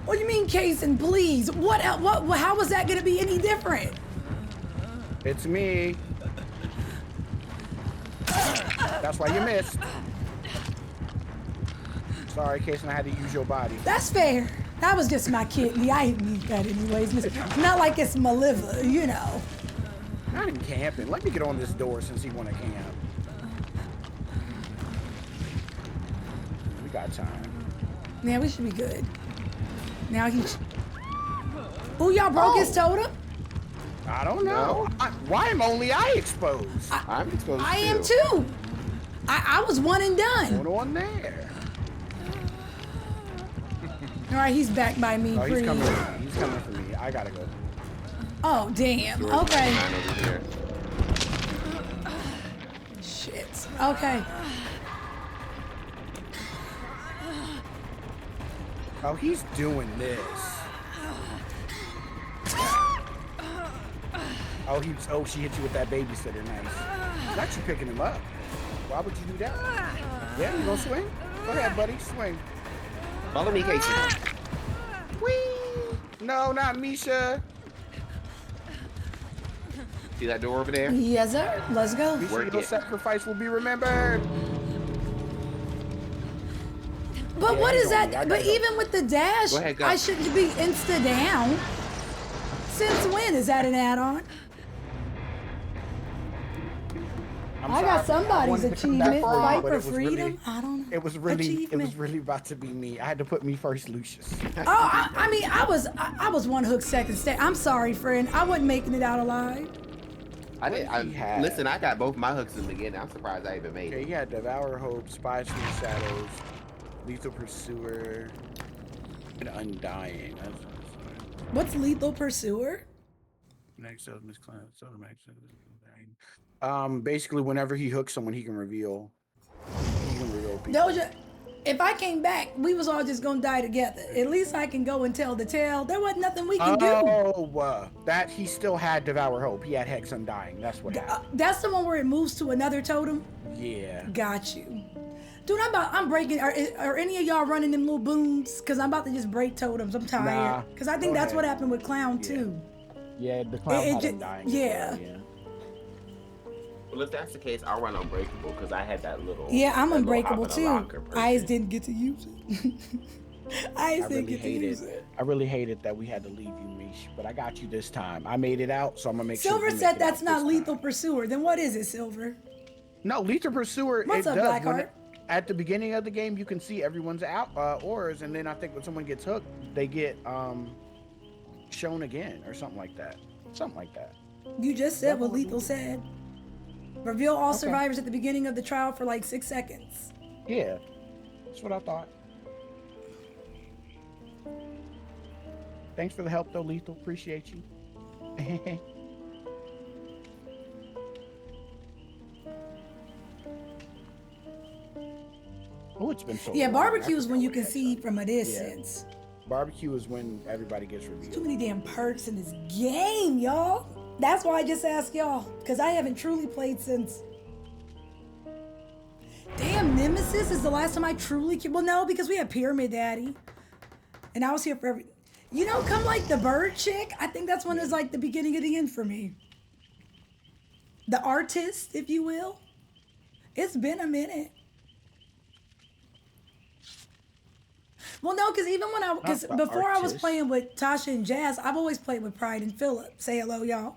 What do you mean, Kason, please? What? How was that gonna be any different? It's me. That's why you missed. Sorry, Kason, I had to use your body. That's fair. That was just my kidney. I didn't need that anyways. It's not like it's my liver, you know. Not in camping. Let me get on this door since he wanna camp. We got time. Yeah, we should be good. Now he's. Oh, y'all broke his totem? I don't know. Why am only I exposed? I'm exposed I am too. I was one and done. Going on there. All right, he's back by me. Oh, he's Breathe. coming for me. He's coming for me. I gotta go. Oh, damn. Okay. Shit. Okay. Oh, he's doing this. Oh, she hit you with that babysitter. Nice. She's actually picking him up. Why would you do that? Yeah, you gonna swing? Go ahead, buddy, swing. Follow me, Casey. Whee! No, not Misha. See that door over there? Yes, sir. Let's go. Misha, your sacrifice will be remembered. But Yeah, what he's is on me. that? I But gotta go. even with the dash, Go ahead, go. I shouldn't be insta down. Since when is that an add-on? I got somebody's achievement. Fight for freedom. I don't know. It was really about to be me. I had to put me first, Lucius. Oh, I mean, I was one hook second stay. I'm sorry, friend. I wasn't making it out alive. Listen, I got both my hooks in the beginning. I'm surprised I even made Okay, it. he had Devour Hope, Spies from the Shadows, Lethal Pursuer, and Undying. What's Lethal Pursuer? Next up, Miss Cloud, basically, whenever he hooks someone, he can reveal people. Doja, if I came back, we was all just gonna die together. At least I can go and tell the tale. There wasn't nothing we can do. Oh, that he still had Devour Hope. He had Hex Undying. That's what happened. That's the one where it moves to another totem? Yeah. Got you. Dude, I'm breaking. Are any of y'all running them little booms? Because I'm about to just break totems. I'm tired. Nah, Because I think go that's what ahead. happened with Clown, too. Yeah, the clown had Undying. Yeah. Well, if that's the case, I'll run Unbreakable because I had that little. Yeah, I'm that little unbreakable, hop in the too. locker I person. just didn't get to use it. I just didn't get to use it. I really hated that we had to leave you, Mish, but I got you this time. I made it out, so I'm gonna make sure. Silver said that's not Lethal Pursuer. Then what is it, Silver? No, Lethal Pursuer. What's it up, does. Blackheart? At the beginning of the game, you can see everyone's auras, and then I think when someone gets hooked, they get shown again or something like that. Something like that. You just said what Lethal said. Reveal all survivors at the beginning of the trial for like 6 seconds. Yeah, that's what I thought. Thanks for the help, though, Lethal. Appreciate you. Oh, it's been so Yeah, long. barbecue is when you can see from a distance. Barbecue is when everybody gets revealed. Too many damn perks in this game, y'all. That's why I just asked y'all, because I haven't truly played since. Damn, Nemesis is the last time I truly. Well, no, because we had Pyramid Daddy, and I was here for every. You know, come like the bird chick. I think that's when it's like the beginning of the end for me. The artist, if you will. It's been a minute. Well, no, because even when because before I was playing with Tasha and Jazz, I've always played with Pride and Phillip. Say hello, y'all.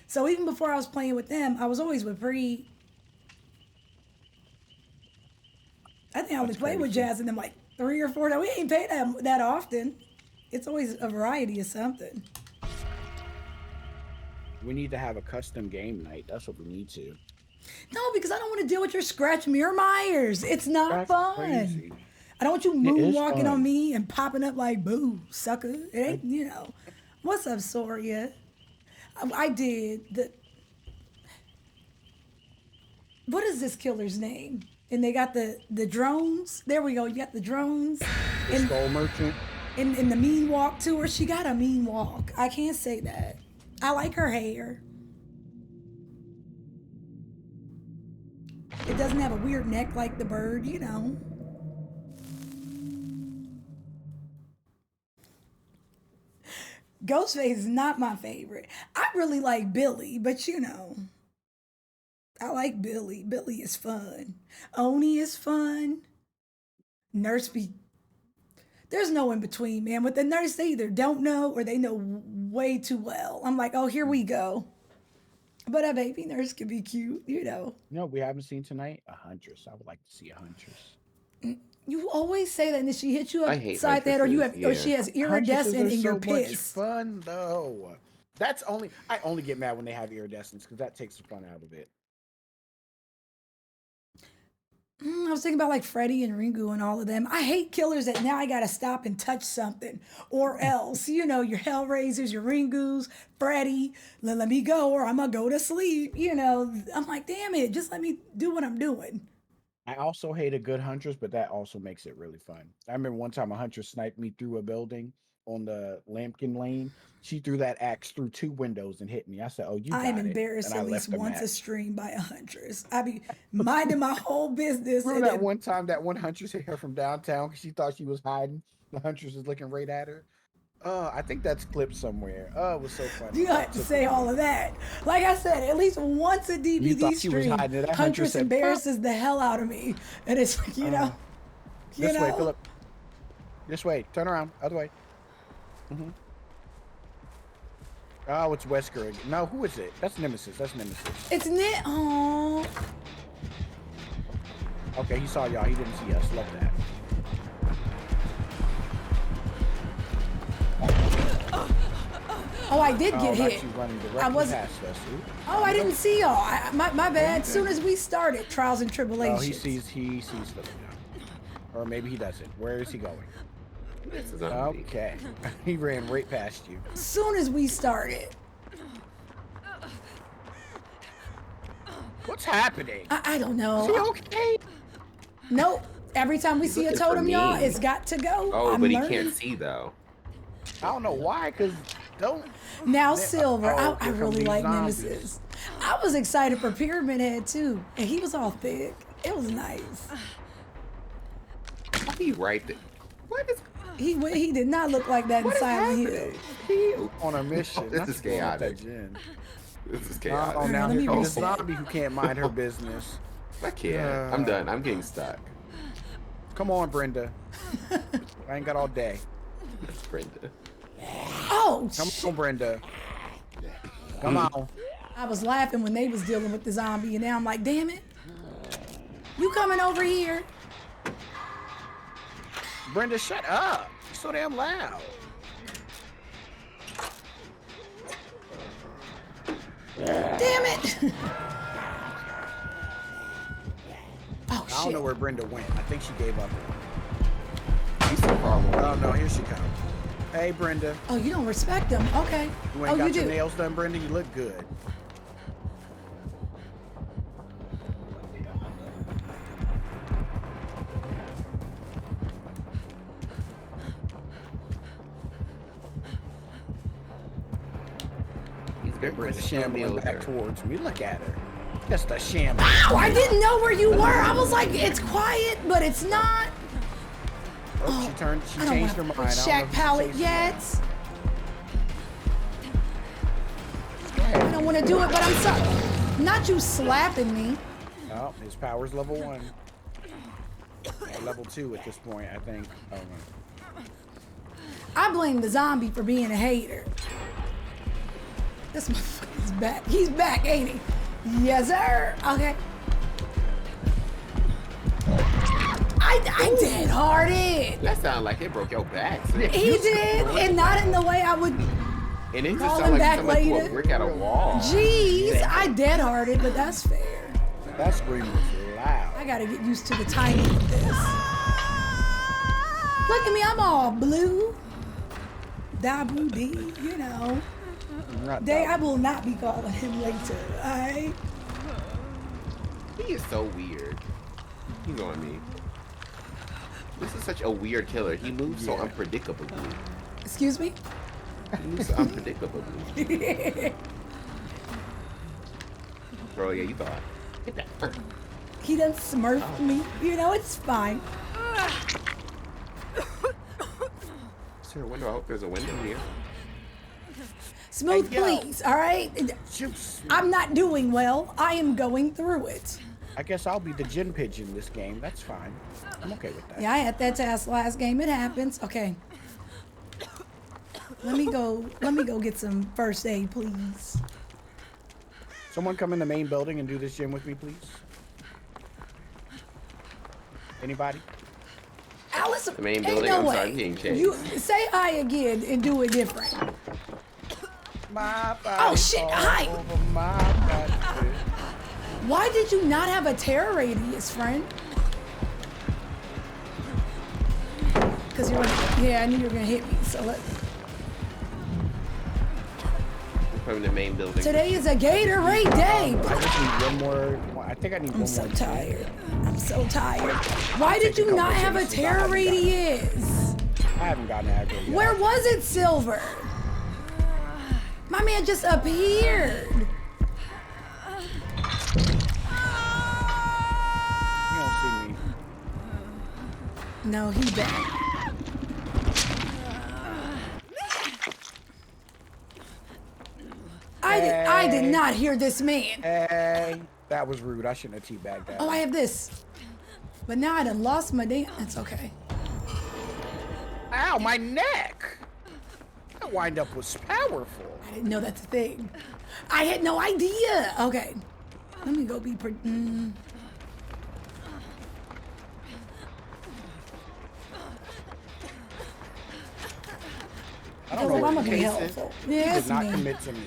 So even before I was playing with them, I was always with Bree. I think I only played with Jazz and them like 3 or 4 times. We ain't paid that often. It's always a variety of something. We need to have a custom game night. That's what we need to. No, because I don't want to deal with your Scratch Mirror Myers. It's not fun. Crazy. I don't want you It is moonwalking fun. on me and popping up like, boo, sucker. It ain't, you know. What's up, Soria? I did. What is this killer's name? And they got the drones. There we go. You got the drones. The Skull Merchant. In the mean walk to her. She got a mean walk. I can't say that. I like her hair. It doesn't have a weird neck like the bird, you know. Ghostface is not my favorite. I really like Billy, but you know. I like Billy. Billy is fun. Oni is fun. Nurse be... There's no in between, man. With the nurse, they either don't know or they know way too well. I'm like, oh, here we go. But a baby nurse could be cute, you know. No, we haven't seen tonight a huntress. I would like to see a huntress. You always say that, and then she hits you I hate upside the head, or or she has Huntresses iridescent, are and you're so much pissed. fun though. I only get mad when they have iridescence because that takes the fun out of it. I was thinking about like Freddy and Ringu and all of them. I hate killers that now I gotta stop and touch something or else. You know, your Hellraisers, your Ringus, Freddy, let me go or I'm gonna go to sleep. You know, I'm like, damn it, just let me do what I'm doing. I also hate a good huntress, but that also makes it really fun. I remember one time a huntress sniped me through a building on the Lampkin Lane. She threw that axe through 2 windows and hit me. I said, "Oh, you got I'm it." embarrassed And I at left least the once a match. stream by a huntress. I be minding my whole business. Remember and that then- one time that one huntress hit her from downtown because she thought she was hiding? The huntress was looking right at her. I think that's clipped somewhere. It was so funny. You have to say all of that. Like I said, at least once a You DBD thought she was stream, hiding it. That huntress Huntress said, embarrasses the hell out of me. And it's like, you know. This way, Philip. This way. Turn around. Other way. Mm-hmm. Oh, it's Wesker again. No, who is it? That's Nemesis. That's Nemesis. It's Nick. Oh. Okay, he saw y'all. He didn't see us. Love that. Oh, I did get hit. I was. Past us. Oh, I didn't see y'all. My bad. As soon as we started, trials and tribulations. Oh, he sees Philip now. Or maybe he doesn't. Where is he going? Okay. He ran right past you. As soon as we started. What's happening? I don't know. Is he okay? Nope. Every time we see a totem, y'all, it's got to go. Oh, but he can't see though. I don't know why, because don't. Now Silver, Oh, I really like Nemesis. I was excited for Pyramid Head too, and he was all thick. It was nice. He right there. What is? He did not look like that in Silent Hill. He on a mission. This is chaotic. This is chaotic. Oh, now here comes the zombie who can't mind her business. I can't. I'm done. I'm getting stuck. Come on, Brenda. I ain't got all day. It's Brenda. Oh, come on, Brenda. Come on. I was laughing when they was dealing with the zombie, and now I'm like, damn it. You coming over here? Brenda, shut up. You're so damn loud. Damn it. Oh, I don't know where Brenda went. I think she gave up. She's so far away. Oh, no, here she comes. Hey, Brenda. Oh, you don't respect them. Okay. You ain't got you your do. nails done, Brenda? You look good. Brenda shambling back towards me. Look at her. Just a shamble. Ow, I didn't know where you were. I was like, it's quiet, but it's not. Oh, she changed her mind. Shack palette yet. I don't want to do it, but I'm sorry. Not you slapping me. No, his power's level 1. Or level 2 at this point, I think. Oh, no. I blame the zombie for being a hater. This motherfucker's back. He's back, ain't he? Yes, sir. Okay. I did hearted. That sounded like it broke your back. He did, and not in the way I would. And it just call sounded him like back somebody threw later. a brick at a wall. Jeez, I dead hearted, but that's fair. That scream was loud. I gotta get used to the timing of this. Look at me, I'm all blue. Dabu D, you know. I will not be calling him later, alright? He is so weird. He's on me. This is such a weird killer. He moves so unpredictably. Excuse me? He moves so unpredictably. Bro, yeah, you thought. Get that. He done smurfed me. You know, it's fine. Is there a window? I hope there's a window here. Smooth, please, alright? I'm not doing well. I am going through it. I guess I'll be the gin pigeon this game. That's fine. I'm okay with that. Yeah, I had that task last game. It happens. Okay. Let me go get some first aid, please. Someone come in the main building and do this gym with me, please. Anybody? Alice, The main ain't building, no I'm way. sorry, I'm getting chased. You say hi again and do it different. My body Oh shit! Hi. over my body. Why did you not have a terror radius, friend? Because you're yeah, I knew you were gonna hit me. So let. From the main building. Today is a Gatorade day. I just need one more. I think I need one more. I'm so tired. I'm so tired. Why did you not have a terror radius? I haven't gotten aggro yet. Where was it, Silver? My man just appeared. You don't see me. No, he dead. I did not hear this man. Hey, that was rude. I shouldn't have teabagged that. Oh, I have this. But now I done lost my damn. It's okay. Ow, my neck. That wind up was powerful. I didn't know that's a thing. I had no idea. Okay. Let me go be. I don't know. I'm what gonna be case helpful. is. He Yeah, did it's not me. commit to me.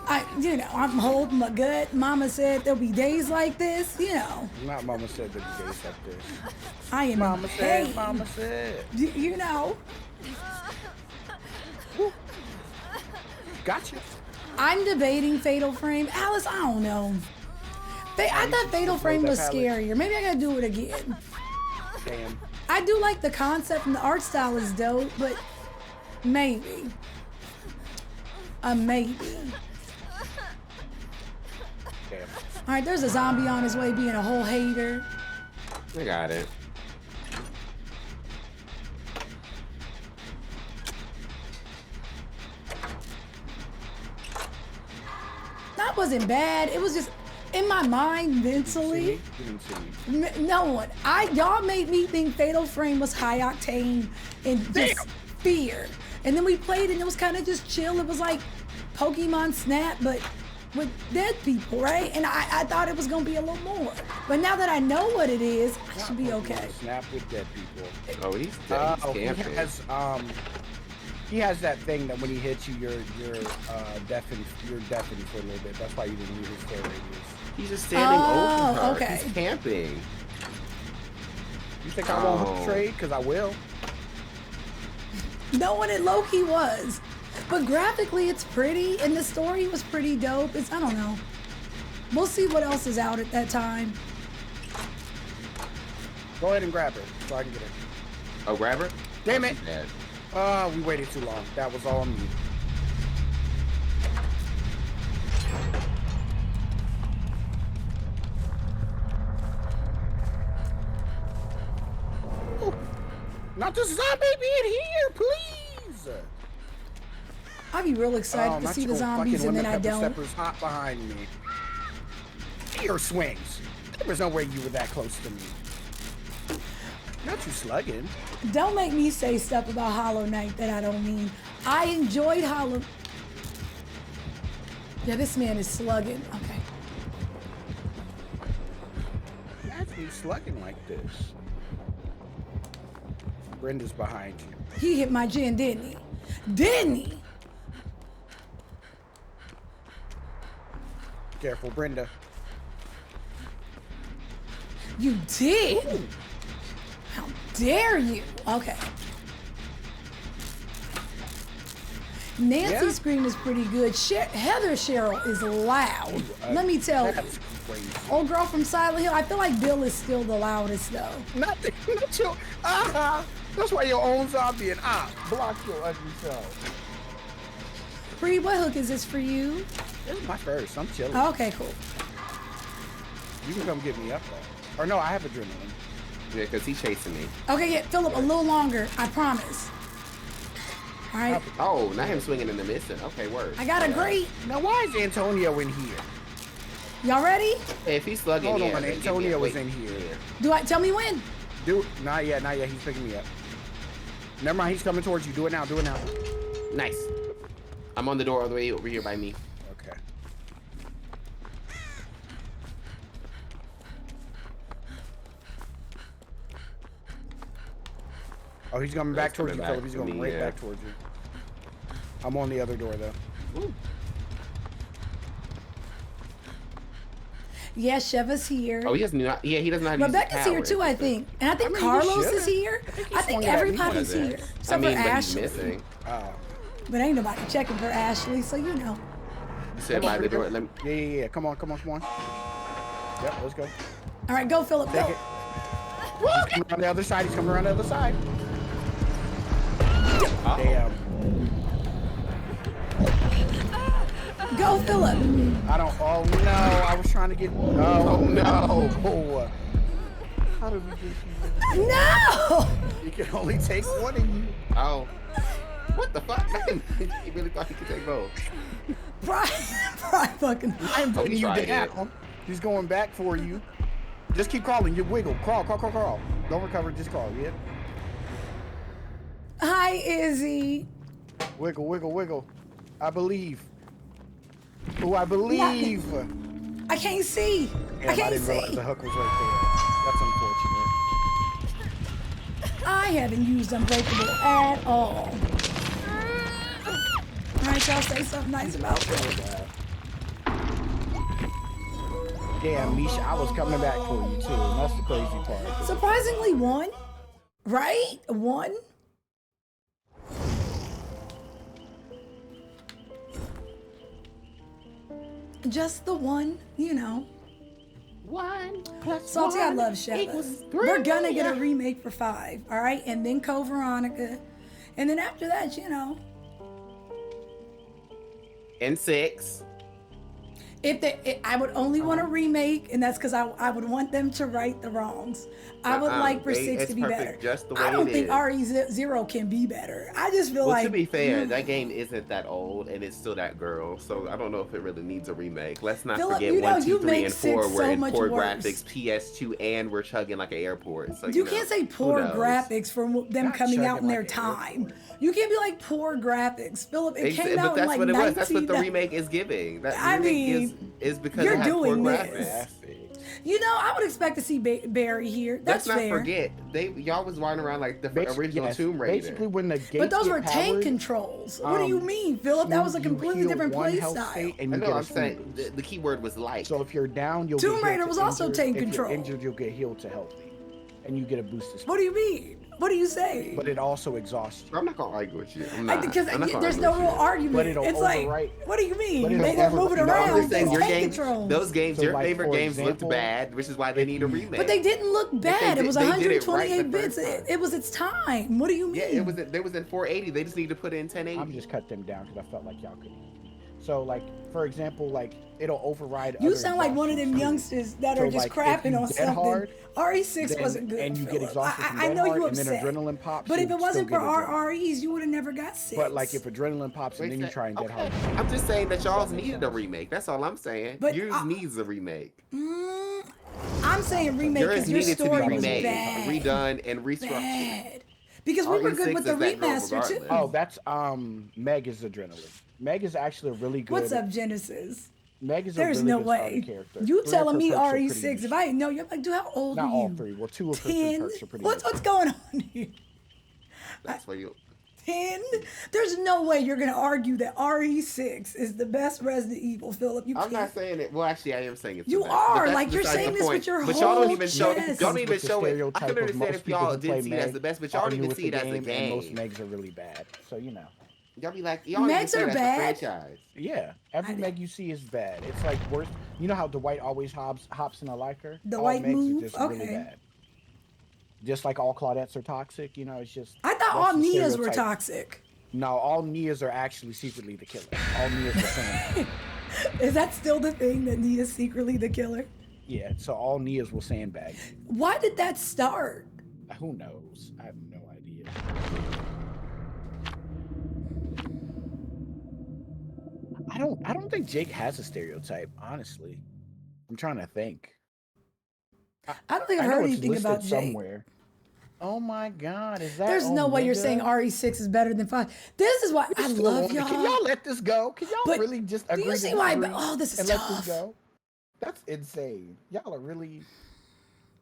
I'm holding my gut. Mama said there'll be days like this, Not Mama said there'll be days like this. I am Mama in said, pain. Mama said. You know. Gotcha. I'm debating Fatal Frame. Alice, I don't know. I thought Fatal Frame was scarier. Maybe I gotta do it again. Damn. I do like the concept and the art style is dope, but maybe. Maybe. Damn. All right, there's a zombie on his way being a whole hater. I got it. That wasn't bad. It was just in my mind mentally. You didn't see me. No one. Y'all made me think Fatal Frame was high octane and just fear. And then we played and it was kind of just chill. It was like Pokemon Snap, but with dead people, right? And I thought it was gonna be a little more. But now that I know what it is, I should be okay. Snap with dead people. Oh, he's dead. He's camping. He has that thing that when he hits you, you're deafened for a little bit. That's why you didn't use his terror radius. He's just standing over her. Okay. He's camping. You think I won't hook trade? Because I will. No one at Loki was. But graphically, it's pretty, and the story was pretty dope. I don't know. We'll see what else is out at that time. Go ahead and grab her so I can get her. Oh, grab her? Damn it. We waited too long. That was all me. Ooh. Not the zombie being here, please. I'd be real excited to see the zombies, and then I don't. Steppers hot behind me. Fear swings. There was no way you were that close to me. Not you slugging. Don't make me say stuff about Hollow Knight that I don't mean. I enjoyed Hollow. Yeah, this man is slugging. Okay. That's me slugging like this. Brenda's behind you. He hit my gin, didn't he? Didn't he? Careful, Brenda. You did? Ooh. How dare you? Okay. Nancy's scream is pretty good. Heather Cheryl is loud. Let me tell you. That's crazy. Old girl from Silent Hill. I feel like Bill is still the loudest though. Not your. That's why your own zombie and block your ugly self. Bree, what hook is this for you? This is my first. I'm chilling. Oh, okay, cool. You can come get me up though. Or no, I have adrenaline. Yeah, because he's chasing me. Okay, yeah, Philip, a little longer. I promise. All right. Oh, not him swinging in the missing. Okay, word. I got a great. Now, why is Antonio in here? Y'all ready? Hey, if he's slugging, hold on, Antonio was in here. Tell me when? Not yet. He's picking me up. Never mind, he's coming towards you. Do it now. Nice. I'm on the door all the way over here by me. Okay. Oh, he's coming back towards you, Philip. He's going right back towards you. I'm on the other door, though. Ooh. Yeah, Sheva's here. Oh, he doesn't know. Yeah, he doesn't know how to use Rebecca's here too, I think. And I think Carlos is here. I think everybody's here. Except for Ashley. But ain't nobody checking for Ashley, so you know. You said by the door. Yeah. Come on. Yep, let's go. All right, go, Philip. Go. He's coming around the other side. He's coming around the other side. Oh. Damn. Go, Philip. I don't. Oh no! I was trying to get. Oh no! How did we get you? No! You can only take one of you. Oh. What the fuck? He really thought he could take both. Brian fucking. I'm putting you down. He's going back for you. Just keep crawling. You wiggle. Crawl. Don't recover. Just crawl. Yeah. Hi, Izzy. Wiggle. I believe. Oh, I believe. I can't see. Damn, I can't didn't realize see. the hook was right there. That's unfortunate. I haven't used Unbreakable at all. All right, y'all say something nice about it. Damn, Misha, I was coming back for you too. And that's the crazy part. Surprisingly, one. Right? One. Just the one, you know. 1 plus Salty, I 1 love Sheva. equals 3. We're gonna get a remake for 5, all right? And then Code Veronica. And then after that, you know. And 6. I would only want a remake, and that's because I would want them to right the wrongs. I would like for 6 to be better. Just the way I don't it think is. RE0 can be better. I just feel Well, like. to be fair, that game isn't that old, and it's still that girl. So I don't know if it really needs a remake. Let's not Philip, forget you know, 1, 2, you 3, make and 6 4 were so in much poor worse. graphics, PS2, and we're chugging like an airport. So You know, can't say who poor knows? graphics for them Not coming out in chugging their like time. You can't be like poor graphics, Philip. It came But out in that's like what it 19. was. That's what the remake is giving. That I remake mean, is because you're it had poor doing graphics. this. You know, I would expect to see Barry here. That's Let's not fair. forget, y'all was running around like the original yes, Tomb Raider. Basically, when the gates But those get were tank powered, controls. What do you mean, Philip? That was a you completely heal different one play health style. state and I you know. get a I'm speed saying boost. the key word was like. So if you're down, you'll Tomb get Raider healed was to also injured. tank If control. you're injured, you'll get healed to healthy, and you get a boost to speed. What do you mean? What do you say? But it also exhausts you. I'm not gonna argue with you. I'm not. Because I'm not gonna there's argue no with real you. argument. But it'll It's like, overwrite. what do you mean? But it'll They're moving overwrite. No, I'm around. just saying There's your tank games, controls. those games, So, your like, favorite for games looked example, bad, which is why they need a remake. But they didn't look bad. It was they did it right 128 the bits. first time. It was its time. What do you mean? Yeah, they was in 480. They just need to put in 1080. I'm just cut them down because I felt like y'all could. So, like, for example, like it'll override. You other sound like one of them exhaustions, too. youngsters that So, are just like, if crapping you on dead something. hard, RE6 then- wasn't good. and you get Philip. exhausted from I dead know hard, you and then upset. adrenaline pops, But if you'll it wasn't still for get adrenaline. REs, you would have never got 6. But like if adrenaline pops and then you try and dead hard. I'm just saying that y'all's needed a remake. That's all I'm saying. But, Yours needs a remake. I'm saying remake Yours because your needed to be story was remade, bad. redone, and restructured. Bad. Because we were good with the RE6 is that girl remaster too. regardless. Oh, that's Meg is adrenaline. Meg is actually a really good. What's up, Genesis? Meg is There's a really no good starter way. character. You 3 of telling her me perks are pretty RE6? If useful. I didn't know, you're like, dude, how old Not are you? all 3. Well, 2 of her 3 10. perks are pretty What's going on here? That's why you. 10? There's no way you're gonna argue that RE6 is the best Resident Evil, Philip. You I'm can't. not saying it. Well, actually, I am saying it's. You the best, but are, that's like, you're besides saying the this point. with your But y'all don't whole even show. chest. Y'all don't even With the show it. I stereotype can of understand most if people y'all who play didn't see it as Meg the best, but y'all are don't new even with see it the as a game, and most game. Megs are really bad. So you know. Y'all be like, y'all don't even Megs see are it as a bad? franchise. Yeah, every Meg you see is bad. It's like worse. You know how Dwight always hops in a liker? The All white Megs move? are just really Okay. bad. Just like all Claudettes are toxic, you know, it's just. I thought that's all the Nias were stereotype. toxic. No, all Nias are actually secretly the killer. All Nias are sandbag. Is that still the thing that Nia's secretly the killer? Yeah, so all Nias will sandbag. Why did that start? Who knows? I have no idea. I don't think Jake has a stereotype, honestly. I'm trying to think. I don't think I've know heard it's anything about listed Jake. somewhere. Oh my God, is that There's no way you're Omega? saying RE6 is better than 5. This is why I love y'all. Can y'all let this go? Can y'all But really just do agree you to see why? disagree Oh, this is and tough. let this go? That's insane. Y'all are really.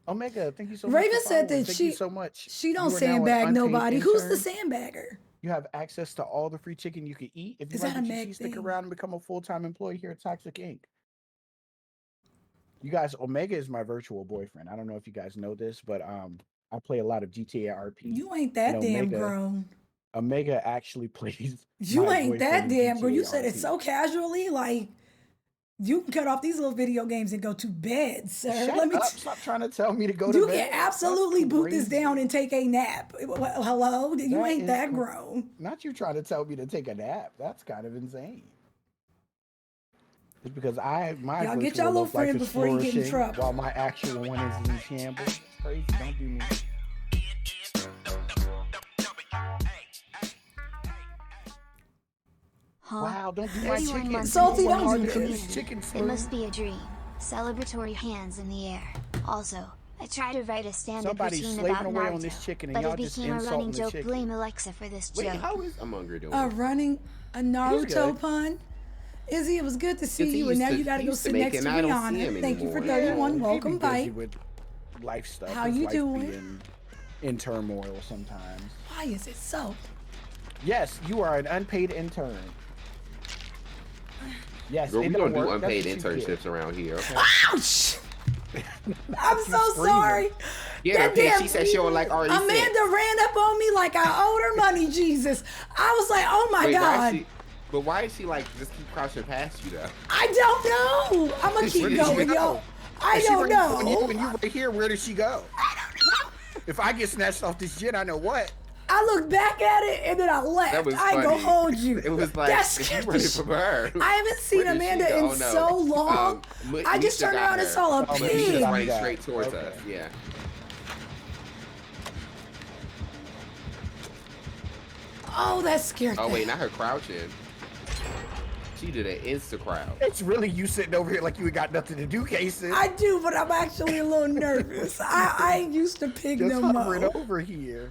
Omega, thank you so much. Raven for said following. that Thank she you so much. she don't You are now an sandbag unpaid nobody. Who's the intern. sandbagger? You have access to all the free chicken you can eat. If you Is like that a what you Meg see, stick thing? around and become a full-time employee here at Toxic Inc. You guys, Omega is my virtual boyfriend. I don't know if you guys know this, but I play a lot of GTA RP. You ain't that and damn Omega, grown. Omega actually plays. You my ain't that boyfriend in damn grown. You GTA said it RP. so casually, like You can cut off these little video games and go to bed, sir. Shut up. Stop trying to tell me to go to You bed. can absolutely boot this down and take a nap. Hello? You ain't is that grown. Not you trying to tell me to take a nap. That's kind of insane. It's because my Y'all get virtual y'all little love life friend is before you get in flourishing trouble. while my actual one is in shambles. It's crazy. Don't do me. Huh? Wow, don't do my 31 chicken. months Salty, in don't this do community. this. Chicken It food. must be a dream. Celebratory hands in the air. Also, I tried to write a stand-up Somebody's routine slaving about away on Naruto, this chicken and but y'all it just became a running insulting the joke. chicken. Blame Alexa for this Wait, joke. how is Amongry doing? A Naruto good. pun. Izzy, it was good to see Yes, he you, and used now to- you got to he go used to sit make next it, to and I don't see him Rihanna. Thank you for anymore. 31. He be Welcome, busy bite. with life stuff. How His you life doing? be in turmoil sometimes. Why is it so? Yes, you are an unpaid intern. Yes, Girl, it we don't don't do work. That's unpaid what you get. internships around here. Okay? Ouch! I'm so screaming. sorry. Yeah, That okay. damn- She said she don't like RE6. Amanda ran up on me like I owed her money, Jesus. I was like, oh my Wait, God. why is she like just keep crouching past you though? I don't know. I'm going to Where keep did she going, go? yo. I If she don't ran up on know. you and you right here, where did she go? I don't know. If I get snatched off this jet, I know what. I looked back at it and then I left. That was I ain't funny. gonna hold you. It was like That if you scared the running shit. from her. I haven't seen Where did she Amanda go? in Oh, no. so long. I just Misha turned got around and her. saw a Misha's pig. running straight towards us. Yeah. Oh, that scared Oh me. wait, not her crouching. She did an insta crowd. It's really you sitting over here like you got nothing to do, Casey. I do, but I'm actually a little nervous. I ain't used to pig Just no hovering more. over here.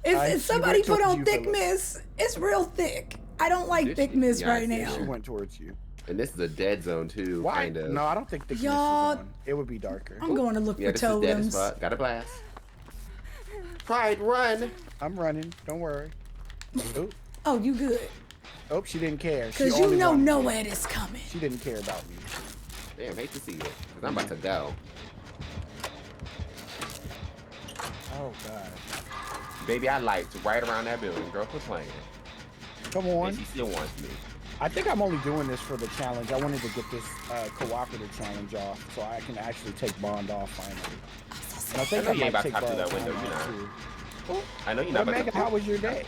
It's She somebody went put towards on you, thick Phyllis. mist. It's real thick. I don't like Did thick she? mist Yeah, I right see. now. She went towards you. And this is a dead zone too, Why? kind of. No, I don't think the mist is Y'all- on. It would be darker. I'm going to look Yeah, for this is dead as totems. fuck. Got a blast. Pride, run. I'm running. Don't worry. Oh, Oh, you good? oh, she didn't care. She Cause you only know wanted no me. way is coming. She didn't care about me. Damn, hate to see it. Cause I'm about to go. Oh God. Baby, I liked right around that building. Girl, quit playing. Come on. And she still wants me. I think I'm only doing this for the challenge. I wanted to get this cooperative challenge off so I can actually take Bond off finally. And I think I know you ain't might about to take hop through Bond that window, off, you know. too. I know you're Well, not about Megan, to. how was your day?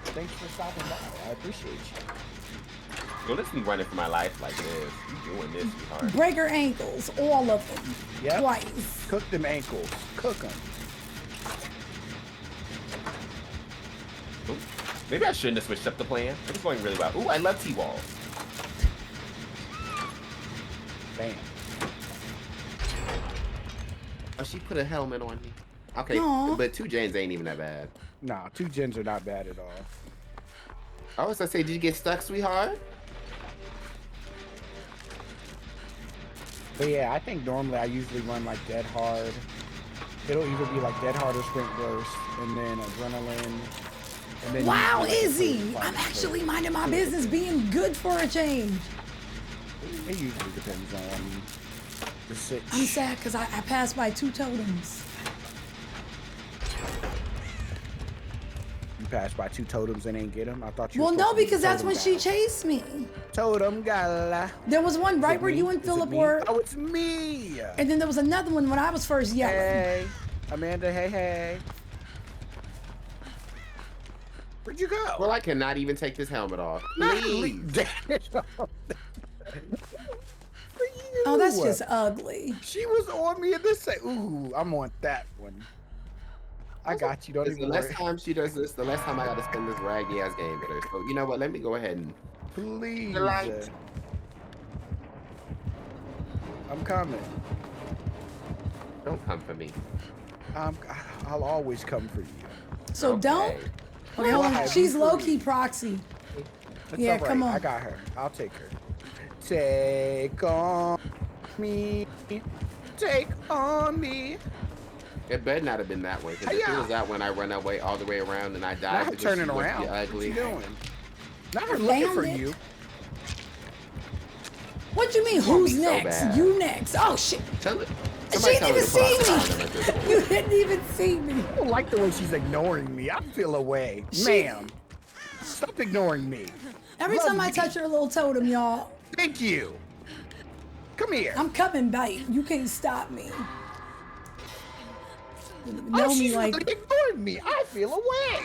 Thanks for stopping by. I appreciate you. Girl, this be running for my life like this. You doing this, sweetheart. Break her ankles, all of them. Yep. Twice. Cook them ankles. Cook them. Ooh. Maybe I shouldn't have switched up the plan. It's going really well. Ooh, I love T-Walls. Bam. Oh, she put a helmet on me. Okay, Aw. but 2 gens ain't even that bad. Nah, 2 gens are not bad at all. I was gonna say, did you get stuck, sweetheart? But yeah, I think normally I usually run like dead hard. It'll either be like dead hard or sprint burst, and then adrenaline. And then Wow, usually, like, a Izzy! quick I'm fight. actually minding my business, being good for a change. It usually depends on the sitch. I'm sad because I passed by 2 totems. You passed by 2 totems and ain't get them. I thought you. Well, were no, supposed to be because the that's totem when she guy. chased me. Totem gala. There was one right where you and Is it Philip me? were, Oh, it's me. and then there was another one when I was first yelling. Hey, Amanda. Hey, hey. Where'd you go? Well, I cannot even take this helmet off. Please. Please. Oh, that's just ugly. She was on me and this say, ooh, I'm on that one. I got you. Don't It's the even last worry. time she does this, the last time I got to spend this raggy ass game with her. So you know what? Let me go ahead and Please. light. I'm coming. Don't come for me. I'll always come for you. So don't. Okay, hold on. She's low key proxy. It's Yeah, all right. come on. I got her. I'll take her. Take on me. Take on me. It better not have been that one. Because if it was that one, I run that way all the way around and I died. Not her because turning she looked around. What ugly. you doing? Not her looking for Found it. you. What you mean? You want Who's me so next? bad. You next. Oh shit. Tell it. She Somebody didn't tell her even to pull out the see condom at this me. point. You didn't even see me. I don't like the way she's ignoring me. I feel away. Ma'am, stop ignoring me. Every Love time I me. touch her little totem, y'all. Thank you. Come here. I'm coming back. You can't stop me. Oh, she's really ignored me. I feel away.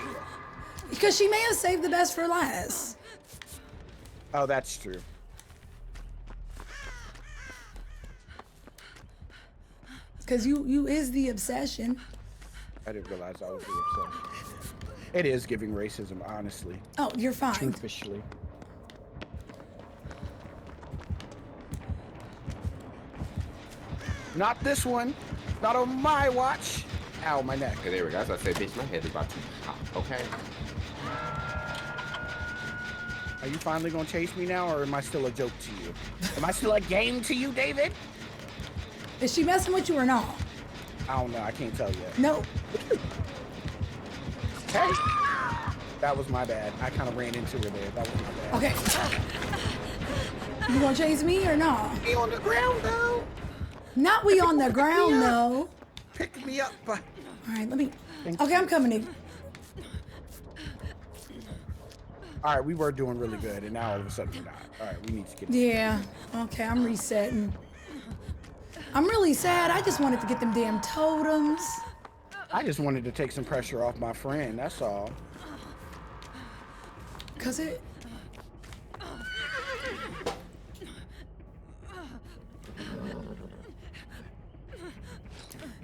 Because she may have saved the best for last. Oh, that's true. Because you is the obsession. I didn't realize I was the obsession. It is giving racism, honestly. Oh, you're fine. Truthfully. Not this one. Not on my watch. Ow, my neck. Okay, there we go. As I said, bitch, my head is about to pop. Okay. Are you finally gonna chase me now, or am I still a joke to you? Am I still a game to you, David? Is she messing with you or not? I don't know. I can't tell yet. No. Hey. That was my bad. I kind of ran into her there. That was my bad. Okay. You gonna chase me or not? We on the ground though. Not we on the ground though. Pick me up. All right, let me. Okay, I'm coming in. All right, we were doing really good, and now all of a sudden we're not. All right, we need to get. Yeah. Okay, I'm resetting. I'm really sad. I just wanted to get them damn totems. I just wanted to take some pressure off my friend. That's all. Cause it.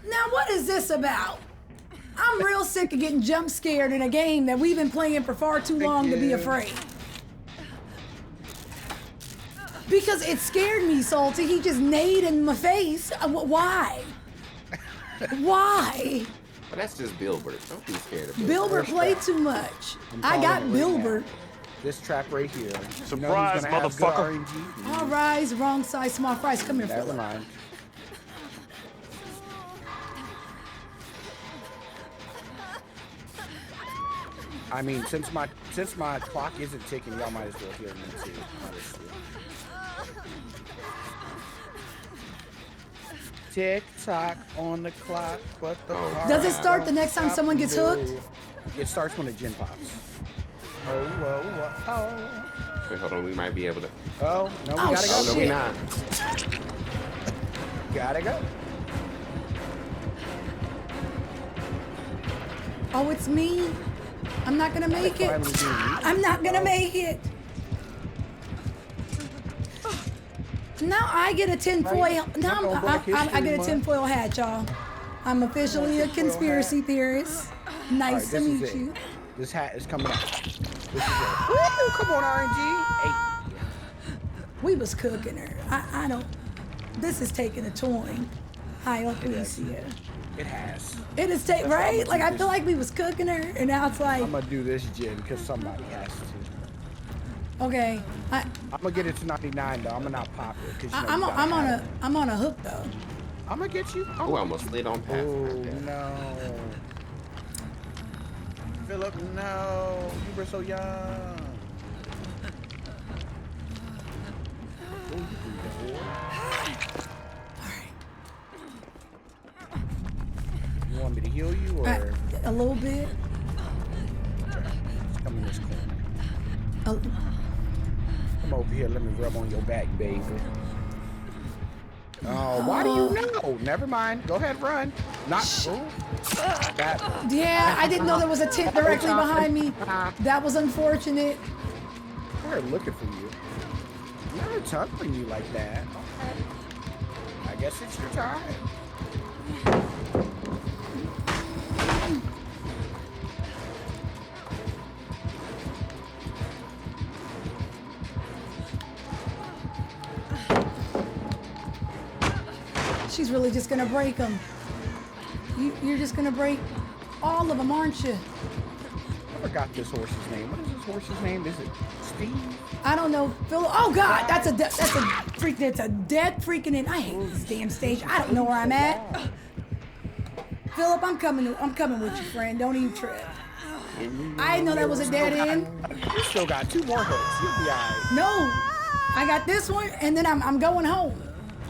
Now what is this about? I'm real sick of getting jump scared in a game that we've been playing for far too long to be afraid. Because it scared me, Salty. He just nade in my face. Why? Why? But that's just Bilbert. Don't be scared of Bilbert played too much. I got Bilbert. This trap right here. Surprise, motherfucker. All rise, wrong size, small fries. Come here, Never Philip. mind. I mean, since my clock isn't ticking, y'all might as well hear me too, honestly. Tick tock on the clock, but the Does it start the next time someone gets hooked? It starts when the gin pops. Oh, whoa, whoa, oh. Wait, hold on, we might be able to. Oh, no, we Oh, gotta go. Oh, no, we not. Gotta go. Oh, it's me. I'm not gonna make it. I'm not gonna make it. Now I get a tinfoil. Now I get a tinfoil hat, y'all. I'm officially a conspiracy theorist. Nice to meet you. This hat is coming out. This is it. Woo, come on, RNG. Hey. We was cooking her. I don't. This is taking a toing. Hi, Alicia. It has. It is right? Like I feel like we was cooking her, and now it's like. I'm gonna do this gin because somebody has to. Okay. I'm gonna get it to 99 though. I'm gonna not pop it. 'Cause, you know, I'm on a hook though. I'm gonna get you. Oh, I almost slid on past. Oh no. Philip, no. You were so young. You want me to heal you or? A little bit. Come in this corner. Come over here. Let me rub on your back, baby. Oh, why do you know? Never mind. Go ahead, run. Not. That. Yeah, I didn't know there was a tent directly behind me. That was unfortunate. We're looking for you. Never tugging you like that. Okay. I guess it's your time. She's really just gonna break them. You're just gonna break all of them, aren't you? I forgot this horse's name. What is this horse's name? Is it Steve? I don't know, Phil. Oh God, that's a dead freaking in. I hate this damn stage. I don't know where I'm at. Philip, I'm coming with you, friend. Don't even trip. I didn't know that was a dead end. You still got 2 more hooks. You'll be alright. No, I got this one, and then I'm going home.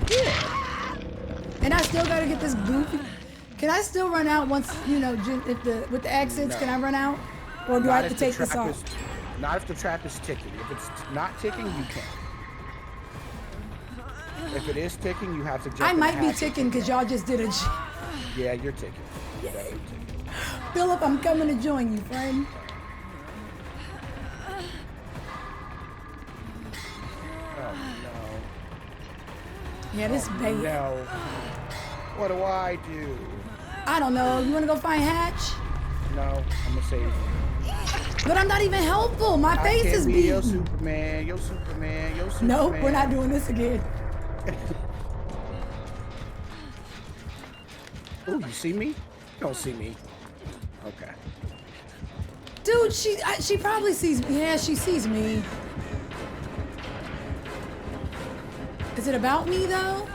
Yeah. And I still gotta get this goofy. Can I still run out once, you know, with the exits? No. Can I run out? Or do I have to take this off? Not if the trap is ticking. If it's not ticking, you can't. If it is ticking, you have to jump. I in the might be hatch. ticking because y'all just did a. Yeah, you're ticking. You're definitely ticking. Philip, I'm coming to join you, friend. Oh no. Yeah, this bait. No. What do I do? I don't know. You want to go find Hatch? No, I'm gonna save you. But I'm not even helpful. My face is beaten. Yo Superman, yo Superman, yo Superman. Nope, we're not doing this again. Ooh, you see me? You don't see me. Okay. Dude, she probably sees me. Yeah, she sees me. Is it about me though?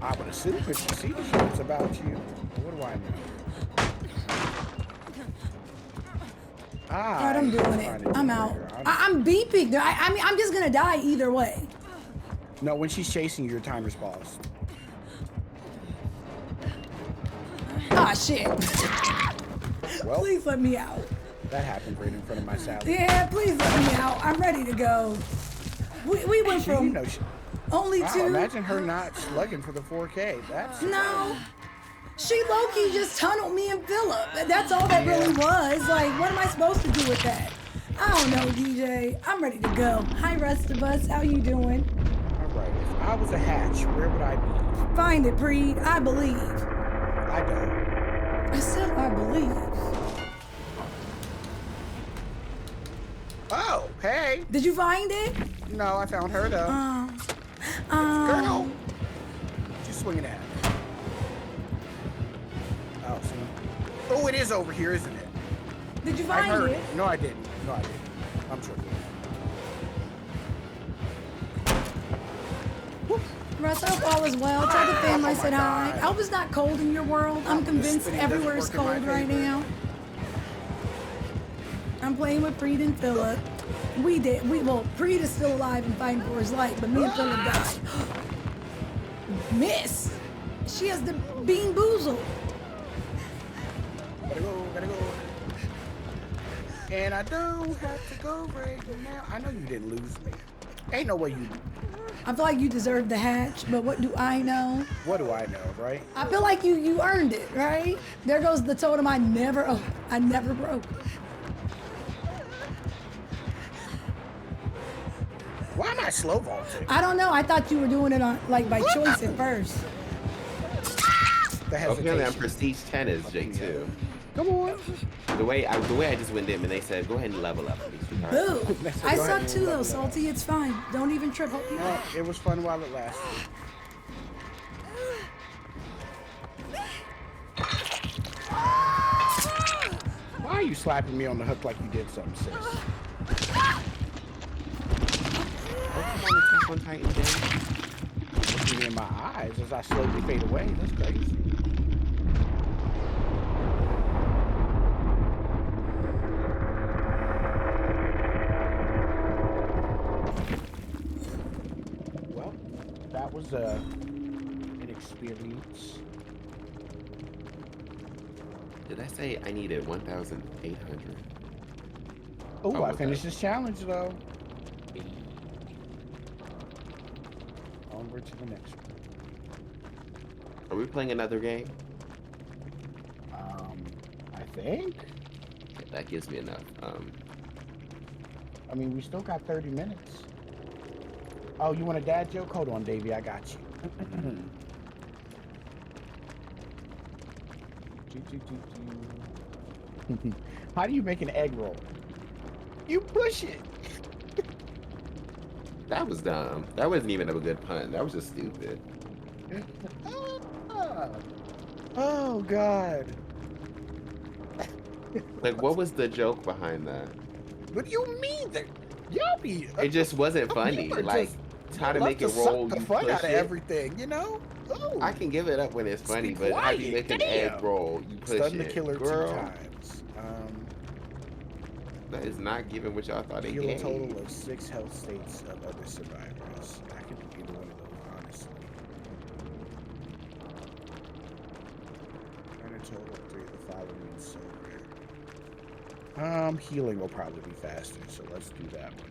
I would assume if she sees you, it's about you. What do I know? Alright, I'm doing it. I'm out. I'm beeping. I mean, I'm just gonna die either way. No, when she's chasing you, your timer's paused. Ah, shit. Well, please let me out. That happened right in front of my salad. Yeah, please let me out. I'm ready to go. We went from only wow, two. Imagine her not slugging for the 4K. That's no. She low-key just tunneled me and Philip. That's all that really was. Like, what am I supposed to do with that? I don't know, DJ. I'm ready to go. Hi, rest of us. How you doing? All right. If I was a Hatch, where would I be? Find it, Preed. I believe. I don't. I said I believe. Oh, hey. Did you find it? No, I found her though. Girl, she's swinging at me. Oh, see. Oh, it is over here, isn't it? Did you I find heard it? No, I didn't. No, I didn't. I'm sure. Russ, I hope all is well. Tell the family I said hi. I hope it's not cold in your world. I'm convinced everywhere is cold right now. I'm playing with Preed and Philip. Well, Preed is still alive and fighting for his life, but me and Philip died. Miss! She has the bean boozled. Gotta go. And I don't have to go right now. I know you didn't lose me. Ain't no way you. I feel like you deserve the hatch, but what do I know? What do I know, right? I feel like you earned it, right? There goes the totem I never broke. Why am I slow vaulting? I don't know. I thought you were doing it on by choice at first. Apparently I'm prestige 10 as Jake too. Come on. The way I just went in and they said, go ahead and level up. Boo! I suck too though, Salty. It's fine. Don't even trip. No, it was fun while it lasted. Why are you slapping me on the hook like you did something, sis? On Titan game. Looking in my eyes as I slowly fade away. That's crazy. Well, that was an experience. Did I say I needed 1,800? Oh, I finished this challenge though. Onward to the next one. Are we playing another game? I think. That gives me enough. I mean, we still got 30 minutes. Oh, you want a dad joke? Hold on, Davey, I got you. How do you make an egg roll? You push it. That was dumb. That wasn't even a good pun. That was just stupid. Oh, God. Like, what was the joke behind that? What do you mean? Y'all be... It just wasn't funny. Like, how to make it roll, the you fun push out of it. everything, you know? Oh. I can give it up when it's funny, but how do you make an egg roll? You push Stun the it. killer Girl, 2 times. that is not giving what y'all thought it Heal a gave. total of 6 health states of other survivors. I could do either one of those, honestly. And a total of 3 of the following is so rare. Healing will probably be faster, so let's do that one.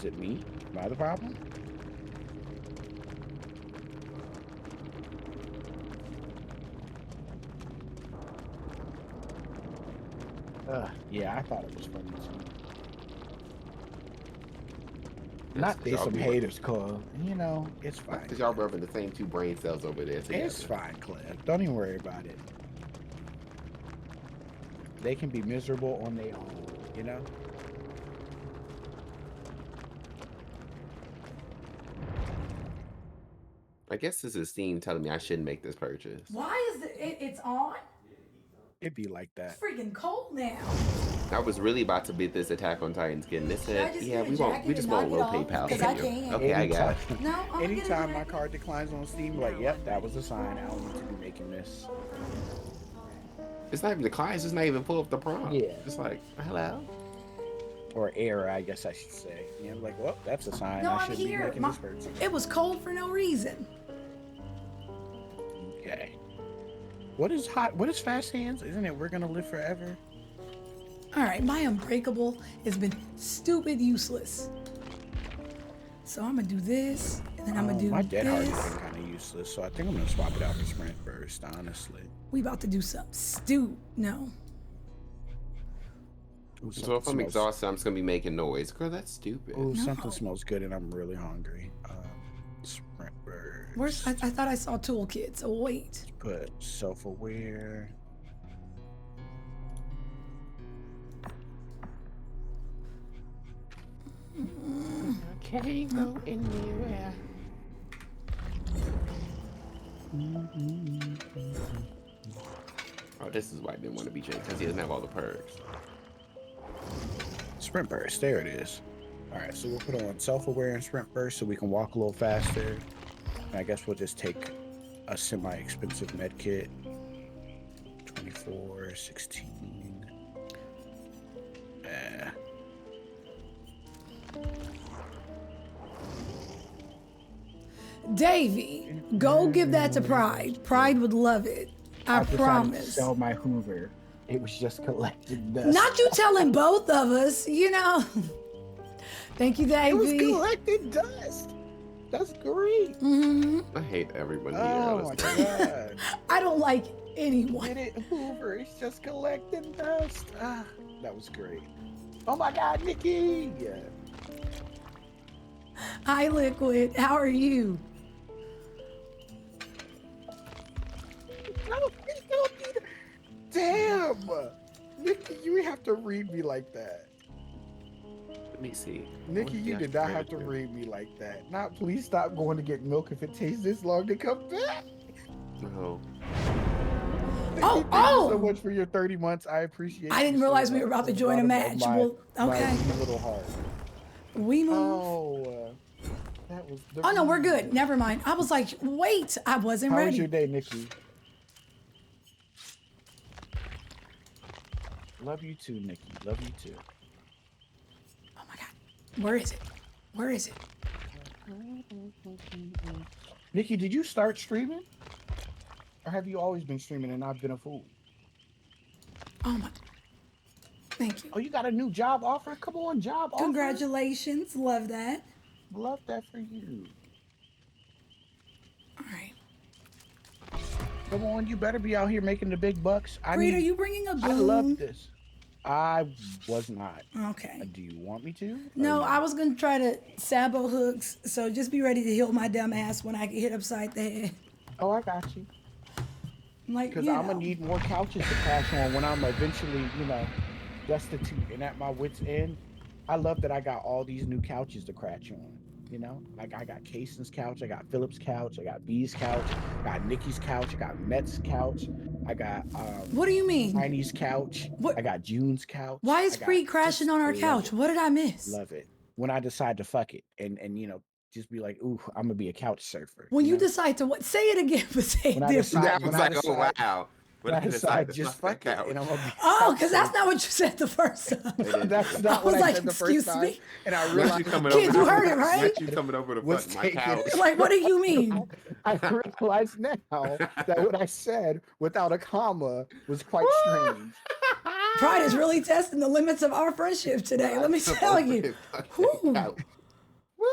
Is it me? Am I the problem? Yeah, I thought it was funny too. Not they some haters, cause you know it's fine. Because y'all rubbing the same two brain cells over there together. It's fine, Cliff. Don't even worry about it. They can be miserable on their own, you know. I guess this is Steam telling me I shouldn't make this purchase. Why is it's on? It'd be like that. It's freaking cold now. I was really about to beat this Attack on Titan skin. They said, yeah, we just won't roll PayPal for you. Okay, I got it. No, anytime my card declines on Steam, like, yep, that was a sign. I don't need to be making this. It's not even decline, it's just not even pull up the prompt. Yeah. It's like, hello? Or error, I guess I should say. Yeah, I'm like, well, that's a sign. No, I I'm shouldn't be here. making this purchase. It was cold for no reason. Okay. What is hot? What is fast hands? Isn't it we're gonna live forever? All right, my unbreakable has been stupid useless. So I'm gonna do this, and then I'm gonna do my dead hard this. has been kind of useless, so I think I'm gonna swap it out for sprint burst. Honestly. We about to do something no. Ooh, So if I'm exhausted, I'm just gonna be making noise. Girl, that's stupid. Oh, something smells good, and I'm really hungry. Sprint burst. Where's I thought I saw toolkit, so wait. Put self-aware. Can't go anywhere. Oh, this is why I didn't want to be changed, because he doesn't have all the perks. Sprint burst, there it is. All right, so we'll put on self-aware and sprint burst so we can walk a little faster. And I guess we'll just take a semi-expensive med kit. 24, 16. Davey, go give that to Pride. Pride would love it. I decided to promise. sell my Hoover. It was just collecting dust. Not you telling both of us, you know. Thank you, Davey. It was collecting dust. That's great. I hate everyone here. Oh my god. I don't like anyone. Get it, Hoover. It's just collecting dust. Ah, that was great. Oh my god, Nikki. Hi, Liquid. How are you? Damn. Nikki, you have to read me like that. Let me see. Nikki, you did not have to read me like that. Not please stop going to get milk if it takes this long to come back. No. Thank you so much for your 30 months. I appreciate it. I didn't realize we were about to join a match. Well, okay. My little heart. We move. Oh, that was. Oh no, we're good. Never mind. I was like, wait, I wasn't How ready. was your day, Nikki? Love you too, Nikki. Love you too. Oh my god. Where is it? Where is it? Nikki, did you start streaming? Or have you always been streaming and I've been a fool? Oh my. Thank you. Oh, you got a new job offer? Come on, job offer. Congratulations. Love that. Love that for you. All right. Come on, you better be out here making the big bucks. Reed, are you bringing a boom? I love this. I was not. Okay. Do you want me to? No, I was going to try to sabo hooks, so just be ready to heal my dumb ass when I get hit upside the head. Oh, I got you. Like, because I'm going to need more couches to crash on when I'm eventually, destitute and at my wit's end. I love that I got all these new couches to crash on. Like I got Cason's couch, I got Philip's couch, I got B's couch, I got Nikki's couch, I got Met's couch, I got what do you mean? Tiny's couch, I got June's couch. Why is Pre crashing on our couch? What did I miss? Love it. When I decide to fuck it and just be like, ooh, I'm gonna be a couch surfer. When you decide to what? Say it again, but say it different. I was like, oh wow. When I decide to just fuck it, and I'm gonna be because that's not what you said the first time. That's not what I said the first time. Me? And I realized, kids, you heard it, right? You coming over to fuck my couch. Like, what do you mean? I realize now that what I said without a comma was quite strange. Pride is really testing the limits of our friendship today. Let me tell you.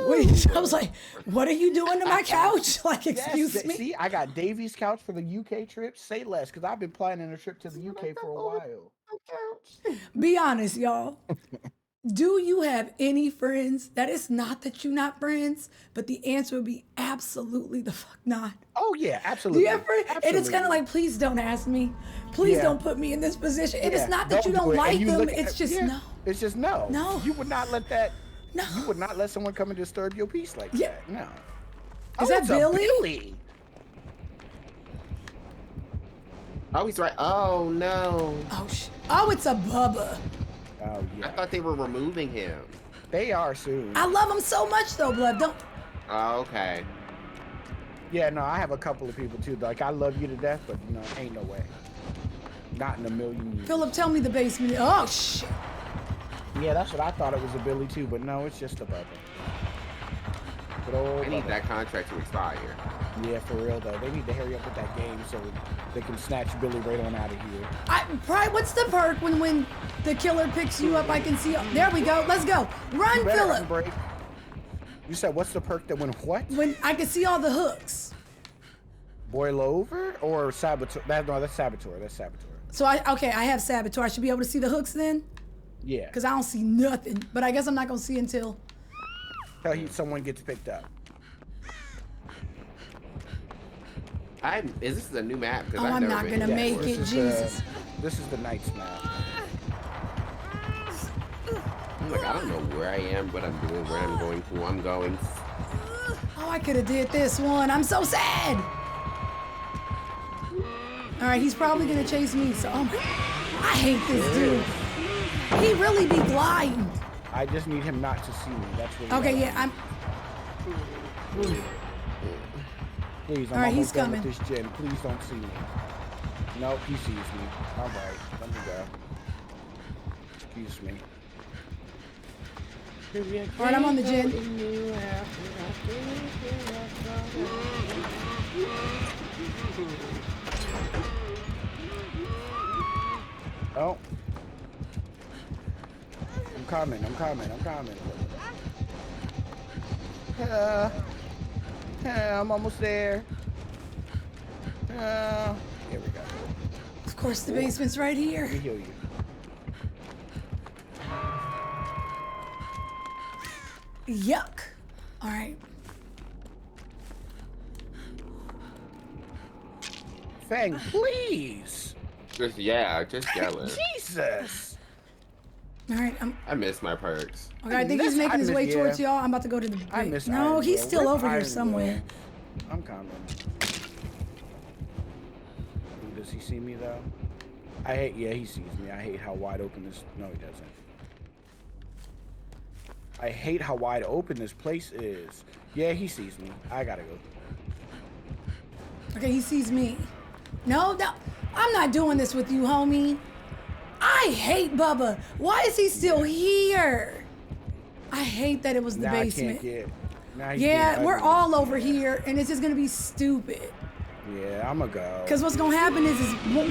Wait, I was like, what are you doing to my couch? Like, excuse me. See, I got Davy's couch for the UK trip. Say less, because I've been planning a trip to the UK for a while. Be honest, y'all. Do you have any friends that it's not that you're not friends, but the answer would be absolutely the fuck not? Oh, yeah, absolutely. Do you ever? And it's kind of like, please don't ask me. Please don't put me in this position. And it's not that you don't like them. It's just no. It's just no. No. You would not let that. No. You would not let someone come and disturb your peace like that. No. Is that Billy? Billy? Oh, he's right. Oh, no. Oh, oh, it's a Bubba. Oh, yeah. I thought they were removing him. They are soon. I love him so much, though, Blood. Don't. Oh, okay. Yeah, no, I have a couple of people, too. Like, I love you to death, but, you know, ain't no way. Not in a million years. Philip, tell me the basement. Oh, shit. Yeah, that's what I thought it was a Billy, too, but no, it's just a Bubba. I need that contract to expire. Yeah, for real, though. They need to hurry up with that game so they can snatch Billy right on out of here. What's the perk when the killer picks you up? I can see. There we go. Let's go. Run, Philip. You said what's the perk that when what? When I can see all the hooks. Boil over or saboteur? That's saboteur. That's saboteur. So I have saboteur. I should be able to see the hooks then. Yeah. Because I don't see nothing. But I guess I'm not gonna see until someone gets picked up. Is this a new map? Oh, I'm not gonna make it, Jesus. This is the night's map. I'm like, I don't know where I am, what I'm doing, where I'm going, who I'm going. Oh, I could have did this one. I'm so sad. All right, he's probably gonna chase me. So, I hate this dude. He really be gliding. I just need him not to see me. That's what. Okay, yeah, Please, I'm all right, he's almost done coming. with this gen. Please don't see me. Nope, he sees me. All right, let me go. Excuse me. All right, I'm on the gen. Oh. I'm coming. I'm almost there. Here we go. Of course, the basement's right here. Let me heal you. Yuck. All right. Fang, please. Just yelling. Jesus. All right, I miss my perks. Okay, I think he's making his way towards y'all. I'm about to go to the. No, he's still over here somewhere. I'm coming. Does he see me though? He sees me. I hate how wide open this. No, he doesn't. I hate how wide open this place is. Yeah, he sees me. I gotta go. Okay, he sees me. No, I'm not doing this with you, homie. I hate Bubba. Why is he still here? I hate that it was the basement. Yeah, we're all over here, and it's just gonna be stupid. Yeah, I'ma go. Cause what's gonna happen is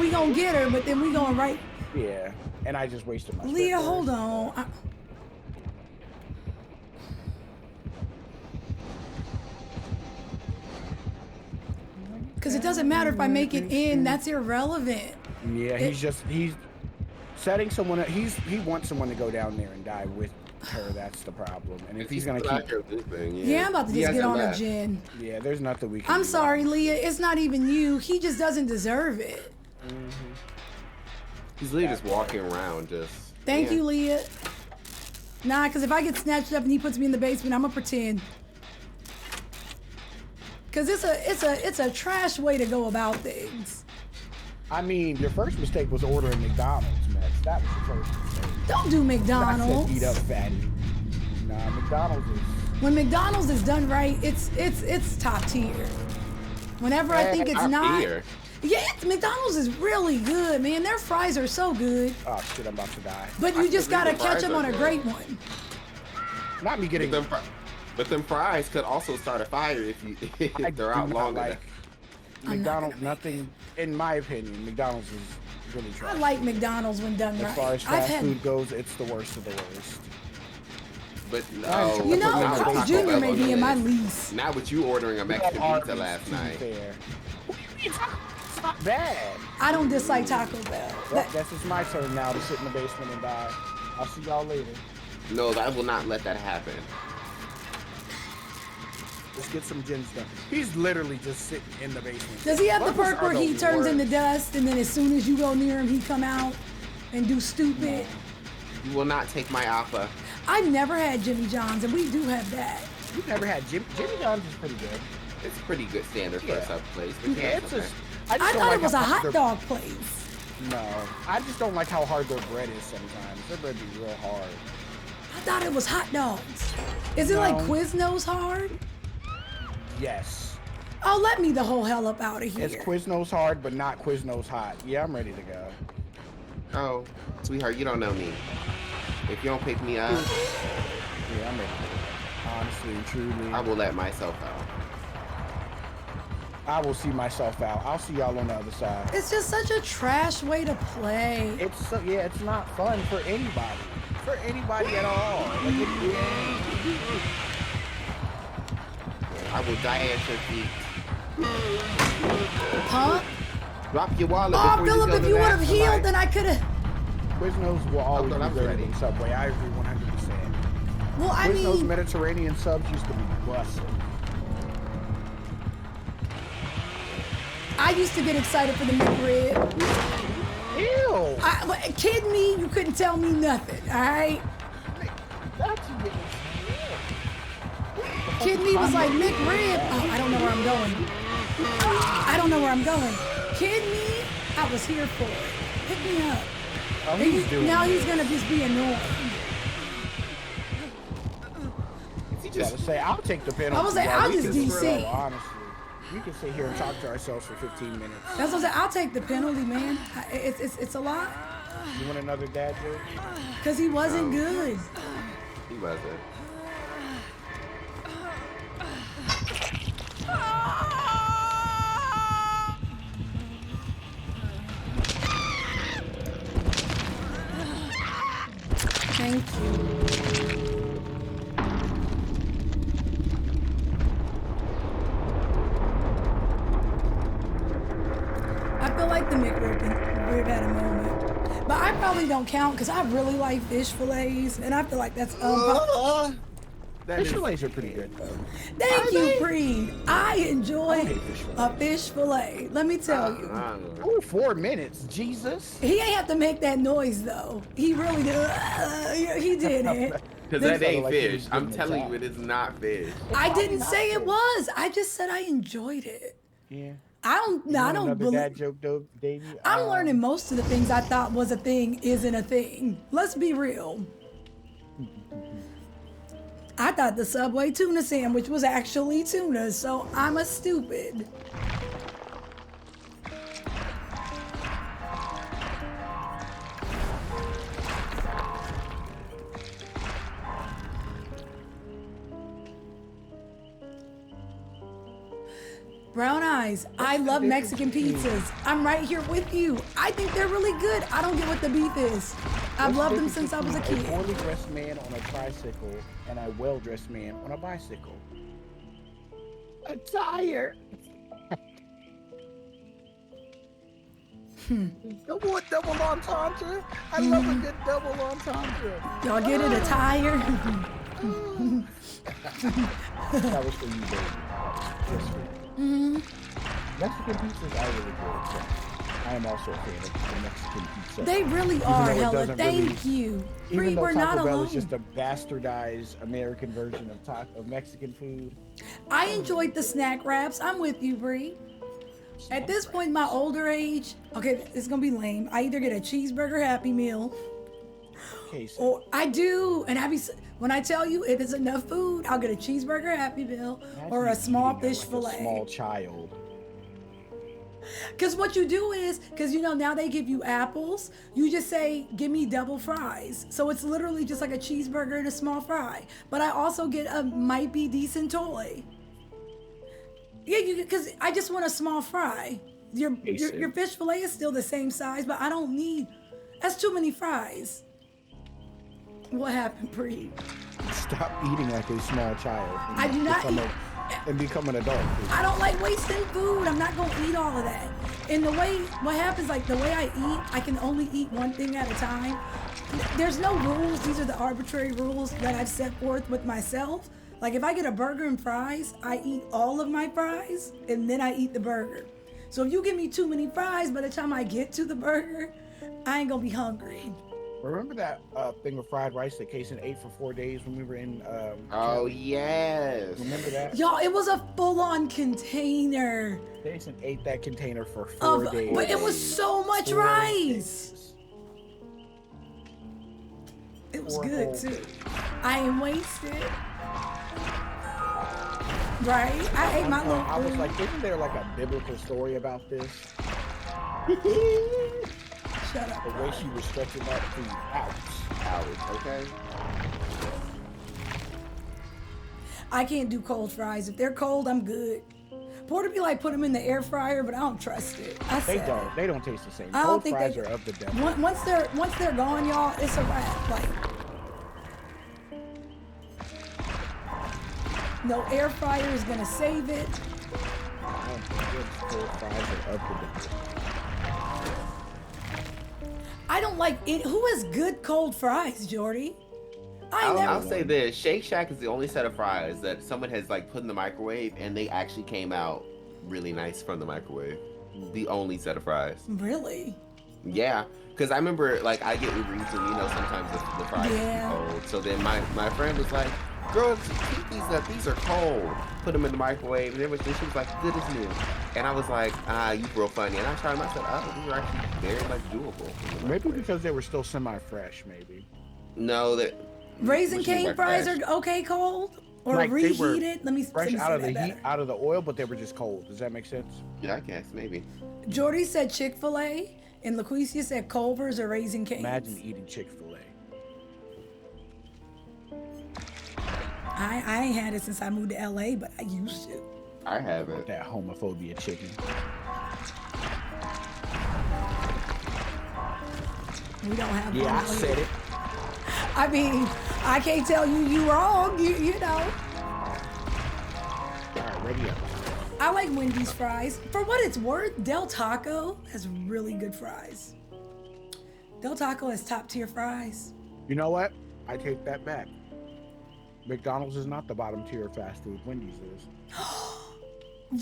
we gonna get her, but then we going right. Yeah, and I just wasted my. Leah, hold on. Cause it doesn't matter if I make it in. That's irrelevant. Yeah, he's setting someone up. He wants someone to go down there and die with her. That's the problem. And if he's gonna keep. Yeah, I'm about to just get on a gen. Yeah, there's nothing we can. I'm sorry, Leah. It's not even you. He just doesn't deserve it. He's literally just walking around, just. Thank you, Leah. Nah, cause if I get snatched up and he puts me in the basement, I'm gonna pretend. Cause it's a trash way to go about things. I mean, your first mistake was ordering McDonald's, Max. That was your first mistake. Don't do McDonald's. I said eat up, fatty. Nah, McDonald's is. When McDonald's is done right, it's top tier. Whenever I think it's not. Yeah, McDonald's is really good, man. Their fries are so good. Oh shit, I'm about to die. But you just gotta catch them on a great one. Not me getting them. But them fries could also start a fire if they're out long enough. McDonald's, nothing, in my opinion, McDonald's is really trash. I like McDonald's when done right. As far as fast food goes, it's the worst of the worst. But no, You know, Carl's Jr. may be in my lease. Not with you ordering a Mexican pizza last night. It's not bad. I don't dislike Taco Bell. Well, guess it's my turn now to sit in the basement and die. I'll see y'all later. No, I will not let that happen. Let's get some gin stuff. He's literally just sitting in the basement. Does he have the perk where he turns into dust and then as soon as you go near him, he come out and do stupid? You will not take my Appa. I've never had Jimmy John's and we do have that. You've never had Jimmy John's is pretty good. It's a pretty good standard for a sub place. But Yeah, it's okay. I thought it was a hot dog place. No, I just don't like how hard their bread is sometimes. Their bread be real hard. I thought it was hot dogs. Is it like Quiznos hard? Yes. Oh, let me the whole hell up out of here. It's Quiznos hard, but not Quiznos hot. Yeah, I'm ready to go. Oh, sweetheart, you don't know me. If you don't pick me up, yeah, I'm ready to go. Honestly and truly, I will let myself out. I will see myself out. I'll see y'all on the other side. It's just such a trash way to play. Yeah, it's not fun for anybody. For anybody at all. Like, I will die at your feet. Huh? Drop your wallet. Oh, Philip, if you would have healed, then I could have. Quiznos will always be better than Subway. I agree 100%. Well, I Quiznos mean, Mediterranean subs used to be busted. I used to get excited for the McRib. Ew! Kid me, you couldn't tell me nothing, all right? Kid me was like, McRib. Oh, I don't know where I'm going. I don't know where I'm going. Kid me, I was here for it. Pick me up. Oh, Now he's gonna just be annoying. Gotta say, I'll take the penalty. I was like, I'll just DC. Honestly, we can sit here and talk to ourselves for 15 minutes. That's what I said. I'll take the penalty, man. It's a lot. You want another dad joke? Cause he wasn't good. He wasn't. Thank you. I feel like the McRib had a moment. But I probably don't count because I really like fish fillets and I feel like that's Fish fillets are pretty good though. Thank you, Preed. I enjoy a fish fillet. Let me tell you. Oh, 4 minutes, Jesus. He ain't have to make that noise though. He really did. He did it. Because that ain't fish. I'm telling you, it is not fish. I didn't say it was. I just said I enjoyed it. Yeah. I don't Another believe. dad joke, Davey. I'm learning most of the things I thought was a thing isn't a thing. Let's be real. I thought the Subway tuna sandwich was actually tuna, so I'm a stupid. Brown eyes. I love Mexican pizzas. I'm right here with you. I think they're really good. I don't get what the beef is. I've loved them since I was a kid. A poorly dressed man on a tricycle and a well-dressed man on a bicycle. A tire. Double entendre. I love a good double entendre. Y'all get it, a tire? That was for you, baby. Just for you. Mexican pizzas are really good. I am also a fan of the Mexican pizza. They really are, Hella. Thank you. Even though We're not Taco Bell alone. is just a bastardized American version of Mexican food. I enjoyed the snack wraps. I'm with you, Bree. At this point, my older age, okay, it's gonna be lame. I either get a cheeseburger Happy Meal, or I do, and when I tell you it is enough food, I'll get a cheeseburger Happy Meal or a small fish fillet. A small child. Because what you do is, because you know now they give you apples, you just say, give me double fries. So it's literally just like a cheeseburger and a small fry. But I also get a might be decent toy. Yeah, because I just want a small fry. Your fish fillet is still the same size, but I don't need, that's too many fries. What happened, Bree? Stop eating like a small child. I do not eat. And become an adult. I don't like wasting food. I'm not gonna eat all of that. And what happens, like the way I eat, I can only eat one thing at a time. There's no rules. These are the arbitrary rules that I've set forth with myself. Like if I get a burger and fries, I eat all of my fries and then I eat the burger. So if you give me too many fries, by the time I get to the burger, I ain't gonna be hungry. Remember that thing of fried rice that Kason ate for 4 days when we were in? Oh yes. Remember that? Y'all, it was a full-on container. Kason ate that container for 4 days. But it was so much rice. It was good too. I ain't wasted. Right? I ate my little food. I was like, isn't there like a biblical story about this? Shut up. The way she was stretching that food out. Okay. I can't do cold fries. If they're cold, I'm good. Porter be like, put them in the air fryer, but I don't trust it. They don't taste the same. I don't Cold think fries they are of the devil. Once they're gone, y'all, it's a wrap. Like, no air fryer is gonna save it. Cold fries are of the devil. I don't like it. Who has good cold fries, Jordy? I'll say this: Shake Shack is the only set of fries that someone has like put in the microwave, and they actually came out really nice from the microwave. The only set of fries. Really? Yeah, because I remember like I get Uber Eats, and sometimes the fries are cold. So then my friend was like, "Girl, keep these up. These are cold. Put them in the microwave." And she was like, "Good as new." And I was like, you real funny. And I tried them. I said, "Oh, these are actually very like doable." Maybe because they were still semi-fresh, maybe. No, that. Raisin cane fries are okay cold or like reheated. Let me fresh out of the that heat, out of the oil, but they were just cold. Does that make sense? Yeah, I guess maybe. Jordy said Chick-fil-A, and LaQuisha said Culver's or Raisin Cane's. Imagine eating Chick-fil-A. I ain't had it since I moved to LA, but I used to. I haven't. That homophobia chicken. We don't have. Yeah, I said it. I mean, I can't tell you wrong. You know. All right, ready up. I like Wendy's fries. For what it's worth, Del Taco has really good fries. Del Taco has top tier fries. You know what? I take that back. McDonald's is not the bottom tier of fast food. Wendy's is.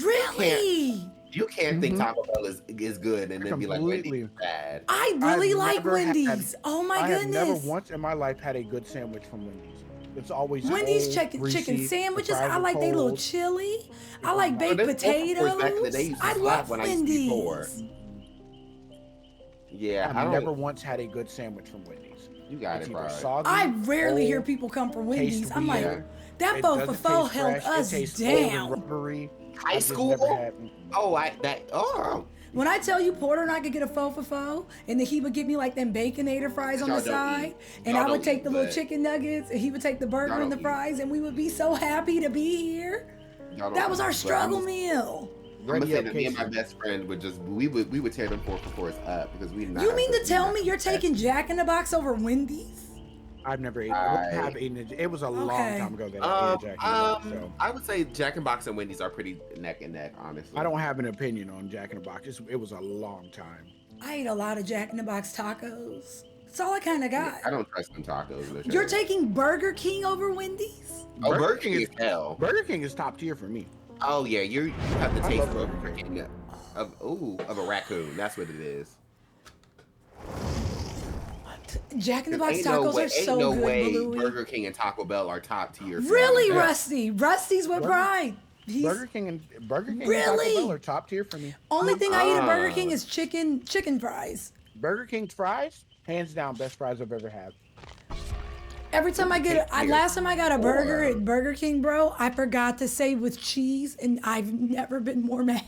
Really? You can't think Taco Bell is good and then be like Wendy's is bad. I really like Wendy's. Oh my goodness. I have never once in my life had a good sandwich from Wendy's. It's always Wendy's cold, chicken sandwiches. I like their little chili. I like baked potatoes. I love Wendy's. Yeah, I've never once had a good sandwich from Wendy's. You got it, bro. I rarely hear people come from Wendy's. I'm like, that faux for held us down. High school? When I tell you Porter and I could get a faux for faux, and then he would give me like them Baconator fries on the side, and I would take the little chicken nuggets, and he would take the burger and the fries, and we would be so happy to be here. That was our struggle meal. I'm gonna say that me and my best friend would just we would tear them 4 for 4s up because we did not. You mean to tell me you're taking Jack in the Box over Wendy's? I've never eaten. I have eaten it. It was a long time ago that I ate Jack in the Box. So. I would say Jack in the Box and Wendy's are pretty neck and neck, honestly. I don't have an opinion on Jack in the Box. It was a long time. I ate a lot of Jack in the Box tacos. That's all I kind of got. I don't trust them tacos. You're taking Burger King over Wendy's? Oh, Burger King is hell. Burger King is top tier for me. Oh yeah, you have the taste of Burger King of a raccoon. That's what it is. Jack in the Box tacos are so no good, way Louie. Burger King and Taco Bell are top tier. Really, Rusty? Rusty's with pride. Burger King and Taco Bell are top tier for me. Only thing I eat at Burger King is chicken fries. Burger King's fries, hands down, best fries I've ever had. Every time last time I got a burger at Burger King, bro, I forgot to say with cheese, and I've never been more mad.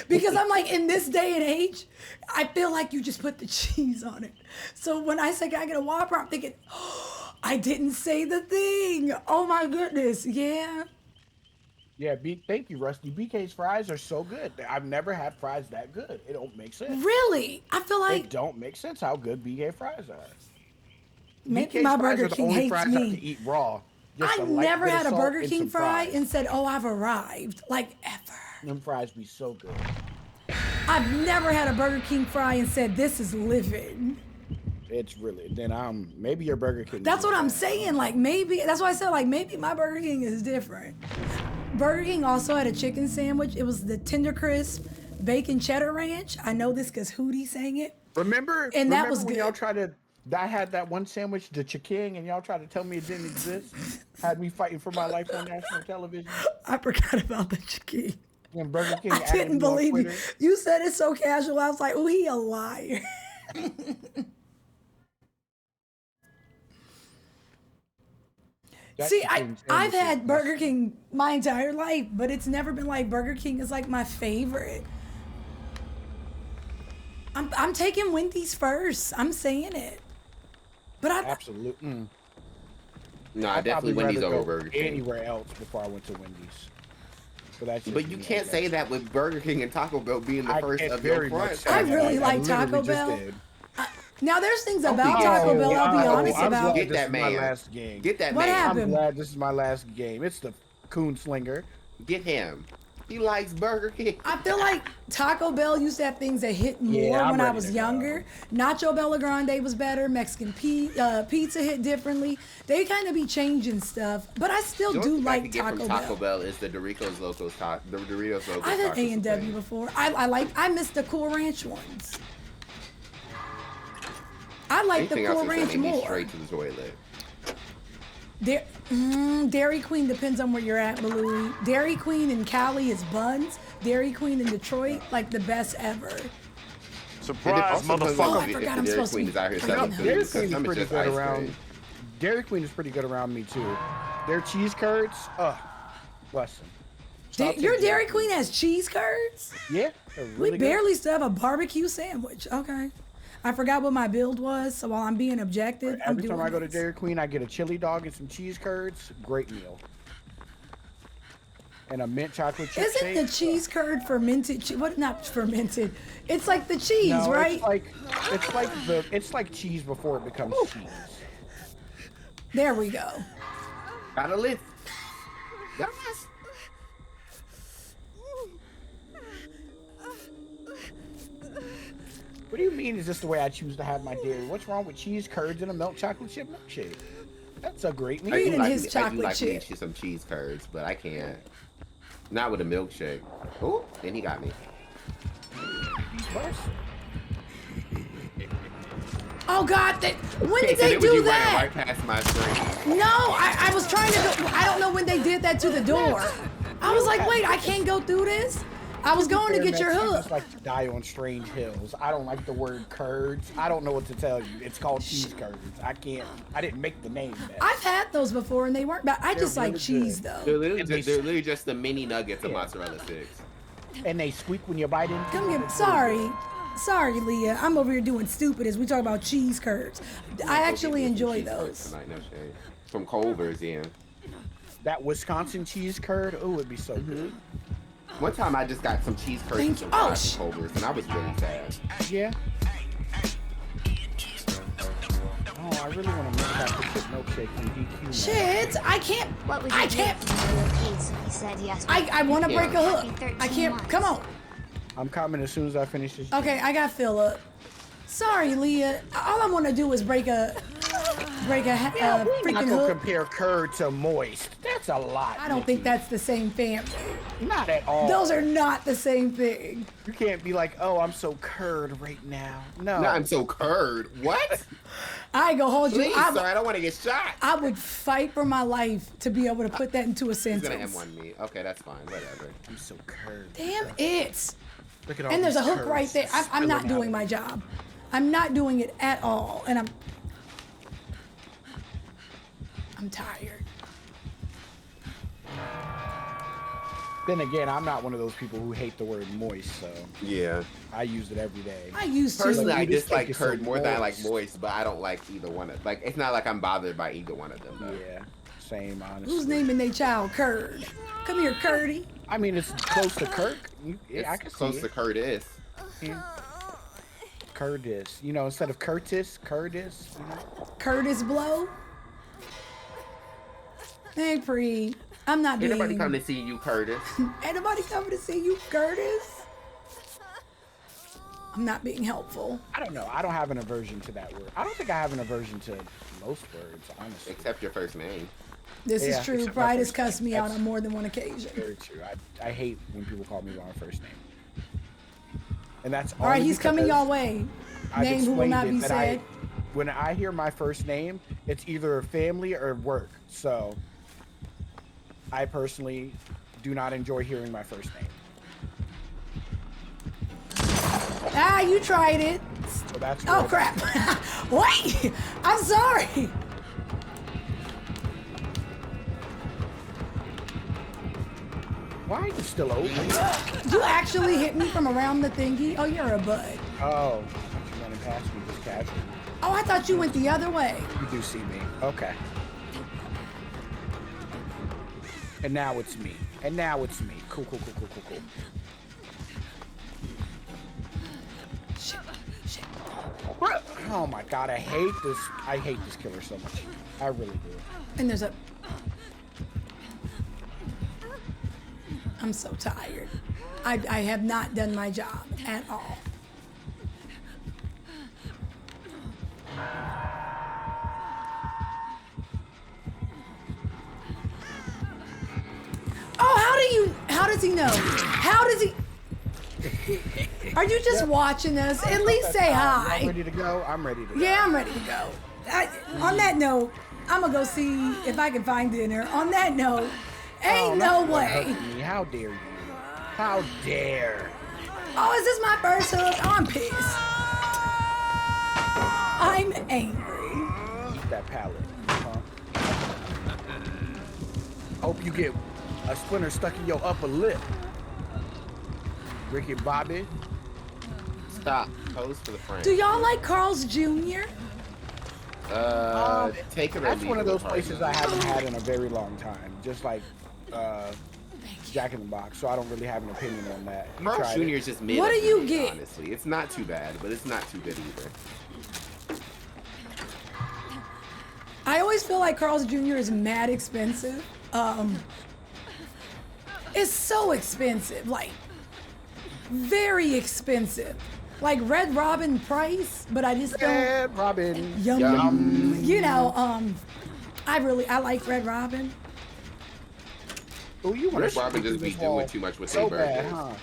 Because I'm like, in this day and age, I feel like you just put the cheese on it. So when I say I get a Whopper, I'm thinking, oh, I didn't say the thing. Oh my goodness, yeah. Yeah, thank you, Rusty. BK's fries are so good. I've never had fries that good. It don't make sense. Really? I feel like it don't make sense how good BK fries are. Maybe my Burger King hates fries I me. can eat raw. Just I a light never bit of had a salt Burger and King some fry fries. and said, "Oh, I've arrived." Like ever. Them fries be so good. I've never had a Burger King fry and said, "This is living." It's really. Then maybe your Burger King. That's what I'm saying. Like maybe that's why I said like maybe my Burger King is different. Burger King also had a chicken sandwich. It was the Tender Crisp Bacon Cheddar Ranch. I know this because Hootie sang it. Remember? And that was when good. y'all tried to. I had that one sandwich, the chicken, and y'all tried to tell me it didn't exist. Had me fighting for my life on national television. I forgot about the chicken. When Burger King I added didn't me on believe you. Twitter. You said it so casual. I was like, "Oh, he a liar." That See, chicken I've sandwich is had Burger King my entire life, but it's never been like Burger King is like my favorite. I'm taking Wendy's first. I'm saying it. But I Absolutely. No, I'd definitely probably Wendy's rather over go Burger King. anywhere else before I went to Wendy's. But you can't say that with Burger King and Taco Bell being the first of your front. I really like Taco Bell. Now there's things about Taco Bell I'll be honest I'm about. glad this is my last game. Get that What man. happened? I'm glad this is my last game. It's the Coon Slinger. Get him. He likes Burger King. I feel like Taco Bell used to have things that hit more I'm when I ready was to younger. Nacho Bella Grande was better. Mexican pizza hit differently. They kind of be changing stuff, but I still The do only thing I like can get Taco from Bell. Taco Bell is the Doritos Locos the Doritos Locos I've had Taco A&W Supreme. before. I miss the Cool Ranch ones. I like Anything the else Cool is gonna Ranch make me more. straight to the toilet. Dairy Queen depends on where you're at, Louie. Dairy Queen in Cali is buns. Dairy Queen in Detroit, like the best ever. Surprise, motherfucker! Oh, I forgot I'm supposed to be. Out here selling food. Dairy Because Queen is some is pretty just good ice around. cream. Dairy Queen is pretty good around me too. Their cheese curds, bless them. Your Dairy Queen has cheese curds? Yeah, they're really We good. barely still have a barbecue sandwich. Okay. I forgot what my build was, so while I'm being objective, I'm Every doing time I go to this. Dairy Queen, I get a chili dog and some cheese curds. Great meal. And a mint chocolate chip Isn't shake. the cheese curd fermented? What? Not fermented. It's like the cheese, No, right? it's like cheese before it becomes cheese. There we go. Gotta live. What do you mean is this the way I choose to have my dairy? What's wrong with cheese curds and a milk chocolate chip milkshake? That's a great meal. I do like me some cheese curds, but I can't. Not with a milkshake. Oh, then he got me. Oh God! When did Okay, so they it was do you that? running right past my screen. No, I was trying to go. I don't know when they did that to the door. I was like, wait, I can't go through this. I was going to get your I hook. just like to die on strange hills. I don't like the word curds. I don't know what to tell you. It's called cheese curds. I didn't make the name. Man. I've had those before and they weren't bad. I They're just like really cheese good. though. They're literally just the mini nuggets of mozzarella sticks. And they squeak when you bite into Come them. get. Sorry, Leah. I'm over here doing stupid as we talk about cheese curds. I actually enjoy those. Tonight, no shade. From Culver's, yeah. That Wisconsin cheese curd, oh, it'd be so good. One time I just got some cheese curds and some fries from Culver's, and I was really sad. Yeah. Oh, I really want to make that chip milkshake from DQ. Shit, I can't. What would I you do can't. if you were kids? He said yes. I want to break a hook. Happy 13 I can't. months. Come on. I'm coming as soon as I finish this. Okay, I got Philip. Sorry, Leah. All I want to do is break a We're not freaking gonna hook. compare curd to moist. That's a lot. I don't think that's the same family. Not at all. Those are not the same thing. You can't be like, oh, I'm so curd right now. No. No, I'm so curd. What? I ain't gonna hold you. Please, sir, I don't want to get shot. I would fight for my life to be able to put that into a He's sentence. gonna M1 me. Okay, that's fine. Whatever. I'm so curd. Damn it. Look at all And there's a these hook curds right there. I'm spilling not out doing of my it. job. I'm not doing it at all. And I'm tired. Then again, I'm not one of those people who hate the word moist, so Yeah. I use it every day. I used to. Personally, I Like, this dislike cake is so curd more than I like moist. moist, but I don't like either one of. Like, it's not like I'm bothered by either one of them. Though. Yeah, same, honestly. Who's naming their child Curd? Come here, Curdy. I mean, it's close to Kirk. It's I can close see to it. Curd is. Yeah. Curtis. You know, instead of Curtis, Curtis. You know? Curtis Blow. Hey, Pre. I'm not being... Anybody come to see you, Curtis? Anybody coming to see you, Curtis? I'm not being helpful. I don't know. I don't have an aversion to that word. I don't think I have an aversion to most words, honestly. Except your first name. This is true. Pride has cussed me out on more than one occasion. Very true. I hate when people call me by my first name. And that's all right. He's coming your way. Name who will not be said. When I hear my first name, it's either family or work. So I personally do not enjoy hearing my first name. Ah, you tried it. So that's oh, crap. Wait, I'm sorry. Why are you still open? You actually hit me from around the thingy? Oh, you're a bud. Oh, you're running past me just casually. Oh, I thought you went the other way. You do see me. Okay. And now it's me. And now it's me. Cool. Shit. Oh my god, I hate this. I hate this killer so much. I really do. And there's a... I'm so tired. I have not done my job at all. Oh, how does he know? How does he? Are you just watching us? At least say hi. I'm ready to go. I'm ready to go. Yeah, I'm ready to go. On that note, I'm gonna go see if I can find dinner. On that note, ain't no way. How dare you? How dare? Oh, is this my first hook? Oh, I'm pissed. I'm angry. Eat that pallet, huh? Hope you get a splinter stuck in your upper lip. Ricky Bobby. Stop. Pose for the frame. Do y'all like Carl's Jr.? Take it. That's one of those places I haven't had in a very long time. Just like Jack in the Box, so I don't really have an opinion on that. Carl's Jr. is just mid. What do you get? Honestly, it's not too bad, but it's not too good either. I always feel like Carl's Jr. is mad expensive. It's so expensive, like very expensive, like Red Robin price. But I just don't. Red Robin. Yum. You know, I like Red Robin. Oh, you want Red Robin just be doing too much with so their burgers. bad, huh?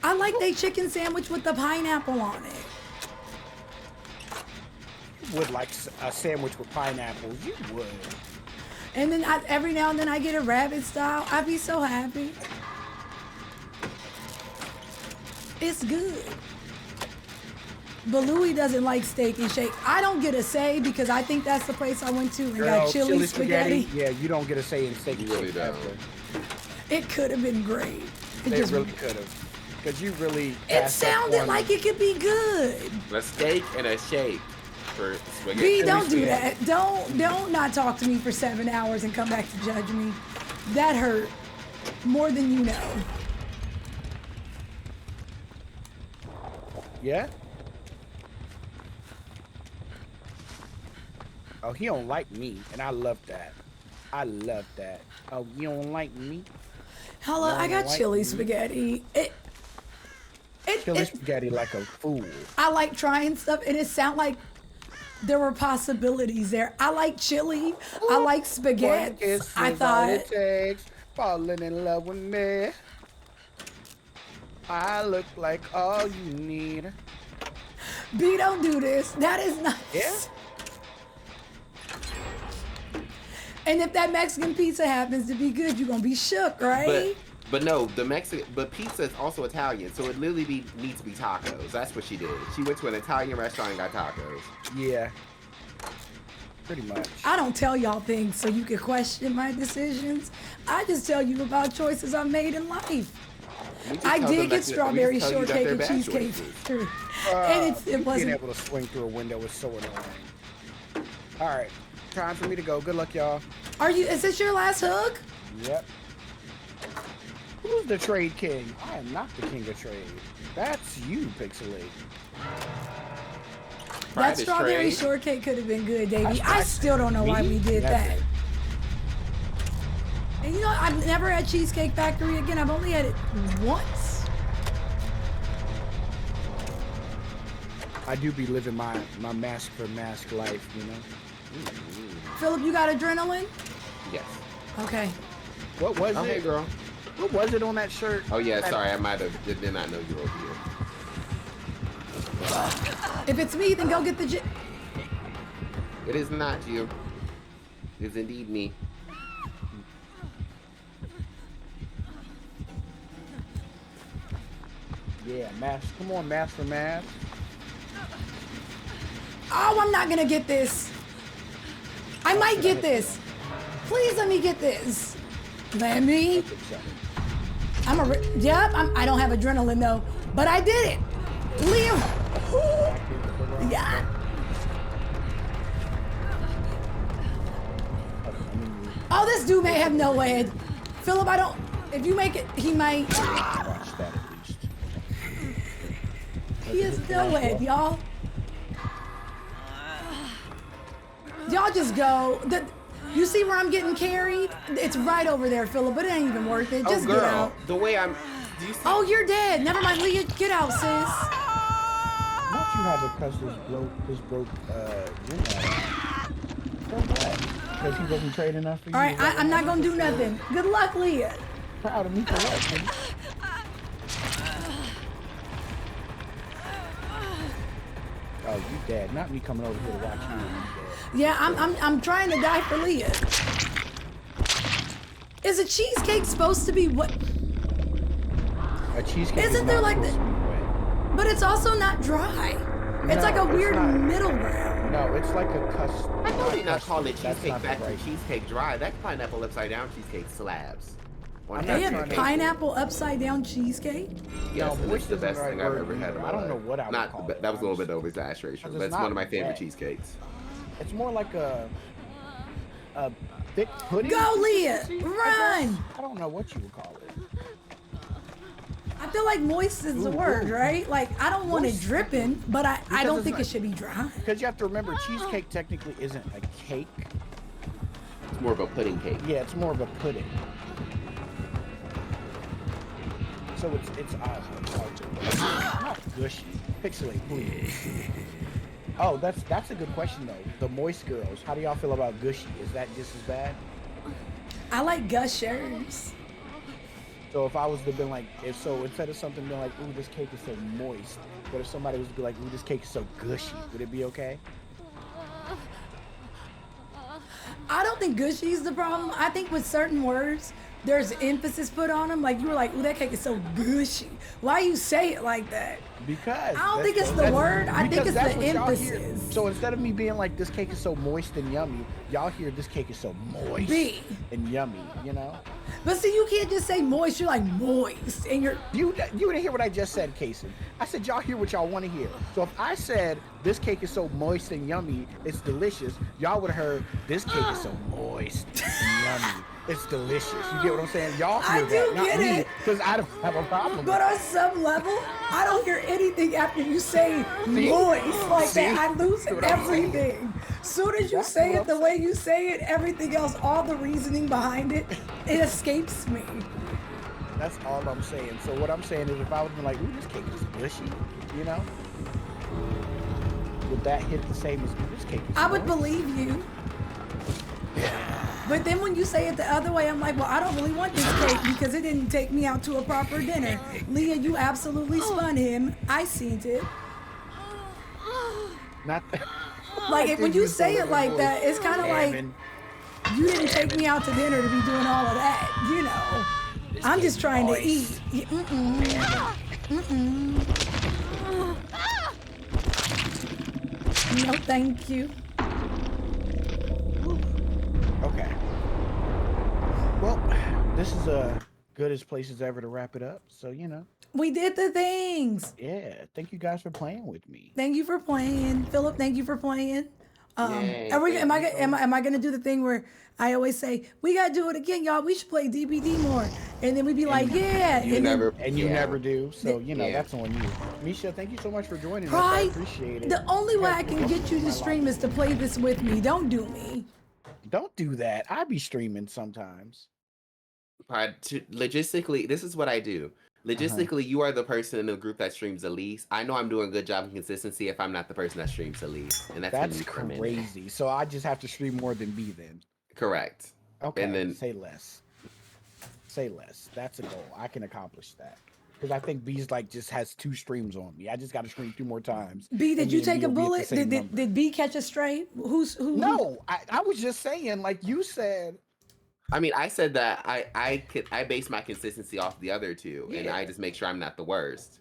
I like their chicken sandwich with the pineapple on it. You would like a sandwich with pineapples. You would. And then every now and then I get a rabbit style. I'd be so happy. It's good. But Louis doesn't like Steak and Shake. I don't get a say because I think that's the place I went to and got chili spaghetti. Yeah, you don't get a say in Steak and Shake. Really don't. It could have been great. They really could have. Because you really... It sounded like it could be good. A steak and a shake. For B, don't do that. Don't not talk to me for 7 hours and come back to judge me. That hurt more than you know. Yeah? Oh, he don't like me, and I love that. I love that. Oh, you don't like me? Hello, I got chili spaghetti. Chili spaghetti like a fool. I like trying stuff, and it sounds like there were possibilities there. I like chili. I like spaghetti. I thought it takes falling in love with me. I look like all you need. B, don't do this. That is nice. Yeah. And if that Mexican pizza happens to be good, you're gonna be shook, right? But no, but pizza is also Italian, so it literally needs to be tacos. That's what she did. She went to an Italian restaurant and got tacos. Yeah. Pretty much. I don't tell y'all things so you can question my decisions. I just tell you about choices I've made in life. I did get strawberry shortcake and cheesecake. And it wasn't. Being able to swing through a window was so annoying. All right, time for me to go. Good luck, y'all. Is this your last hook? Yep. Who's the trade king? I am not the king of trade. That's you, Pixelate. That strawberry shortcake could have been good, Davey. I still don't know why we did that. And you know, I've never had Cheesecake Factory again. I've only had it once. I do be living my mask for mask life, you know. Philip, you got adrenaline? Yes. Okay. What was it? Hey, girl. What was it on that shirt? Oh yeah, sorry, I might have did not know you were over here. If it's me, then go get the It is not you. It is indeed me. Yeah, mask. Come on, mask for mask. Oh, I'm not gonna get this. I might get this. Please let me get this. Let me. I don't have adrenaline though, but I did it. Liam. Yeah. Oh, this dude may have no head. Philip, I don't. If you make it, he might. He has no head, y'all. Y'all just go. You see where I'm getting carried? It's right over there, Philip, but it ain't even worth it. Just girl, get out. The way I'm... Do you see? Oh, you're dead. Never mind, Leah. Get out, sis. Don't you have a cuss this broke gym out? For what? Because he wasn't trading enough for you? All right, I'm not going to do nothing. Good luck, Leah. Proud of me for what, kid? Oh, you dead. Not me coming over here to watch you. Yeah, I'm trying to die for Leah. Is a cheesecake supposed to be what? A cheesecake Isn't there like the... But it's also not dry. It's like a weird middle ground. No, it's like a custard. I know you're not calling it Cheesecake Factory Cheesecake Dry. That's pineapple upside down cheesecake slabs. They have pineapple upside down cheesecake? Yes, and it's the best thing I've ever had in my life. I don't know what I would call it. That was a little bit over exaggeration, but it's one of my favorite cheesecakes. It's more like a thick pudding. Go, Leah! Run! I don't know what you would call it. I feel like moist is the word, right? Like, I don't want it dripping, but I don't think it should be dry. Because you have to remember, cheesecake technically isn't a cake. It's more of a pudding cake. Yeah, it's more of a pudding. So it's not gushy. Pixelate, please. Oh, that's a good question though. The moist girls, how do y'all feel about gushy? Is that just as bad? I like gushers. So if I was to be like, instead of something being like, ooh, this cake is so moist, but if somebody was to be like, ooh, this cake is so gushy, would it be okay? I don't think gushy is the problem. I think with certain words, there's emphasis put on them. Like you were like, ooh, that cake is so gushy. Why you say it like that? Because I don't think it's the word. I think it's the emphasis. So instead of me being like, this cake is so moist and yummy, y'all hear this cake is so moist and yummy, you know? But see, you can't just say moist. You're like moist, and you didn't hear what I just said, Kason. I said y'all hear what y'all want to hear. So if I said this cake is so moist and yummy, it's delicious, y'all would have heard this cake is so moist and yummy. It's delicious. You get what I'm saying? Y'all hear that, not me, because I don't have a problem. But on some level, I don't hear anything after you say moist like that. I lose everything. Soon as you say it the way you say it, everything else, all the reasoning behind it, it escapes me. That's all I'm saying. So what I'm saying is, if I would have been like, ooh, this cake is gushy, you know, would that hit the same as this cake is I would believe you. But then when you say it the other way, I'm like, well, I don't really want this cake because it didn't take me out to a proper dinner. Leah, you absolutely spun him. I seen it. Not like when you say it like that, it's kind of like you didn't take me out to dinner to be doing all of that, you know. I'm just trying to eat. No, thank you. Okay. Well, this is good as places ever to wrap it up. So, you know. We did the things. Yeah. Thank you guys for playing with me. Thank you for playing. Philip, thank you for playing. Am I gonna do the thing where I always say, we gotta do it again, y'all. We should play DBD more. and then we'd be like, yeah, You and never, then, And you never do, so you know Yeah. that's on you. Misha, thank you so much for joining us. I Pride, appreciate it. the only way I can get you to stream is to play this with me. Don't do me. Don't do that. I be streaming sometimes. Logistically, this is what I do. Logistically, you are the person in the group that streams the least. I know I'm doing a good job of consistency if I'm not the person that streams the least, and that's crazy. So I just have to stream more than B then. Correct. Okay. And then say less. Say less. That's a goal. I can accomplish that. Because I think B's like just has 2 streams on me. I just got to stream 2 more times. B, did and you me and take B a will be at the bullet? same Did number. B catch a stray? Who? No, I was just saying, like you said. I mean, I said that I base my consistency off the other 2, and I just make sure I'm not the worst.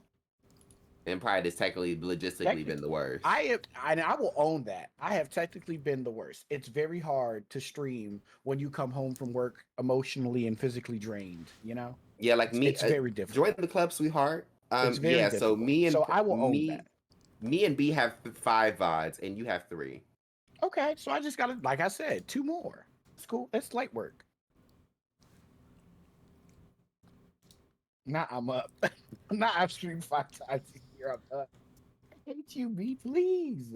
And Pride has technically logistically been the worst. I will own that. I have technically been the worst. It's very hard to stream when you come home from work emotionally and physically drained, you know? Yeah, like me. It's very difficult. Join the club, sweetheart. It's very yeah, difficult. so I will own that. Me and B have 5 VODs, and you have 3. Okay, so I just got to, like I said, 2 more. It's cool. It's light work. Now I'm up. Now I've streamed 5 times a year. I'm up. I hate you, B, please.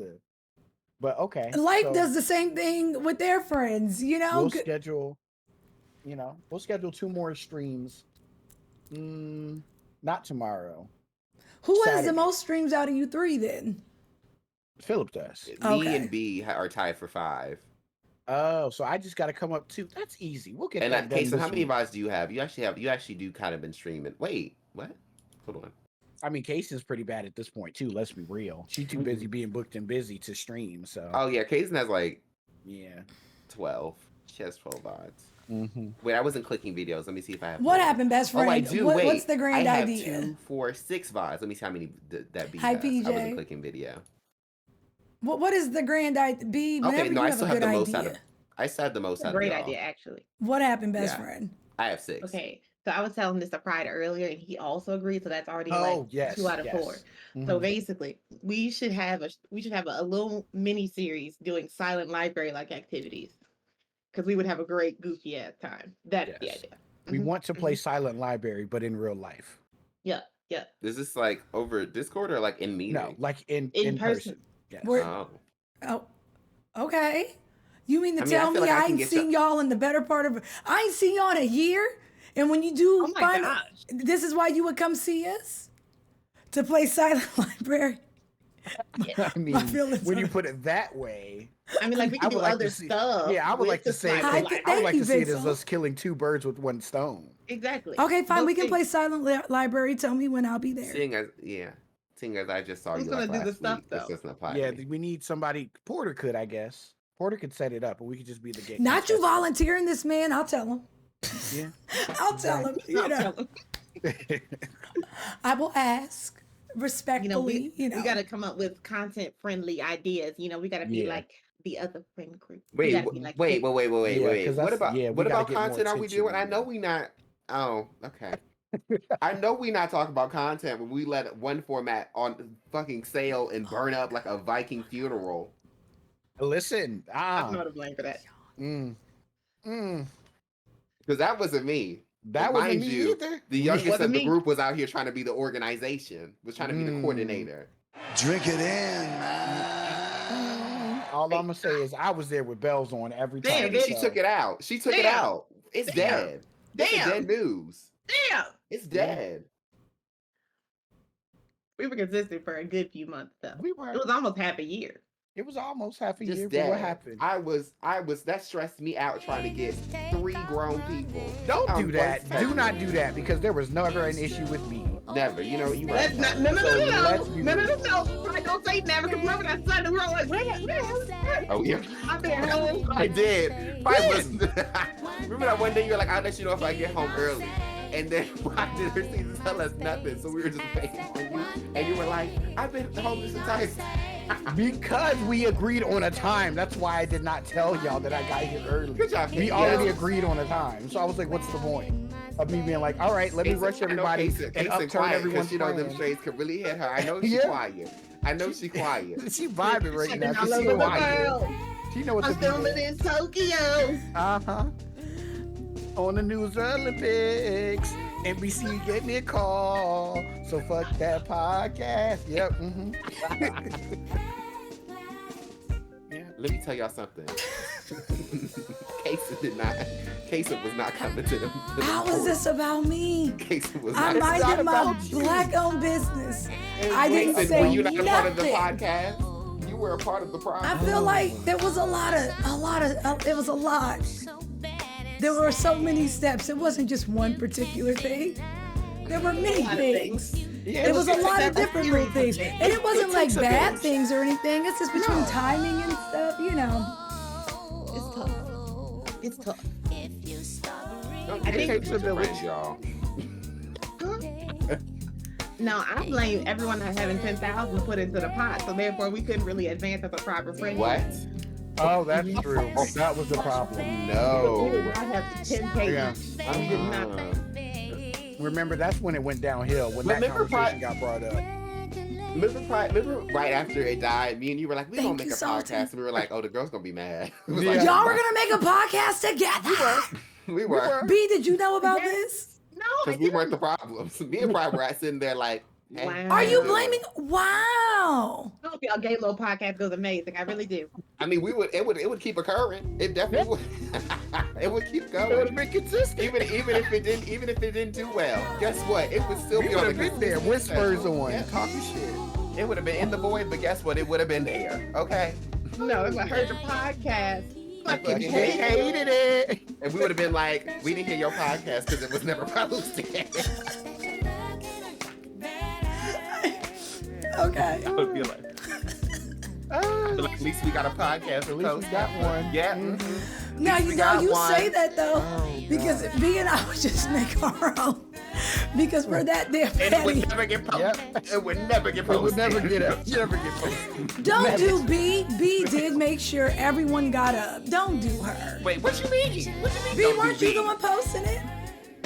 But okay. Life so does the same thing with their friends, you know? we'll schedule 2 more streams. Not tomorrow. Who has Saturday. the most streams out of you 3 then? Philip does. Me and B are tied for 5. Oh, so I just got to come up 2. That's easy. We'll get And that done. Casey, this how many week. VODs do you have? You actually do kind of been streaming. Wait, what? Hold on. I mean, Casey's pretty bad at this point too. Let's be real. She's too busy being booked and busy to stream. So. Oh yeah, Casey has like 12. She has 12 VODs. Mm-hmm. Wait, I wasn't clicking videos. Let me see if I have. What more. happened, best friend? Oh, I do. What's Wait, the grand I have idea? 2, 4, 6 VODs. Let me see how many that B Hi, has. PJ. I wasn't clicking video. What is the grand idea? B, whenever Okay, no, you I have still a have good the most idea. out of. I still have the most out of Great y'all. idea, actually. What happened, best Yeah. friend? I have 6. Okay, so I was telling this to Pride earlier, and he also agreed. So that's already like 2 out of 4. So basically, we should have a little mini series doing silent library like activities, because we would have a great goofy ass time. That's the idea. We want to play Silent Library, but in real life. Yeah. Is this like over Discord or like in meeting? No, like in person. Yes. Oh, okay. You mean to I mean, tell I feel me like I I can ain't get seen y'all in the better part of? I ain't seen y'all in a year. And when you do find, this is why you would come see us to play Silent Library. I mean, when you put it that way. I mean, like we can do other stuff. Yeah, I would with like to the say. Silent I would like to see it Vixel. as us killing 2 birds with 1 stone. Exactly. Okay, fine. Those We can things. play Silent Library. Tell me when I'll be there. Seeing as I just saw Who's you gonna like do the last stuff, week, this though? doesn't apply. Yeah, to me. we need somebody. Porter could, I guess. Porter could set it up, but we could just be the game. Not you volunteering this man. I'll tell him. Yeah. I'll tell him. You know. I will ask respectfully. We got to come up with content-friendly ideas. We got to be like the other friend group. Wait. We gotta be like What that's- about yeah, we what gotta about get more content are we attention doing? on I know we not. Oh, okay. I know we not talking about content when we let one format on fucking sale and burn up like a Viking funeral. Listen, I'm not to blame for that. Because that wasn't me. That But wasn't mind me you, either. The youngest Wasn't of the me. group was out here trying to be the organization, was trying to be the coordinator. Drink it in, man. All I'm gonna say is I was there with bells on every time. Damn, she took it out. She took it Damn. out. It's Damn. dead. This is Damn. dead news. Damn. It's dead. We were consistent for a good few months, though. We were. It was almost half a year. It was almost half a Just year. dead. But what happened? I was. That stressed me out trying to get 3 grown people. Don't on do that. one Do not schedule. do that because there was never an issue with me. Never. You know, you Let's right. not. No. let's be No. real. I don't say never. Because remember that Sunday we were all like, where? Oh yeah. I've been home. I did. Remember that one day you were like, I'll let you know if I get home early. And then why did her season tell us nothing? So we were just waiting on you. And you were like, I've been home this entire time. Because we agreed on a time. That's why I did not tell y'all that I got here early. Good job, We Casey. already agreed on a time. So I was like, what's the point of me being like, all right, let me rush everybody and upturn everyone's you know them plans. shades could really hit her. I know she's Yeah. quiet. I know she's quiet. She vibing right now. I She love see the what I world. do. She know what I'm to do. filming in Tokyo. Uh-huh. on the news Olympics. NBC gave me a call, so fuck that podcast. Yep. Yeah. Let me tell y'all something. Kasem was not coming to them. How is this about me? Kasem was I not. minded my black-owned business. I didn't say Were you not a part of the nothing. podcast? You were a part of the process. I feel like there was it was a lot. There were so many steps. It wasn't just one particular thing. There were many things. Yeah, it was a lot of different little things. And it wasn't like bad things or anything. It's just between timing and stuff, you know. It's tough. I think it's a village, y'all. No, I blame everyone not having 10,000 put into the pot, so therefore we couldn't really advance as a proper friend. What? Oh, that's true. That was the problem. No. We did not have 10K. Yeah. We did not. Remember, that's when it went downhill, when that conversation got brought up. Remember right after it died, me and you were like, we gonna make a Salty. podcast. And we were like, oh, the girl's gonna be mad. Y'all were gonna make a podcast together. We were. B, did you know about this? No, Because we weren't the problems. Me and Brian were sitting there like, hey. Wow. Are you blaming? Wow. I hope y'all gay little podcast goes amazing. I really do. I mean, it would keep occurring. It definitely would. It would keep going. It would be consistent. Even if it didn't do well, guess what? It would still be on the been there. Whispers on, yeah. talking shit. It would have been in the void, but guess what? It would have been there. Okay. No, if I heard your podcast, Fucking hated it. And we would have been like, we didn't hear your podcast because it was never posted. Okay. I would be like, but at least we got a podcast. At least we got one. Yeah. Now you know you say that though, because B and I would just make our own. Because we're that damn And it would petty. never get posted. It would never get posted. It would never get up. Never get posted. Don't do B. B did make sure everyone got up. Don't do her. Wait, what you mean? What you mean? B, don't do weren't you B? the one posting it?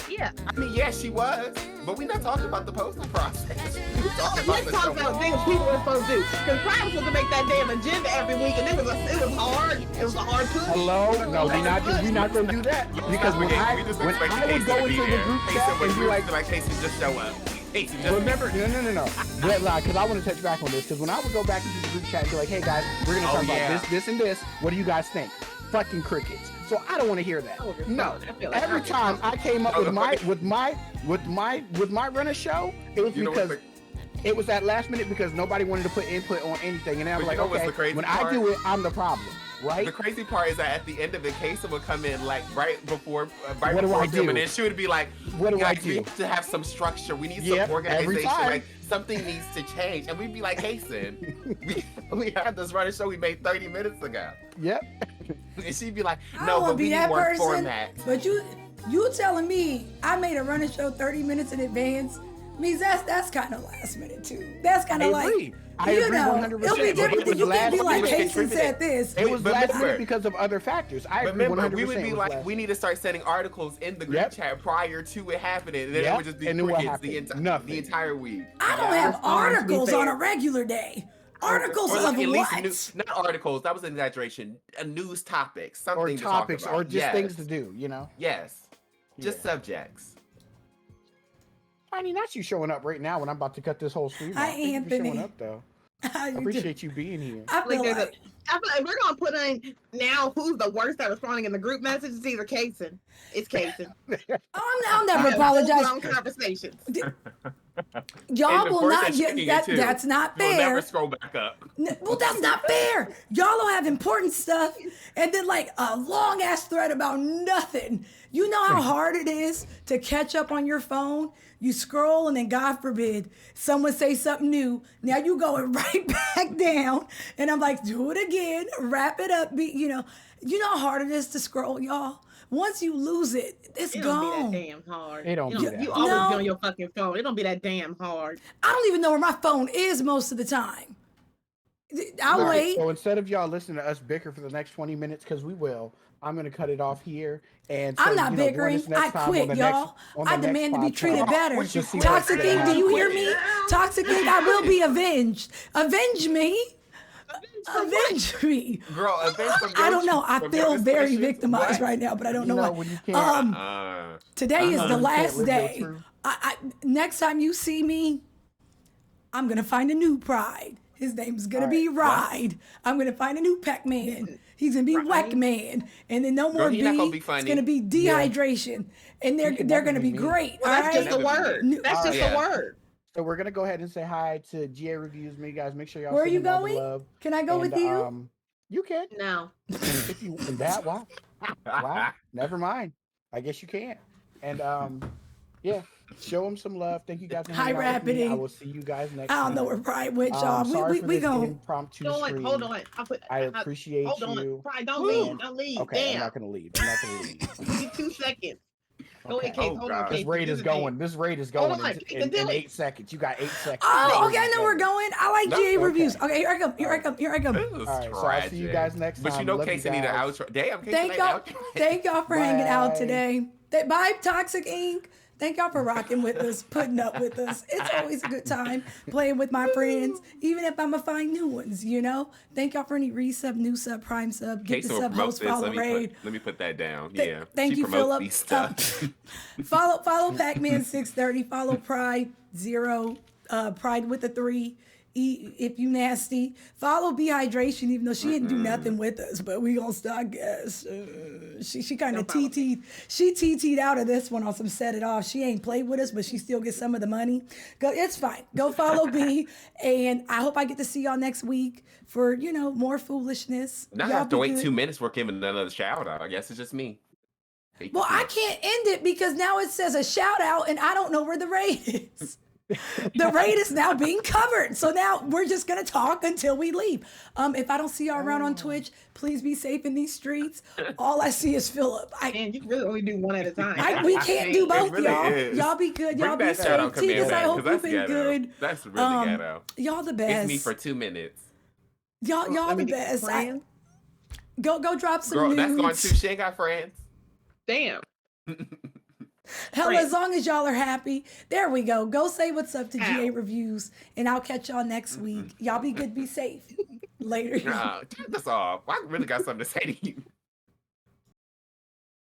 yeah. I mean, yeah, she was, but we're not talking about the posting process. We're talking about Let's the talk show. about things people were supposed to do. Because Pride was supposed to make that damn agenda every week, and it was hard. It was a hard push. Hello? No, we not gonna do that. Because when I would go into the group chat and be like, Casey, just show up. Casey, just remember, no. Because I want to touch back on this. Because when I would go back into the group chat and be like, hey guys, we're gonna talk about this, and this. What do you guys think? Fucking crickets. So I don't want to hear that. No. Every time I came up with my runner show, it was because it was that last minute because nobody wanted to put input on anything, and I was like, okay, when I do it, I'm the problem. Right. The crazy part is that at the end of it, Casey would come in like right before What do I do? filming, and she would be like, What do I "We do? have to have some structure. We need Yep, some every organization. time. Like something needs to change." And we'd be like, "Casey, we had this running show we made 30 minutes ago." Yep. And she'd be like, I "No, don't want but to we be need that more person. format." But you telling me I made a running show 30 minutes in advance means that's kind of last minute too. That's kind of like, I agree 100%. it'll be different than you can't be like, Casey said this. It was last remember- minute because of other factors. I But agree 100%. remember, we would be it was like, last- we need to start sending articles in the group chat prior to it happening, and then it would just be and then what crickets happened? the entire week. I don't have articles on a regular day. Articles Or of like at least what? not articles. That was an exaggeration. A news topic, something or to topics, talk about. or just things to do, you know? Yes, just subjects. I mean, that's you showing up right now when I'm about to cut this whole stream. Hi, off. Thank you for Anthony. showing up, though. How I you appreciate you being here. I feel like I feel like we're gonna put in now who's the worst at responding in the group message. It's either Kason. It's Kason. I'll never apologize. Long conversations. Y'all And will the not person get checking it, that. too. That's not You'll fair. never scroll back up. Well, that's not fair. Y'all will have important stuff, and then like a long ass thread about nothing. You know how hard it is to catch up on your phone. You scroll, and then God forbid someone say something new. Now you going right back down, and I'm like, do it again, wrap it up. You know how hard it is to scroll, y'all. Once you lose it, it's It gone. don't be that damn hard. It don't be that You hard. always be No. on your fucking phone. It don't be that damn hard. I don't even know where my phone is most of the time. I'll All right, wait. So instead of y'all listening to us bicker for the next 20 minutes, because we will, I'm going to cut it off here. And so, I'm not join us bickering. next I time on quit, the y'all. on the I next demand to be podcast. treated better. Just see what Toxic happens. Ink, do you hear me? Toxic Ink, I will be avenged. Avenge me. Avenge me. Girl, avenge from I don't your- know. I from feel your very expressions? victimized What? right now, but I don't know You know, why. when you can't, Today is the when you can't last live your day. truth. Next time you see me, I'm gonna find a new Pride. His name's gonna be Ride. I'm gonna find a new Pac-Man. He's gonna be Whack-Man, and then no more he not gonna be It's funny. gonna be dehydration, and they're gonna be great. Well, all that's just right? a word. That's just a word. So we're gonna go ahead and say hi to GA Reviews. Me, guys, make sure y'all. Where are send you him all the going? love. Can I go with you? You can. No. If you that why? Why? Never mind. I guess you can't. And yeah, show him some love. Thank you guys for hanging out with me. I will see you guys next I don't time. know where Pride went, y'all. Sorry for We this go. impromptu stream. Hold on. I appreciate hold you. on. Pride, don't leave. Don't leave. Okay, Damn. I'm not gonna leave. I'm not gonna leave. Give you 2 seconds. Go ahead, Case. Hold on, Case. This raid is going. This raid is going in 8 seconds. You got 8 seconds. Oh, okay, I know we're going. I like GA reviews. Okay. Okay, here I come. Here I come. Here I come. This is All right, so I'll see you guys next time. But you know, Love Casey you need an guys. outro. Damn, Casey Thank need an y'all. outro. Thank y'all for hanging out Bye. today. Bye, Toxic Inc. Thank y'all for rocking with us, putting up with us. It's always a good time playing with my friends, even if I'm gonna find new ones, you know? Thank y'all for any resub, new sub, prime sub, get Casey the will sub, promote host, this. follow, raid. Let me put that down. Yeah. Thank she you, promotes Philip. these stuff. Follow Pac-Man 630, follow Pride 0, Pride with a 3. If you nasty, follow Dehydration, even though she didn't do nothing with us, but we gonna start, I guess. She kind of TT'd out of this one on some set it off. She ain't played with us, but she still gets some of the money. It's fine. Go follow B, and I hope I get to see y'all next week for, more foolishness. Now I have to wait 2 minutes for giving another shout out. I guess it's just me. Well, I can't end it because now it says a shout out, and I don't know where the raid is. The raid is now being covered. So now we're just going to talk until we leave. If I don't see y'all around on Twitch, please be safe in these streets. All I see is Philip. Man, you really only do one at a time. We can't do both, really y'all. is. Y'all be good. Bring Y'all be that shout out safe. Titus, command I back, hope 'cause you've that's been ghetto. good. That's really ghetto. Y'all the best. It's me for 2 minutes. Y'all the best. Go drop some Girl, nudes. that's going too. She ain't got friends. Damn. Hell, as long as y'all are happy. There we go. Go say what's up to GA Reviews, and I'll catch y'all next week. Y'all be good, be safe. Later. Turn this off. I really got something to say to you.